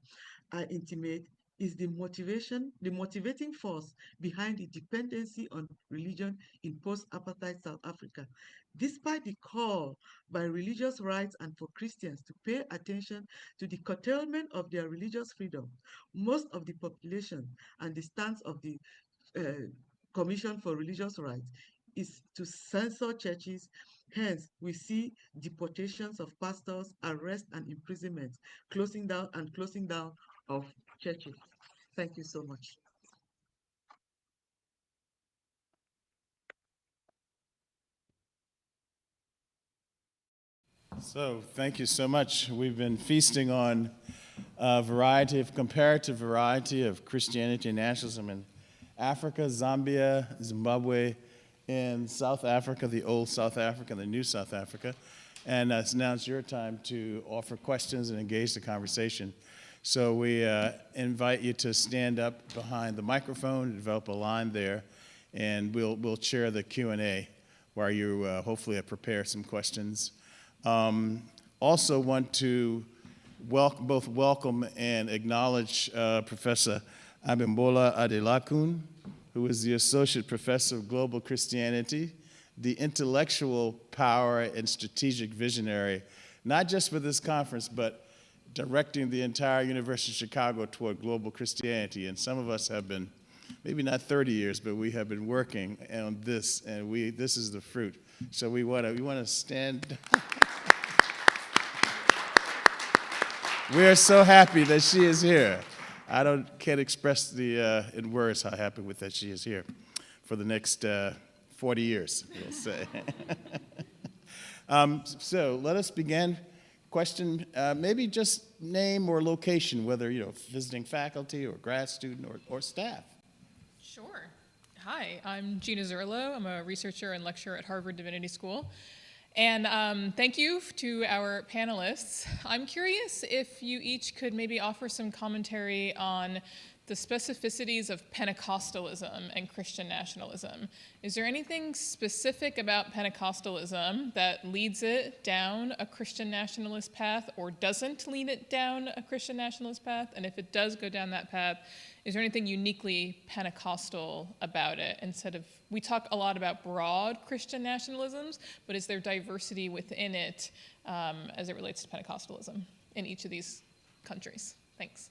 I intimate, is the motivating force behind the dependency on religion in post-apartheid South Africa. Despite the call by religious rights and for Christians to pay attention to the curtailment of their religious freedom, most of the population and the stance of the Commission for Religious Rights is to censor churches. Hence, we see deportations of pastors, arrest and imprisonment, closing down of churches. Thank you so much. So thank you so much. We've been feasting on a comparative variety of Christianity and nationalism in Africa, Zambia, Zimbabwe, and South Africa, the old South Africa and the new South Africa. And now it's your time to offer questions and engage the conversation. So we invite you to stand up behind the microphone, develop a line there, and we'll chair the Q&A where you hopefully prepare some questions. Also want to both welcome and acknowledge Professor Abimbola Adelakun, who is the Associate Professor of Global Christianity, the intellectual power and strategic visionary, not just for this conference, but directing the entire University of Chicago toward global Christianity. And some of us have been, maybe not 30 years, but we have been working on this, and this is the fruit. So we want to stand. We are so happy that she is here. I can't express in words how happy with that she is here for the next 40 years, we'll say. So let us begin. Question, maybe just name or location, whether visiting faculty or grad student or staff. Sure. Hi, I'm Gina Zurlo. I'm a researcher and lecturer at Harvard Divinity School. And thank you to our panelists. I'm curious if you each could maybe offer some commentary on the specificities of Pentecostalism and Christian nationalism. Is there anything specific about Pentecostalism that leads it down a Christian nationalist path or doesn't lead it down a Christian nationalist path? And if it does go down that path, is there anything uniquely Pentecostal about it? We talk a lot about broad Christian nationalisms, but is there diversity within it as it relates to Pentecostalism in each of these countries? Thanks.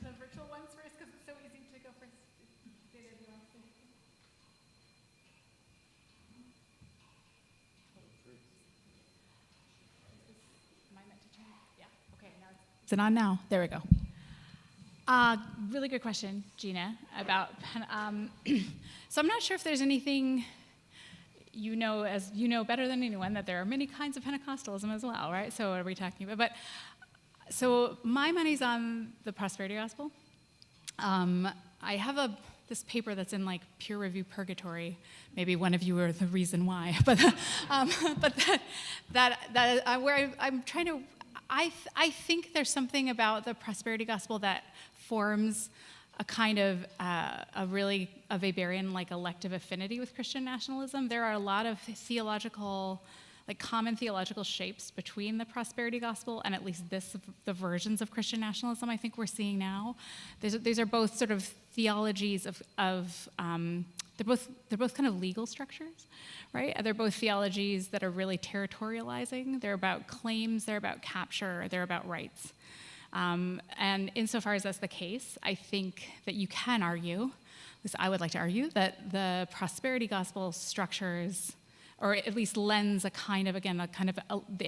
The virtual ones first, because it's so easy to go first. Am I meant to change? Yeah. Okay. Now is it on now? There we go. Really good question, Gina, about so I'm not sure if there's anything you know better than anyone that there are many kinds of Pentecostalism as well, right? So what are we talking about? So my money's on the prosperity gospel. I have this paper that's in like peer review purgatory. Maybe one of you are the reason why, but where I'm trying to. I think there's something about the prosperity gospel that forms a kind of a Weberian like elective affinity with Christian nationalism. There are a lot of common theological shapes between the prosperity gospel and at least the versions of Christian nationalism I think we're seeing now. These are both sort of theologies they're both kind of legal structures, right? They're both theologies that are really territorializing. They're about claims, they're about capture, they're about rights. And insofar as that's the case, I think that you can argue, at least I would like to argue, that the prosperity gospel structures, or at least lends the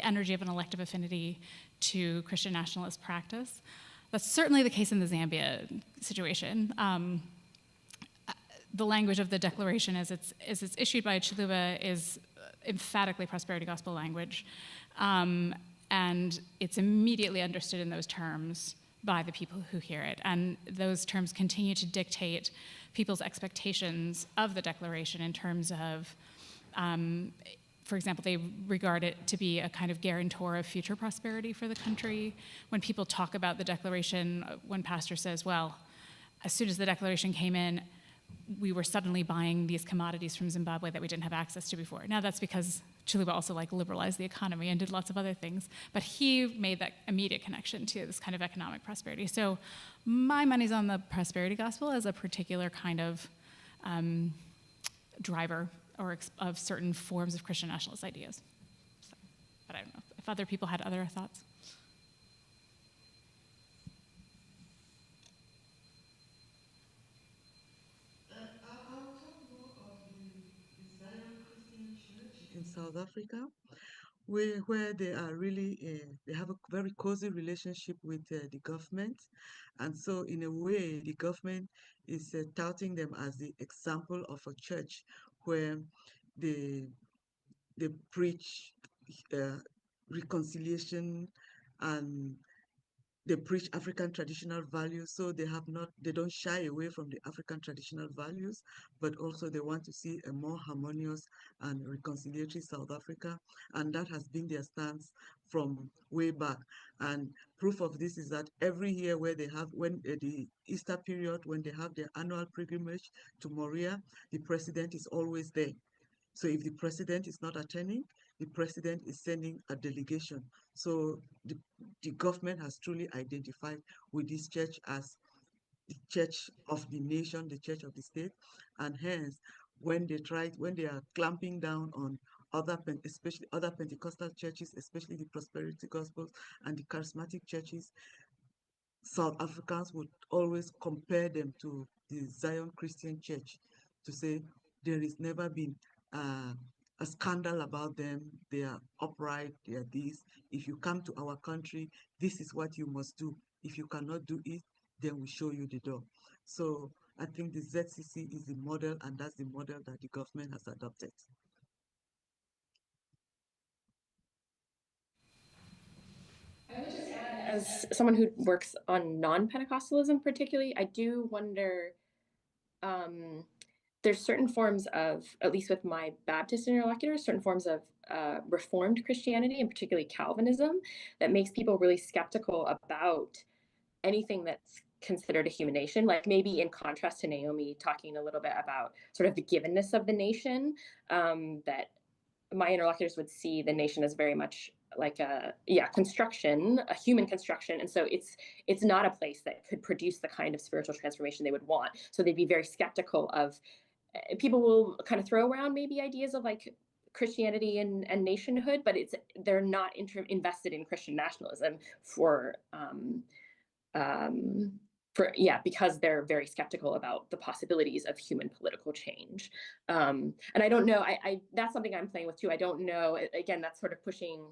energy of an elective affinity to Christian nationalist practice. That's certainly the case in the Zambia situation. The language of the declaration as it's issued by Chiluba is emphatically prosperity gospel language. And it's immediately understood in those terms by the people who hear it. And those terms continue to dictate people's expectations of the declaration in terms of, for example, they regard it to be a kind of guarantor of future prosperity for the country. When people talk about the declaration, one pastor says, well, as soon as the declaration came in, we were suddenly buying these commodities from Zimbabwe that we didn't have access to before. Now that's because Chiluba also liberalized the economy and did lots of other things, but he made that immediate connection to this kind of economic prosperity. So my money's on the prosperity gospel as a particular kind of driver of certain forms of Christian nationalist ideas. So, but I don't know if other people had other thoughts. In South Africa, where they are really, they have a very cozy relationship with the government. And so in a way, the government is touting them as the example of a church where they preach reconciliation, and they preach African traditional values, so they don't shy away from the African traditional values, but also they want to see a more harmonious and reconciliatory South Africa, and that has been their stance from way back. And proof of this is that every year the Easter period, when they have their annual pilgrimage to Moriah, the president is always there. So if the president is not attending, the president is sending a delegation. So the government has truly identified with this church as the church of the nation, the church of the state, and hence when they are clamping down on especially other Pentecostal churches, especially the prosperity gospels and the charismatic churches, South Africans would always compare them to the Zion Christian Church to say there has never been a scandal about them. They are upright, they are this. If you come to our country, this is what you must do. If you cannot do it, then we show you the door. So I think the ZCC is the model, and that's the model that the government has adopted. I would just add, as someone who works on non-Pentecostalism particularly, I do wonder, there's certain forms of, at least with my Baptist interlocutors, certain forms of Reformed Christianity, and particularly Calvinism, that makes people really skeptical about anything that's considered a human nation. Like maybe in contrast to Naomi talking a little bit about sort of the givenness of the nation, that my interlocutors would see the nation as very much like a construction, a human construction, and so it's not a place that could produce the kind of spiritual transformation they would want. So they'd be very skeptical of. People will kind of throw around maybe ideas of like Christianity and nationhood, but they're not invested in Christian nationalism because they're very skeptical about the possibilities of human political change. And I don't know, I that's something I'm playing with too. I don't know, again, that's sort of pushing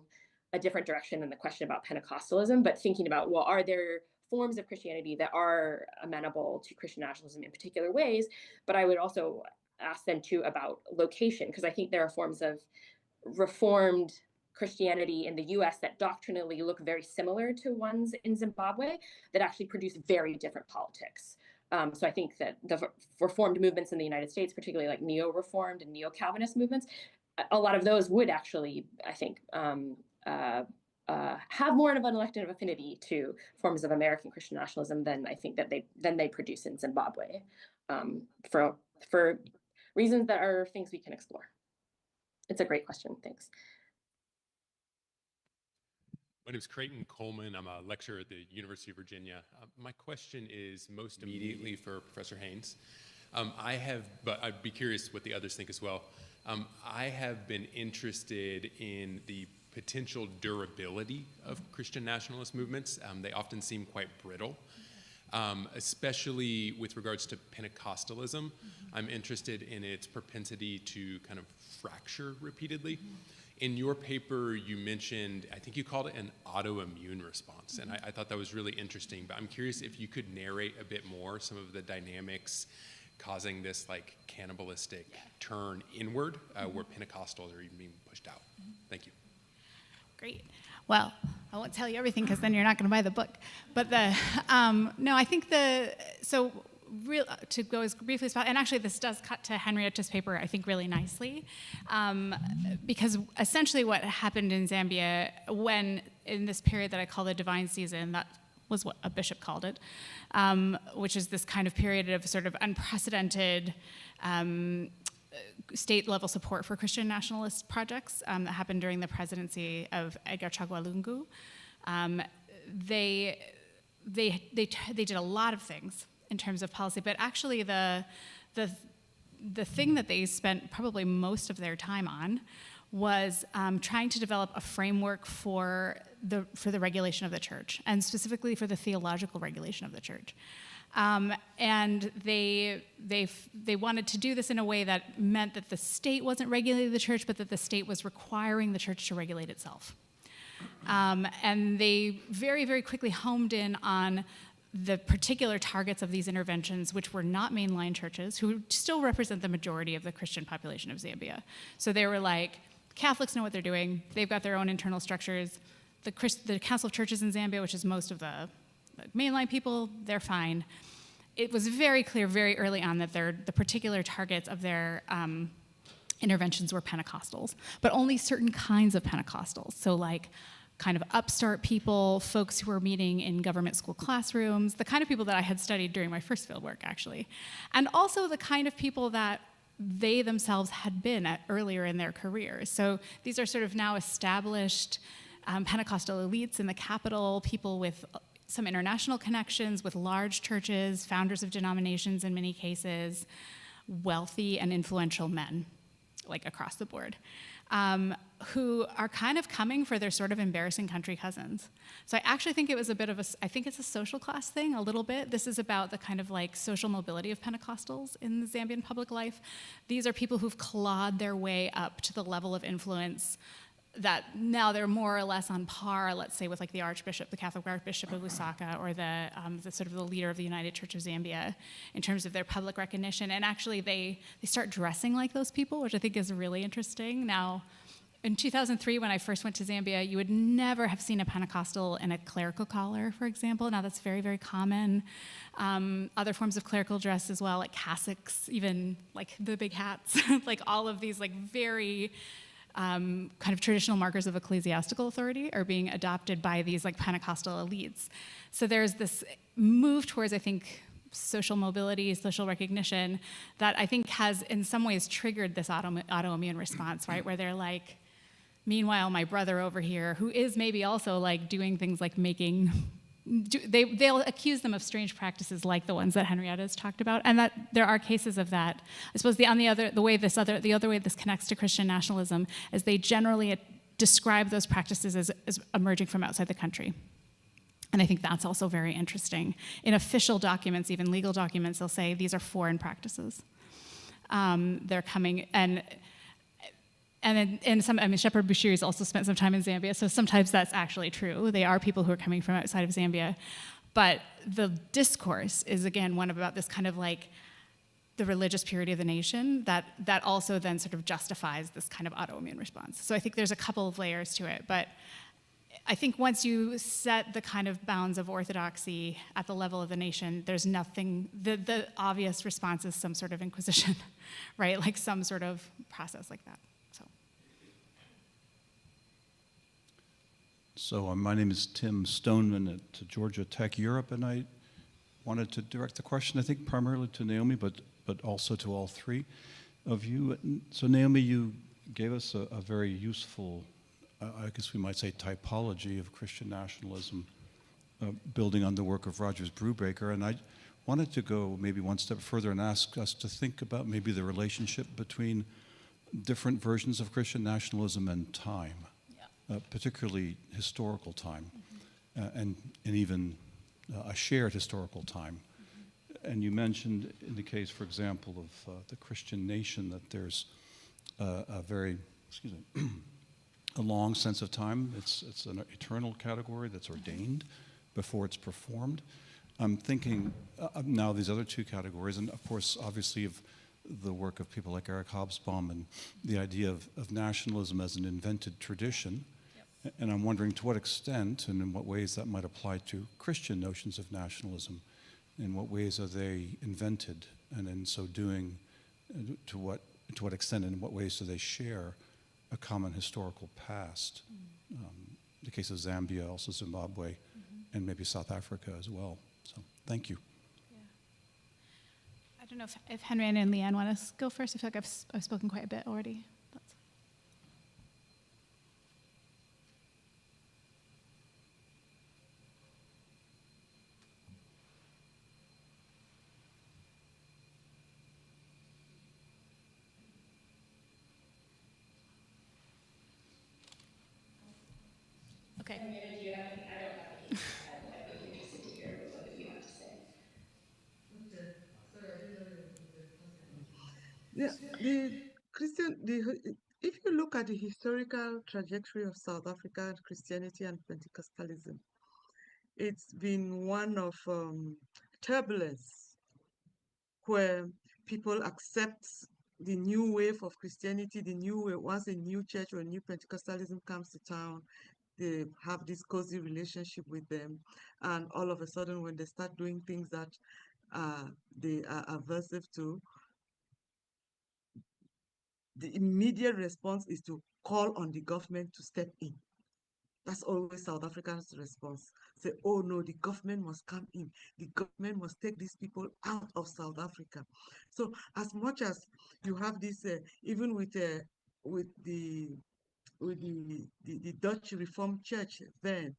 a different direction than the question about Pentecostalism, but thinking about, well, are there forms of Christianity that are amenable to Christian nationalism in particular ways? But I would also ask them too about location, because I think there are forms of Reformed Christianity in the US that doctrinally look very similar to ones in Zimbabwe that actually produce very different politics. So I think that the Reformed movements in the United States, particularly like neo-Reformed and neo-Calvinist movements, a lot of those would actually, I think, have more of an elective affinity to forms of American Christian nationalism than I think that they produce in Zimbabwe, for reasons that are things we can explore. It's a great question. Thanks. My name is Creighton Coleman. I'm a lecturer at the University of Virginia. My question is most immediately for Professor Haynes. But I'd be curious what the others think as well. I have been interested in the potential durability of Christian nationalist movements. They often seem quite brittle, especially with regards to Pentecostalism. I'm interested in its propensity to kind of fracture repeatedly. In your paper, you mentioned, I think you called it an autoimmune response, and I thought that was really interesting, but I'm curious if you could narrate a bit more some of the dynamics causing this like cannibalistic turn inward, where Pentecostals are even being pushed out. Thank you. Great. Well, I won't tell you everything because then you're not going to buy the book. But no, I think to go as briefly as possible, and actually this does cut to Henrietta's paper, I think, really nicely, because essentially what happened in Zambia when, in this period that I call the divine season, that was what a bishop called it, which is this kind of period of sort of unprecedented state-level support for Christian nationalist projects that happened during the presidency of Edgar Chagwa Lungu. They did a lot of things in terms of policy, but actually the thing that they spent probably most of their time on was trying to develop a framework for the regulation of the church, and specifically for the theological regulation of the church. And they wanted to do this in a way that meant that the state wasn't regulating the church, but that the state was requiring the church to regulate itself. And they very, very quickly homed in on the particular targets of these interventions, which were not mainline churches, who still represent the majority of the Christian population of Zambia. So they were like, Catholics know what they're doing. They've got their own internal structures. The Council of Churches in Zambia, which is most of the mainline people, they're fine. It was very clear very early on that the particular targets of their interventions were Pentecostals, but only certain kinds of Pentecostals. So like kind of upstart people, folks who were meeting in government school classrooms, the kind of people that I had studied during my first fieldwork, actually. And also the kind of people that they themselves had been at earlier in their careers. So these are sort of now established Pentecostal elites in the capital, people with some international connections, with large churches, founders of denominations in many cases, wealthy and influential men, like across the board, who are kind of coming for their sort of embarrassing country cousins. So I actually think it was a bit of I think it's a social class thing a little bit. This is about the kind of like social mobility of Pentecostals in the Zambian public life. These are people who've clawed their way up to the level of influence that now they're more or less on par, let's say, with like the Archbishop, the Catholic Archbishop of Lusaka, or the sort of the leader of the United Church of Zambia in terms of their public recognition. And actually they start dressing like those people, which I think is really interesting. Now, in 2003, when I first went to Zambia, you would never have seen a Pentecostal in a clerical collar, for example. Now that's very, very common. Other forms of clerical dress as well, like cassocks, even like the big hats, like all of these like very kind of traditional markers of ecclesiastical authority are being adopted by these like Pentecostal elites. So there's this move towards, I think, social mobility, social recognition that I think has in some ways triggered this autoimmune response, right? Where they're like, meanwhile, my brother over here, who is maybe also like doing things like they'll accuse them of strange practices like the ones that Henrietta has talked about, and that there are cases of that. I suppose the other way this connects to Christian nationalism is they generally describe those practices as emerging from outside the country. And I think that's also very interesting. In official documents, even legal documents, they'll say these are foreign practices. They're coming, and Shepherd Bushiri's also spent some time in Zambia, so sometimes that's actually true. They are people who are coming from outside of Zambia. But the discourse is, again, one about this kind of like the religious purity of the nation that also then sort of justifies this kind of autoimmune response. So I think there's a couple of layers to it, but I think once you set the kind of bounds of orthodoxy at the level of the nation, there's nothing, the obvious response is some sort of inquisition, right? Like some sort of process like that, so. So my name is Tim Stoneman at Georgia Tech Europe, and I wanted to direct the question, I think, primarily to Naomi, but also to all three of you. So Naomi, you gave us a very useful, I guess we might say, typology of Christian nationalism, building on the work of Rogers Brubaker. And I wanted to go maybe one step further and ask us to think about maybe the relationship between different versions of Christian nationalism and time, particularly historical time, and even a shared historical time. And you mentioned in the case, for example, of the Christian nation, that there's a very, a long sense of time. It's an eternal category that's ordained before it's performed. I'm thinking now these other two categories, and of course, obviously, of the work of people like Eric Hobsbawm and the idea of nationalism as an invented tradition. Yep. And I'm wondering to what extent and in what ways that might apply to Christian notions of nationalism. In what ways are they invented, and in so doing, to what extent and in what ways do they share a common historical past? The case of Zambia, also Zimbabwe, and maybe South Africa as well. So thank you. Yeah. I don't know if Henrietta and Leanne want to go first. I feel like I've spoken quite a bit already. Okay. Yeah, if you look at the historical trajectory of South African Christianity and Pentecostalism, it's been one of turbulence, where people accept the new wave of Christianity, the new way, once a new church or a new Pentecostalism comes to town, they have this cozy relationship with them, and all of a sudden when they start doing things that they are aversive to, the immediate response is to call on the government to step in. That's always South Africa's response. Say, oh no, the government must come in. The government must take these people out of South Africa. So as much as you have this, even with the Dutch Reformed Church then,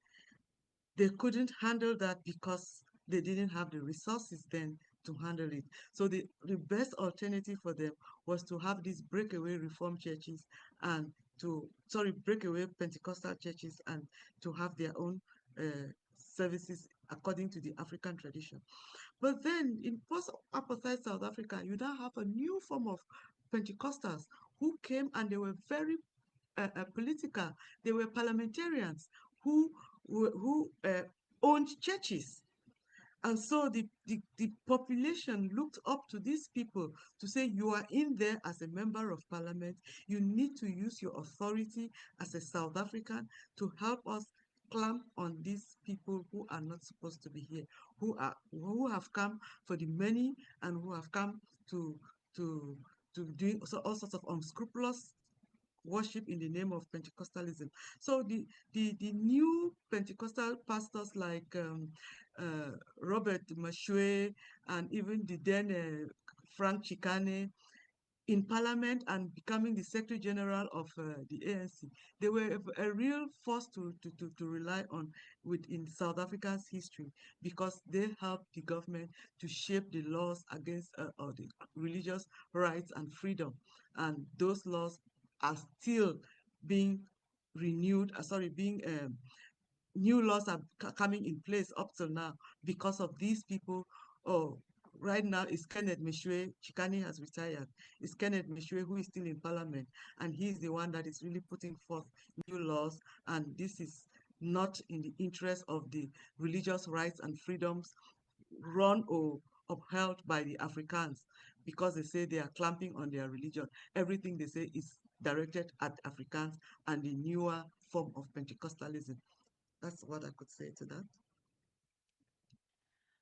they couldn't handle that because they didn't have the resources then to handle it. So the best alternative for them was to have these breakaway Reformed churches and breakaway Pentecostal churches, and to have their own services according to the African tradition. But then in post-apartheid South Africa, you now have a new form of Pentecostals who came, and they were very political. They were parliamentarians who owned churches. And so the population looked up to these people to say, you are in there as a member of parliament. You need to use your authority as a South African to help us clamp on these people who are not supposed to be here, who have come for the money and who have come to doing all sorts of unscrupulous worship in the name of Pentecostalism. So the new Pentecostal pastors like Robert Mashwe and even the then Frank Chikane in Parliament and becoming the Secretary General of the ANC, they were a real force to rely on within South Africa's history, because they helped the government to shape the laws against or the religious rights and freedom. And those laws are still being renewed, new laws are coming in place up till now because of these people. Oh, right now it's Kenneth Meshwe. Chikani has retired. It's Kenneth Meshwe who is still in parliament, and he's the one that is really putting forth new laws. And this is not in the interest of the religious rights and freedoms run or upheld by the Africans, because they say they are clamping on their religion. Everything they say is directed at Africans and the newer form of Pentecostalism. That's what I could say to that.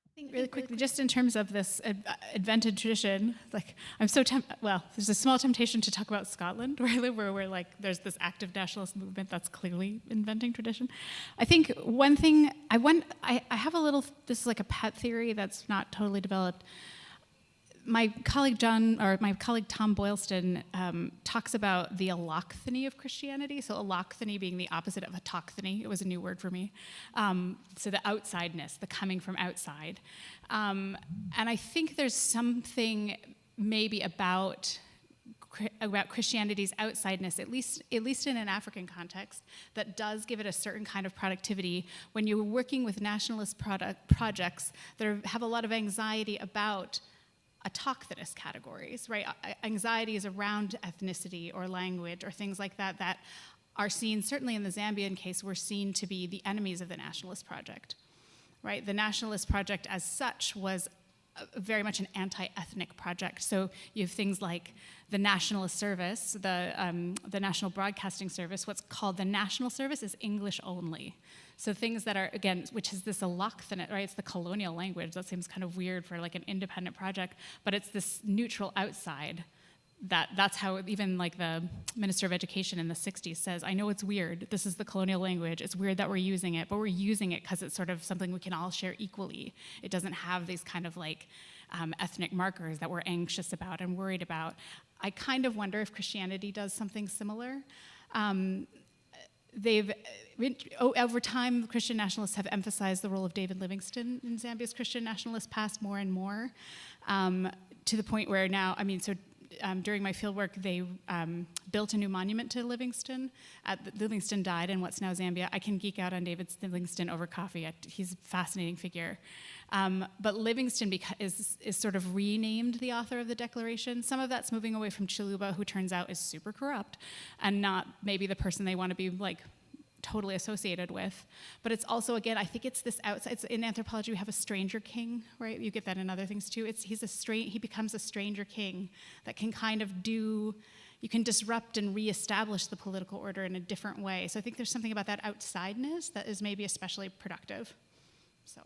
I think really quickly, just in terms of this invented tradition, like I'm so there's a small temptation to talk about Scotland, where I live, where we're like, there's this active nationalist movement that's clearly inventing tradition. I think one thing I have a little, this is like a pet theory that's not totally developed. My colleague Tom Boylston talks about the allochthony of Christianity. So allochthony being the opposite of autochthony. It was a new word for me. So the outsideness, the coming from outside. And I think there's something maybe about Christianity's outsideness, at least in an African context, that does give it a certain kind of productivity when you're working with nationalist projects that have a lot of anxiety about autochthonous categories, right? Anxieties around ethnicity or language or things like that that are seen, certainly in the Zambian case, were seen to be the enemies of the nationalist project, right? The nationalist project as such was very much an anti-ethnic project. So you have things like the Nationalist Service, the National Broadcasting Service. What's called the National Service is English only. So things that are, again, which is this allochthonate, right? It's the colonial language. That seems kind of weird for like an independent project, but it's this neutral outside. That's how even like the Minister of Education in the 60s says, I know it's weird. This is the colonial language. It's weird that we're using it, but we're using it because it's sort of something we can all share equally. It doesn't have these kind of like ethnic markers that we're anxious about and worried about. I kind of wonder if Christianity does something similar. Over time, Christian nationalists have emphasized the role of David Livingstone in Zambia's Christian nationalist past more and more, to the point where now, during my fieldwork, they built a new monument to Livingstone. Livingstone died in what's now Zambia. I can geek out on David Livingstone over coffee. He's a fascinating figure. But Livingstone is sort of renamed the author of the Declaration. Some of that's moving away from Chiluba, who turns out is super corrupt and not maybe the person they want to be like totally associated with. But it's also, again, I think it's this outside. In anthropology, we have a stranger king, right? You get that in other things too. He becomes a stranger king that can kind of you can disrupt and reestablish the political order in a different way. So I think there's something about that outsideness that is maybe especially productive. So.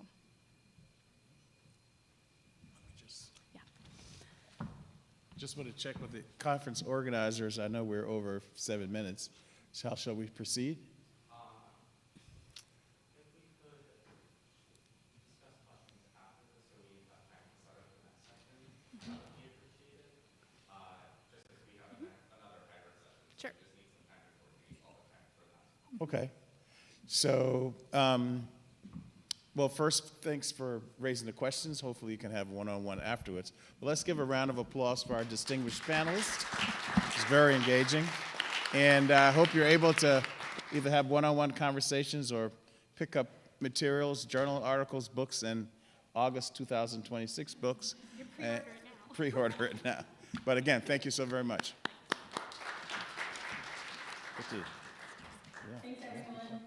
Just want to check with the conference organizers. I know we're over 7 minutes. So how shall we proceed? Sure. Okay. So, well, first, thanks for raising the questions. Hopefully you can have one-on-one afterwards. But let's give a round of applause for our distinguished panelists. It's very engaging. And I hope you're able to either have one-on-one conversations or pick up materials, journal articles, books, and August 2026 books. Pre-order it now. But again, thank you so very much. Thanks, everyone.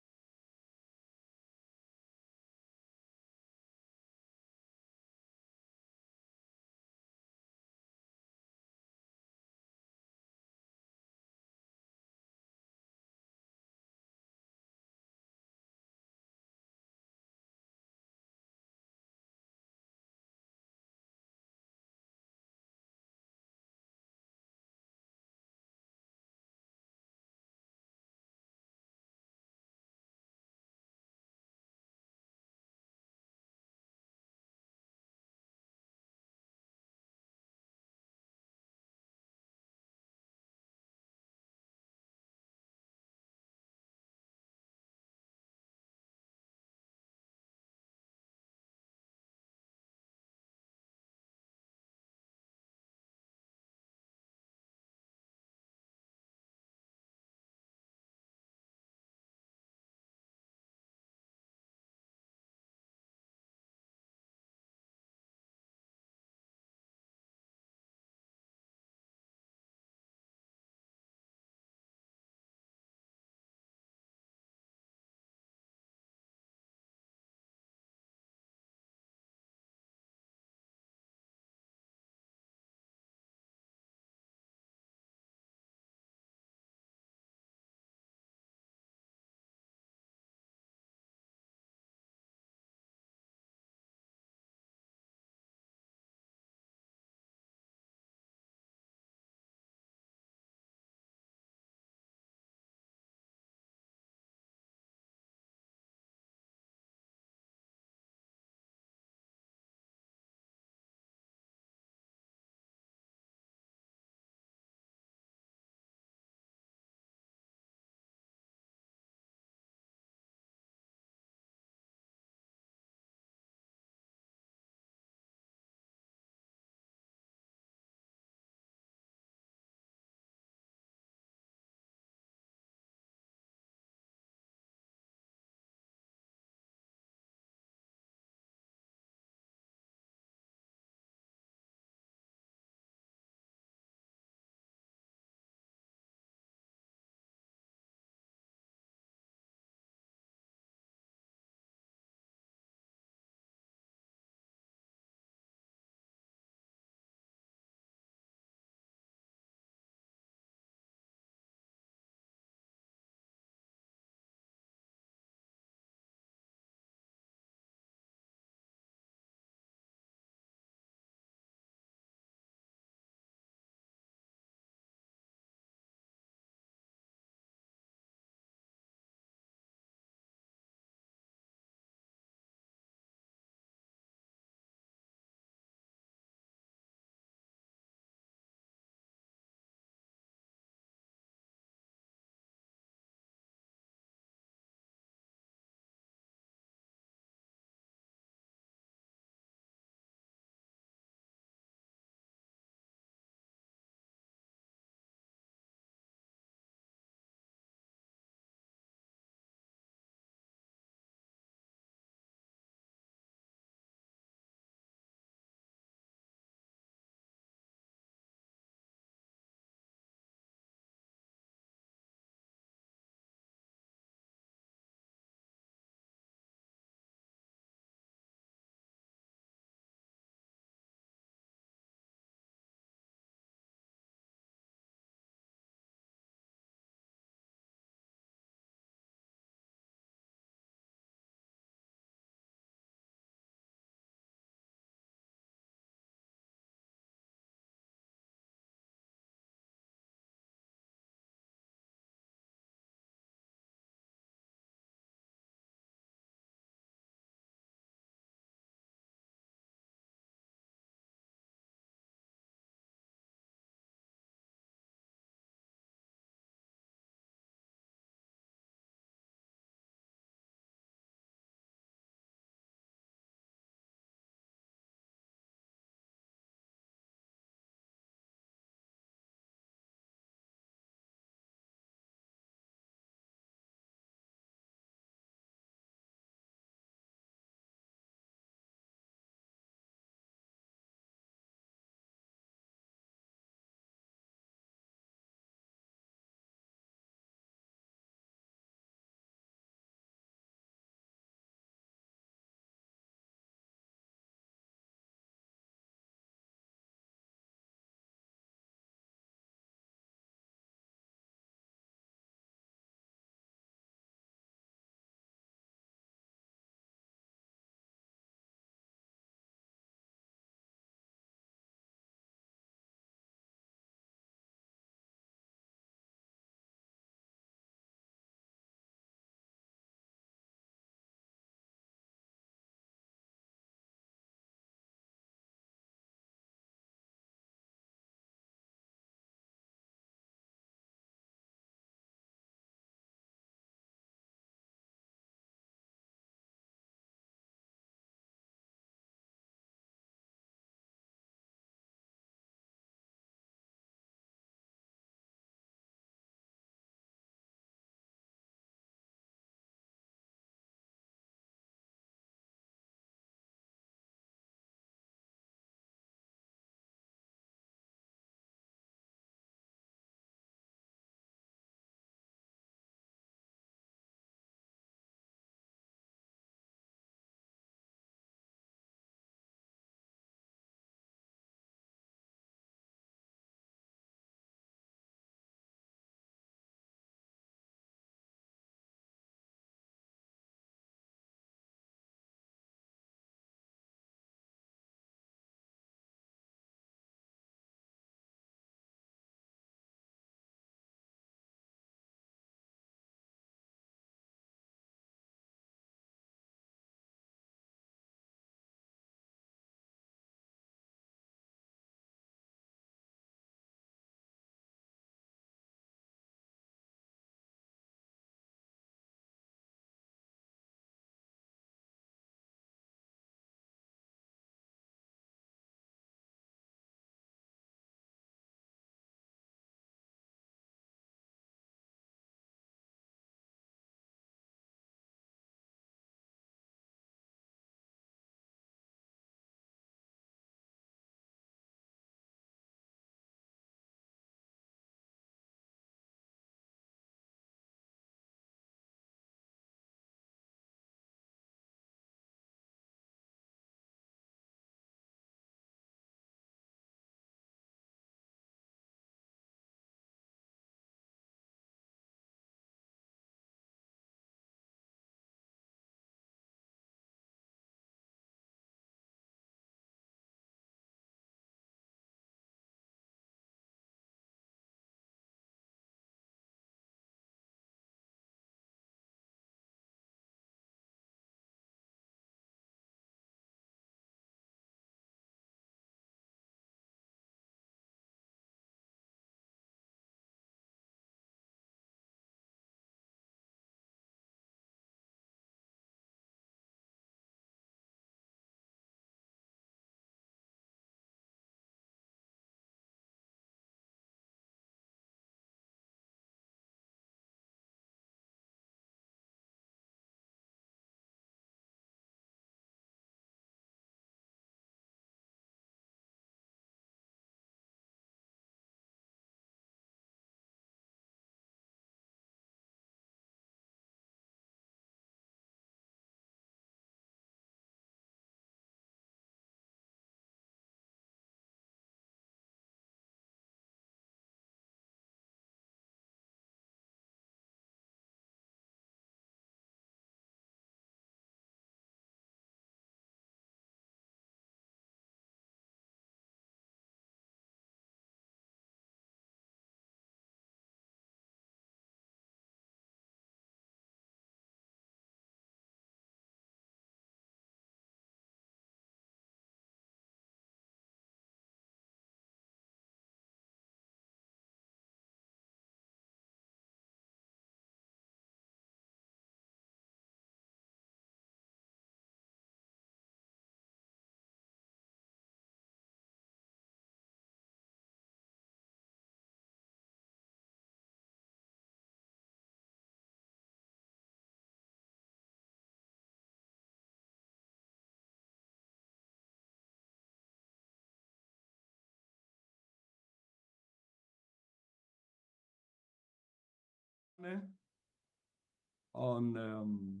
on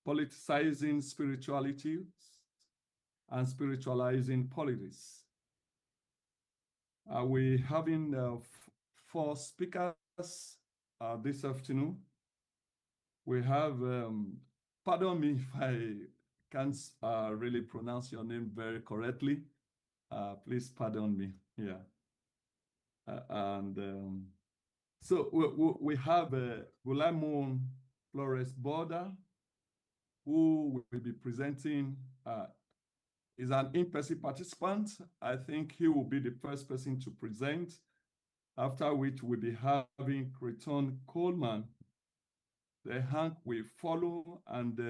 politicizing spirituality and spiritualizing politics. We're having 4 speakers this afternoon. We have, pardon me if I can't really pronounce your name very correctly. Please pardon me. Yeah. So we have Guillermo Flores Borda, who will be presenting, is an in-person participant. I think he will be the first person to present, after which we'll be having Creton Coleman. The Hank will follow, and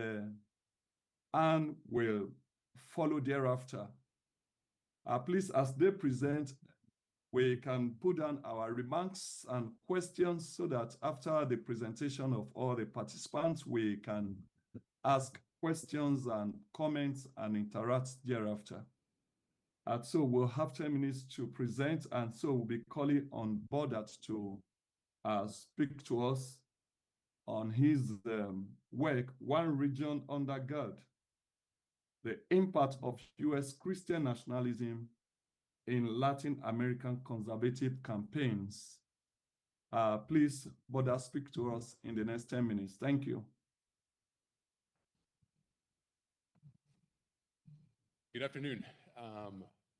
Anne will follow thereafter. Please, as they present, we can put down our remarks and questions so that after the presentation of all the participants, we can ask questions and comments and interact thereafter. So we'll have 10 minutes to present, and so we'll be calling on Borda to speak to us on his work, One Region Under God, the impact of US Christian nationalism in Latin American conservative campaigns. Please, Borda, speak to us in the next 10 minutes. Thank you. Good afternoon.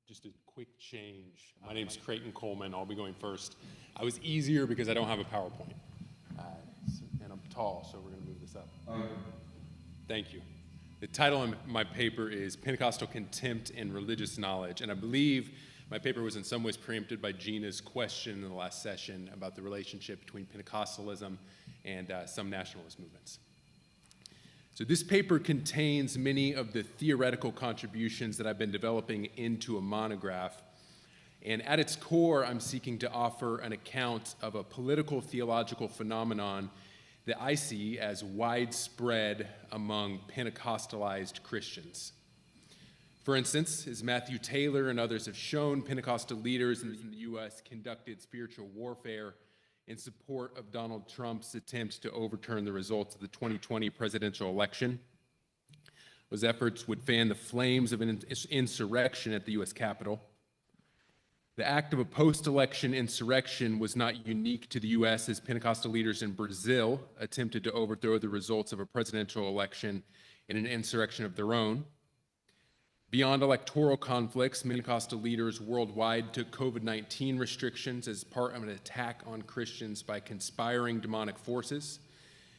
Just a quick change. My name is Creton Coleman. I'll be going first. I was easier because I don't have a PowerPoint. And I'm tall, so we're going to move this up. Thank you. The title of my paper is Pentecostal Contempt and Religious Knowledge, and I believe my paper was in some ways preempted by Gina's question in the last session about the relationship between Pentecostalism and some nationalist movements. So this paper contains many of the theoretical contributions that I've been developing into a monograph, and at its core, I'm seeking to offer an account of a political theological phenomenon that I see as widespread among Pentecostalized Christians. For instance, as Matthew Taylor and others have shown, Pentecostal leaders in the U.S. conducted spiritual warfare in support of Donald Trump's attempt to overturn the results of the 2020 presidential election. Those efforts would fan the flames of an insurrection at the U.S. Capitol. The act of a post-election insurrection was not unique to the U.S., as Pentecostal leaders in Brazil attempted to overthrow the results of a presidential election in an insurrection of their own. Beyond electoral conflicts, Pentecostal leaders worldwide took COVID-19 restrictions as part of an attack on Christians by conspiring demonic forces.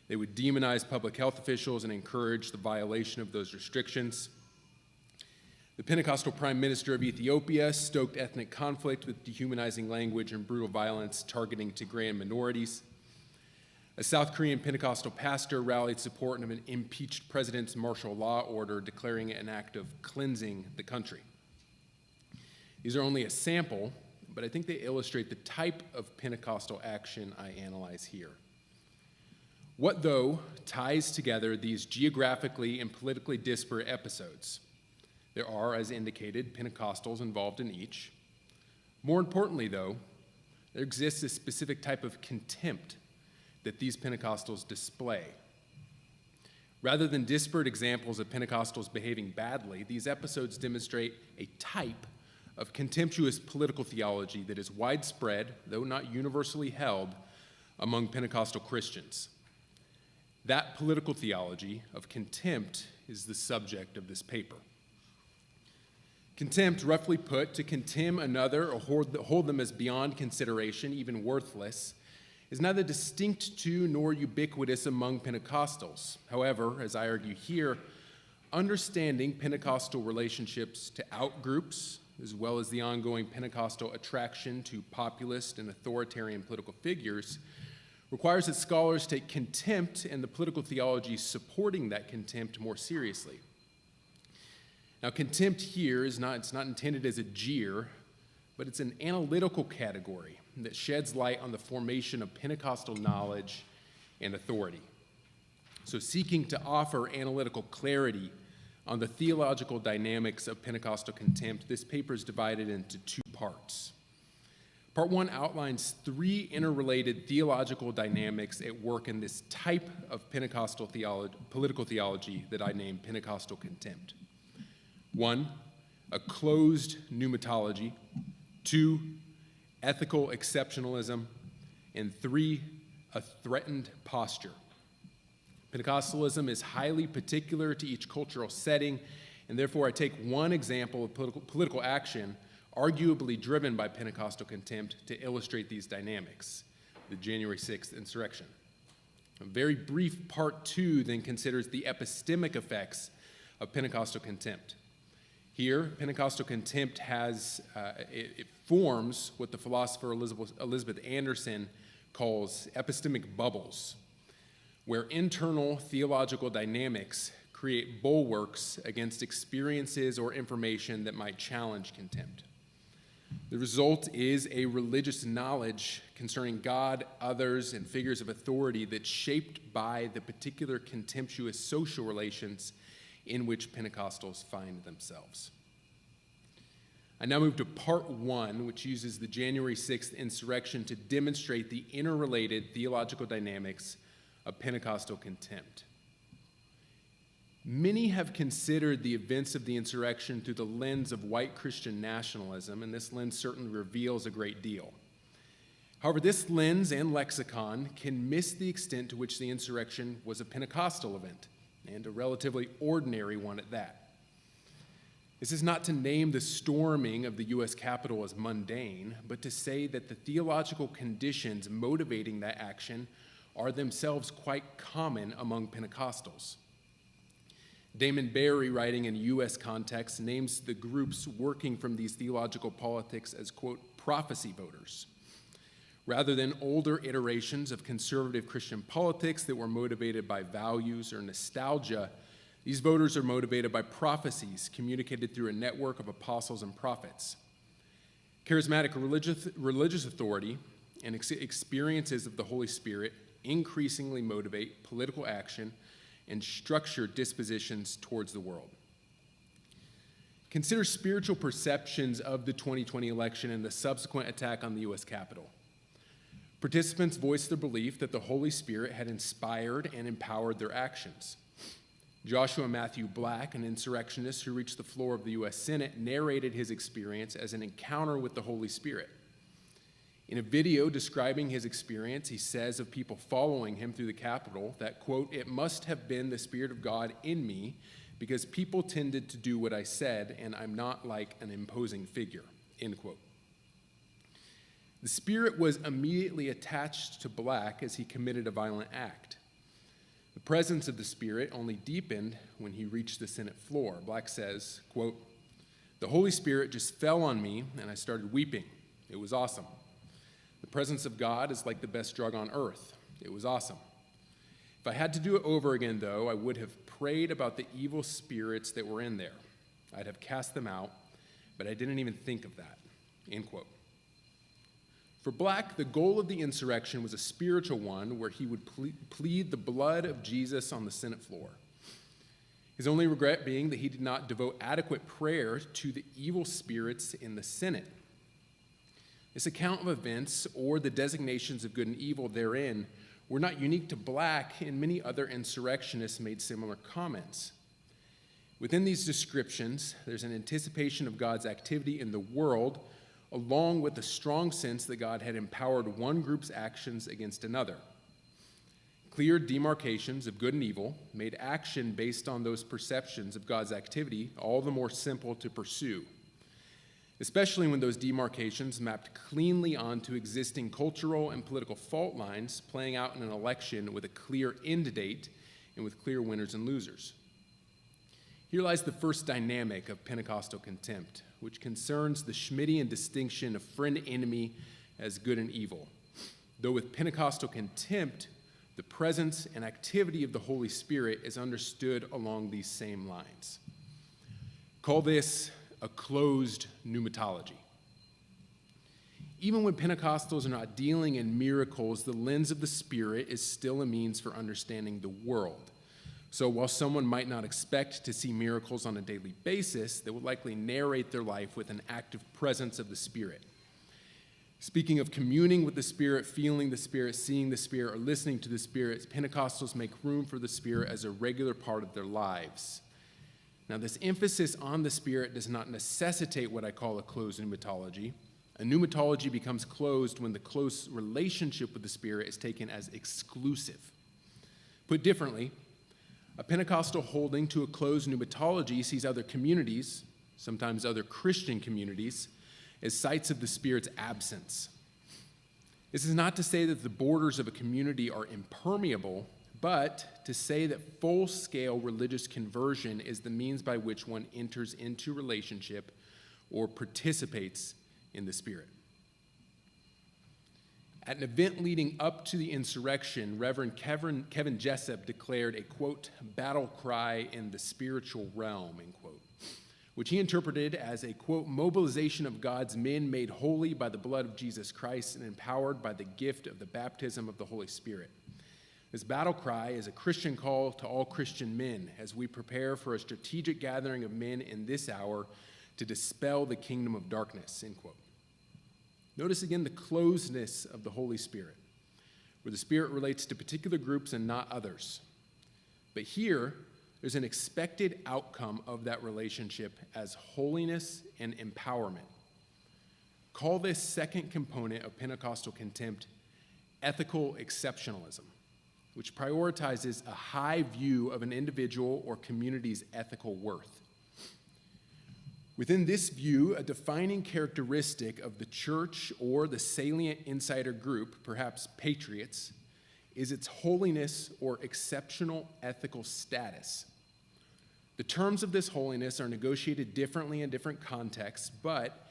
They would demonize public health officials and encourage the violation of those restrictions. The Pentecostal Prime Minister of Ethiopia stoked ethnic conflict with dehumanizing language and brutal violence targeting Tigrayan minorities. A South Korean Pentecostal pastor rallied support of an impeached president's martial law order, declaring it an act of cleansing the country. These are only a sample, but I think they illustrate the type of Pentecostal action I analyze here. What, though, ties together these geographically and politically disparate episodes? There are, as indicated, Pentecostals involved in each. More importantly, though, there exists a specific type of contempt that these Pentecostals display. Rather than disparate examples of Pentecostals behaving badly, these episodes demonstrate a type of contemptuous political theology that is widespread, though not universally held, among Pentecostal Christians. That political theology of contempt is the subject of this paper. Contempt, roughly put, to contemn another or hold them as beyond consideration, even worthless, is neither distinct to nor ubiquitous among Pentecostals. However, as I argue here, understanding Pentecostal relationships to outgroups, as well as the ongoing Pentecostal attraction to populist and authoritarian political figures, requires that scholars take contempt and the political theology supporting that contempt more seriously. Now, contempt here it's not intended as a jeer, but it's an analytical category that sheds light on the formation of Pentecostal knowledge and authority. So, seeking to offer analytical clarity on the theological dynamics of Pentecostal contempt, this paper is divided into 2 parts. Part 1 outlines 3 interrelated theological dynamics at work in this type of Pentecostal political theology that I name Pentecostal contempt. 1, a closed pneumatology. 2, ethical exceptionalism. And 3, a threatened posture. Pentecostalism is highly particular to each cultural setting, and therefore I take one example of political action arguably driven by Pentecostal contempt to illustrate these dynamics, the January 6th insurrection. A very brief part 2 then considers the epistemic effects of Pentecostal contempt. Here, Pentecostal contempt it forms what the philosopher Elizabeth Anderson calls epistemic bubbles, where internal theological dynamics create bulwarks against experiences or information that might challenge contempt. The result is a religious knowledge concerning God, others, and figures of authority that's shaped by the particular contemptuous social relations in which Pentecostals find themselves. I now move to part 1, which uses the January 6th insurrection to demonstrate the interrelated theological dynamics of Pentecostal contempt. Many have considered the events of the insurrection through the lens of white Christian nationalism, and this lens certainly reveals a great deal. However, this lens and lexicon can miss the extent to which the insurrection was a Pentecostal event, and a relatively ordinary one at that. This is not to name the storming of the U.S. Capitol as mundane, but to say that the theological conditions motivating that action are themselves quite common among Pentecostals. Damon Barry, writing in a U.S. context, names the groups working from these theological politics as, quote, prophecy voters. Rather than older iterations of conservative Christian politics that were motivated by values or nostalgia, these voters are motivated by prophecies communicated through a network of apostles and prophets. Charismatic religious authority and experiences of the Holy Spirit increasingly motivate political action and structure dispositions towards the world. Consider spiritual perceptions of the 2020 election and the subsequent attack on the U.S. Capitol. Participants voiced their belief that the Holy Spirit had inspired and empowered their actions. Joshua Matthew Black, an insurrectionist who reached the floor of the U.S. Senate, narrated his experience as an encounter with the Holy Spirit. In a video describing his experience, he says of people following him through the Capitol that, quote, "It must have been the Spirit of God in me because people tended to do what I said and I'm not like an imposing figure," end quote. The Spirit was immediately attached to Black as he committed a violent act. The presence of the Spirit only deepened when he reached the Senate floor. Black says, quote, "The Holy Spirit just fell on me and I started weeping. It was awesome. The presence of God is like the best drug on earth. It was awesome. If I had to do it over again, though, I would have prayed about the evil spirits that were in there. I'd have cast them out, but I didn't even think of that," end quote. For Black, the goal of the insurrection was a spiritual one where he would plead the blood of Jesus on the Senate floor. His only regret being that he did not devote adequate prayer to the evil spirits in the Senate. This account of events, or the designations of good and evil therein, were not unique to Black, and many other insurrectionists made similar comments. Within these descriptions, there's an anticipation of God's activity in the world, along with a strong sense that God had empowered one group's actions against another. Clear demarcations of good and evil made action based on those perceptions of God's activity all the more simple to pursue, especially when those demarcations mapped cleanly onto existing cultural and political fault lines playing out in an election with a clear end date and with clear winners and losers. Here lies the first dynamic of Pentecostal contempt, which concerns the Schmittian distinction of friend-enemy as good and evil. Though with Pentecostal contempt, the presence and activity of the Holy Spirit is understood along these same lines. Call this a closed pneumatology. Even when Pentecostals are not dealing in miracles, the lens of the Spirit is still a means for understanding the world. So while someone might not expect to see miracles on a daily basis, they will likely narrate their life with an active presence of the Spirit. Speaking of communing with the Spirit, feeling the Spirit, seeing the Spirit, or listening to the Spirit, Pentecostals make room for the Spirit as a regular part of their lives. Now, this emphasis on the Spirit does not necessitate what I call a closed pneumatology. A pneumatology becomes closed when the close relationship with the Spirit is taken as exclusive. Put differently, a Pentecostal holding to a closed pneumatology sees other communities, sometimes other Christian communities, as sites of the Spirit's absence. This is not to say that the borders of a community are impermeable, but to say that full-scale religious conversion is the means by which one enters into relationship or participates in the Spirit. At an event leading up to the insurrection, Reverend Kevin Jessup declared a, quote, battle cry in the spiritual realm, end quote, which he interpreted as a, quote, mobilization of God's men made holy by the blood of Jesus Christ and empowered by the gift of the baptism of the Holy Spirit. This battle cry is a Christian call to all Christian men as we prepare for a strategic gathering of men in this hour to dispel the kingdom of darkness, end quote. Notice again the closeness of the Holy Spirit, where the Spirit relates to particular groups and not others. But here, there's an expected outcome of that relationship as holiness and empowerment. Call this second component of Pentecostal contempt ethical exceptionalism, which prioritizes a high view of an individual or community's ethical worth. Within this view, a defining characteristic of the church or the salient insider group, perhaps patriots, is its holiness or exceptional ethical status. The terms of this holiness are negotiated differently in different contexts, but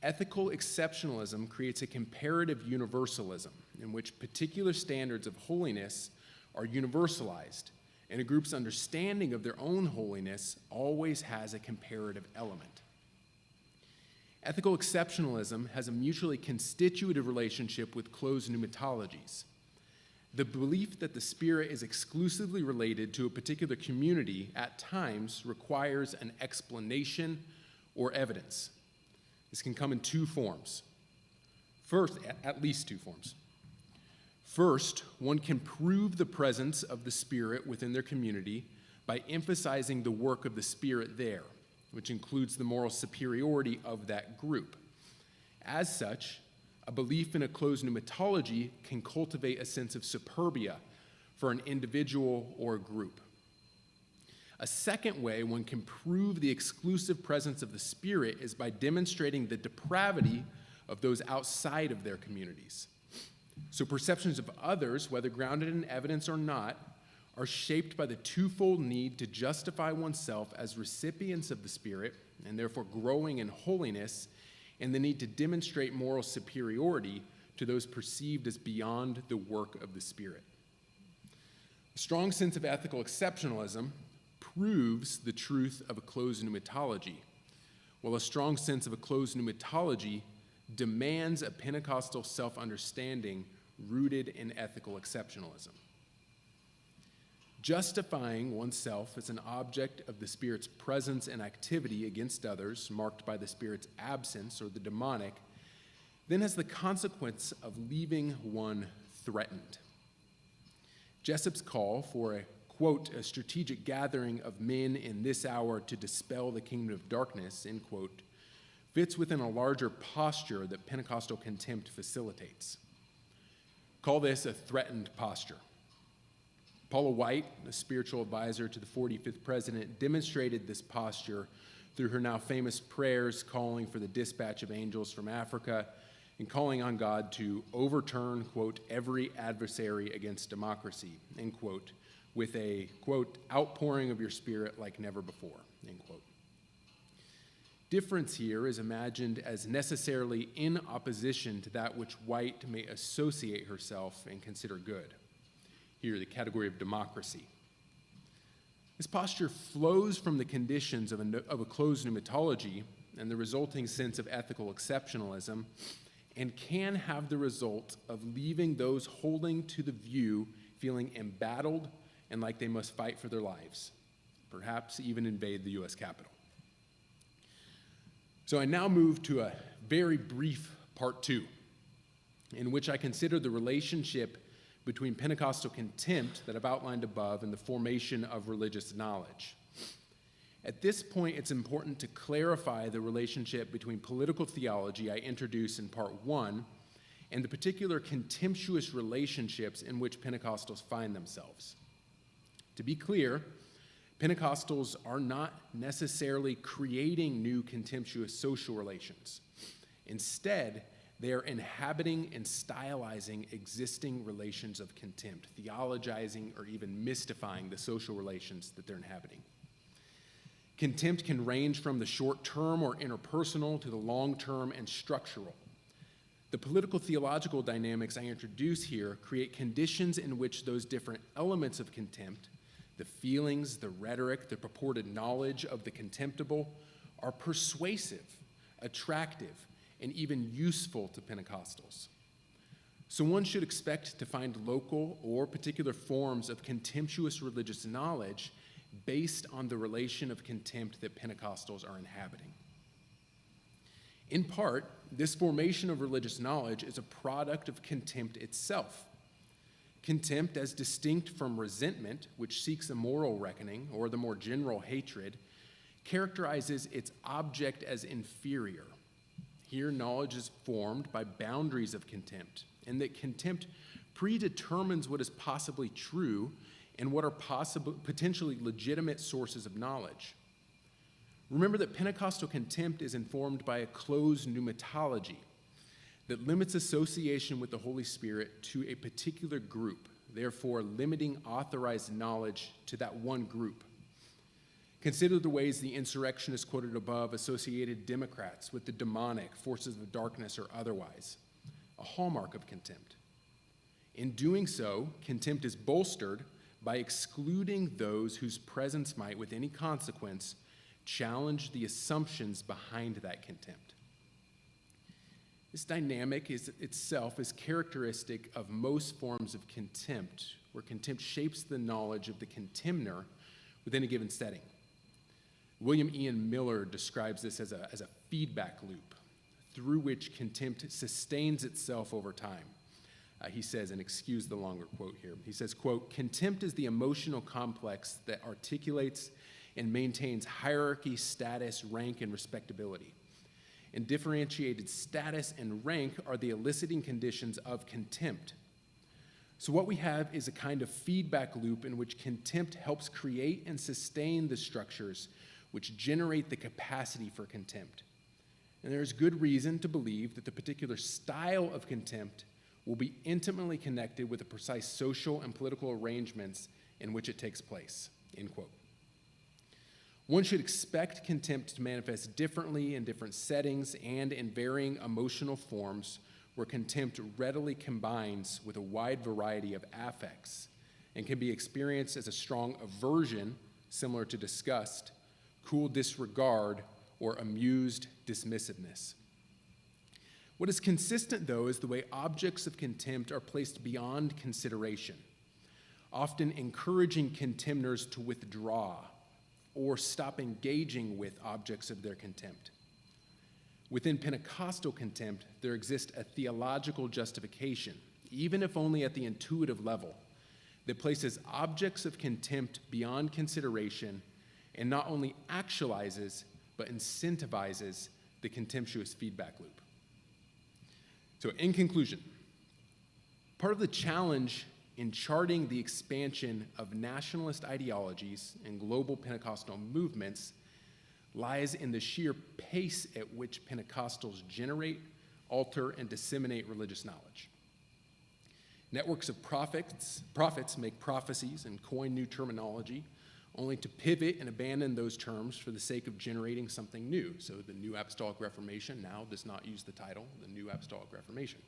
ethical exceptionalism creates a comparative universalism in which particular standards of holiness are universalized, and a group's understanding of their own holiness always has a comparative element. Ethical exceptionalism has a mutually constitutive relationship with closed pneumatologies. The belief that the Spirit is exclusively related to a particular community at times requires an explanation or evidence. This can come in two forms. First, at least two forms. First, one can prove the presence of the Spirit within their community by emphasizing the work of the Spirit there, which includes the moral superiority of that group. As such, a belief in a closed pneumatology can cultivate a sense of superbia for an individual or a group. A second way one can prove the exclusive presence of the Spirit is by demonstrating the depravity of those outside of their communities. So perceptions of others, whether grounded in evidence or not, are shaped by the twofold need to justify oneself as recipients of the Spirit, and therefore growing in holiness, and the need to demonstrate moral superiority to those perceived as beyond the work of the Spirit. A strong sense of ethical exceptionalism proves the truth of a closed pneumatology, while a strong sense of a closed pneumatology demands a Pentecostal self-understanding rooted in ethical exceptionalism. Justifying oneself as an object of the Spirit's presence and activity against others, marked by the Spirit's absence or the demonic, then has the consequence of leaving one threatened. Jessup's call for a, quote, a strategic gathering of men in this hour to dispel the kingdom of darkness, end quote, fits within a larger posture that Pentecostal contempt facilitates. Call this a threatened posture. Paula White, a spiritual advisor to the 45th president, demonstrated this posture through her now famous prayers calling for the dispatch of angels from Africa and calling on God to overturn, quote, every adversary against democracy, end quote, with a, quote, outpouring of your Spirit like never before, end quote. Difference here is imagined as necessarily in opposition to that which White may associate herself and consider good. Here, the category of democracy. This posture flows from the conditions of a closed pneumatology and the resulting sense of ethical exceptionalism, and can have the result of leaving those holding to the view feeling embattled and like they must fight for their lives, perhaps even invade the U.S. Capitol. So I now move to a very brief part two, in which I consider the relationship between Pentecostal contempt that I've outlined above and the formation of religious knowledge. At this point, it's important to clarify the relationship between political theology I introduced in part 1 and the particular contemptuous relationships in which Pentecostals find themselves. To be clear, Pentecostals are not necessarily creating new contemptuous social relations. Instead, they are inhabiting and stylizing existing relations of contempt, theologizing or even mystifying the social relations that they're inhabiting. Contempt can range from the short-term or interpersonal to the long-term and structural. The political theological dynamics I introduce here create conditions in which those different elements of contempt, the feelings, the rhetoric, the purported knowledge of the contemptible, are persuasive, attractive, and even useful to Pentecostals. So one should expect to find local or particular forms of contemptuous religious knowledge based on the relation of contempt that Pentecostals are inhabiting. In part, this formation of religious knowledge is a product of contempt itself. Contempt, as distinct from resentment, which seeks a moral reckoning, or the more general hatred, characterizes its object as inferior. Here, knowledge is formed by boundaries of contempt, and that contempt predetermines what is possibly true and what are potentially legitimate sources of knowledge. Remember that Pentecostal contempt is informed by a closed pneumatology that limits association with the Holy Spirit to a particular group, therefore limiting authorized knowledge to that one group. Consider the ways the insurrectionists quoted above associated Democrats with the demonic, forces of darkness, or otherwise, a hallmark of contempt. In doing so, contempt is bolstered by excluding those whose presence might, with any consequence, challenge the assumptions behind that contempt. This dynamic itself is characteristic of most forms of contempt, where contempt shapes the knowledge of the contemner within a given setting. William Ian Miller describes this as a feedback loop through which contempt sustains itself over time. He says, and excuse the longer quote here, he says, quote, "Contempt is the emotional complex that articulates and maintains hierarchy, status, rank, and respectability. And differentiated status and rank are the eliciting conditions of contempt. So what we have is a kind of feedback loop in which contempt helps create and sustain the structures which generate the capacity for contempt. And there is good reason to believe that the particular style of contempt will be intimately connected with the precise social and political arrangements in which it takes place," end quote. One should expect contempt to manifest differently in different settings and in varying emotional forms where contempt readily combines with a wide variety of affects and can be experienced as a strong aversion, similar to disgust, cool disregard, or amused dismissiveness. What is consistent, though, is the way objects of contempt are placed beyond consideration, often encouraging contemners to withdraw or stop engaging with objects of their contempt. Within Pentecostal contempt, there exists a theological justification, even if only at the intuitive level, that places objects of contempt beyond consideration and not only actualizes, but incentivizes the contemptuous feedback loop. So in conclusion, part of the challenge in charting the expansion of nationalist ideologies and global Pentecostal movements lies in the sheer pace at which Pentecostals generate, alter, and disseminate religious knowledge. Networks of prophets make prophecies and coin new terminology, only to pivot and abandon those terms for the sake of generating something new. So the New Apostolic Reformation now does not use the title, the New Apostolic Reformation.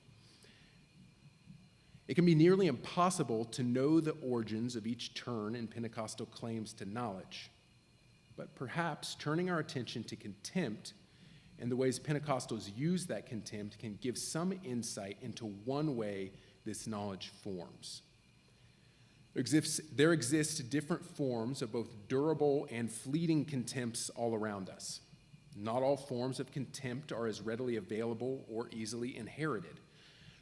It can be nearly impossible to know the origins of each turn in Pentecostal claims to knowledge. But perhaps turning our attention to contempt and the ways Pentecostals use that contempt can give some insight into one way this knowledge forms. There exist different forms of both durable and fleeting contempts all around us. Not all forms of contempt are as readily available or easily inherited.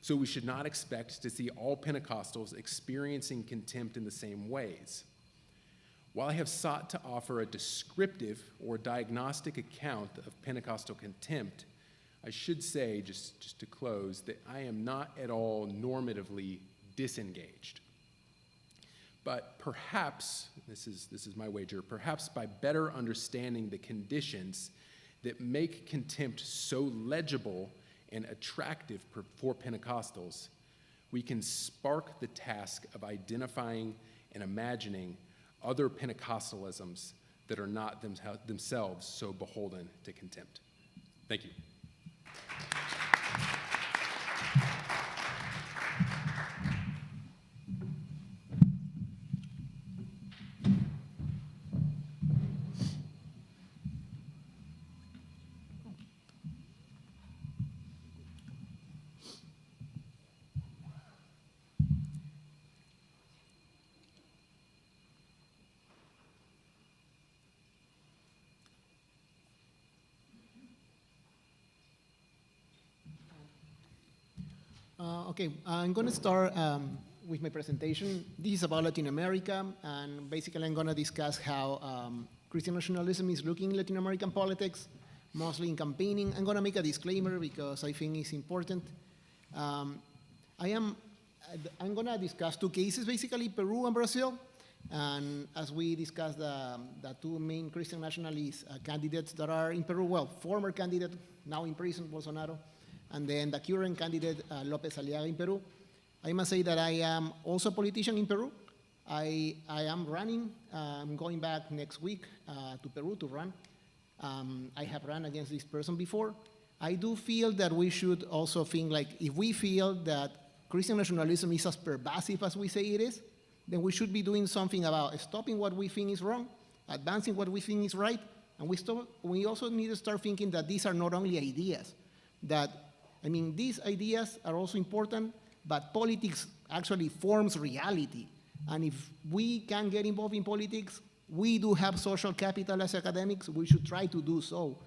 So we should not expect to see all Pentecostals experiencing contempt in the same ways. While I have sought to offer a descriptive or diagnostic account of Pentecostal contempt, I should say, just to close, that I am not at all normatively disengaged. But perhaps, this is my wager, perhaps by better understanding the conditions that make contempt so legible and attractive for Pentecostals, we can spark the task of identifying and imagining other Pentecostalisms that are not themselves so beholden to contempt. Thank you. Okay, I'm going to start with my presentation. This is about Latin America, and basically I'm going to discuss how Christian nationalism is looking in Latin American politics, mostly in campaigning. I'm going to make a disclaimer because I think it's important. I'm going to discuss two cases, basically Peru and Brazil. And as we discussed, the two main Christian nationalist candidates that are in Peru, well, former candidate, now in prison, Bolsonaro, and then the current candidate, López Aliaga in Peru. I must say that I am also a politician in Peru. I am running. I'm going back next week to Peru to run. I have run against this person before. I do feel that we should also think like, if we feel that Christian nationalism is as pervasive as we say it is, then we should be doing something about stopping what we think is wrong, advancing what we think is right, and we also need to start thinking that these are not only ideas, these ideas are also important, but politics actually forms reality. And if we can get involved in politics, we do have social capital as academics, we should try to do so,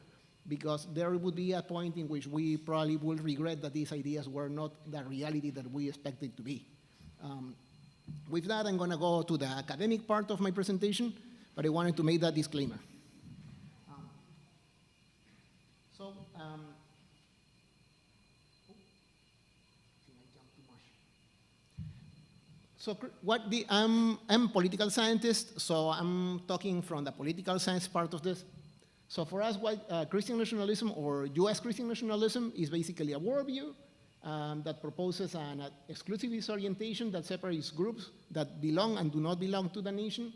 because there would be a point in which we probably will regret that these ideas were not the reality that we expected to be. With that, I'm going to go to the academic part of my presentation, but I wanted to make that disclaimer. I'm a political scientist, so I'm talking from the political science part of this. So for us, Christian nationalism or US Christian nationalism is basically a worldview that proposes an exclusivist orientation that separates groups that belong and do not belong to the nation.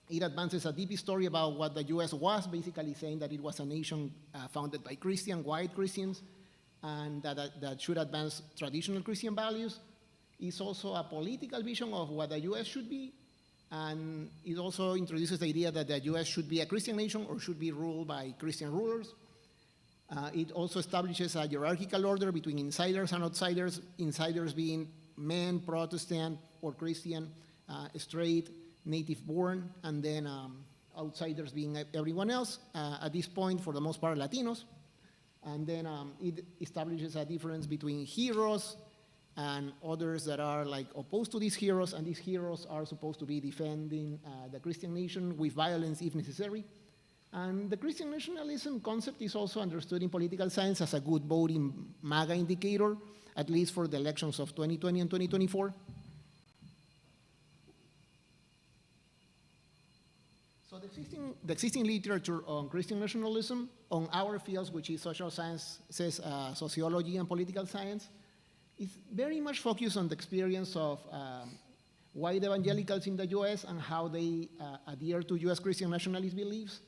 It advances a deep story about what the US was, basically saying that it was a nation founded by white Christians, and that should advance traditional Christian values. It's also a political vision of what the US should be, and it also introduces the idea that the US should be a Christian nation or should be ruled by Christian rulers. It also establishes a hierarchical order between insiders and outsiders, insiders being men, Protestant or Christian, straight, native born, and then outsiders being everyone else, at this point, for the most part, Latinos. And then it establishes a difference between heroes and others that are like opposed to these heroes, and these heroes are supposed to be defending the Christian nation with violence if necessary. And the Christian nationalism concept is also understood in political science as a good voting MAGA indicator, at least for the elections of 2020 and 2024. So the existing literature on Christian nationalism on our fields, which is social sciences, sociology, and political science, is very much focused on the experience of white evangelicals in the US and how they adhere to US Christian nationalist beliefs.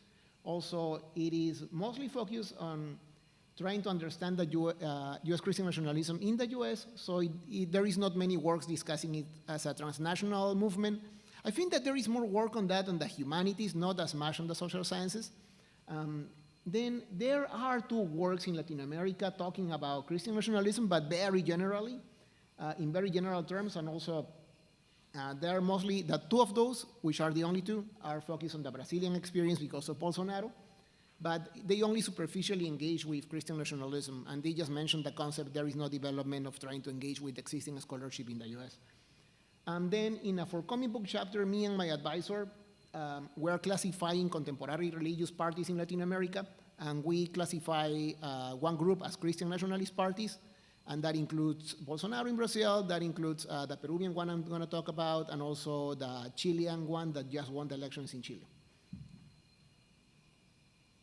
Also, it is mostly focused on trying to understand the US Christian nationalism in the US, so there is not many works discussing it as a transnational movement. I think that there is more work on that on the humanities, not as much on the social sciences. Then there are two works in Latin America talking about Christian nationalism, but very generally, in very general terms, and also there are mostly, the two of those, which are the only two, are focused on the Brazilian experience because of Bolsonaro. but they only superficially engage with Christian nationalism, and they just mentioned the concept there is no development of trying to engage with existing scholarship in the US. And then in a forthcoming book chapter, me and my advisor were classifying contemporary religious parties in Latin America, and we classify one group as Christian nationalist parties, and that includes Bolsonaro in Brazil, that includes the Peruvian one I'm going to talk about, and also the Chilean one that just won the elections in Chile.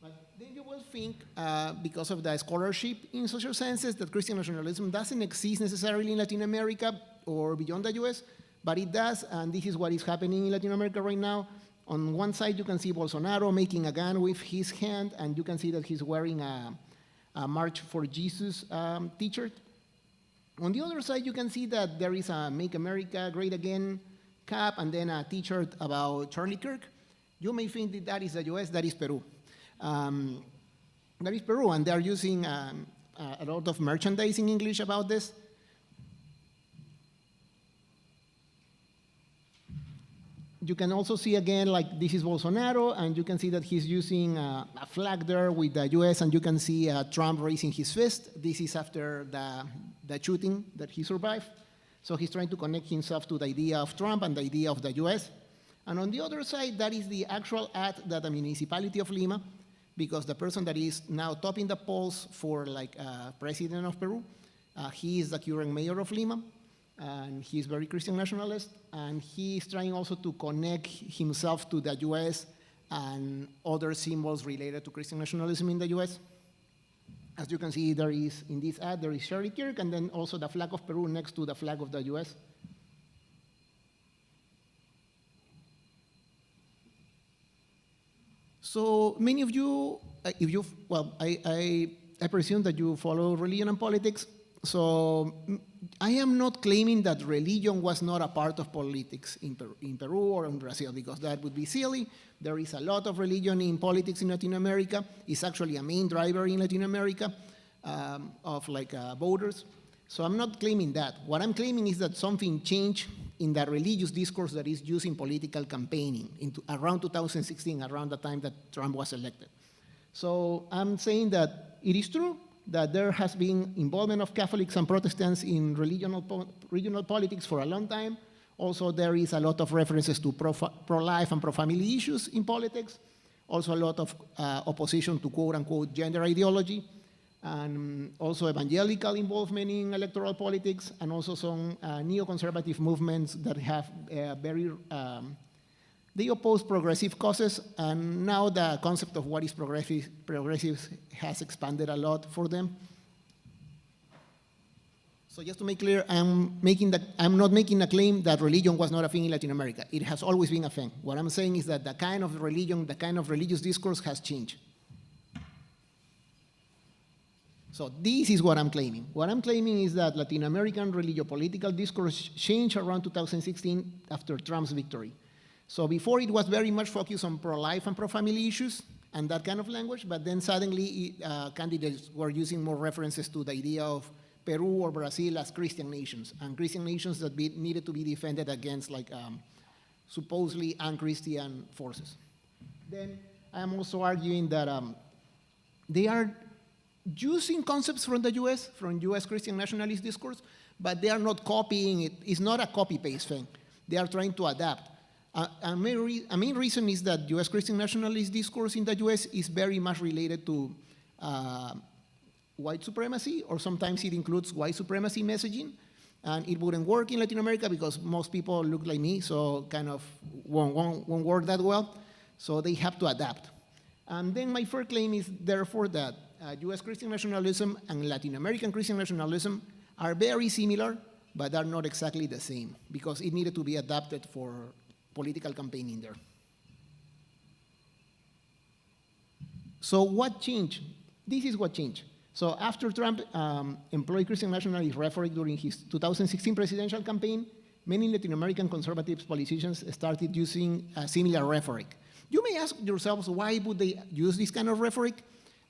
But then you will think, because of the scholarship in social sciences, that Christian nationalism doesn't exist necessarily in Latin America or beyond the US, but it does, and this is what is happening in Latin America right now. On one side, you can see Bolsonaro making a gun with his hand, and you can see that he's wearing a March for Jesus t-shirt. On the other side, you can see that there is a Make America Great Again cap, and then a t-shirt about Charlie Kirk. You may think that that is the US, that is Peru. That is Peru, and they're using a lot of merchandise in English about this. You can also see again, like this is Bolsonaro, and you can see that he's using a flag there with the US, and you can see Trump raising his fist. This is after the shooting that he survived. So he's trying to connect himself to the idea of Trump and the idea of the US. And on the other side, that is the actual ad that the municipality of Lima, because the person that is now topping the polls for like president of Peru, he is the current mayor of Lima, and he's very Christian nationalist, and he is trying also to connect himself to the US and other symbols related to Christian nationalism in the US. As you can see, there is, in this ad, there is Charlie Kirk, and then also the flag of Peru next to the flag of the US. So many of you, if you, well, I presume that you follow religion and politics. So I am not claiming that religion was not a part of politics in Peru or in Brazil, because that would be silly. There is a lot of religion in politics in Latin America. It's actually a main driver in Latin America of like voters. So I'm not claiming that. What I'm claiming is that something changed in the religious discourse that is used in political campaigning around 2016, around the time that Trump was elected. So I'm saying that it is true that there has been involvement of Catholics and Protestants in regional politics for a long time. Also, there is a lot of references to pro-life and pro-family issues in politics. Also, a lot of opposition to quote-unquote gender ideology, and also evangelical involvement in electoral politics, and also some neoconservative movements that have they oppose progressive causes, and now the concept of what is progressive has expanded a lot for them. So just to make clear, I'm not making a claim that religion was not a thing in Latin America. It has always been a thing. What I'm saying is that the kind of religion, the kind of religious discourse has changed. So this is what I'm claiming. What I'm claiming is that Latin American religio-political discourse changed around 2016 after Trump's victory. So before it was very much focused on pro-life and pro-family issues and that kind of language, but then suddenly candidates were using more references to the idea of Peru or Brazil as Christian nations, and Christian nations that needed to be defended against like supposedly unchristian forces. Then I'm also arguing that they are using concepts from the US, from US Christian nationalist discourse, but they are not copying it. It's not a copy-paste thing. They are trying to adapt. A main reason is that US Christian nationalist discourse in the US is very much related to white supremacy, or sometimes it includes white supremacy messaging, and it wouldn't work in Latin America because most people look like me, so kind of won't work that well, so they have to adapt. And then my third claim is therefore that US Christian nationalism and Latin American Christian nationalism are very similar, but are not exactly the same, because it needed to be adapted for political campaigning there. So what changed? This is what changed. So after Trump employed Christian nationalist rhetoric during his 2016 presidential campaign, many Latin American conservative politicians started using a similar rhetoric. You may ask yourselves, why would they use this kind of rhetoric?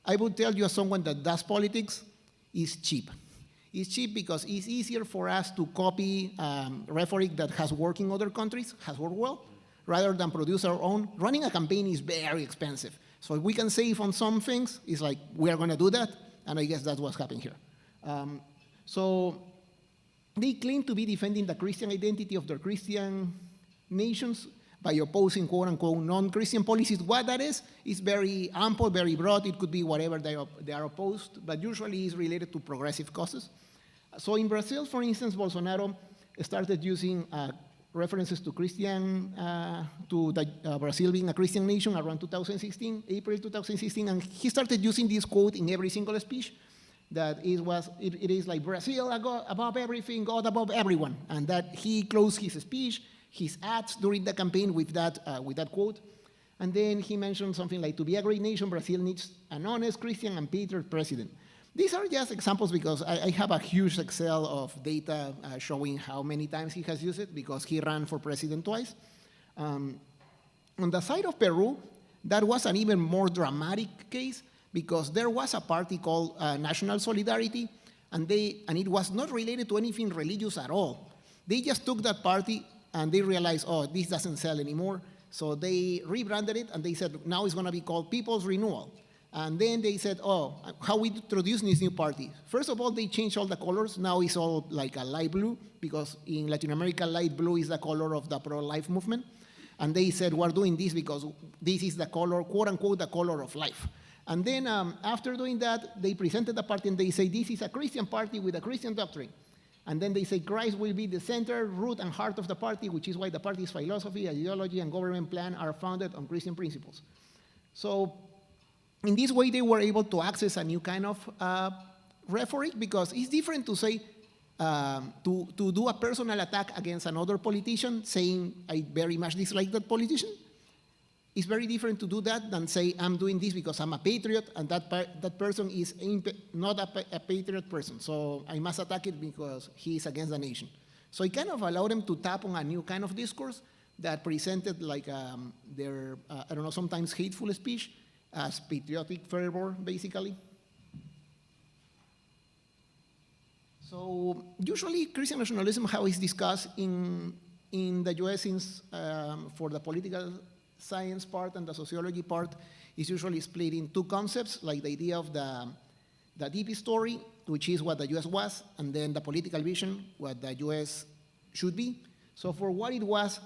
I would tell you, as someone that does politics, it's cheap. It's cheap because it's easier for us to copy rhetoric that has worked in other countries, has worked well, rather than produce our own. Running a campaign is very expensive. So if we can save on some things, it's like, we are going to do that, and I guess that's what's happening here. So they claim to be defending the Christian identity of their Christian nations by opposing quote-unquote non-Christian policies. What that is very ample, very broad. It could be whatever they are opposed, but usually is related to progressive causes. So in Brazil, for instance, Bolsonaro started using references to Brazil being a Christian nation around 2016, April 2016, and he started using this quote in every single speech, that it is like Brazil above everything, God above everyone, and that he closed his speech, his ads during the campaign with that quote. And then he mentioned something like, to be a great nation, Brazil needs an honest Christian and patriot president. These are just examples because I have a huge Excel of data showing how many times he has used it, because he ran for president twice. On the side of Peru, that was an even more dramatic case, because there was a party called National Solidarity, and it was not related to anything religious at all. They just took that party and they realized, oh, this doesn't sell anymore. So they rebranded it and they said, now it's going to be called People's Renewal. And then they said, oh, how we introduce this new party? First of all, they changed all the colors. Now it's all like a light blue, because in Latin America, light blue is the color of the pro-life movement. And they said, we're doing this because this is the color, quote unquote, the color of life. And then after doing that, they presented the party and they say, this is a Christian party with a Christian doctrine. And then they say, Christ will be the center, root, and heart of the party, which is why the party's philosophy, ideology, and government plan are founded on Christian principles. So in this way, they were able to access a new kind of rhetoric, because it's different to say, to do a personal attack against another politician, saying, I very much dislike that politician. It's very different to do that than say, I'm doing this because I'm a patriot, and that person is not a patriot person, so I must attack it because he is against the nation. So it kind of allowed them to tap on a new kind of discourse that presented like their, I don't know, sometimes hateful speech as patriotic fervor, basically. So usually Christian nationalism, how it's discussed in the US since for the political science part and the sociology part, is usually split in two concepts, like the idea of the deep story, which is what the US was, and then the political vision, what the US should be. So for what it was,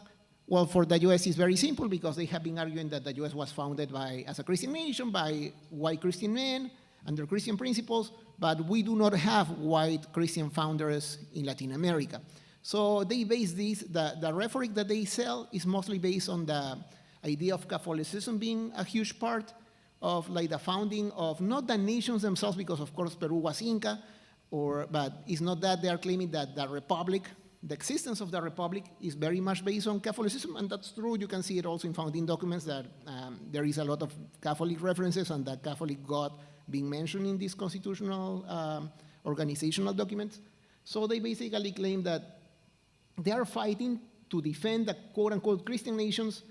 well, for the US it's very simple, because they have been arguing that the US was founded as a Christian nation by white Christian men under Christian principles, but we do not have white Christian founders in Latin America. So they base this, the rhetoric that they sell is mostly based on the idea of Catholicism being a huge part of like the founding of not the nations themselves, because of course Peru was Inca, but it's not that. They are claiming that the republic, the existence of the republic, is very much based on Catholicism, and that's true. You can see it also in founding documents that there is a lot of Catholic references and the Catholic God being mentioned in these constitutional organizational documents. So they basically claim that they are fighting to defend the quote-unquote Christian nations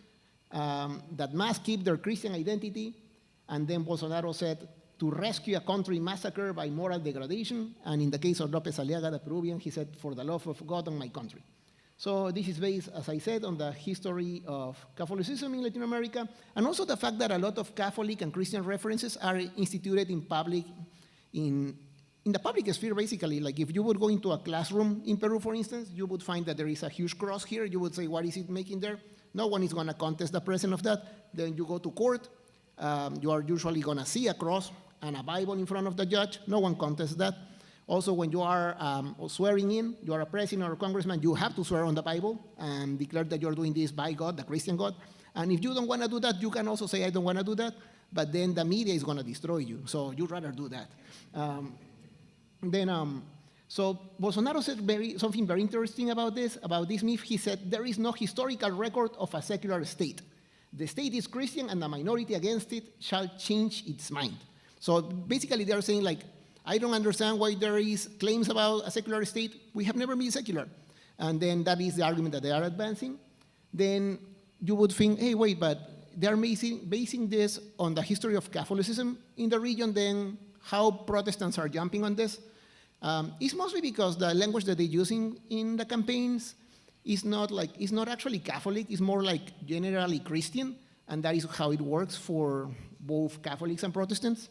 that must keep their Christian identity, and then Bolsonaro said to rescue a country massacred by moral degradation, and in the case of López Aliaga, the Peruvian, he said, for the love of God and my country. So this is based, as I said, on the history of Catholicism in Latin America, and also the fact that a lot of Catholic and Christian references are instituted in public, in the public sphere, basically. Like if you would go into a classroom in Peru, for instance, you would find that there is a huge cross here. You would say, what is it making there? No one is going to contest the presence of that. Then you go to court. You are usually going to see a cross and a Bible in front of the judge. No one contests that. Also, when you are swearing in, you are a president or a congressman, you have to swear on the Bible and declare that you're doing this by God, the Christian God. And if you don't want to do that, you can also say, I don't want to do that, but then the media is going to destroy you. So you'd rather do that. So Bolsonaro said something very interesting about this myth. He said, there is no historical record of a secular state. The state is Christian and the minority against it shall change its mind. So basically they're saying like, I don't understand why there is claims about a secular state. We have never been secular. And then that is the argument that they are advancing. Then you would think, hey, wait, but they're basing this on the history of Catholicism in the region, then how Protestants are jumping on this. It's mostly because the language that they're using in the campaigns is not actually Catholic, it's more like generally Christian, and that is how it works for both Catholics and Protestants.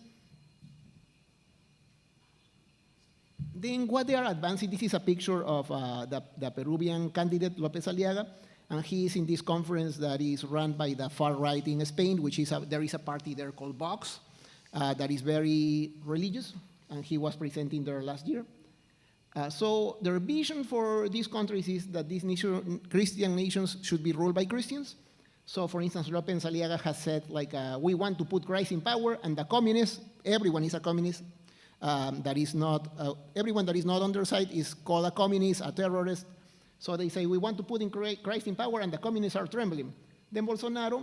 Then what they are advancing, this is a picture of the Peruvian candidate, López Aliaga, and he is in this conference that is run by the far right in Spain, which is, there is a party there called Vox that is very religious, and he was presenting there last year. So their vision for these countries is that these Christian nations should be ruled by Christians. So for instance, López Aliaga has said, like, we want to put Christ in power, and the communists, everyone is a communist. That is not, everyone that is not on their side is called a communist, a terrorist. So they say, we want to put in Christ in power, and the communists are trembling. Then Bolsonaro,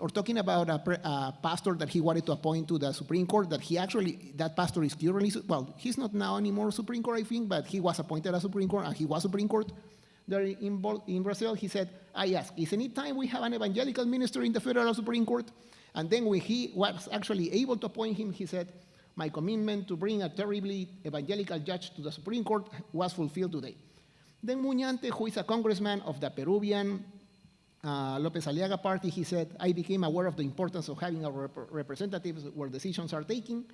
or talking about a pastor that he wanted to appoint to the Supreme Court, that pastor is currently, well, he's not now anymore Supreme Court, I think, but he was appointed as Supreme Court, and he was Supreme Court. There in Brazil, he said, I ask, is any time we have an evangelical minister in the Federal Supreme Court? And then when he was actually able to appoint him, he said, my commitment to bring a terribly evangelical judge to the Supreme Court was fulfilled today. Then Muñante, who is a congressman of the Peruvian López Aliaga party, he said, I became aware of the importance of having our representatives where decisions are taken.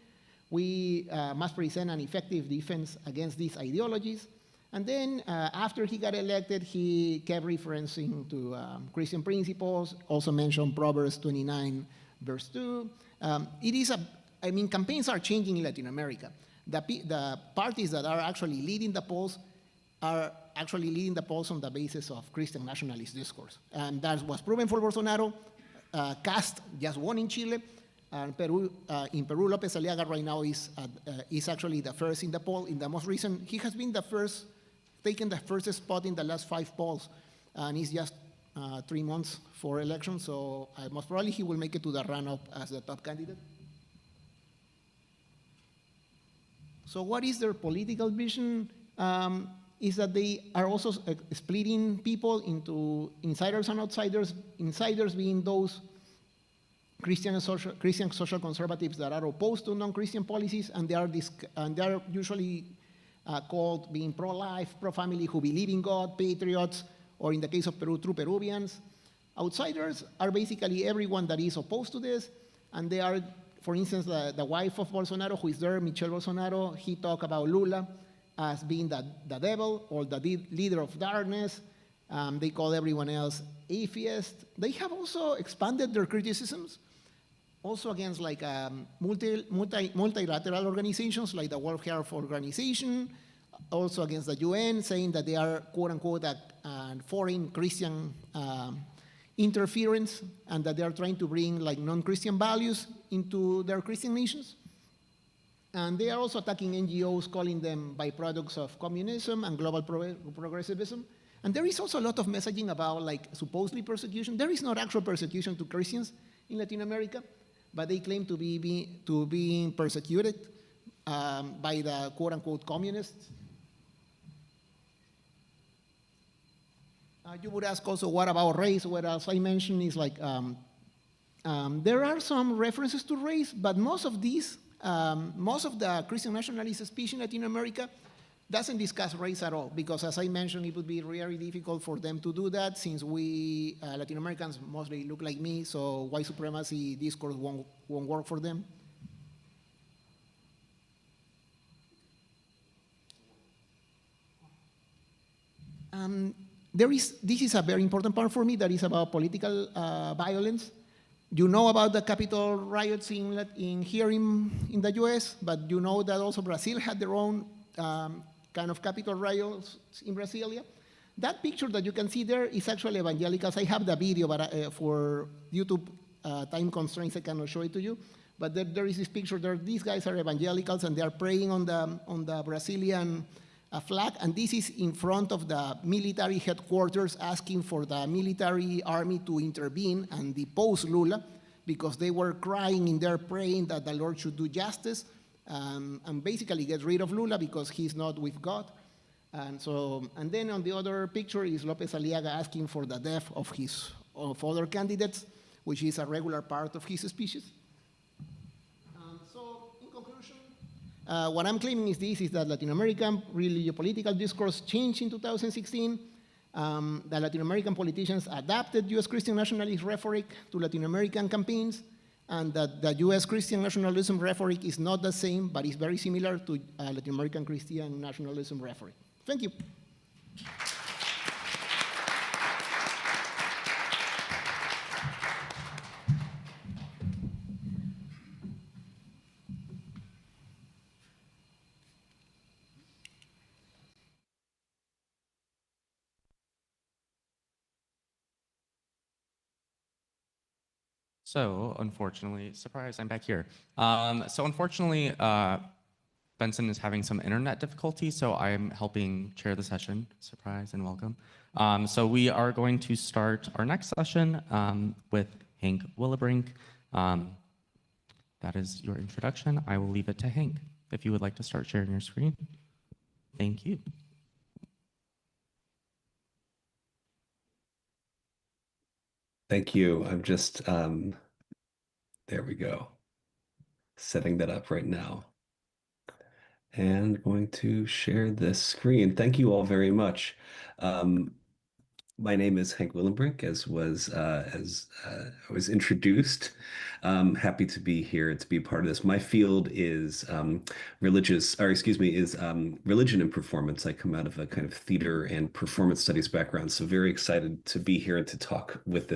We must present an effective defense against these ideologies. And then after he got elected, he kept referencing to Christian principles, also mentioned Proverbs 29, verse 2. Campaigns are changing in Latin America. The parties that are actually leading the polls are actually leading the polls on the basis of Christian nationalist discourse. And that was proven for Bolsonaro. Cast just won in Chile. And in Peru, López Aliaga right now is actually the first in the poll. In the most recent, he has been the first, taken the first spot in the last 5 polls. And it's just 3 months for election, so most probably he will make it to the run-up as the top candidate. So what is their political vision? Is that they are also splitting people into insiders and outsiders, insiders being those Christian social conservatives that are opposed to non-Christian policies, and they are usually called being pro-life, pro-family, who believe in God, patriots, or in the case of Peru, true Peruvians. Outsiders are basically everyone that is opposed to this, and they are, for instance, the wife of Bolsonaro, who is there, Michelle Bolsonaro, he talked about Lula as being the devil or the leader of darkness. They call everyone else atheist. They have also expanded their criticisms also against like multilateral organizations like the World Health Organization, also against the UN, saying that they are quote unquote foreign Christian interference, and that they are trying to bring like non-Christian values into their Christian nations. And they are also attacking NGOs, calling them byproducts of communism and global progressivism. And there is also a lot of messaging about like supposedly persecution. There is not actual persecution to Christians in Latin America, but they claim to be being persecuted by the quote unquote communists. You would ask also, what about race? What else I mentioned is like, there are some references to race, but most of the Christian nationalist speech in Latin America doesn't discuss race at all, because as I mentioned, it would be very difficult for them to do that, since we, Latin Americans, mostly look like me, so white supremacy discourse won't work for them. This is a very important part for me, that is about political violence. You know about the Capitol riots here in the US, but you know that also Brazil had their own kind of Capitol riots in Brasilia. That picture that you can see there is actually evangelicals. I have the video, but for YouTube time constraints, I cannot show it to you. But there is this picture there. These guys are evangelicals, and they are praying on the Brazilian flag, and this is in front of the military headquarters, asking for the military army to intervene and depose Lula, because they were crying in there, praying that the Lord should do justice and basically get rid of Lula because he's not with God. And then on the other picture is López Aliaga asking for the death of other candidates, which is a regular part of his speeches. So in conclusion, what I'm claiming is that Latin American political discourse changed in 2016. that Latin American politicians adapted US Christian nationalist rhetoric to Latin American campaigns, and that the US Christian nationalism rhetoric is not the same, but is very similar to Latin American Christian nationalism rhetoric. Thank you. So, unfortunately, surprise, I'm back here. Unfortunately, Benson is having some internet difficulties, so I'm helping chair the session. Surprise and welcome. So we are going to start our next session with Hank Willebrink. That is your introduction. I will leave it to Hank. If you would like to start sharing your screen. Thank you. Thank you. I'm just, there we go. Setting that up right now. And going to share this screen. Thank you all very much. My name is Hank Willenbrink, as I was introduced. Happy to be here to be a part of this. My field is religion and performance. I come out of a kind of theater and performance studies background, so very excited to be here and to talk with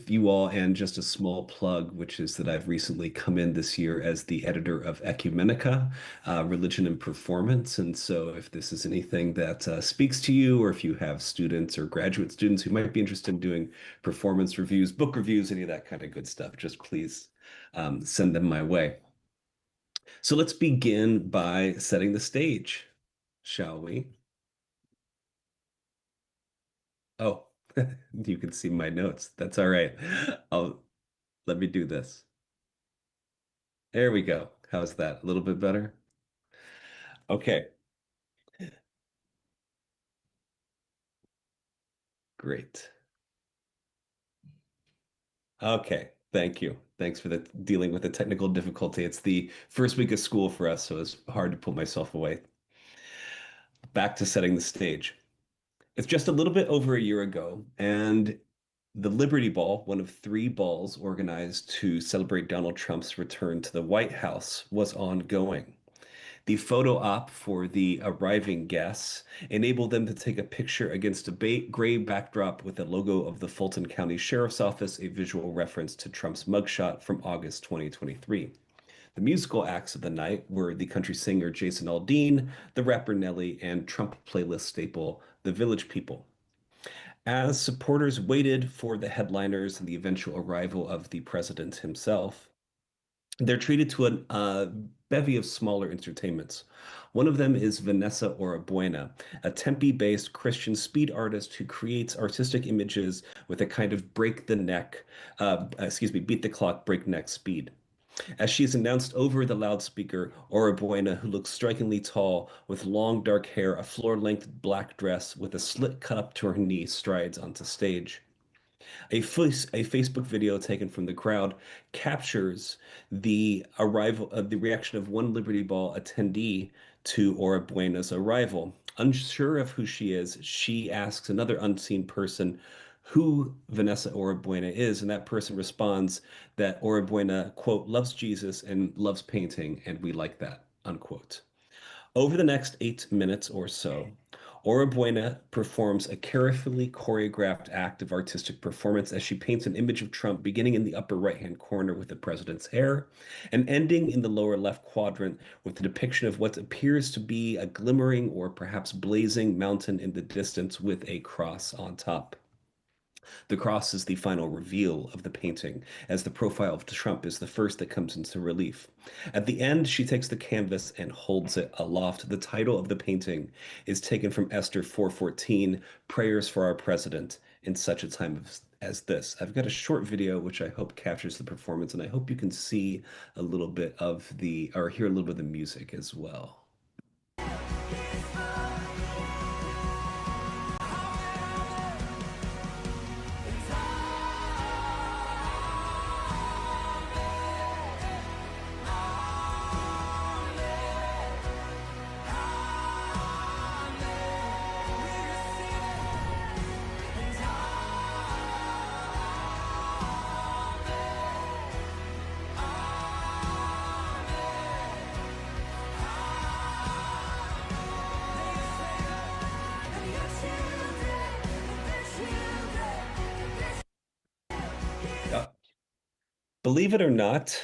you all. And just a small plug, which is that I've recently come in this year as the editor of Ecumenical, Religion and Performance. And so if this is anything that speaks to you, or if you have students or graduate students who might be interested in doing performance reviews, book reviews, any of that kind of good stuff, just please send them my way. So let's begin by setting the stage, shall we? Oh, you can see my notes. That's all right. Let me do this. There we go. How's that? A little bit better? Okay. Great. Okay, thank you. Thanks for dealing with the technical difficulty. It's the first week of school for us, so it's hard to pull myself away. Back to setting the stage. It's just a little bit over a year ago, and the Liberty Ball, one of 3 balls organized to celebrate Donald Trump's return to the White House, was ongoing. The photo op for the arriving guests enabled them to take a picture against a gray backdrop with the logo of the Fulton County Sheriff's Office, a visual reference to Trump's mugshot from August 2023. The musical acts of the night were the country singer Jason Aldean, the rapper Nelly, and Trump playlist staple The Village People. As supporters waited for the headliners and the eventual arrival of the president himself, they're treated to a bevy of smaller entertainments. One of them is Vanessa Orabuena, a Tempe-based Christian speed artist who creates artistic images with a kind of beat the clock, breakneck speed. As she's announced over the loudspeaker, Orabuena, who looks strikingly tall, with long dark hair, a floor-length black dress with a slit cut up to her knee, strides onto stage. A Facebook video taken from the crowd captures the reaction of one Liberty Ball attendee to Orabuena's arrival. Unsure of who she is, she asks another unseen person who Vanessa Orabuena is, and that person responds that Orabuena, quote, loves Jesus and loves painting, and we like that, unquote. Over the next 8 minutes or so, Orabuena performs a carefully choreographed act of artistic performance as she paints an image of Trump beginning in the upper right-hand corner with the president's hair and ending in the lower left quadrant with the depiction of what appears to be a glimmering or perhaps blazing mountain in the distance with a cross on top. The cross is the final reveal of the painting, as the profile of Trump is the first that comes into relief. At the end, she takes the canvas and holds it aloft. The title of the painting is taken from Esther 4:14, Prayers for Our President in Such a Time as This. I've got a short video which I hope captures the performance, and I hope you can see a little bit of or hear a little bit of the music as well. Believe it or not,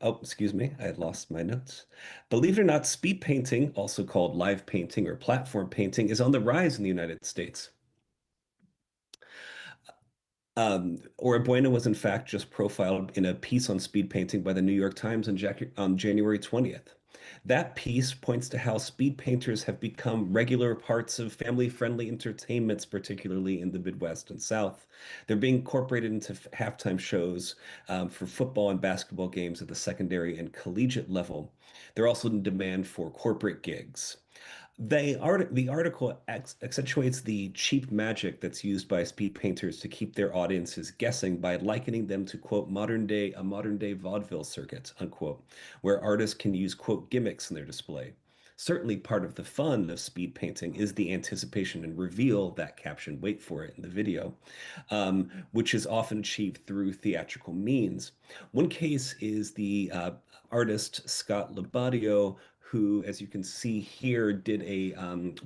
oh, excuse me, I had lost my notes. Believe it or not, speed painting, also called live painting or platform painting, is on the rise in the United States. Oribuena was in fact just profiled in a piece on speed painting by the New York Times on January 20th. That piece points to how speed painters have become regular parts of family-friendly entertainments, particularly in the Midwest and South. They're being incorporated into halftime shows for football and basketball games at the secondary and collegiate level. They're also in demand for corporate gigs. The article accentuates the cheap magic that's used by speed painters to keep their audiences guessing by likening them to, quote, a modern day vaudeville circuit, unquote, where artists can use, quote, gimmicks in their display. Certainly part of the fun of speed painting is the anticipation and reveal, that caption, wait for it in the video, which is often achieved through theatrical means. One case is the artist Scott Labadio, who, as you can see here, did a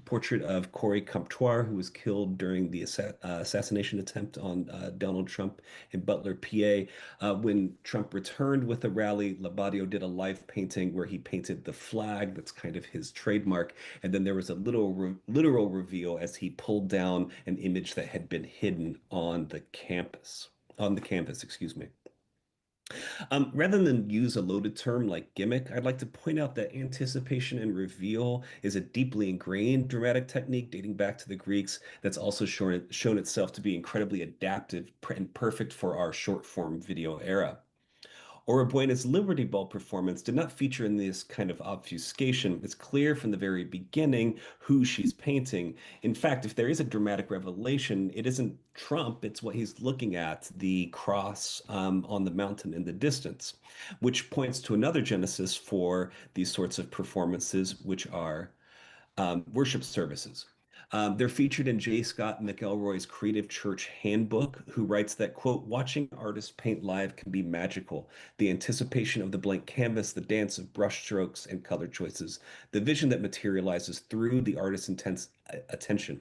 portrait of Corey Comptoir, who was killed during the assassination attempt on Donald Trump in Butler, PA. When Trump returned with a rally, Labadio did a live painting where he painted the flag, that's kind of his trademark, and then there was a literal reveal as he pulled down an image that had been hidden on the canvas, excuse me. Rather than use a loaded term like gimmick, I'd like to point out that anticipation and reveal is a deeply ingrained dramatic technique dating back to the Greeks that's also shown itself to be incredibly adaptive and perfect for our short form video era. Oribuena's Liberty Ball performance did not feature in this kind of obfuscation. It's clear from the very beginning who she's painting. In fact, if there is a dramatic revelation, it isn't Trump, it's what he's looking at, the cross on the mountain in the distance, which points to another genesis for these sorts of performances, which are worship services. They're featured in J. Scott McElroy's Creative Church Handbook, who writes that, quote, watching artists paint live can be magical. The anticipation of the blank canvas, the dance of brushstrokes and color choices, the vision that materializes through the artist's intense attention.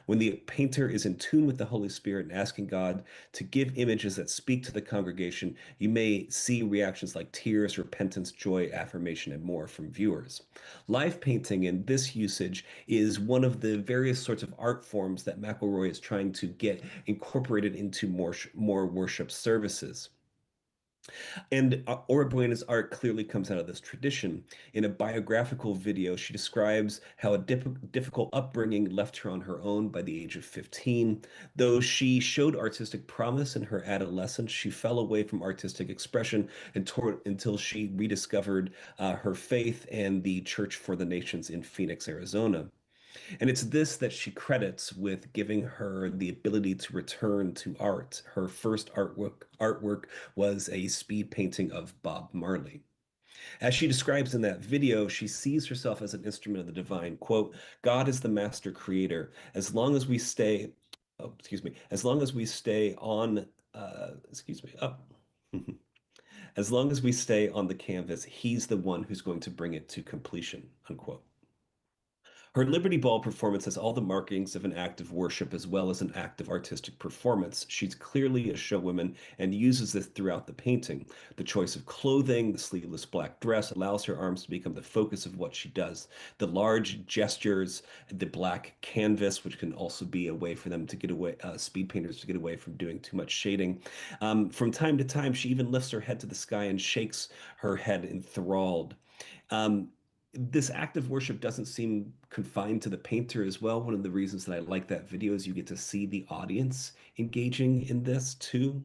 When the painter is in tune with the Holy Spirit and asking God to give images that speak to the congregation, you may see reactions like tears, repentance, joy, affirmation, and more from viewers. Live painting in this usage is one of the various sorts of art forms that McElroy is trying to get incorporated into more worship services. And Oribuena's art clearly comes out of this tradition. In a biographical video, she describes how a difficult upbringing left her on her own by the age of 15. Though she showed artistic promise in her adolescence, she fell away from artistic expression until she rediscovered her faith and the Church for the Nations in Phoenix, Arizona. And it's this that she credits with giving her the ability to return to art. Her first artwork was a speed painting of Bob Marley. As she describes in that video, she sees herself as an instrument of the divine. Quote, God is the master creator. As long as we stay, as long as we stay on, as long as we stay on the canvas, he's the one who's going to bring it to completion, unquote. Her Liberty Ball performance has all the markings of an act of worship as well as an act of artistic performance. She's clearly a showwoman and uses this throughout the painting. The choice of clothing, the sleeveless black dress, allows her arms to become the focus of what she does. The large gestures, the black canvas, which can also be a way for them to get away, speed painters to get away from doing too much shading. From time to time, she even lifts her head to the sky and shakes her head enthralled. This act of worship doesn't seem confined to the painter as well. One of the reasons that I like that video is you get to see the audience engaging in this too.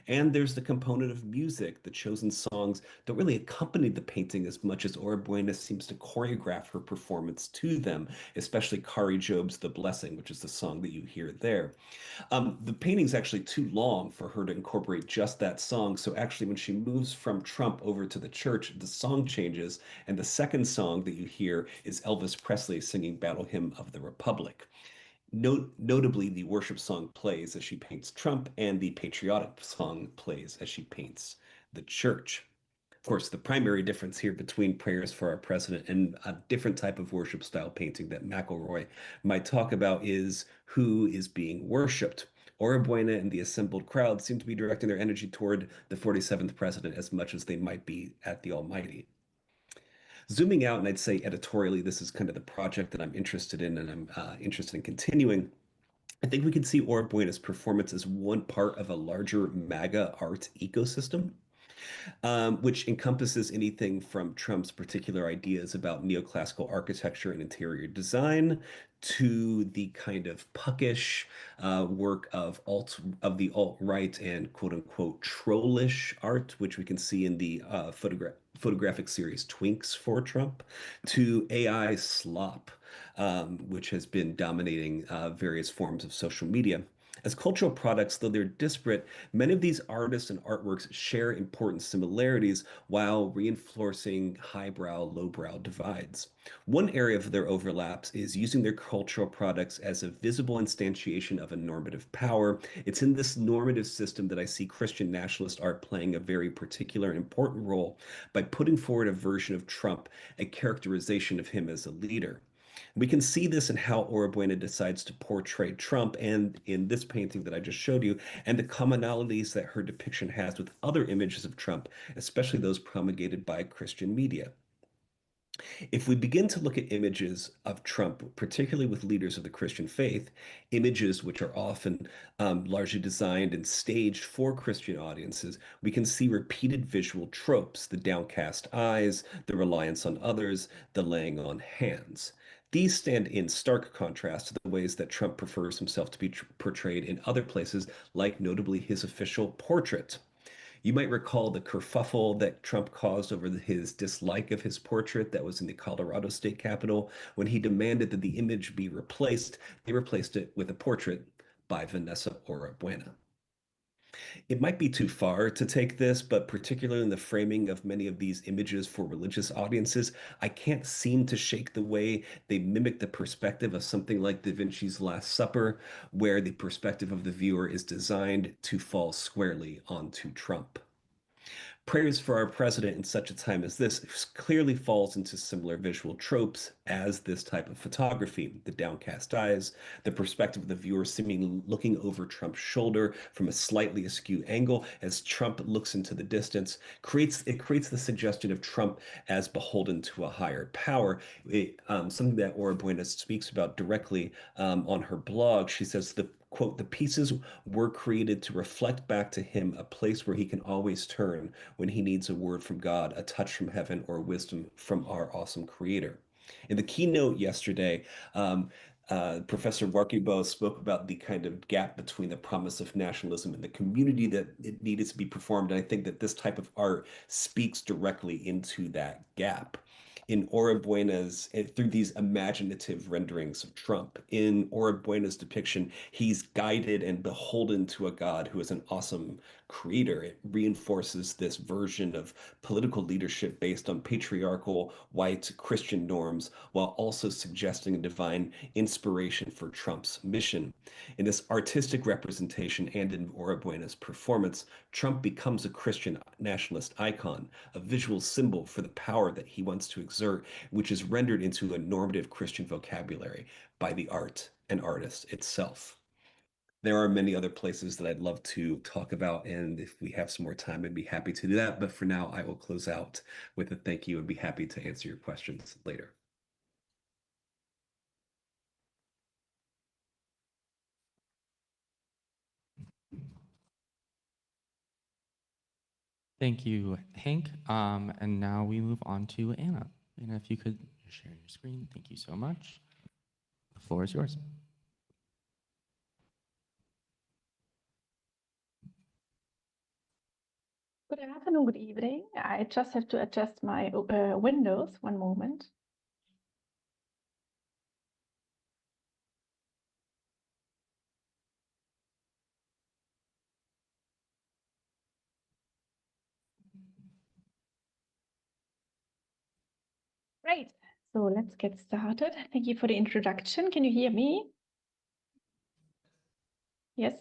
And there's the component of music. The chosen songs don't really accompany the painting as much as Oribuena seems to choreograph her performance to them, especially Kari Job's The Blessing, which is the song that you hear there. The painting's actually too long for her to incorporate just that song. So actually, when she moves from Trump over to the church, the song changes. And the second song that you hear is Elvis Presley singing Battle Hymn of the Republic. Notably, the worship song plays as she paints Trump, and the patriotic song plays as she paints the church. Of course, the primary difference here between Prayers for Our President and a different type of worship style painting that McElroy might talk about is who is being worshipped. Oribuena and the assembled crowd seem to be directing their energy toward the 47th president as much as they might be at the Almighty. Zooming out, and I'd say editorially, this is kind of the project that I'm interested in and I'm interested in continuing. I think we can see Oribuena's performance as one part of a larger MAGA art ecosystem, which encompasses anything from Trump's particular ideas about neoclassical architecture and interior design to the kind of puckish work of the alt-right and quote-unquote trollish art, which we can see in the photographic series Twinks for Trump, to AI slop, which has been dominating various forms of social media. As cultural products, though they're disparate, many of these artists and artworks share important similarities while reinforcing highbrow, lowbrow divides. One area of their overlaps is using their cultural products as a visible instantiation of a normative power. It's in this normative system that I see Christian nationalist art playing a very particular and important role by putting forward a version of Trump, a characterization of him as a leader. We can see this in how Oribuena decides to portray Trump and in this painting that I just showed you, and the commonalities that her depiction has with other images of Trump, especially those promulgated by Christian media. If we begin to look at images of Trump, particularly with leaders of the Christian faith, images which are often largely designed and staged for Christian audiences, we can see repeated visual tropes, the downcast eyes, the reliance on others, the laying on hands. These stand in stark contrast to the ways that Trump prefers himself to be portrayed in other places, like notably his official portrait. You might recall the kerfuffle that Trump caused over his dislike of his portrait that was in the Colorado state capitol. When he demanded that the image be replaced, they replaced it with a portrait by Vanessa Oribuena. It might be too far to take this, but particularly in the framing of many of these images for religious audiences, I can't seem to shake the way they mimic the perspective of something like Da Vinci's Last Supper, where the perspective of the viewer is designed to fall squarely onto Trump. Prayers for Our President in such a time as this clearly falls into similar visual tropes as this type of photography. The downcast eyes, the perspective of the viewer seemingly looking over Trump's shoulder from a slightly askew angle as Trump looks into the distance, creates the suggestion of Trump as beholden to a higher power. Something that Oribuena speaks about directly on her blog. She says, quote, "The pieces were created to reflect back to him a place where he can always turn when he needs a word from God, a touch from heaven, or wisdom from our awesome creator." In the keynote yesterday, Professor Wariboko spoke about the kind of gap between the promise of nationalism and the community that it needed to be performed. And I think that this type of art speaks directly into that gap. In Oribuena's, through these imaginative renderings of Trump, in Oribuena's depiction, he's guided and beholden to a God who is an awesome creator. It reinforces this version of political leadership based on patriarchal, white Christian norms, while also suggesting a divine inspiration for Trump's mission. In this artistic representation and in Oribuena's performance, Trump becomes a Christian nationalist icon, a visual symbol for the power that he wants to exert, which is rendered into a normative Christian vocabulary by the art and artist itself. There are many other places that I'd love to talk about, and if we have some more time, I'd be happy to do that. But for now, I will close out with a thank you and be happy to answer your questions later. Thank you, Hank. And now we move on to Anna. Anna, if you could share your screen. Thank you so much. The floor is yours. Good afternoon, good evening. I just have to adjust my windows. One moment. Great. So let's get started. Thank you for the introduction. Can you hear me? Yes.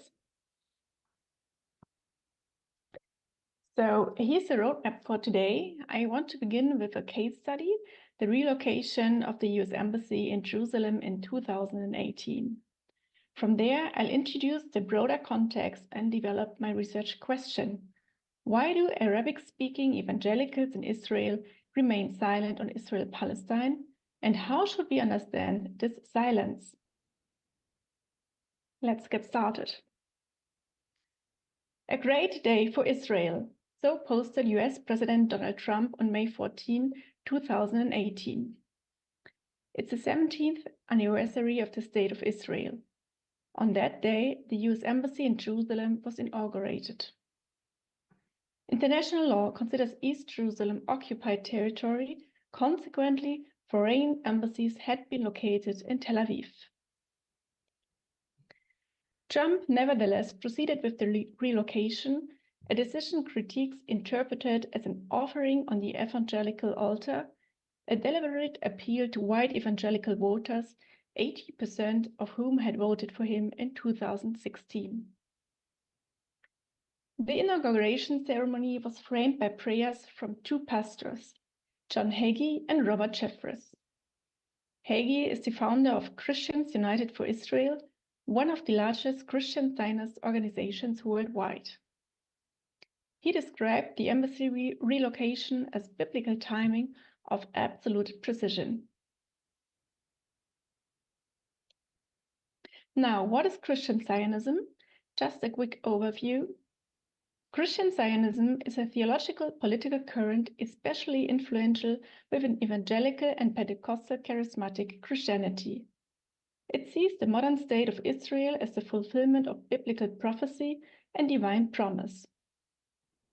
So here's the roadmap for today. I want to begin with a case study, the relocation of the US Embassy in Jerusalem in 2018. From there, I'll introduce the broader context and develop my research question. Why do Arabic-speaking evangelicals in Israel remain silent on Israel-Palestine? And how should we understand this silence? Let's get started. A great day for Israel. So posted US President Donald Trump on May 14, 2018. It's the 17th anniversary of the State of Israel. On that day, the US Embassy in Jerusalem was inaugurated. International law considers East Jerusalem occupied territory. Consequently, foreign embassies had been located in Tel Aviv. Trump nevertheless proceeded with the relocation, a decision critics interpreted as an offering on the evangelical altar, a deliberate appeal to white evangelical voters, 80% of whom had voted for him in 2016. The inauguration ceremony was framed by prayers from two pastors, John Hagee and Robert Jeffress. Hagee is the founder of Christians United for Israel, one of the largest Christian Zionist organizations worldwide. He described the embassy relocation as biblical timing of absolute precision. Now, what is Christian Zionism? Just a quick overview. Christian Zionism is a theological political current especially influential within evangelical and Pentecostal charismatic Christianity. It sees the modern state of Israel as the fulfillment of biblical prophecy and divine promise.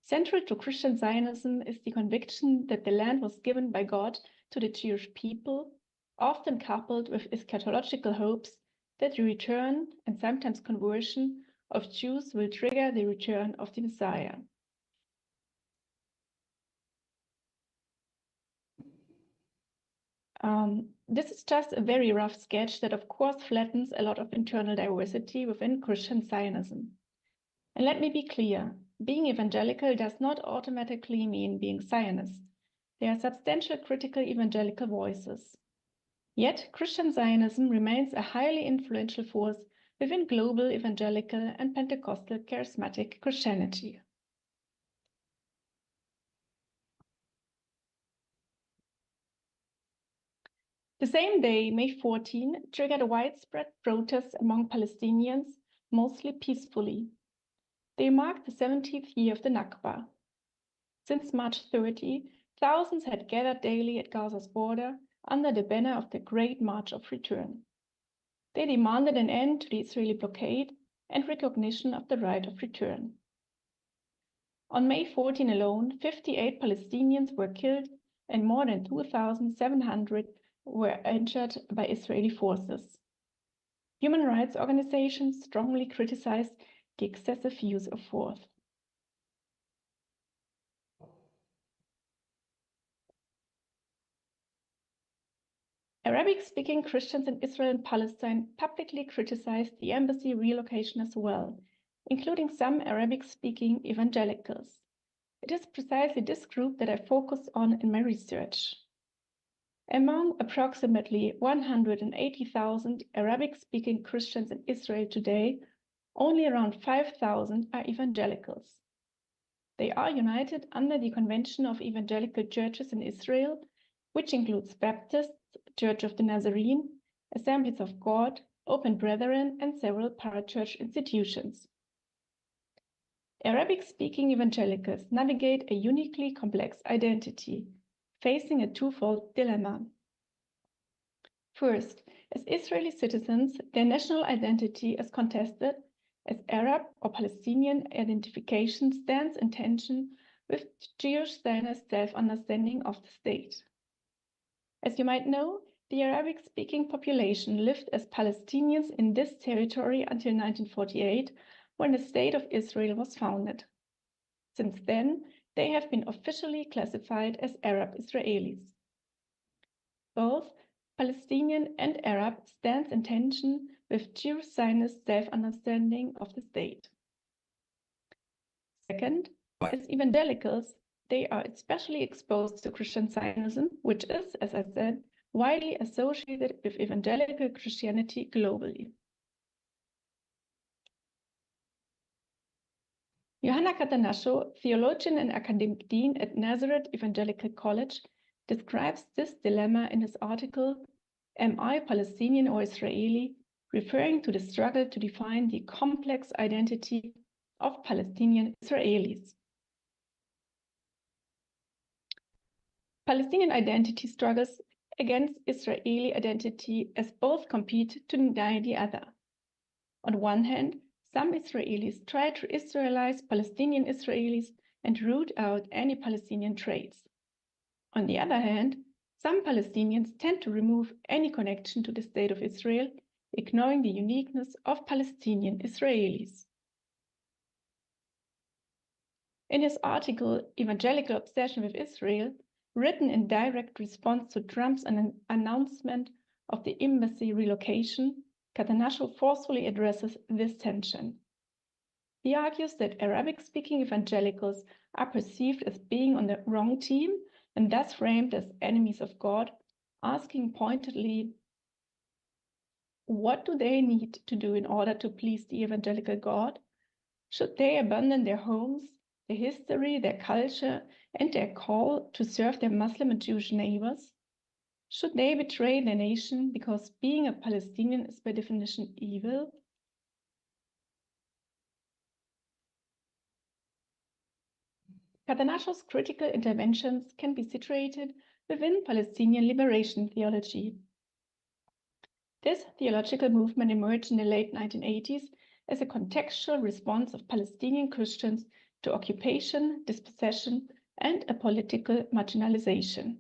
Central to Christian Zionism is the conviction that the land was given by God to the Jewish people, often coupled with eschatological hopes that the return and sometimes conversion of Jews will trigger the return of the Messiah. This is just a very rough sketch that of course flattens a lot of internal diversity within Christian Zionism. And let me be clear, being evangelical does not automatically mean being Zionist. There are substantial critical evangelical voices. Yet Christian Zionism remains a highly influential force within global evangelical and Pentecostal charismatic Christianity. The same day, May 14, triggered a widespread protest among Palestinians, mostly peacefully. They marked the 70th year of the Nakba. Since March 30, thousands had gathered daily at Gaza's border under the banner of the Great March of Return. They demanded an end to the Israeli blockade and recognition of the right of return. On May 14 alone, 58 Palestinians were killed and more than 2,700 were injured by Israeli forces. Human rights organizations strongly criticized the excessive use of force. Arabic-speaking Christians in Israel and Palestine publicly criticized the embassy relocation as well, including some Arabic-speaking evangelicals. It is precisely this group that I focused on in my research. Among approximately 180,000 Arabic-speaking Christians in Israel today, only around 5,000 are evangelicals. They are united under the Convention of Evangelical Churches in Israel, which includes Baptists, Church of the Nazarene, Assemblies of God, Open Brethren, and several parachurch institutions. Arabic-speaking evangelicals navigate a uniquely complex identity, facing a twofold dilemma. First, as Israeli citizens, their national identity is contested, as Arab or Palestinian identification stands in tension with Jewish Zionist self-understanding of the state. As you might know, the Arabic-speaking population lived as Palestinians in this territory until 1948, when the State of Israel was founded. Since then, they have been officially classified as Arab Israelis. Both Palestinian and Arab stands in tension with Jewish Zionist self-understanding of the state. Second, as evangelicals, they are especially exposed to Christian Zionism, which is, as I said, widely associated with evangelical Christianity globally. Johanna Catanaccio, theologian and academic dean at Nazareth Evangelical College, describes this dilemma in his article, Am I Palestinian or Israeli?, referring to the struggle to define the complex identity of Palestinian Israelis. Palestinian identity struggles against Israeli identity as both compete to deny the other. On one hand, some Israelis try to Israelize Palestinian Israelis and root out any Palestinian traits. On the other hand, some Palestinians tend to remove any connection to the State of Israel, ignoring the uniqueness of Palestinian Israelis. In his article, Evangelical Obsession with Israel, written in direct response to Trump's announcement of the embassy relocation, Catanaccio forcefully addresses this tension. He argues that Arabic-speaking evangelicals are perceived as being on the wrong team and thus framed as enemies of God, asking pointedly, what do they need to do in order to please the evangelical God? Should they abandon their homes, their history, their culture, and their call to serve their Muslim and Jewish neighbors? Should they betray their nation because being a Palestinian is by definition evil? Catanaccio's critical interventions can be situated within Palestinian liberation theology. This theological movement emerged in the late 1980s as a contextual response of Palestinian Christians to occupation, dispossession, and a political marginalization.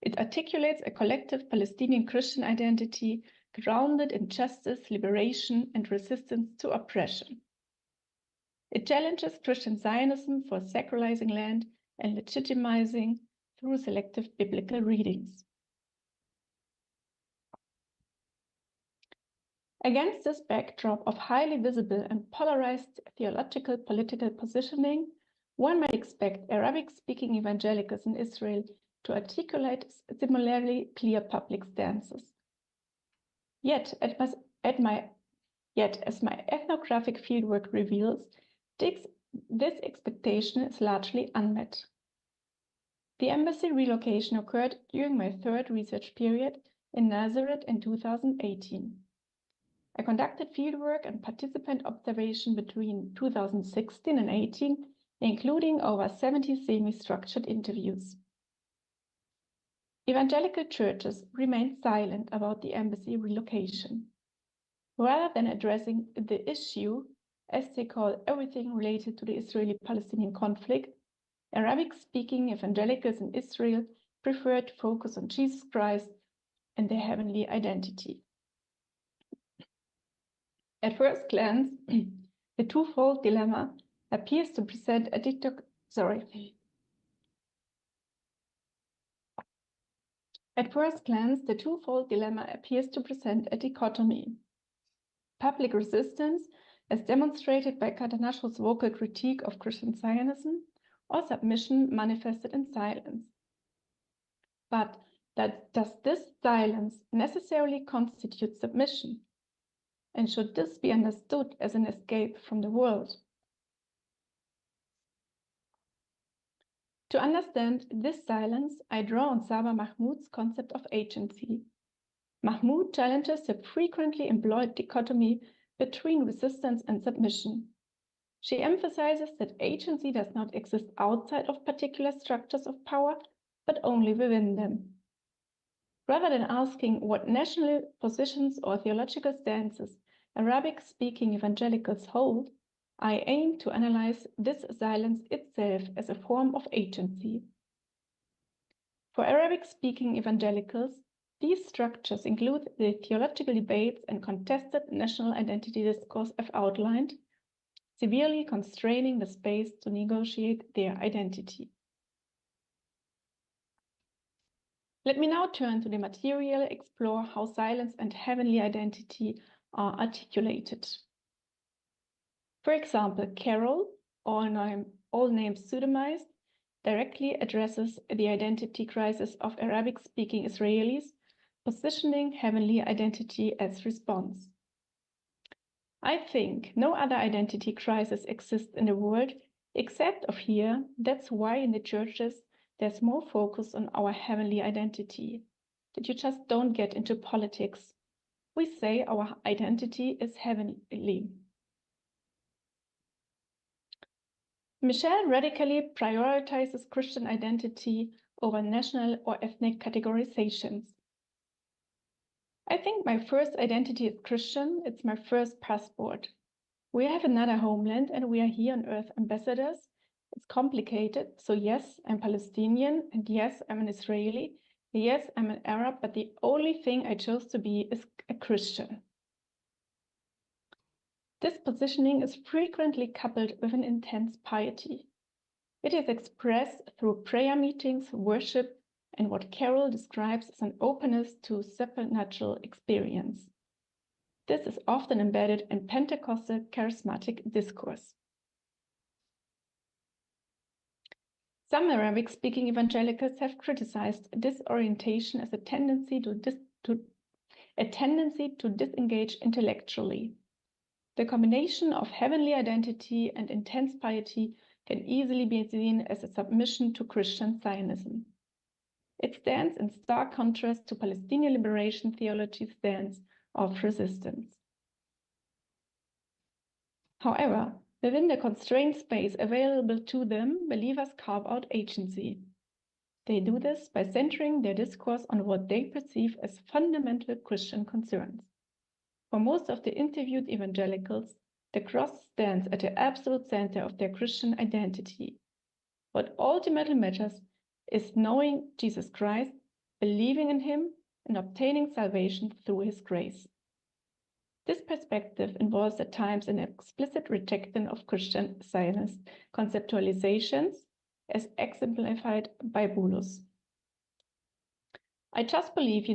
It articulates a collective Palestinian Christian identity grounded in justice, liberation, and resistance to oppression. It challenges Christian Zionism for sacralizing land and legitimizing through selective biblical readings. Against this backdrop of highly visible and polarized theological political positioning, one might expect Arabic-speaking evangelicals in Israel to articulate similarly clear public stances. Yet, as my ethnographic fieldwork reveals, this expectation is largely unmet. The embassy relocation occurred during my third research period in Nazareth in 2018. I conducted fieldwork and participant observation between 2016 and 18, including over 70 semi-structured interviews. Evangelical churches remained silent about the embassy relocation. Rather than addressing the issue, as they call everything related to the Israeli-Palestinian conflict, Arabic-speaking evangelicals in Israel prefer to focus on Jesus Christ and their heavenly identity. At first glance, the twofold dilemma appears to present a dichotomy. Public resistance, as demonstrated by Catanaccio's vocal critique of Christian Zionism, or submission manifested in silence. But does this silence necessarily constitute submission? And should this be understood as an escape from the world? To understand this silence, I draw on Saba Mahmoud's concept of agency. Mahmoud challenges the frequently employed dichotomy between resistance and submission. She emphasizes that agency does not exist outside of particular structures of power, but only within them. Rather than asking what national positions or theological stances Arabic-speaking evangelicals hold, I aim to analyze this silence itself as a form of agency. For Arabic-speaking evangelicals, these structures include the theological debates and contested national identity discourse I've outlined, severely constraining the space to negotiate their identity. Let me now turn to the material, explore how silence and heavenly identity are articulated. For example, Carol, all names pseudonymized, directly addresses the identity crisis of Arabic-speaking Israelis, positioning heavenly identity as response. I think no other identity crisis exists in the world except of here. That's why in the churches there's more focus on our heavenly identity, that you just don't get into politics. We say our identity is heavenly. Michel radically prioritizes Christian identity over national or ethnic categorizations. I think my first identity is Christian. It's my first passport. We have another homeland and we are here on earth ambassadors. It's complicated. So yes, I'm Palestinian, and yes, I'm an Israeli. Yes, I'm an Arab, but the only thing I chose to be is a Christian. This positioning is frequently coupled with an intense piety. It is expressed through prayer meetings, worship, and what Carol describes as an openness to supernatural experience. This is often embedded in Pentecostal charismatic discourse. Some Arabic-speaking evangelicals have criticized this orientation as a tendency to disengage intellectually. The combination of heavenly identity and intense piety can easily be seen as a submission to Christian Zionism. It stands in stark contrast to Palestinian liberation theology's stance of resistance. However, within the constrained space available to them, believers carve out agency. They do this by centering their discourse on what they perceive as fundamental Christian concerns. For most of the interviewed evangelicals, the cross stands at the absolute center of their Christian identity. What ultimately matters is knowing Jesus Christ, believing in him, and obtaining salvation through his grace. This perspective involves at times an explicit rejection of Christian Zionist conceptualizations, as exemplified by Bulus. I just believe,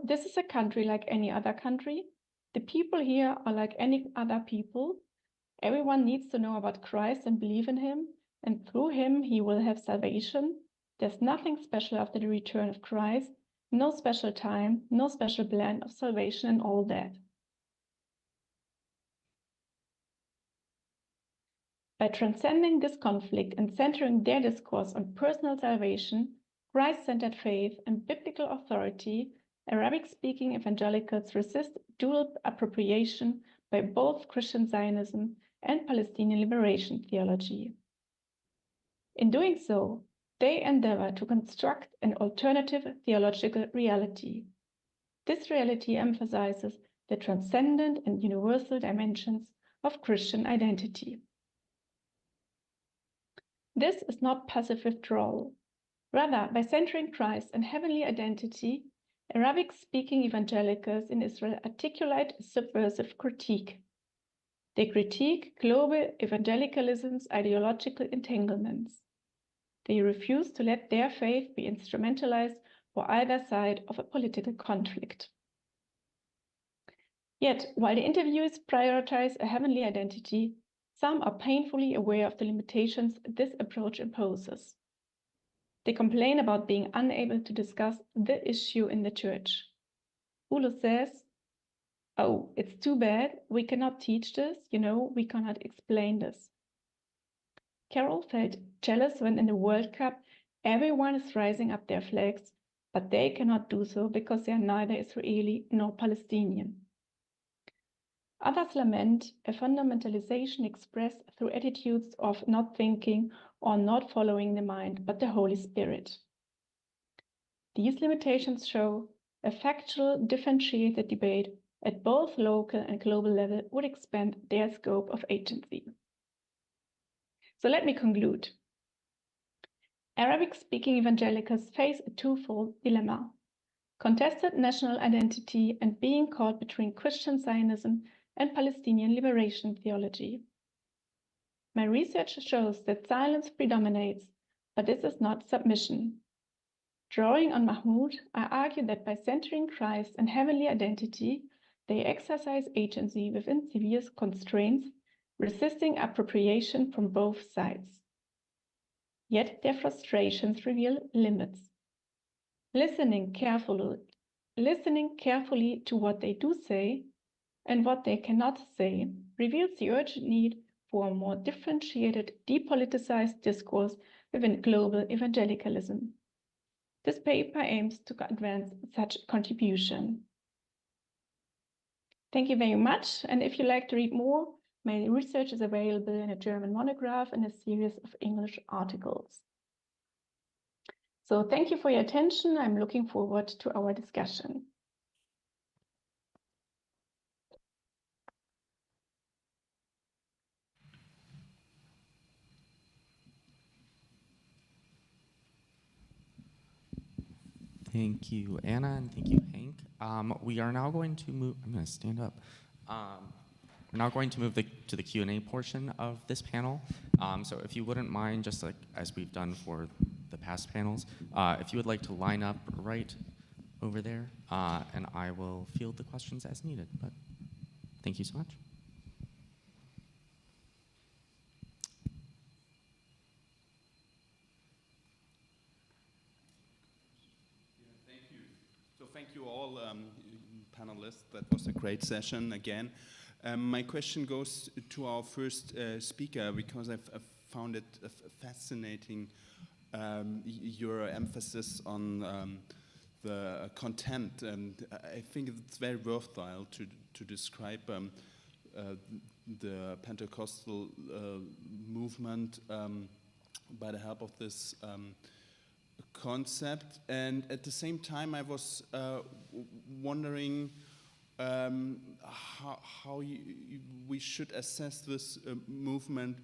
this is a country like any other country. The people here are like any other people. Everyone needs to know about Christ and believe in him, and through him he will have salvation. There's nothing special after the return of Christ, no special time, no special plan of salvation and all that. By transcending this conflict and centering their discourse on personal salvation, Christ-centered faith, and biblical authority, Arabic-speaking evangelicals resist dual appropriation by both Christian Zionism and Palestinian liberation theology. In doing so, they endeavor to construct an alternative theological reality. This reality emphasizes the transcendent and universal dimensions of Christian identity. This is not passive withdrawal. Rather, by centering Christ and heavenly identity, Arabic-speaking evangelicals in Israel articulate a subversive critique. They critique global evangelicalism's ideological entanglements. They refuse to let their faith be instrumentalized for either side of a political conflict. Yet, while the interviewees prioritize a heavenly identity, some are painfully aware of the limitations this approach imposes. They complain about being unable to discuss the issue in the church. Bulus says, "Oh, it's too bad, we cannot teach this, we cannot explain this." Carol felt jealous when in the World Cup everyone is rising up their flags, but they cannot do so because they are neither Israeli nor Palestinian. Others lament a fundamentalization expressed through attitudes of not thinking or not following the mind, but the Holy Spirit. These limitations show a factual, differentiated debate at both local and global level would expand their scope of agency. So let me conclude. Arabic-speaking evangelicals face a twofold dilemma: contested national identity and being caught between Christian Zionism and Palestinian liberation theology. My research shows that silence predominates, but this is not submission. Drawing on Mahmoud, I argue that by centering Christ and heavenly identity, they exercise agency within severe constraints, resisting appropriation from both sides. Yet their frustrations reveal limits. Listening carefully to what they do say and what they cannot say reveals the urgent need for a more differentiated, depoliticized discourse within global evangelicalism. This paper aims to advance such contribution. Thank you very much, and if you'd like to read more, my research is available in a German monograph and a series of English articles. So thank you for your attention. I'm looking forward to our discussion. Thank you, Anna, and thank you, Hank. We are now going to move, I'm going to stand up. We're now going to move to the Q&A portion of this panel. So if you wouldn't mind, just like as we've done for the past panels, if you would like to line up right over there, and I will field the questions as needed. But thank you so much. Thank you all, panelists. That was a great session again. My question goes to our first speaker, because I've found it fascinating, your emphasis on the content, and I think it's very worthwhile to describe the Pentecostal movement by the help of this concept. And at the same time, I was wondering how we should assess this movement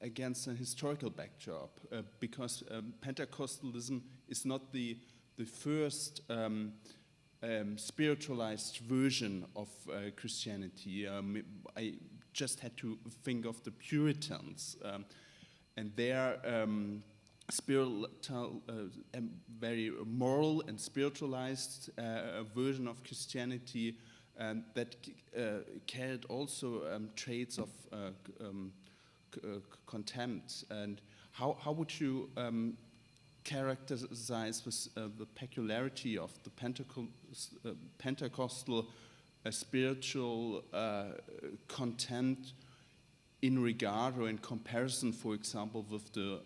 against a historical backdrop, because Pentecostalism is not the first spiritualized version of Christianity. I just had to think of the Puritans and their spiritual, very moral and spiritualized version of Christianity, that carried also traits of contempt. And how would you characterize this, the peculiarity of the Pentecostal spiritual contempt in regard or in comparison, for example, with the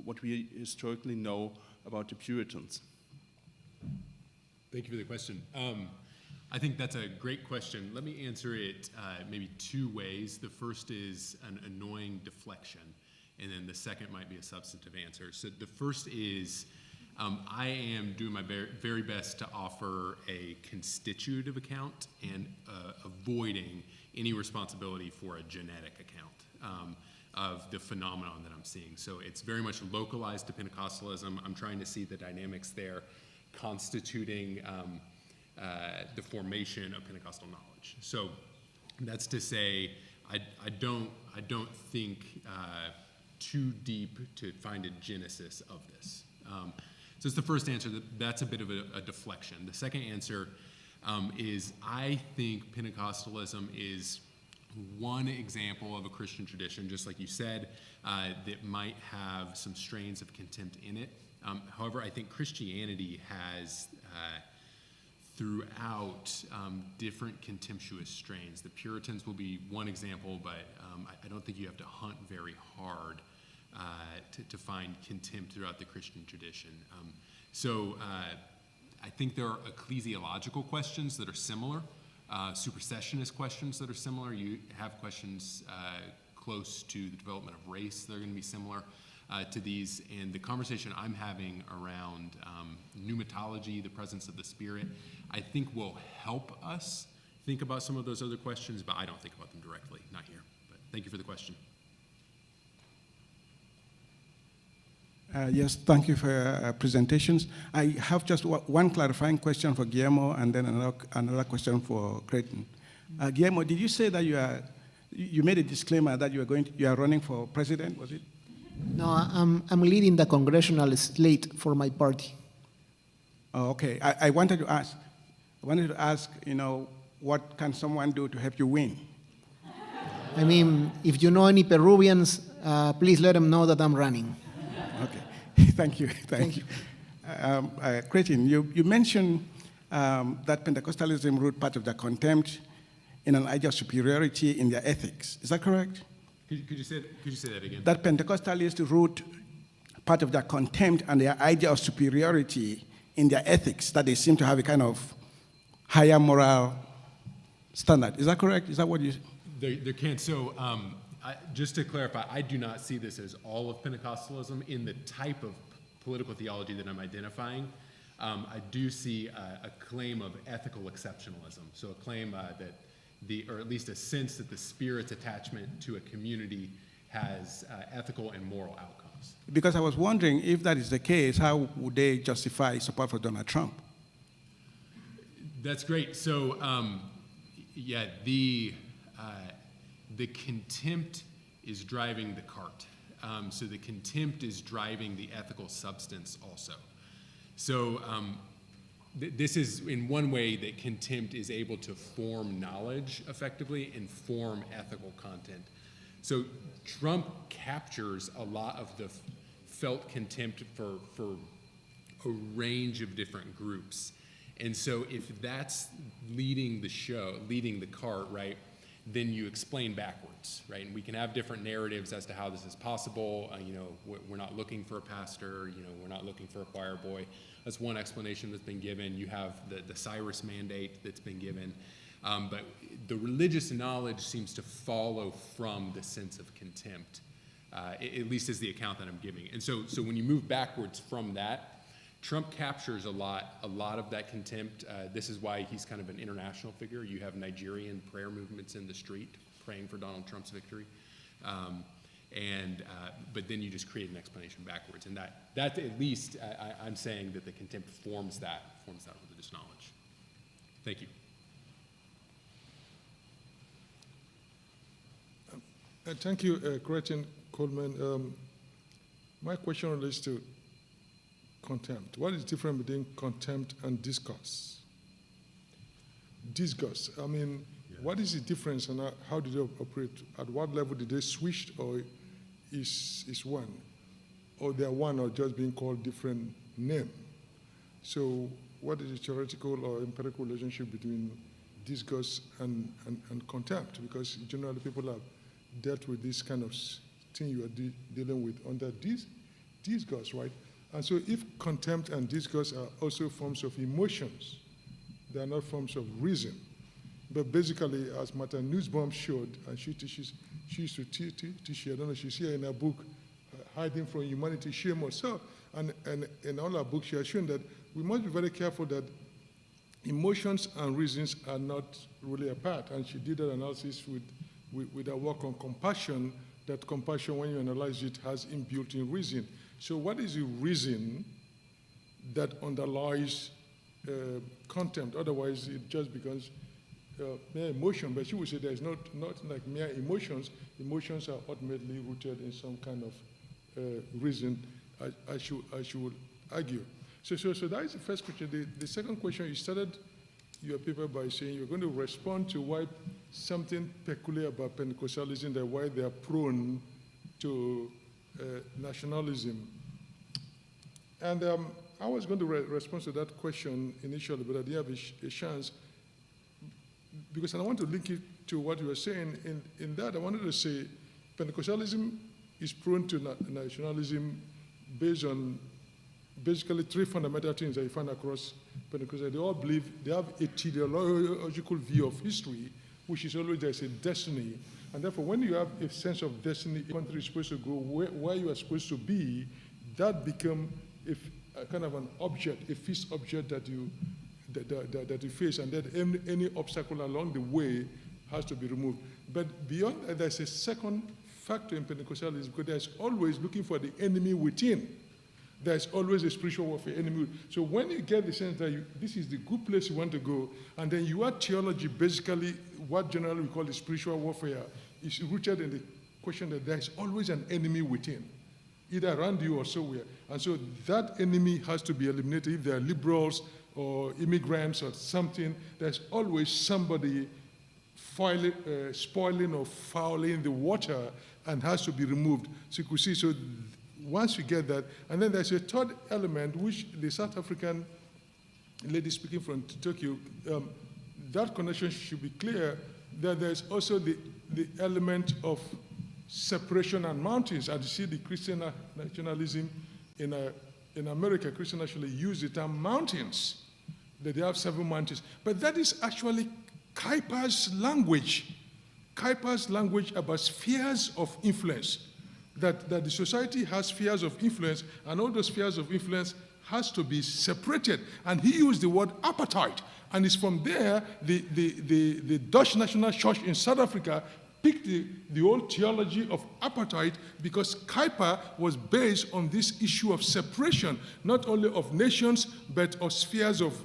what we historically know about the Puritans? Thank you for the question. I think that's a great question. Let me answer it maybe two ways. The first is an annoying deflection, and then the second might be a substantive answer. So the first is, I am doing my very best to offer a constitutive account and avoiding any responsibility for a genetic account of the phenomenon that I'm seeing. So it's very much localized to Pentecostalism. I'm trying to see the dynamics there constituting the formation of Pentecostal knowledge. So that's to say, I don't think too deep to find a genesis of this. So it's the first answer. That's a bit of a deflection. The second answer is, I think Pentecostalism is one example of a Christian tradition, just like you said, that might have some strains of contempt in it. However, I think Christianity has throughout different contemptuous strains. The Puritans will be one example, but I don't think you have to hunt very hard to find contempt throughout the Christian tradition. So I think there are ecclesiological questions that are similar, supersessionist questions that are similar. You have questions close to the development of race that are going to be similar to these. And the conversation I'm having around pneumatology, the presence of the Spirit, I think will help us think about some of those other questions, but I don't think about them directly, not here. But thank you for the question. Yes, thank you for your presentations. I have just one clarifying question for Guillermo, and then another question for Creighton. Guillermo, did you say that you made a disclaimer that you are running for president? Was it? No, I'm leading the congressional slate for my party. Oh, okay. I wanted to ask, what can someone do to help you win? I mean, if you know any Peruvians, please let them know that I'm running. Okay, thank you. Thank you. Creighton, you mentioned that Pentecostalism root part of the contempt in an idea of superiority in their ethics. Is that correct? Could you say that again? That Pentecostalists wrote part of their contempt and their idea of superiority in their ethics, that they seem to have a kind of higher moral standard. Is that correct? Is that what you... There can. So just to clarify, I do not see this as all of Pentecostalism in the type of political theology that I'm identifying. I do see a claim of ethical exceptionalism. So a claim that or at least a sense that the Spirit's attachment to a community has ethical and moral outcomes. Because I was wondering, if that is the case, how would they justify support for Donald Trump? That's great. So, yeah, the contempt is driving the cart. So the contempt is driving the ethical substance also. So this is, in one way, that contempt is able to form knowledge effectively and form ethical content. So Trump captures a lot of the felt contempt for a range of different groups. And so if that's leading the cart, right, then you explain backwards, right? And we can have different narratives as to how this is possible. We're not looking for a pastor, we're not looking for a choir boy. That's one explanation that's been given. You have the Cyrus mandate that's been given. But the religious knowledge seems to follow from the sense of contempt, at least as the account that I'm giving. And so when you move backwards from that, Trump captures a lot of that contempt. This is why he's kind of an international figure. You have Nigerian prayer movements in the street praying for Donald Trump's victory. But then you just create an explanation backwards. And that at least, I'm saying that the contempt forms that religious knowledge. Thank you. Thank you, Gretchen Coleman. My question relates to contempt. What is different between contempt and discourse? Discourse, I mean, what is the difference and how do they operate? At what level did they switch, or is one? Or they are one or just being called different name? So what is the theoretical or empirical relationship between discourse and contempt? Because generally people have dealt with this kind of thing you are dealing with under discourse, right? And so if contempt and discourse are also forms of emotions, they are not forms of reason. But basically, as Martha Nussbaum showed, and she used to teach, I don't know, she's here in her book, Hiding from Humanity, Shame or So, and in all her books, she has shown that we must be very careful that emotions and reasons are not really apart. And she did an analysis with her work on compassion, that compassion, when you analyze it, has inbuilt-in reason. So what is the reason that underlies contempt? Otherwise, it just becomes mere emotion. But she would say there's not like mere emotions. Emotions are ultimately rooted in some kind of reason, I should argue. So that is the first question. The second question, you started your paper by saying you're going to respond to why something peculiar about Pentecostalism, that why they are prone to nationalism. And I was going to respond to that question initially, but I didn't have a chance, because I want to link it to what you were saying. In that, I wanted to say Pentecostalism is prone to nationalism based on basically three fundamental things that you find across Pentecostalism. They all believe, they have a teleological view of history, which is always there's a destiny. And therefore, when you have a sense of destiny, the country is supposed to go where you are supposed to be, that becomes a kind of an object, a fixed object that you face, and that any obstacle along the way has to be removed. But beyond that, there's a second factor in Pentecostalism, because there's always looking for the enemy within. There's always a spiritual warfare enemy. So when you get the sense that this is the good place you want to go, and then your theology, basically what generally we call the spiritual warfare, is rooted in the question that there's always an enemy within, either around you or somewhere. And so that enemy has to be eliminated. If they're liberals or immigrants or something, there's always somebody spoiling or fouling the water and has to be removed. So you could see, so once you get that, and then there's a third element, which the South African lady speaking from Tokyo, that connection should be clear, that there's also the element of separation and mountains. As you see, the Christian nationalism in America, Christian nationalism use the term mountains, that they have 7 mountains. But that is actually Kuyper's language about spheres of influence, that the society has spheres of influence, and all those spheres of influence has to be separated. And he used the word apartheid. And it's from there the Dutch National Church in South Africa picked the old theology of apartheid, because Kuyper was based on this issue of separation, not only of nations, but of spheres of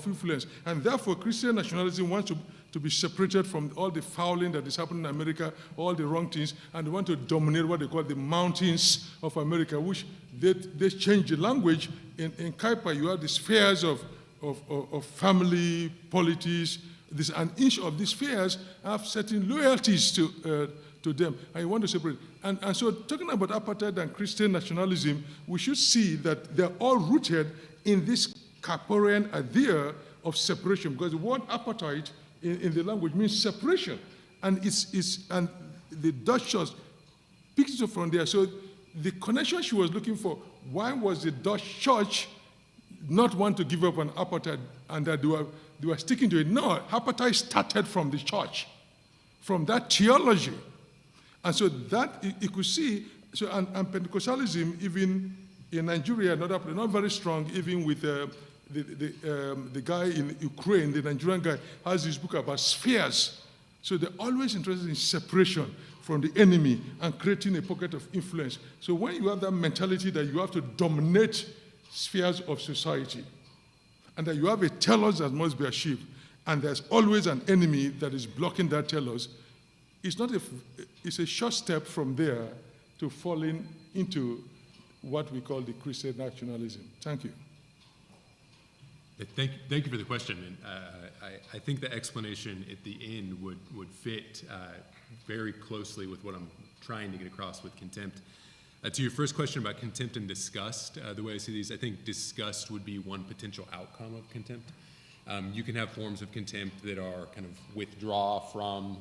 influence. And therefore, Christian nationalism wants to be separated from all the fouling that is happening in America, all the wrong things, and they want to dominate what they call the mountains of America, which they change the language. In Kuyper, you have the spheres of family, politics, and each of these spheres have certain loyalties to them, and you want to separate. And so talking about apartheid and Christian nationalism, we should see that they're all rooted in this Kuyperian idea of separation, because the word apartheid in the language means separation, and and the Dutch church picks it up from there. So the connection she was looking for, why was the Dutch church not want to give up on apartheid, and that they were sticking to it? No, apartheid started from the church, from that theology. And so that you could see, so and Pentecostalism, even in Nigeria, not very strong, even with the guy in Ukraine, the Nigerian guy, has this book about spheres. So they're always interested in separation from the enemy and creating a pocket of influence. So when you have that mentality that you have to dominate spheres of society, and that you have a telos that must be achieved, and there's always an enemy that is blocking that telos, it's a short step from there to falling into what we call the Christian nationalism. Thank you. Thank you for the question. And I think the explanation at the end would fit very closely with what I'm trying to get across with contempt. To your first question about contempt and disgust, the way I see these, I think disgust would be one potential outcome of contempt. You can have forms of contempt that are kind of withdraw from,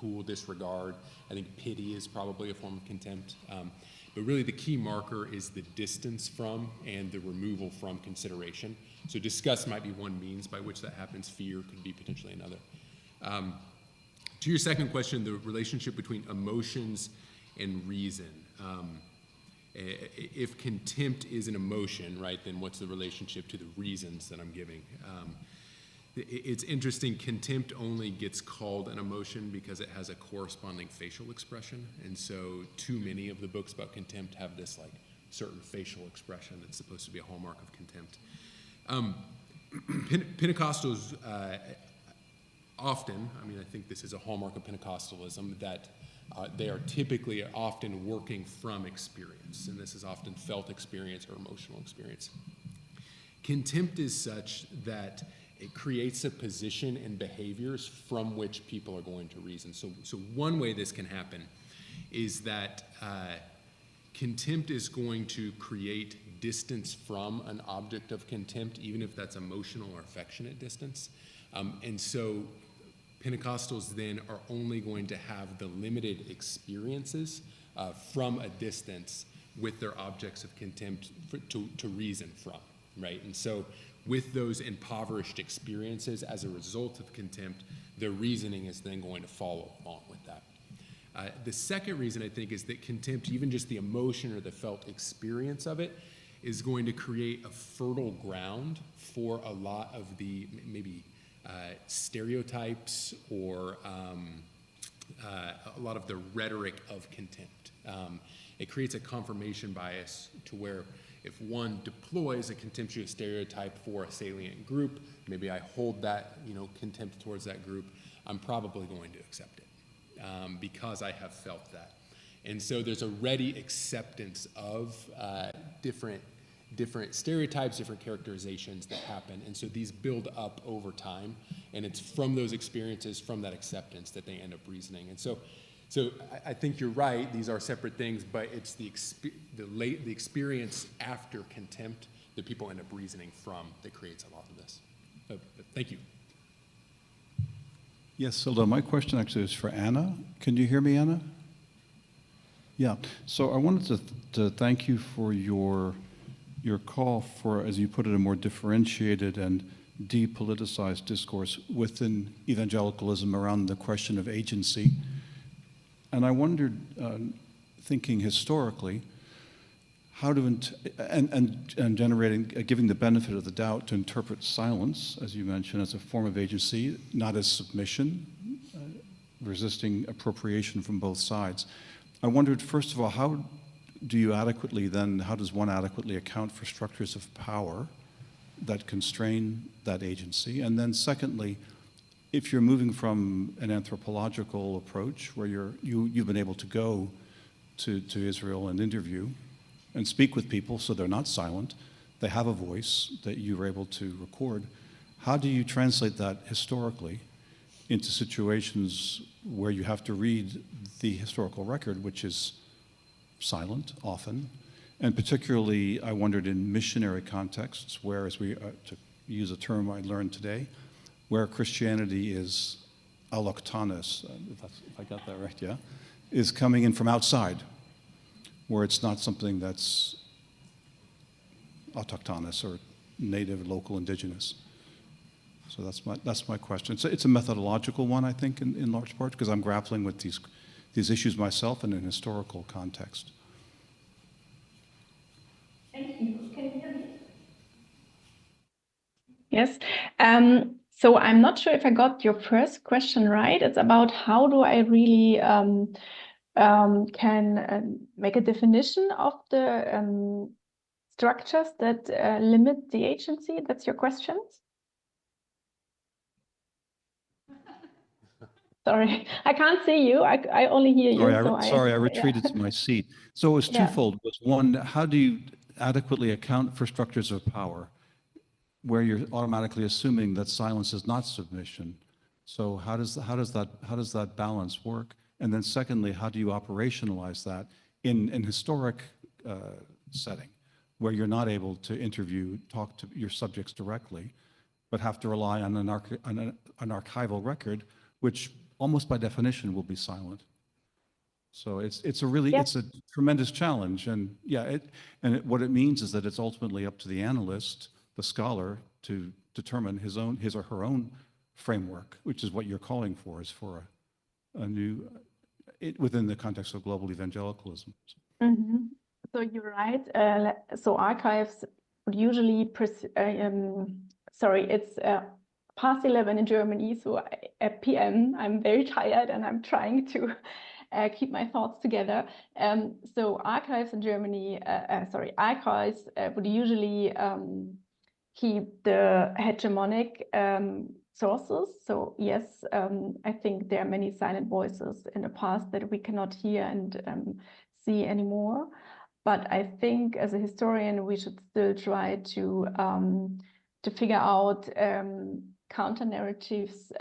cool disregard. I think pity is probably a form of contempt. But really the key marker is the distance from and the removal from consideration. So disgust might be one means by which that happens. Fear could be potentially another. To your second question, the relationship between emotions and reason. If contempt is an emotion, right, then what's the relationship to the reasons that I'm giving? It's interesting, contempt only gets called an emotion because it has a corresponding facial expression. And so too many of the books about contempt have this like certain facial expression that's supposed to be a hallmark of contempt. Pentecostals often, I mean, I think this is a hallmark of Pentecostalism, that they are typically often working from experience, and this is often felt experience or emotional experience. Contempt is such that it creates a position and behaviors from which people are going to reason. So one way this can happen is that contempt is going to create distance from an object of contempt, even if that's emotional or affectionate distance. And so Pentecostals then are only going to have the limited experiences from a distance with their objects of contempt to reason from, right? And so with those impoverished experiences as a result of contempt, their reasoning is then going to follow along with that. The second reason, I think, is that contempt, even just the emotion or the felt experience of it, is going to create a fertile ground for a lot of the maybe stereotypes or a lot of the rhetoric of contempt. It creates a confirmation bias to where if one deploys a contemptuous stereotype for a salient group, maybe I hold that contempt towards that group, I'm probably going to accept it because I have felt that. And so there's a ready acceptance of different stereotypes, different characterizations that happen. And so these build up over time, and it's from those experiences, from that acceptance, that they end up reasoning. And so I think you're right, these are separate things, but it's the experience after contempt that people end up reasoning from that creates a lot of this. But thank you. Yes, Zurlo, my question actually is for Anna. Can you hear me, Anna? Yeah, so I wanted to thank you for your call for, as you put it, a more differentiated and depoliticized discourse within evangelicalism around the question of agency. And I wondered, thinking historically, how to, and generating, giving the benefit of the doubt to interpret silence, as you mentioned, as a form of agency, not as submission, resisting appropriation from both sides. I wondered, first of all, how does one adequately account for structures of power that constrain that agency? And then secondly, if you're moving from an anthropological approach where you've been able to go to Israel and interview and speak with people so they're not silent, they have a voice that you were able to record, how do you translate that historically into situations where you have to read the historical record, which is silent often, and particularly I wondered in missionary contexts where, as we, to use a term I learned today, where Christianity is allochthonous, if I got that right, yeah, is coming in from outside, where it's not something that's autochthonous or native, local, indigenous. So that's my question. So it's a methodological one, I think, in large part, because I'm grappling with these issues myself in an historical context. Thank you. Can you hear me? Yes. So I'm not sure if I got your first question right. It's about how do I really can make a definition of the structures that limit the agency. That's your question? Sorry, I can't see you. I only hear you. Sorry, I retreated to my seat. So it was twofold. Was one, how do you adequately account for structures of power where you're automatically assuming that silence is not submission? So how does that balance work? And then secondly, how do you operationalize that in historic setting where you're not able to talk to your subjects directly, but have to rely on an archival record, which almost by definition will be silent. So it's a tremendous challenge, and what it means is that it's ultimately up to the analyst, the scholar, to determine his or her own framework, which is what you're calling for, is for a new, within the context of global evangelicalism. Mm-hmm. So you're right. So archives would usually, it's past 11 in Germany, so at PM, I'm very tired and I'm trying to keep my thoughts together. So archives in Germany, archives would usually keep the hegemonic sources. So yes, I think there are many silent voices in the past that we cannot hear and see anymore. But I think as a historian, we should still try to figure out counter narratives,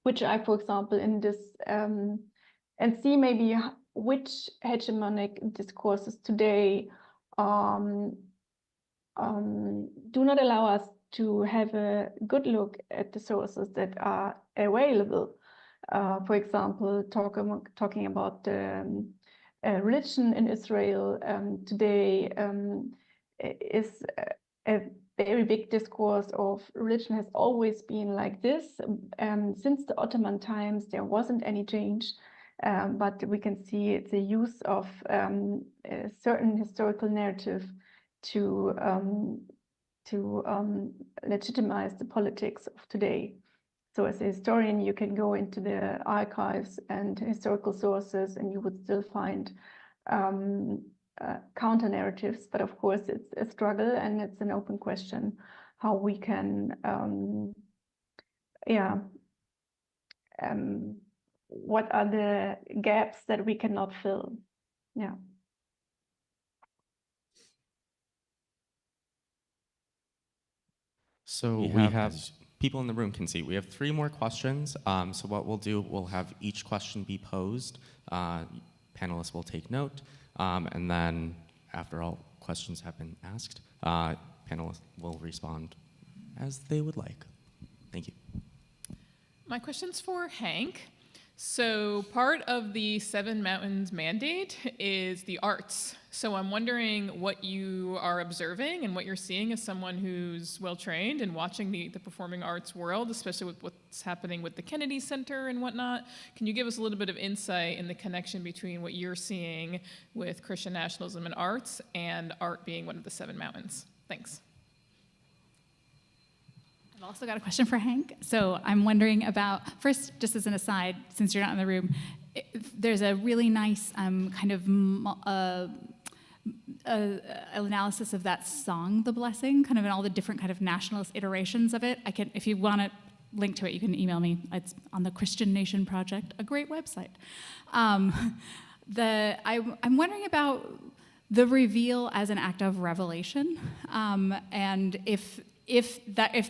which are, for example, in this, and see maybe which hegemonic discourses today do not allow us to have a good look at the sources that are available. For example, talking about the religion in Israel today is a very big discourse of religion has always been like this. Since the Ottoman times, there wasn't any change, but we can see the use of a certain historical narrative to legitimize the politics of today. So as a historian, you can go into the archives and historical sources and you would still find counter narratives, but of course it's a struggle and it's an open question how we can, what are the gaps that we cannot fill? Yeah. So we have people in the room can see. We have 3 more questions. So what we'll do, we'll have each question be posed. Panelists will take note. And then after all questions have been asked, panelists will respond as they would like. Thank you. My question's for Hank. So part of the Seven Mountains mandate is the arts. So I'm wondering what you are observing and what you're seeing as someone who's well-trained and watching the performing arts world, especially with what's happening with the Kennedy Center and whatnot. Can you give us a little bit of insight in the connection between what you're seeing with Christian nationalism and arts, and art being one of the Seven Mountains? Thanks. I've also got a question for Hank. So I'm wondering about, first, just as an aside, since you're not in the room, there's a really nice kind of analysis of that song, The Blessing, kind of in all the different kind of nationalist iterations of it. I can, if you want to link to it, you can email me. It's on the Christian Nation Project, a great website. I'm wondering about the reveal as an act of revelation, and if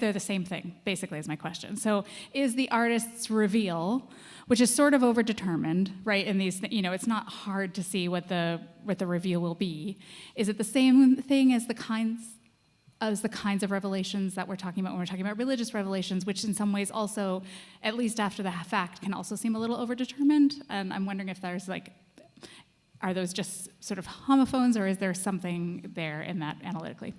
they're the same thing, basically, is my question. So is the artist's reveal, which is sort of overdetermined, right, in these, it's not hard to see what the reveal will be. Is it the same thing as the kinds of revelations that we're talking about when we're talking about religious revelations, which in some ways also, at least after the fact, can also seem a little overdetermined? And I'm wondering if there's are those just sort of homophones, or is there something there in that analytically?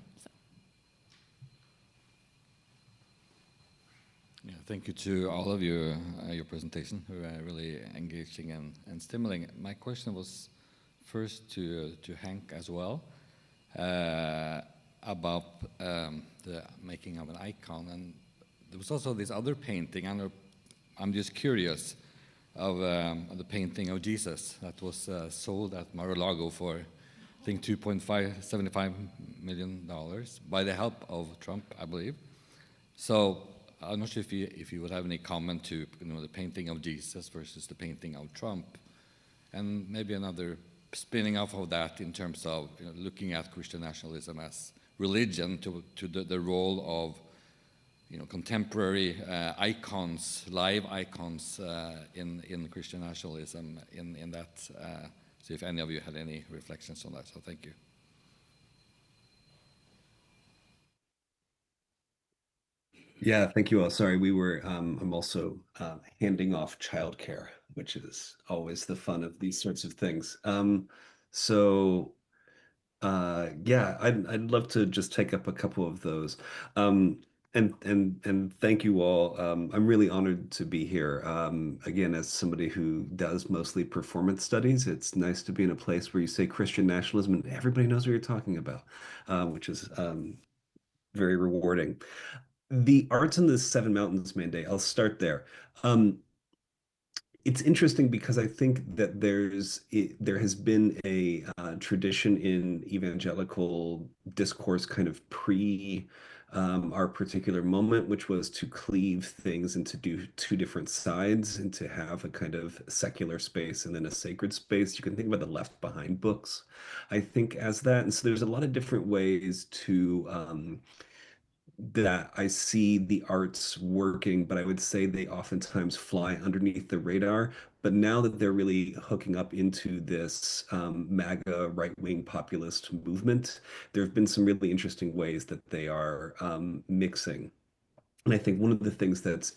Yeah, thank you to all of you, your presentation, who are really engaging and stimulating. My question was first to Hank as well, about the making of an icon. And there was also this other painting, I'm just curious, of the painting of Jesus that was sold at Mar-a-Lago for, I think, $2.75 million by the help of Trump, I believe. So I'm not sure if you would have any comment to the painting of Jesus versus the painting of Trump, and maybe another spinning off of that in terms of looking at Christian nationalism as religion to the role of contemporary icons, live icons in Christian nationalism in that. So if any of you had any reflections on that, so thank you. Yeah, thank you all. Sorry, I'm also handing off childcare, which is always the fun of these sorts of things. Yeah, I'd love to just take up a couple of those. And thank you all. I'm really honored to be here. Again, as somebody who does mostly performance studies, it's nice to be in a place where you say Christian nationalism and everybody knows what you're talking about, which is very rewarding. The arts in the Seven Mountains mandate, I'll start there. It's interesting because I think that there has been a tradition in evangelical discourse kind of pre our particular moment, which was to cleave things into two different sides and to have a kind of secular space and then a sacred space. You can think about the Left Behind books, I think, as that. And so there's a lot of different ways to that I see the arts working, but I would say they oftentimes fly underneath the radar. But now that they're really hooking up into this MAGA right-wing populist movement, there have been some really interesting ways that they are mixing. And I think one of the things that's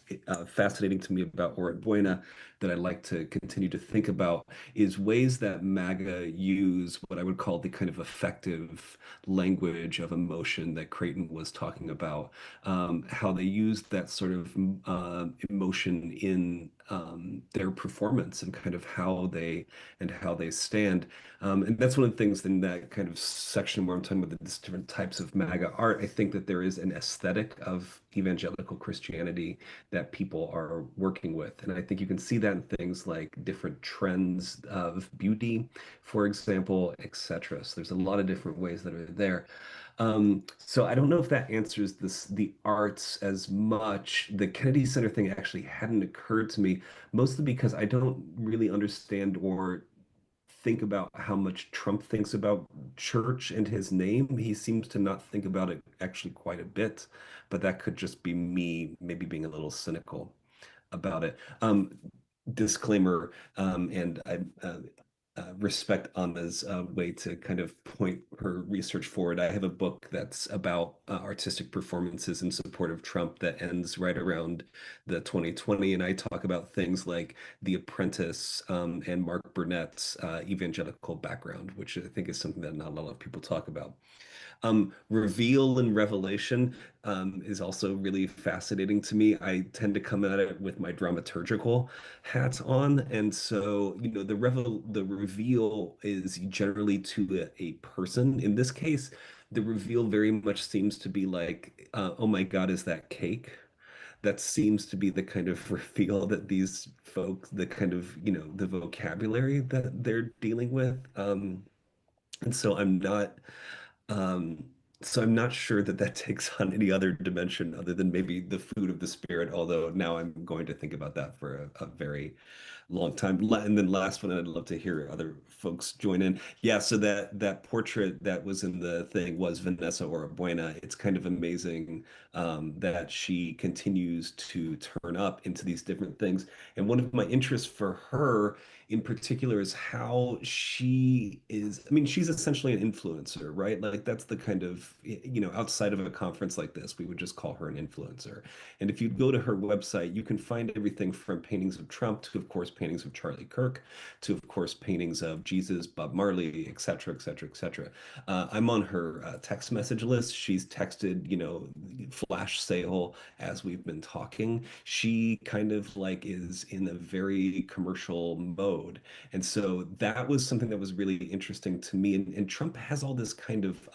fascinating to me about Ora Buena that I like to continue to think about is ways that MAGA use what I would call the kind of effective language of emotion that Creighton was talking about, how they use that sort of emotion in their performance and kind of how they stand. And that's one of the things in that kind of section where I'm talking about the different types of MAGA art. I think that there is an aesthetic of evangelical Christianity that people are working with. And I think you can see that in things like different trends of beauty, for example, etc. So there's a lot of different ways that are there. So I don't know if that answers the arts as much. The Kennedy Center thing actually hadn't occurred to me, mostly because I don't really understand or think about how much Trump thinks about church and his name. He seems to not think about it actually quite a bit, but that could just be me maybe being a little cynical about it. Disclaimer, and respect Anna's way to kind of point her research forward. I have a book that's about artistic performances in support of Trump that ends right around the 2020, and I talk about things like The Apprentice and Mark Burnett's evangelical background, which I think is something that not a lot of people talk about. Reveal and revelation is also really fascinating to me. I tend to come at it with my dramaturgical hat on, and so the reveal is generally to a person. In this case, the reveal very much seems to be like, oh my God, is that cake? That seems to be the kind of reveal that these folks, the kind of the vocabulary that they're dealing with. And so um, I'm not sure that that takes on any other dimension other than maybe the food of the spirit, although now I'm going to think about that for a very long time. And then last one, I'd love to hear other folks join in. Yeah, so that portrait that was in the thing was Vanessa Orabuena. It's kind of amazing that she continues to turn up into these different things. And one of my interests for her in particular is how she is, I mean, she's essentially an influencer, right? Like that's the kind of, outside of a conference like this, we would just call her an influencer. And if you go to her website, you can find everything from paintings of Trump to, of course, paintings of Charlie Kirk to, of course, paintings of Jesus, Bob Marley, et cetera, et cetera, et cetera. I'm on her text message list. She's texted, flash sale as we've been talking. She kind of like is in a very commercial mode. And so that was something that was really interesting to me. And Trump has all this kind of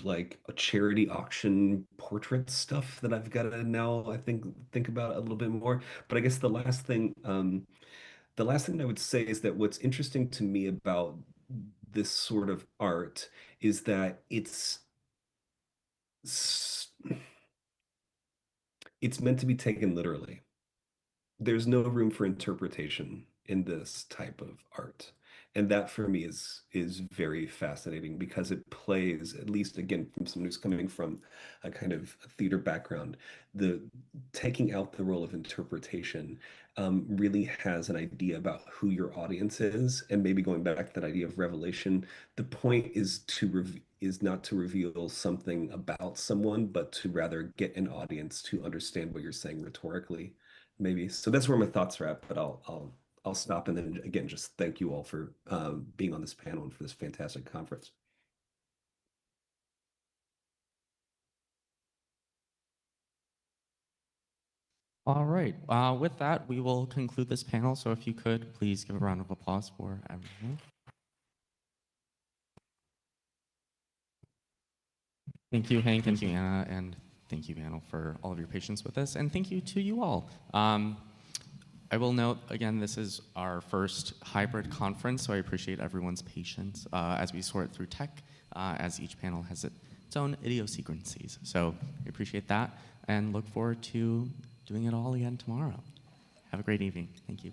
like a charity auction portrait stuff that I've got to now I think about a little bit more. But I guess the last thing I would say is that what's interesting to me about this sort of art is that it's meant to be taken literally. There's no room for interpretation in this type of art. And that for me is very fascinating because it plays, at least again, from someone who's coming from a kind of theater background, the taking out the role of interpretation really has an idea about who your audience is. And maybe going back to that idea of revelation, the point is is not to reveal something about someone, but to rather get an audience to understand what you're saying rhetorically. Maybe. So that's where my thoughts are at, but I'll stop and then again just thank you all for being on this panel and for this fantastic conference. All right. With that, we will conclude this panel. So if you could, please give a round of applause for everyone. Thank you, Hank, and thank you, Anna, and thank you, panel, for all of your patience with us, and thank you to you all. I will note, again, this is our first hybrid conference, so I appreciate everyone's patience as we sort through tech, as each panel has its own idiosyncrasies. So we appreciate that, and look forward to doing it all again tomorrow. Have a great evening. Thank you.